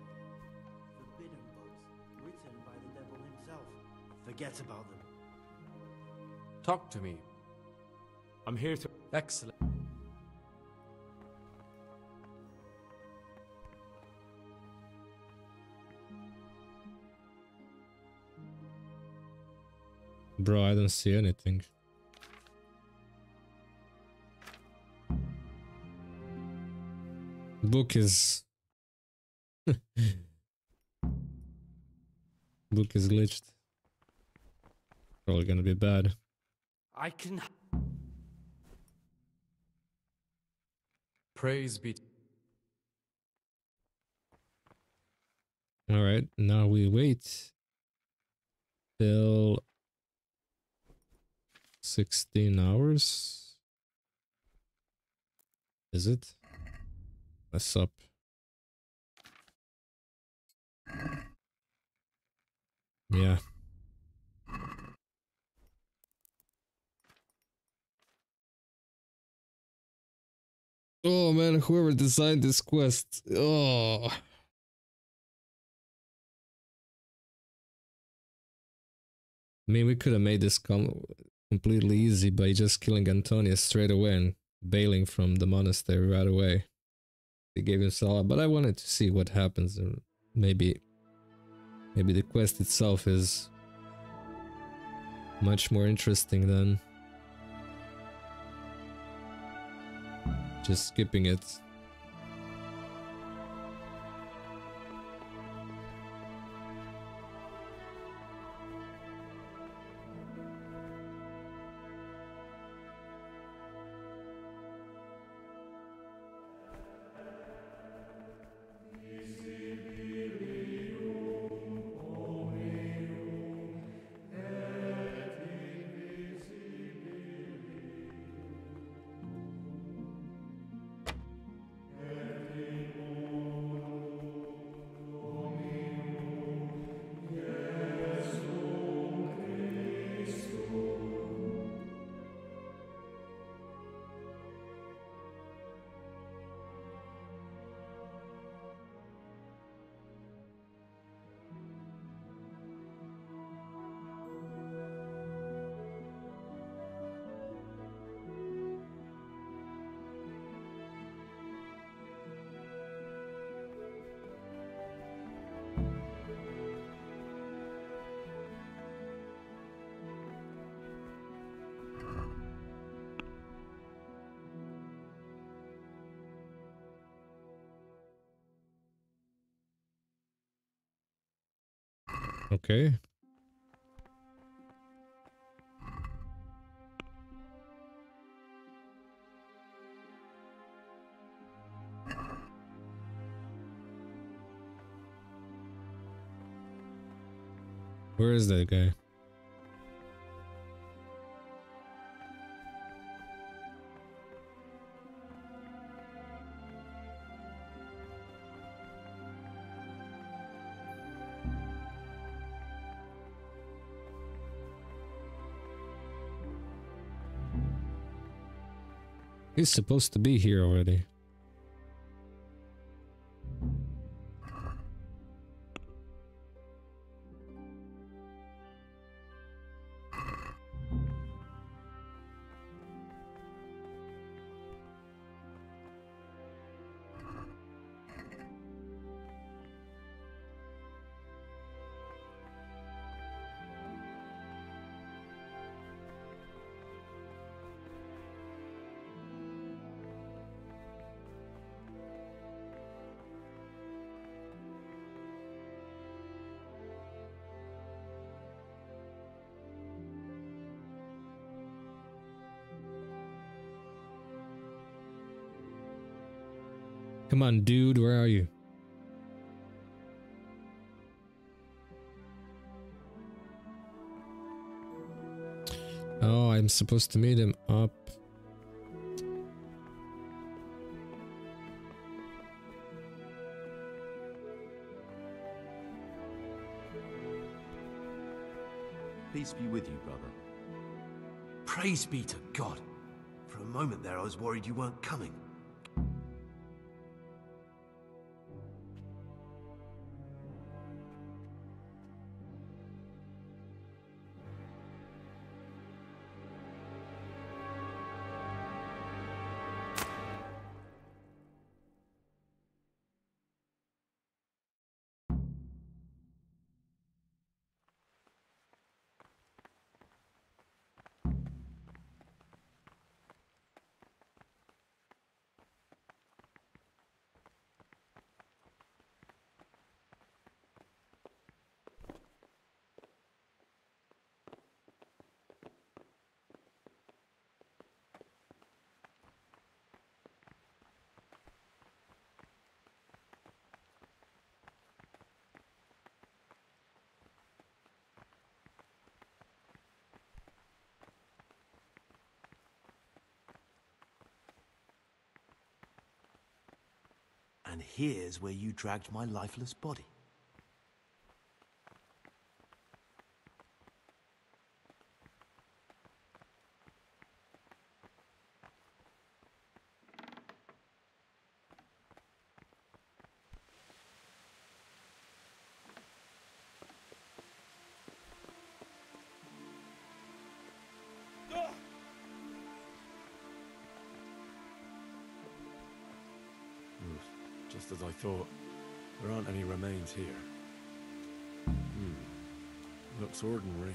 Forbidden books, written by the devil himself. Forget about them. Talk to me. I'm here to... Excellent. Bro, I don't see anything. Book is... Book is glitched. Probably gonna be bad. I can... Praise be... Alright, now we wait till 16 hours. Is it? What's up? Yeah. Oh man, whoever designed this quest. Oh. I mean, we could have made this completely easy by just killing Antonius straight away and bailing from the monastery right away. He gave himself up, but I wanted to see what happens. And maybe the quest itself is much more interesting than just skipping it. Okay. Where is that guy? He's supposed to be here already. Come on, dude, where are you? Oh, I'm supposed to meet him up. Peace be with you, brother. Praise be to God. For a moment there, I was worried you weren't coming. And here's where you dragged my lifeless body. Just as I thought. There aren't any remains here. Looks ordinary.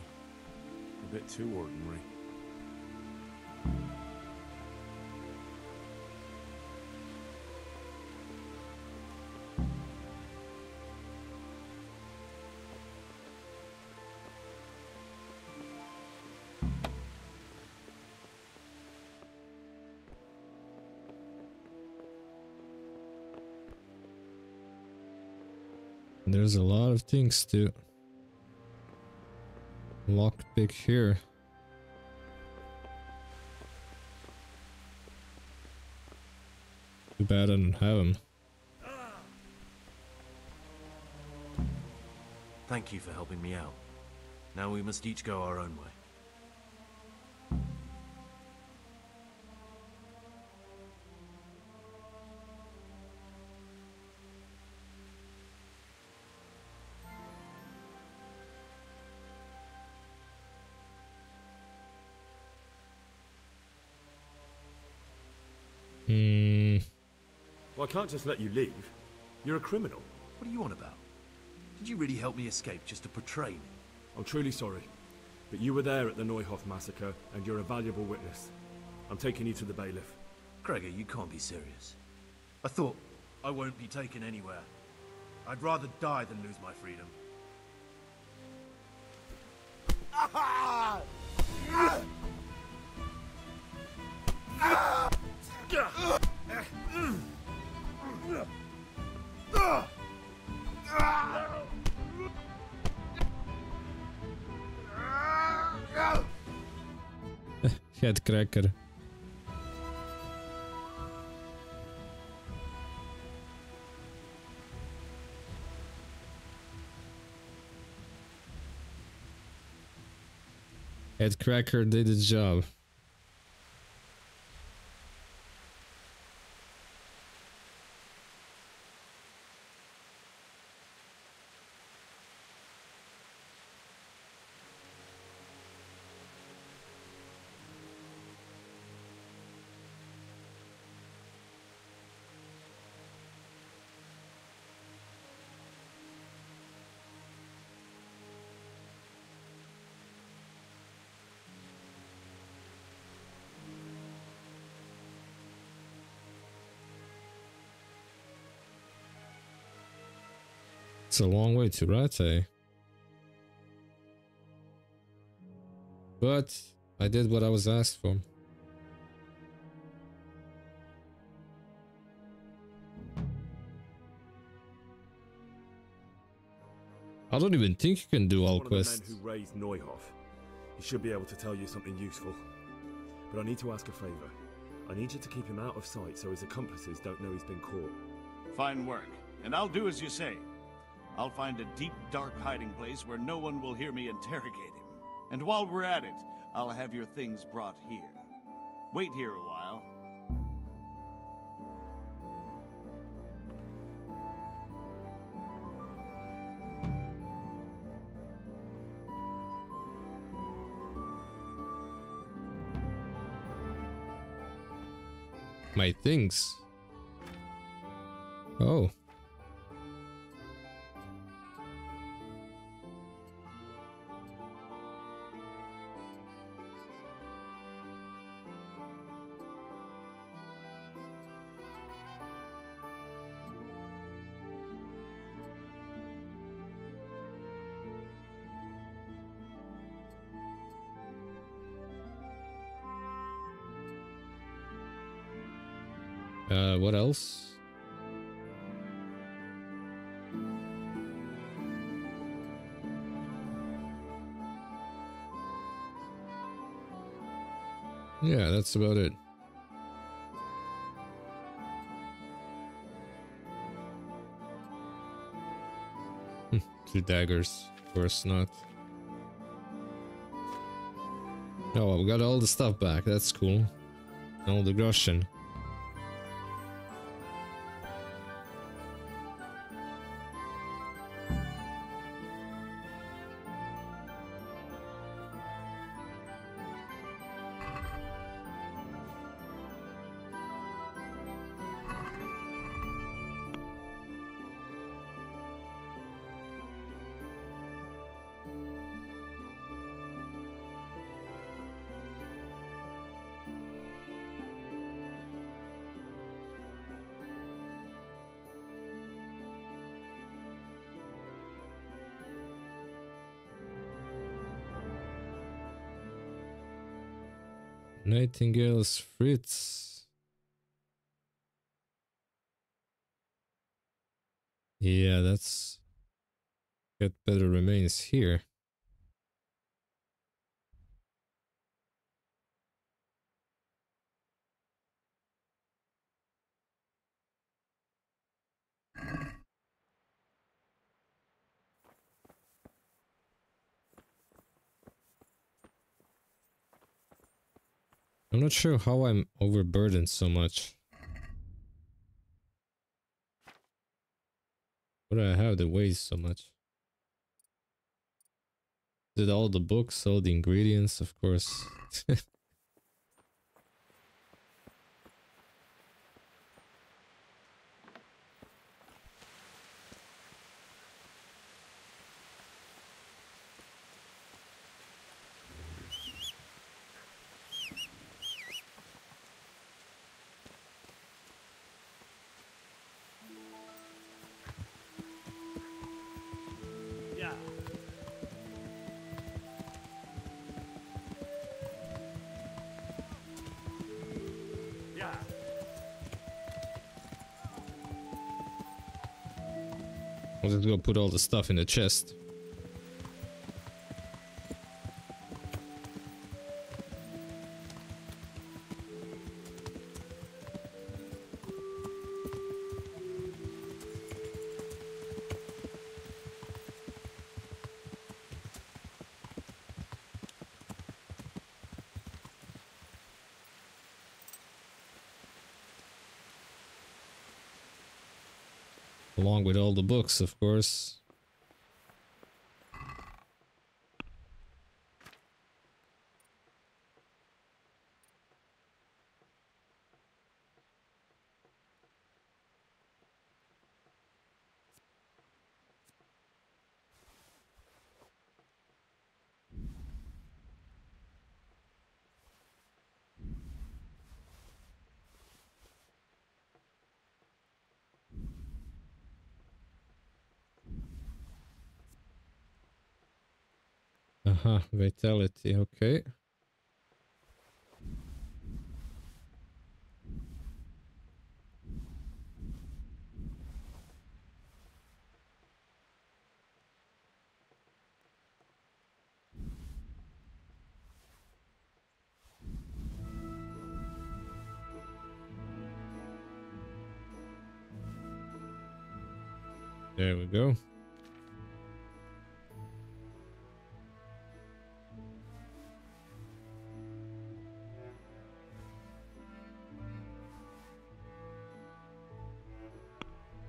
A bit too ordinary. There's a lot of things to lockpick here. Too bad I don't have them. Thank you for helping me out. Now we must each go our own way. Well, I can't just let you leave. You're a criminal. What are you on about? Did you really help me escape just to portray me? I'm truly sorry, but you were there at the Neuhoff massacre, and you're a valuable witness. I'm taking you to the bailiff. Gregor, you can't be serious. I thought I won't be taken anywhere. I'd rather die than lose my freedom. Head cracker. Head cracker did its job. It's a long way to Rate. But I did what I was asked for. I don't even think you can do all quests. One of the men who raised Neuhoff. He should be able to tell you something useful. But I need to ask a favor. I need you to keep him out of sight so his accomplices don't know he's been caught. Fine work, and I'll do as you say. I'll find a deep, dark hiding place where no one will hear me interrogate him. And while we're at it, I'll have your things brought here. Wait here a while. My things. Oh. What else? Yeah, that's about it. 2 daggers. Of course not. Oh, well, we got all the stuff back. That's cool. All the groschen. Nightingale's Fritz. Yeah, that's got better remains here. I'm not sure how I'm overburdened so much. What do I have that weighs so much? Did all the books, all the ingredients, of course. Yeah. Yeah. I'll just go put all the stuff in the chest. Along with all the books, of course. Vitality, okay. There we go.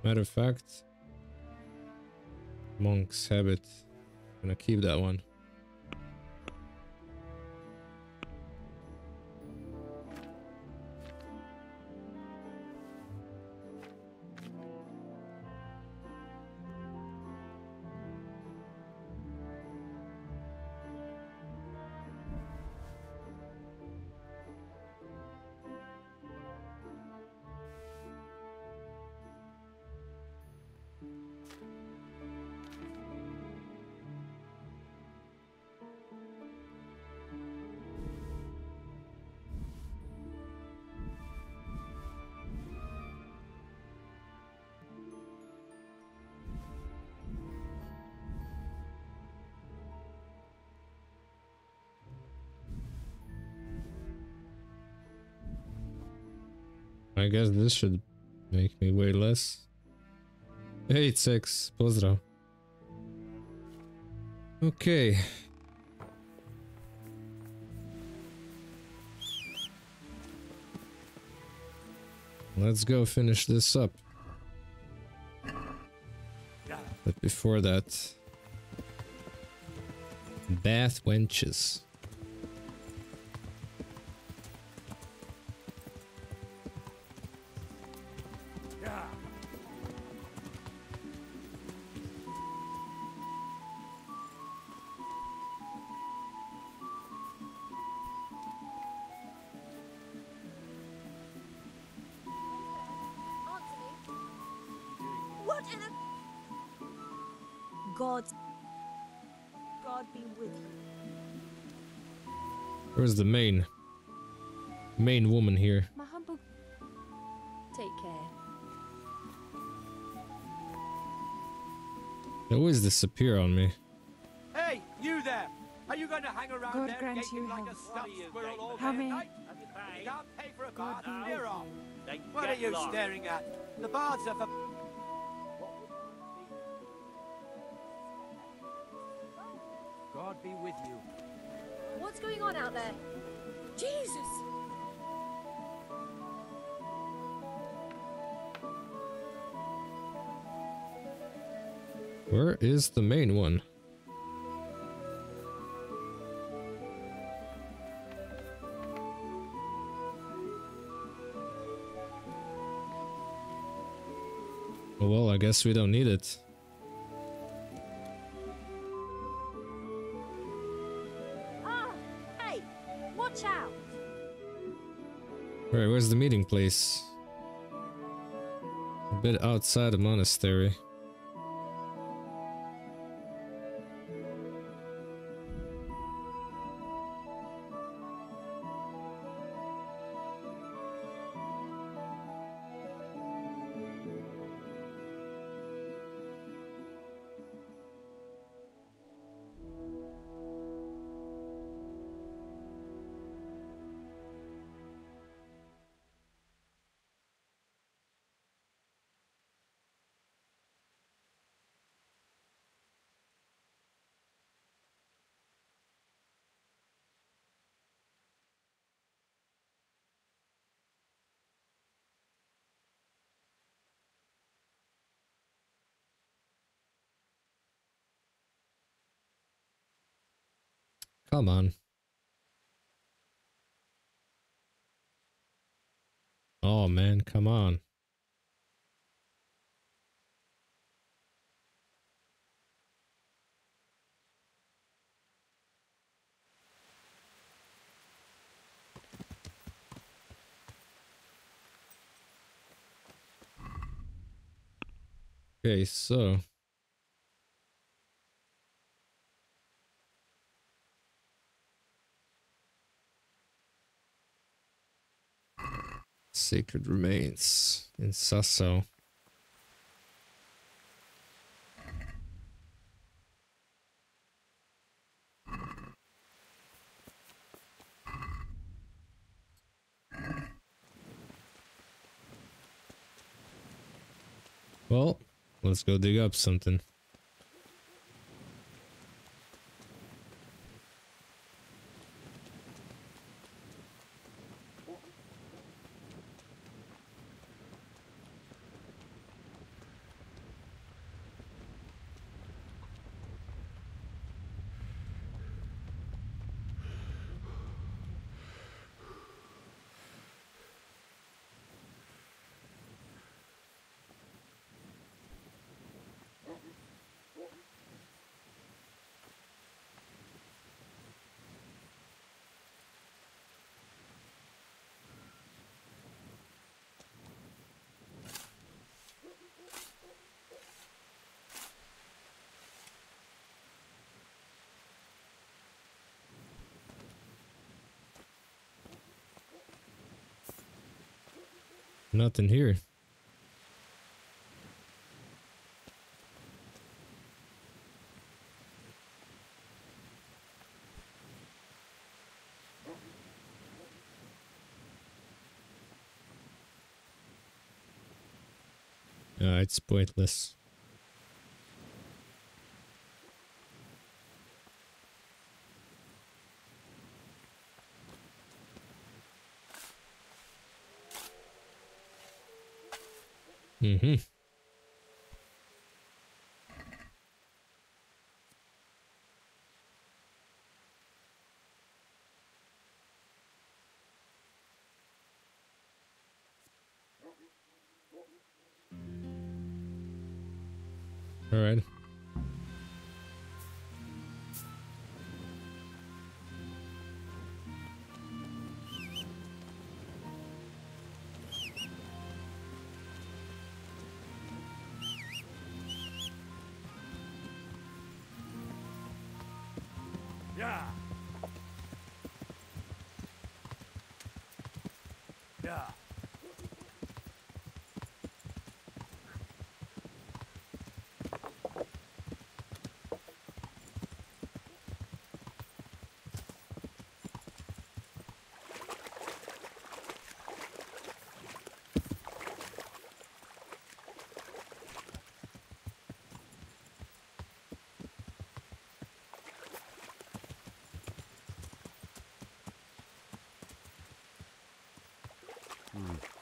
Matter of fact, monk's habit. I'm gonna keep that one. I guess this should make me weigh less. Hey, it's X. Pozdrav. Okay. Let's go finish this up. But before that, bath wenches. What in a... God be with you. Where's the main woman here? My humble... Take care. They always disappear on me. Hey, you there! Are you going to hang around God there grant gaping you like a health. stuffed squirrel all How day and may- night? You can't pay for a bath. be You're with off. you. What are you staring at? The baths are for... God be with you. What's going on out there? Jesus! Where is the main one? Oh, well, I guess we don't need it. Ah! Hey! Watch out! Alright, where's the meeting place? A bit outside the monastery. Come on. Oh man, come on. Okay, so sacred remains in Sasso. Well, let's go dig up something. Nothing here. It's pointless. Mm-hmm. All right. Yeah. Yeah.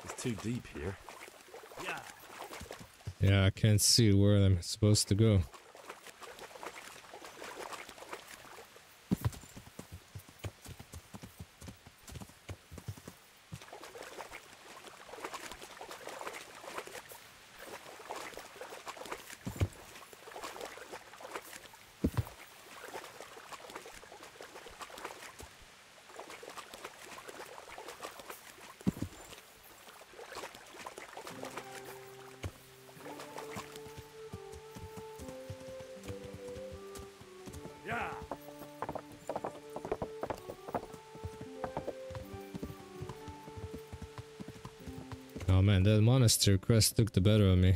It's too deep here. Yeah. Yeah, I can't see where I'm supposed to go. Yeah. Oh man, that monastery quest took the better of me.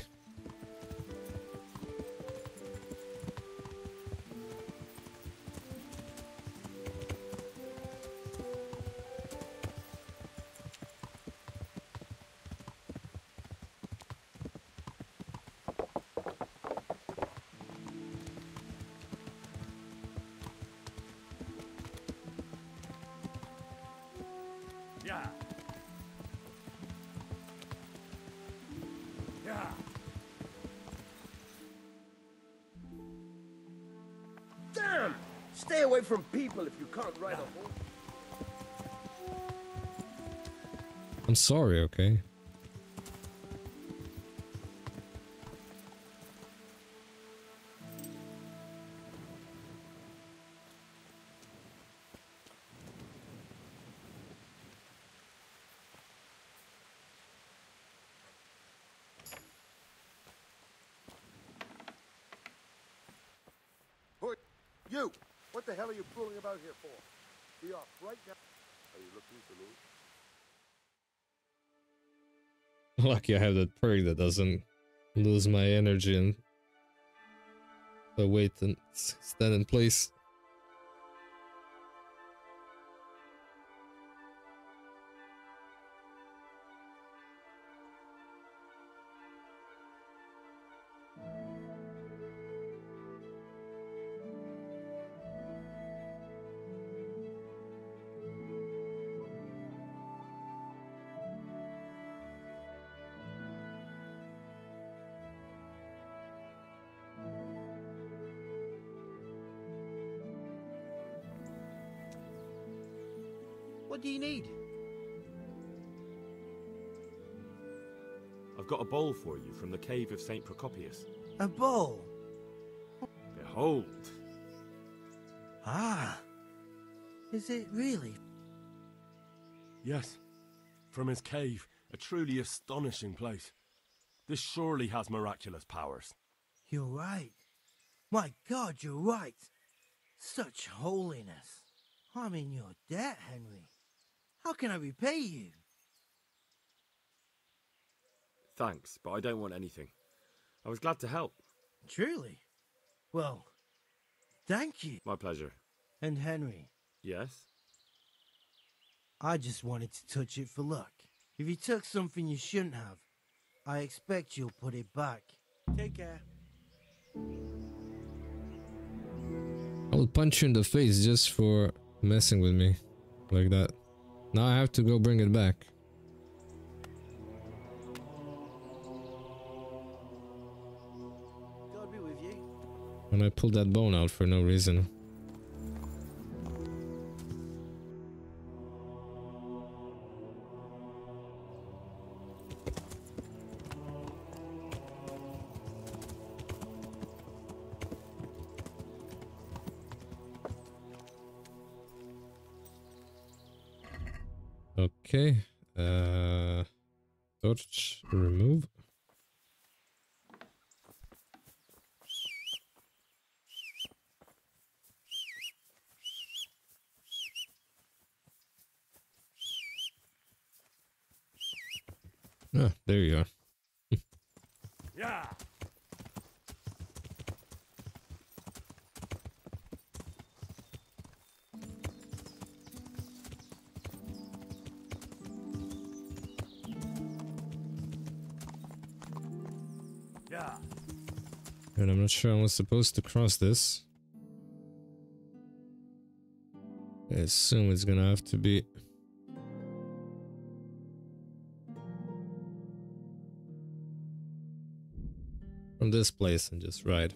Yeah. Yeah. Damn! Stay away from people if you can't ride a horse. I'm sorry, okay? You! What the hell are you fooling about here for? Be off right now. Are you looking for me? Lucky I have that perk that doesn't lose my energy and the wait and stand in place. What do you need? I've got a bowl for you from the cave of St. Procopius. A bowl? Behold! Ah! Is it really? Yes, from his cave, a truly astonishing place. This surely has miraculous powers. You're right. My God, you're right. Such holiness. I'm in your debt, Henry. How can I repay you? Thanks, but I don't want anything. I was glad to help. Truly? Well, thank you. My pleasure. And Henry? Yes? I just wanted to touch it for luck. If you took something you shouldn't have, I expect you'll put it back. Take care. I will punch you in the face just for messing with me like that. Now I have to go bring it back. when I pulled that bone out for no reason. Okay, torch remove. Ah, there you are. Yeah. Yeah. And I'm not sure I was supposed to cross this. I assume it's gonna have to be from this place and just ride.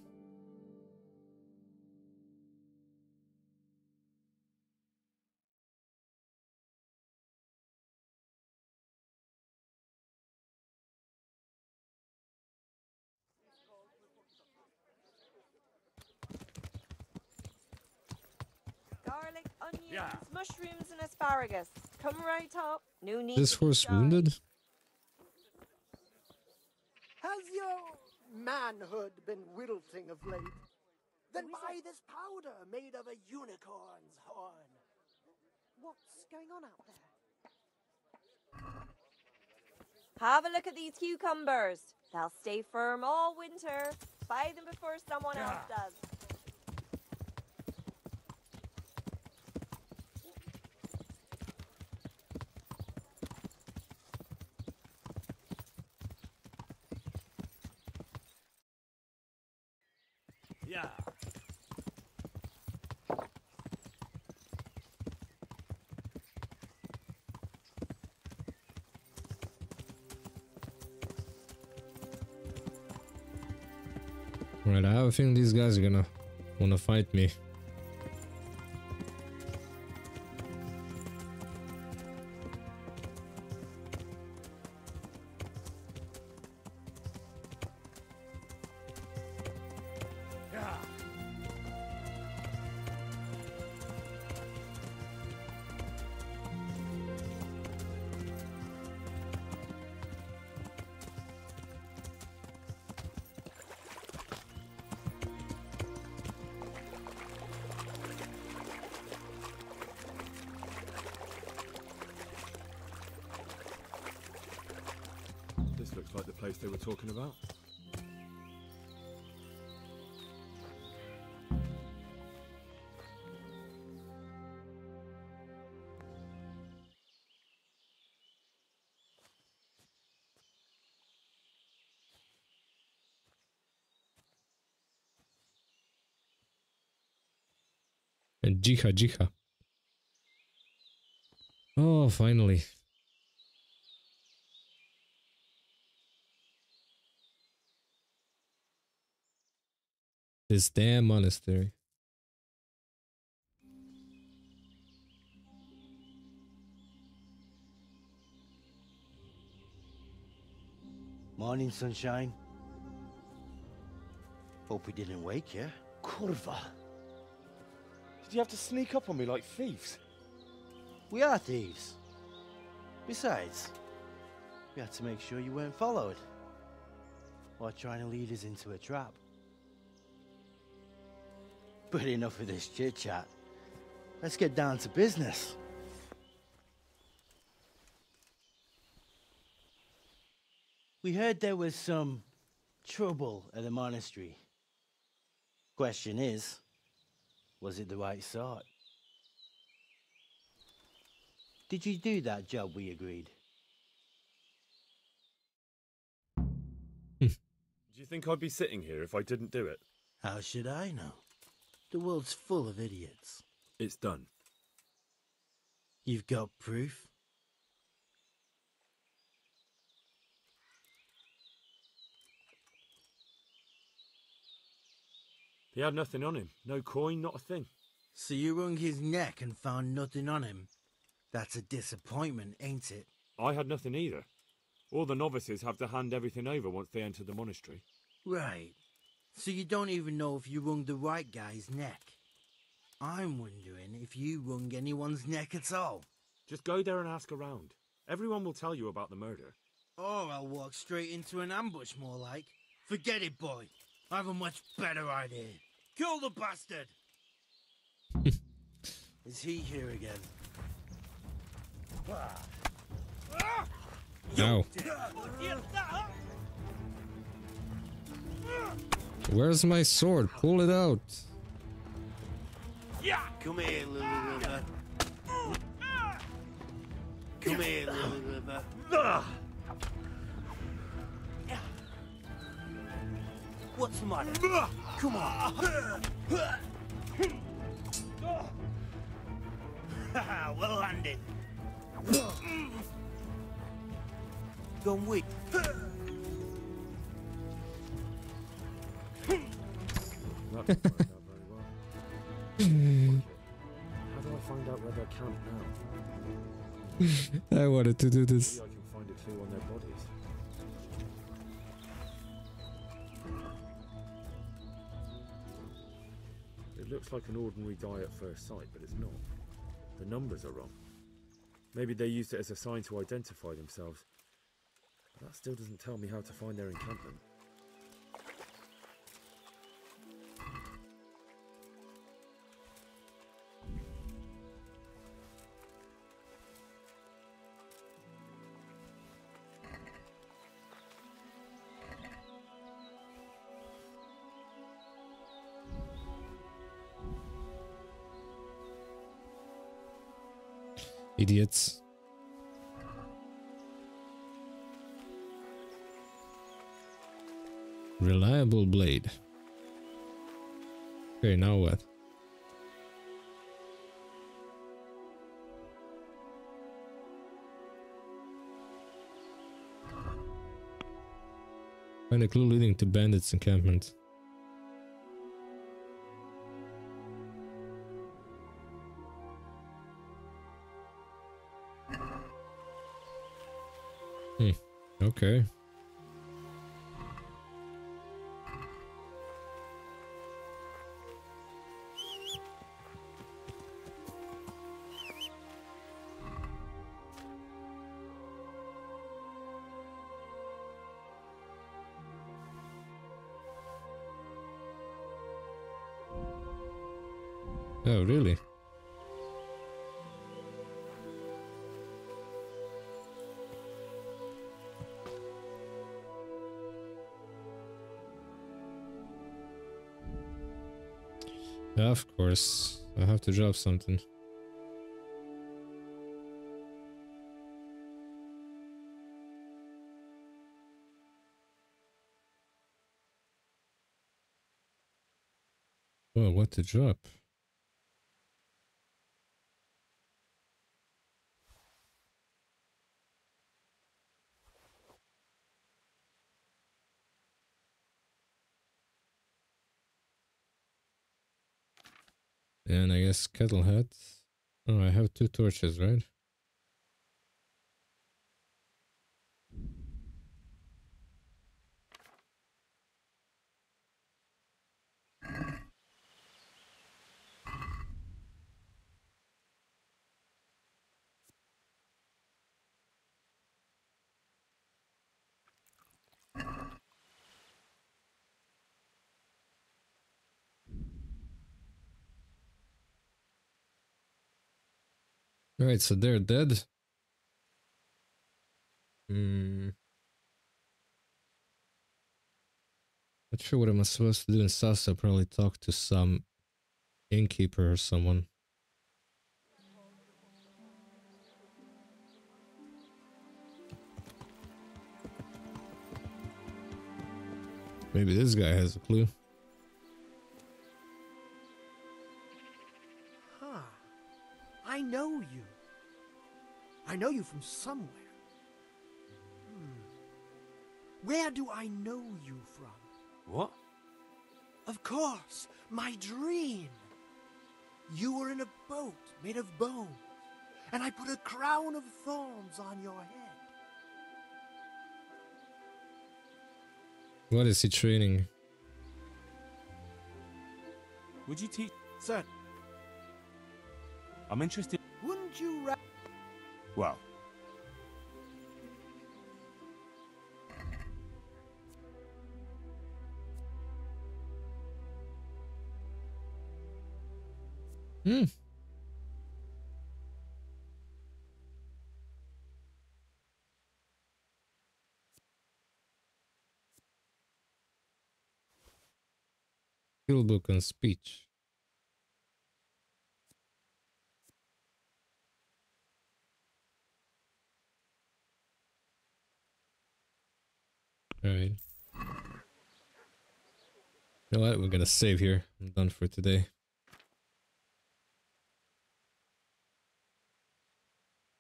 Garlic, onions, mushrooms, and asparagus. Come right up. No need This to be horse shy. wounded? Has your manhood been wilting of late? Then buy this powder made of a unicorn's horn. What's going on out there? Have a look at these cucumbers. They'll stay firm all winter. Buy them before someone else does. Yeah. Right, I have a feeling these guys are gonna wanna fight me. This looks like the place they were talking about. And Jiha. Oh, finally. This damn monastery. Morning, sunshine. Hope we didn't wake you. Kurva. Did you have to sneak up on me like thieves? We are thieves. Besides, we had to make sure you weren't followed. Or trying to lead us into a trap. But enough of this chit-chat. Let's get down to business. We heard there was some trouble at the monastery. Question is, was it the right sort? Did you do that job we agreed? Do you think I'd be sitting here if I didn't do it? How should I know? The world's full of idiots. It's done. You've got proof? He had nothing on him. No coin, not a thing. So you wrung his neck and found nothing on him? That's a disappointment, ain't it? I had nothing either. All the novices have to hand everything over once they enter the monastery. Right. So you don't even know if you wrung the right guy's neck. I'm wondering if you wrung anyone's neck at all. Just go there and ask around. Everyone will tell you about the murder. Or I'll walk straight into an ambush, more like. Forget it, boy. I have a much better idea. Kill the bastard! Is he here again? Ow. Where's my sword? Pull it out. Come here, little river. Come here, little river. What's the matter? Come on. Well landed. Gone weak. That didn't work out very well. How do I find out where they're camped now? I wanted to do this. Maybe I can find a clue on their bodies. It looks like an ordinary die at first sight, but it's not. The numbers are wrong. Maybe they used it as a sign to identify themselves. But that still doesn't tell me how to find their encampment. Idiots. Reliable blade. Okay, now what? Find a clue leading to bandits' encampment. Okay. Oh, really? Yeah, of course. I have to drop something. Well, what to drop? And I guess kettle hat. Oh, I have 2 torches, right? Alright, so they're dead. Not sure what am I supposed to do in Sasa. Probably talk to some innkeeper or someone. Maybe this guy has a clue. Huh. I know you. I know you from somewhere. Where do I know you from? What? Of course, my dream. You were in a boat made of bone, and I put a crown of thorns on your head. What is he training? Would you teach? Sir, I'm interested. wouldn't you Well, Hmm. Skill book on speech. Alright. You know what? We're gonna save here. I'm done for today.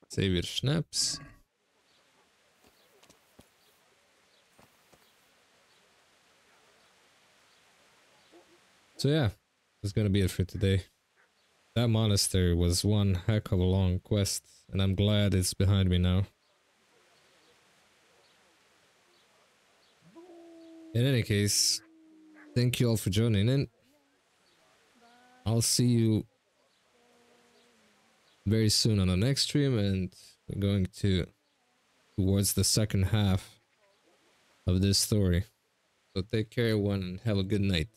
Save your snaps. So yeah, that's gonna be it for today. That monastery was one heck of a long quest, and I'm glad it's behind me now. In any case, thank you all for joining in. I'll see you very soon on the next stream, and we're going towards the second half of this story. So take care everyone and have a good night.